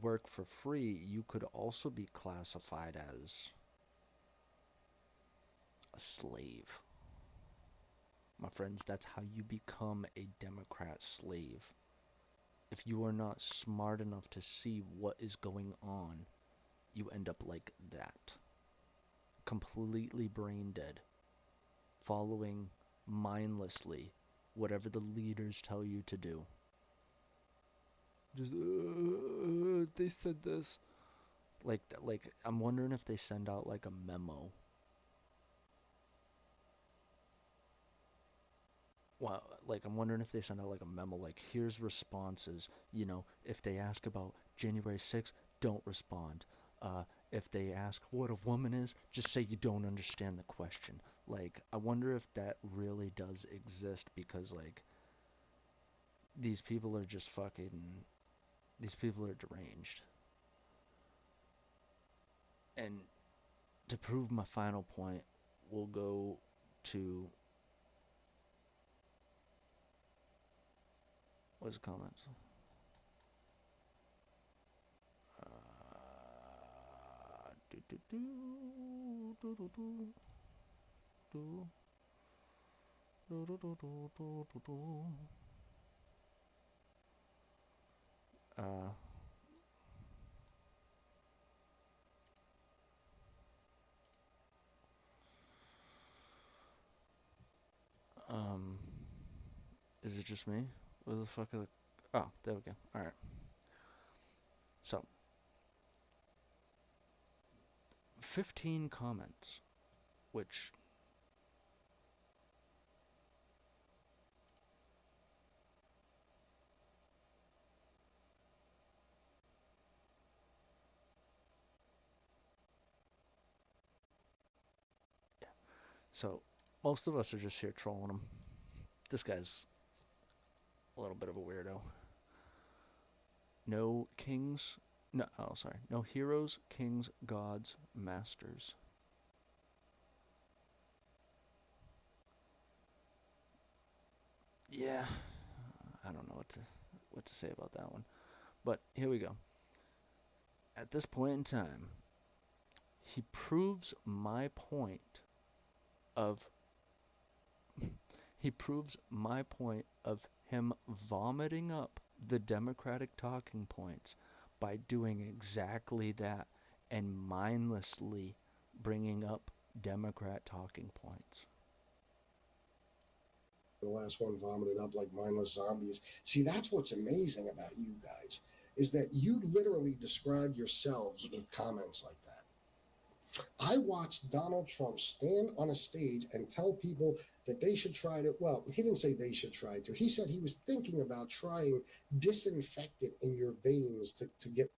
work for free, you could also be classified as a slave. My friends, that's how you become a Democrat slave. If you are not smart enough to see what is going on, you end up like that. Completely brain dead. Following mindlessly whatever the leaders tell you to do. Just, they said this. Like, I'm wondering if they send out like a memo. Well, like, I'm wondering if they send out like a memo, like, here's responses. You know, if they ask about January 6th, don't respond. If they ask what a woman is, just say you don't understand the question. Like, I wonder if that really does exist, because, like, these people are just fucking... These people are deranged. And to prove my final point, we'll go to... What's the comments? Is it just me? Where the fuck are the... Oh, there we go. Alright. So, 15 comments, which... Yeah. So, most of us are just here trolling him. This guy's a little bit of a weirdo. No kings... No, oh, sorry. No heroes, kings, gods, masters. Yeah, I don't know what to say about that one. But here we go. At this point in time, he proves my point of him vomiting up the Democratic talking points by doing exactly that and mindlessly bringing up Democrat talking points. The last one vomited up like mindless zombies. See, that's what's amazing about you guys, is that you literally describe yourselves with comments like that. I watched Donald Trump stand on a stage and tell people that they should try to, well, he didn't say they should try to. He said he was thinking about trying disinfectant in your veins to get...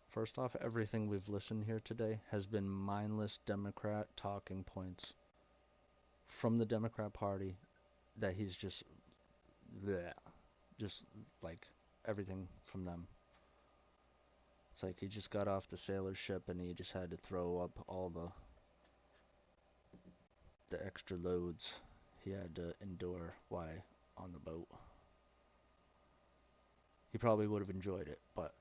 First off, everything we've listened here today has been mindless Democrat talking points from the Democrat Party that he's just bleh, just like everything from them. It's like he just got off the sailor ship and he just had to throw up all the extra loads he had to endure while on the boat. He probably would have enjoyed it, but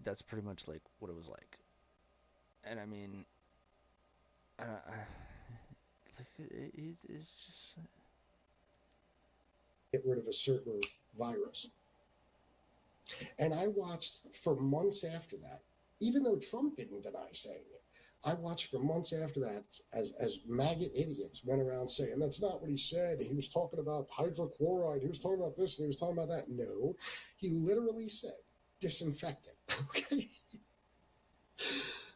that's pretty much like what it was like. And I mean, it's just get rid of a certain virus. And I watched for months after that, even though Trump didn't deny saying it, I watched for months after that as maggot idiots went around saying, that's not what he said. He was talking about hydrochloride. He was talking about this and he was talking about that. No, he literally said disinfectant. Okay.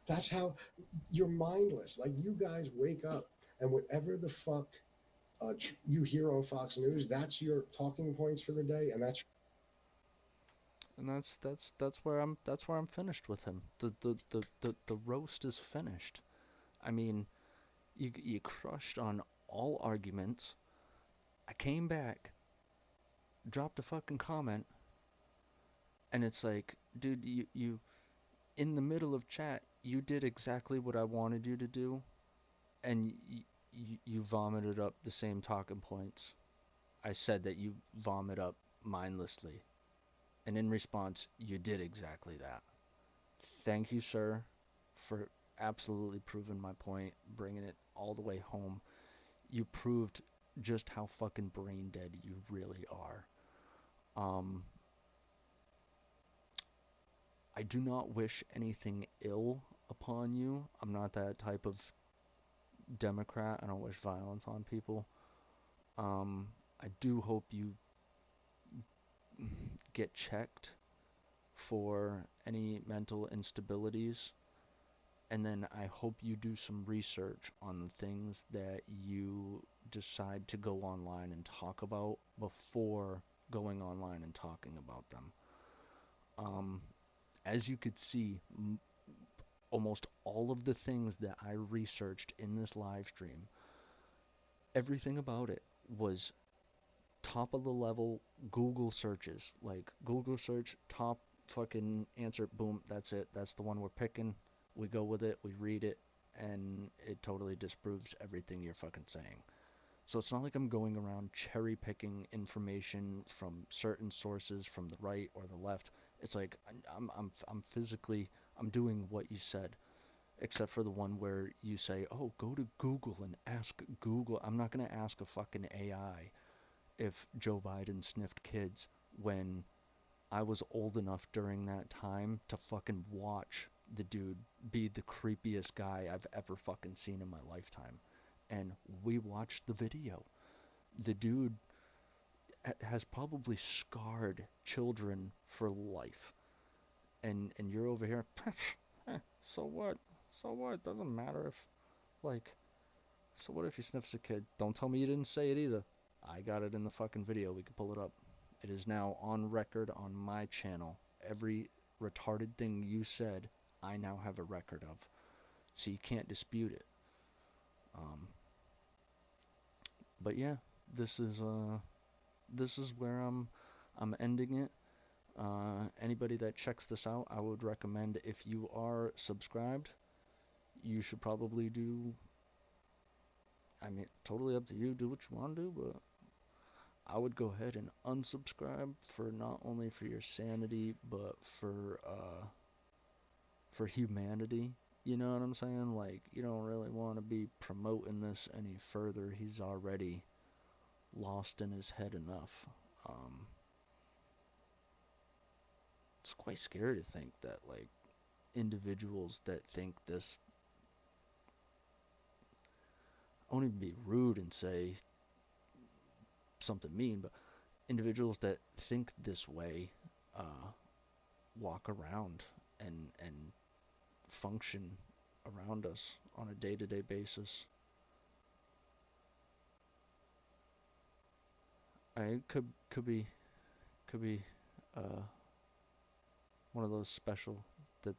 That's how you're mindless. Like, you guys wake up and whatever the fuck you hear on Fox News, that's your talking points for the day, and that's where I'm finished with him. The roast is finished. I mean, you crushed on all arguments. I came back, dropped a fucking comment, and it's like, dude, you in the middle of chat, you did exactly what I wanted you to do, and you vomited up the same talking points I said that you vomit up mindlessly. And in response, you did exactly that. Thank you, sir, for absolutely proven my point, bringing it all the way home. You proved just how fucking brain dead you really are. I do not wish anything ill upon you. I'm not that type of Democrat. I don't wish violence on people. I do hope you get checked for any mental instabilities, and then I hope you do some research on the things that you decide to go online and talk about before going online and talking about them. As you could see, almost all of the things that I researched in this live stream, everything about it was top of the level Google searches. Like, Google search, top fucking answer, boom, that's it. That's the one we're picking. We go with it, we read it, and it totally disproves everything you're fucking saying. So it's not like I'm going around cherry picking information from certain sources from the right or the left. It's like I'm physically, I'm doing what you said, except for the one where you say, oh, go to Google and ask Google. I'm not going to ask a fucking AI if Joe Biden sniffed kids when I was old enough during that time to fucking watch the dude be the creepiest guy I've ever fucking seen in my lifetime. And we watched the video. The dude has probably scarred children for life. And you're over here, so what? So what? Doesn't matter if, like, so what if he sniffs a kid? Don't tell me you didn't say it either. I got it in the fucking video. We can pull it up. It is now on record on my channel. Every retarded thing you said, I now have a record of. So you can't dispute it. But yeah, this is where I'm ending it. Anybody that checks this out, I would recommend, if you are subscribed, you should probably do, I mean, totally up to you, do what you want to do, but I would go ahead and unsubscribe, for not only for your sanity, but for humanity. You know what I'm saying? Like, you don't really want to be promoting this any further. He's already lost in his head enough. It's quite scary to think that, like, individuals that think this, I won't even be rude and say something mean, but individuals that think this way walk around and function around us on a day-to-day basis. I could be one of those special that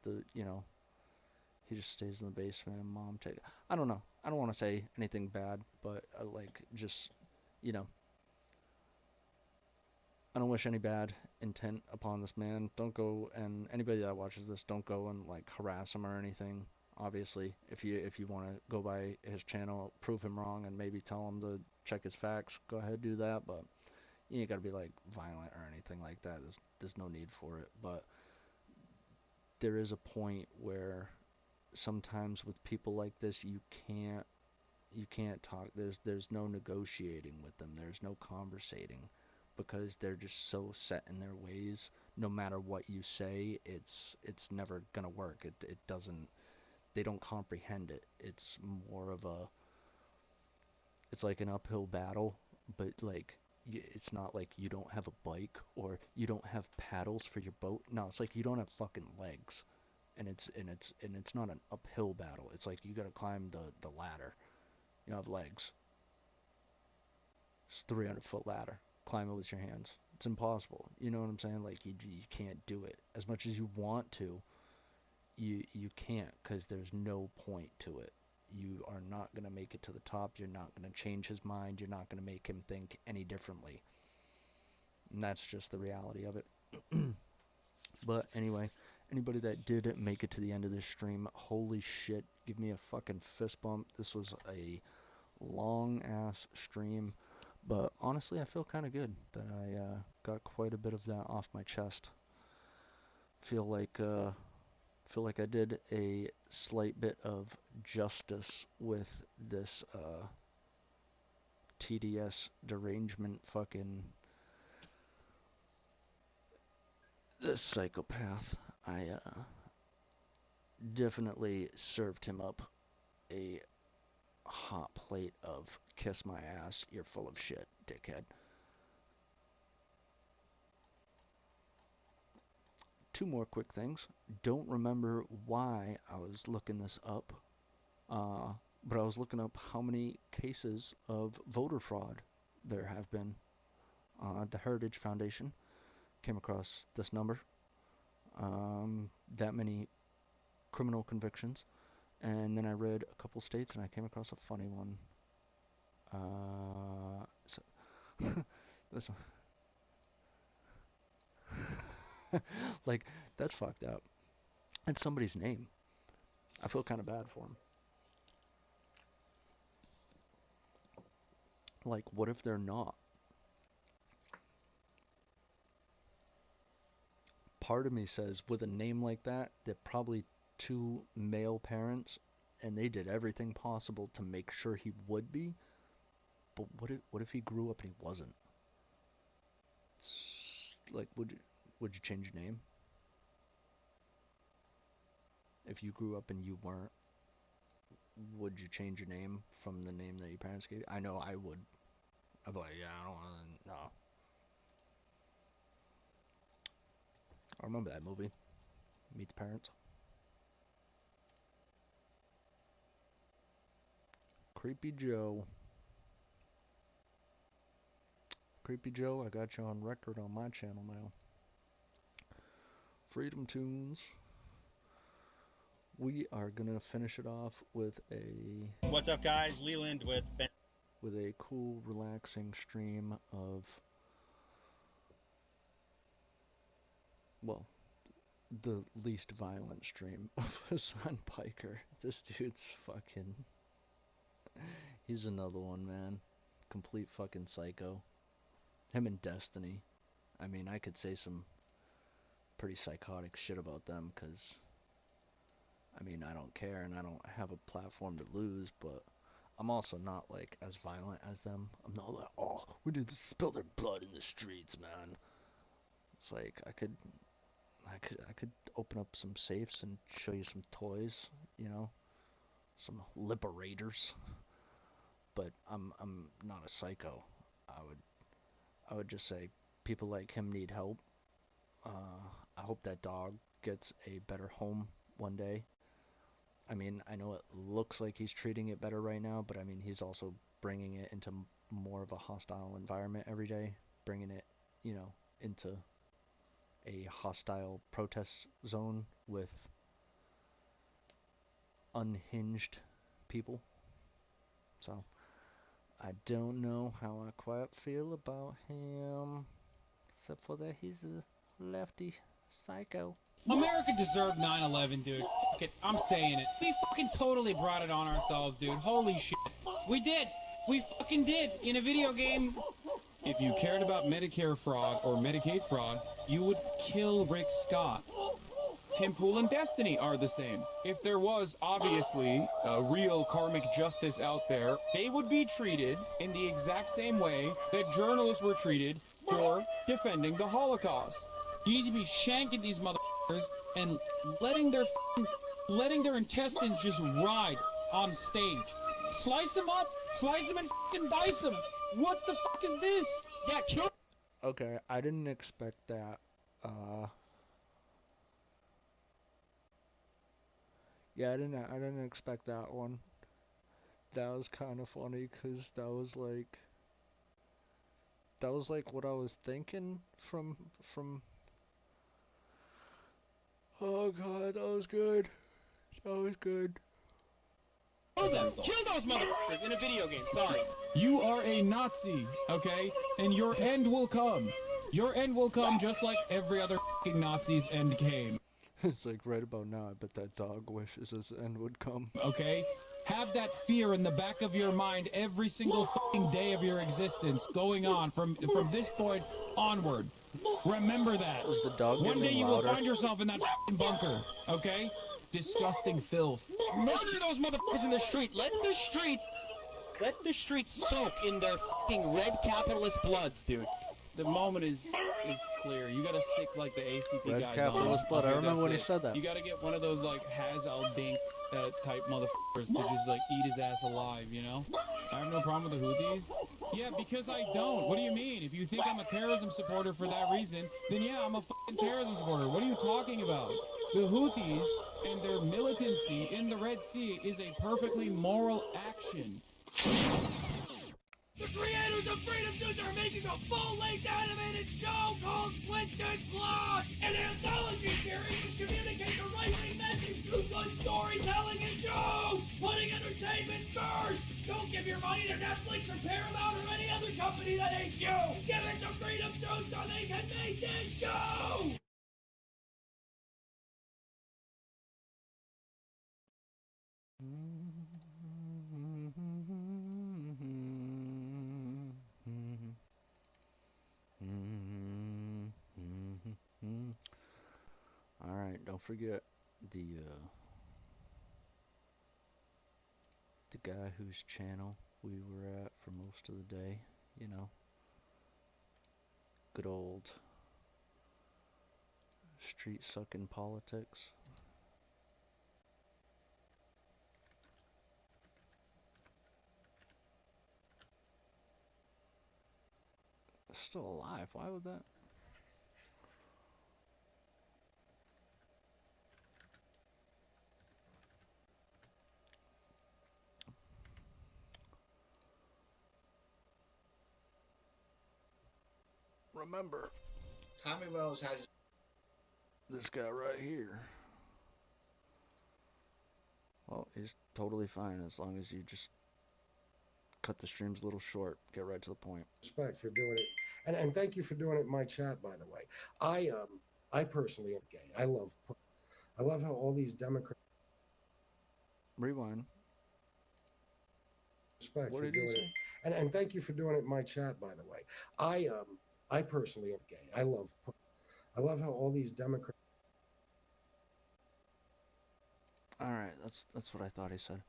he just stays in the basement and mom take. I don't know. I don't want to say anything bad, but like, just, I don't wish any bad intent upon this man. Don't go, and anybody that watches this, don't go and like harass him or anything. Obviously, if you want to go by his channel, prove him wrong, and maybe tell him to check his facts, go ahead, do that. But you ain't gotta be like violent or anything like that. There's no need for it. But there is a point where sometimes with people like this, you can't talk. There's no negotiating with them. There's no conversating, because they're just so set in their ways. No matter what you say, it's never gonna work. It doesn't. They don't comprehend it. It's more of a. It's like an uphill battle, but like, it's not like you don't have a bike or you don't have paddles for your boat. No, it's like you don't have fucking legs, and it's not an uphill battle. It's like you gotta climb the ladder. You don't have legs. It's a 300-foot ladder. Climb it with your hands. It's impossible. You know what I'm saying? Like, you can't do it. As much as you want to, you can't, because there's no point to it. You are not going to make it to the top. You're not going to change his mind. You're not going to make him think any differently. And that's just the reality of it. But anyway, anybody that did make it to the end of this stream, holy shit, give me a fucking fist bump. This was a long ass stream, but honestly, I feel kind of good that I got quite a bit of that off my chest. Feel like feel like I did a slight bit of justice with this TDS derangement fucking this psychopath. I definitely served him up a hot plate of kiss my ass, you're full of shit, dickhead. Two more quick things. Don't remember why I was looking this up, but I was looking up how many cases of voter fraud there have been. The Heritage Foundation came across this number, that many criminal convictions, and then I read a couple states and I came across a funny one. This one. Like, that's fucked up. It's somebody's name. I feel kind of bad for him. Like, what if they're not? Part of me says, with a name like that, they're probably two male parents, and they did everything possible to make sure he would be. But what if he grew up and he wasn't? Like, would you change your name? If you grew up and you weren't, would you change your name from the name that your parents gave you? I know I would. I'd be like, yeah, I don't want to, no. I remember that movie, Meet the Parents. Creepy Joe. Creepy Joe, I got you on record on my channel now. Freedom Tunes. We are gonna finish it off with a... What's up, guys? Leland with Ben. With a cool, relaxing stream of... Well, the least violent stream of Hassan Piker. This dude's fucking... He's another one, man. Complete fucking psycho. Him and Destiny. I mean, I could say some pretty psychotic shit about them, because, I mean, I don't care and I don't have a platform to lose, but I'm also not, like, as violent as them. I'm not like, oh, we need to spill their blood in the streets, man. It's like, I could open up some safes and show you some toys, you know, some liberators. But I'm not a psycho. I would just say people like him need help. I hope that dog gets a better home one day. I mean, I know it looks like he's treating it better right now, but I mean, he's also bringing it into more of a hostile environment every day, bringing it, you know, into a hostile protest zone with unhinged people. So, I don't know how I quite feel about him, except for that he's a lefty psycho. America deserved 9/11, dude. Fuck it, I'm saying it. We fucking totally brought it on ourselves, dude. Holy shit. We did. We fucking did. In a video game. If you cared about Medicare fraud or Medicaid fraud, you would kill Rick Scott. Tim Pool and Destiny are the same. If there was, obviously, a real karmic justice out there, they would be treated in the exact same way that journalists were treated for defending the Holocaust. You need to be shanking these motherfuckers and letting their intestines just ride on stage. Slice them up, slice them and fucking dice them. What the fuck is this? Yeah, kill. Okay, I didn't expect that. Yeah, I didn't expect that one. That was kind of funny, cause that was like what I was thinking from. Oh god, that was good. That was good. Kill them! Kill those motherfuckers in a video game, sorry. You are a Nazi, okay? And your end will come. Your end will come just like every other fucking Nazi's end came. It's like right about now, I bet that dog wishes his end would come. Okay? Have that fear in the back of your mind every single fucking day of your existence going on from this point onward. Remember that. Is the dog One day getting you will louder? find yourself in that fucking bunker, okay? Disgusting filth. Murder those motherfuckers in the street. Let the streets soak in their fucking red capitalist bloods, dude. The moment is clear. You gotta sick like the ACT Red guys capitalist on. blood. I Okay, remember that's when he it. said that. You gotta get one of those like Haz-al-Dink type motherfuckers to just like eat his ass alive, you know? I have no problem with the Houthis. Yeah, because I don't. What do you mean? If you think I'm a terrorism supporter for that reason, then yeah, I'm a fucking terrorism supporter. What are you talking about? The Houthis and their militancy in the Red Sea is a perfectly moral action. The creators of Freedom Dudes are making a full-length animated show called Twisted Plot, an anthology series which communicates a right-wing message through good storytelling and jokes, putting entertainment first. Don't give your money to Netflix or Paramount or any other company that hates you. Give it to Freedom Dudes so they can make this show. Alright, don't forget the guy whose channel we were at for most of the day, you know. Good old street sucking politics. Still alive, why would that? Remember, Tommy Wells has this guy right here. Well, he's totally fine as long as you just cut the streams a little short, get right to the point. Respect for doing it, and thank you for doing it in my chat, by the way. I personally am gay. I love how all these Democrats. Rewind. Respect What for did he doing say? it, and thank you for doing it in my chat, by the way. I personally am gay. I love how all these Democrats. Alright, that's what I thought he said.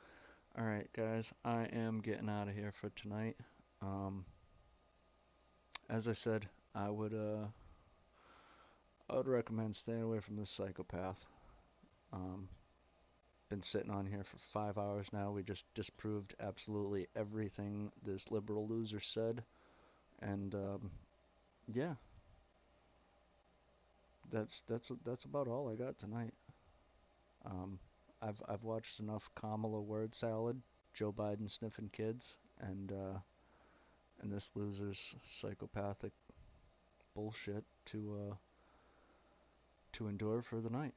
Alright guys, I am getting out of here for tonight. As I said, I would recommend staying away from this psychopath. Been sitting on here for 5 hours now. We just disproved absolutely everything this liberal loser said. And yeah. That's about all I got tonight. I've watched enough Kamala word salad, Joe Biden sniffing kids, and this loser's psychopathic bullshit to endure for the night.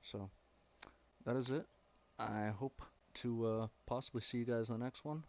So that is it. I hope to possibly see you guys in the next one.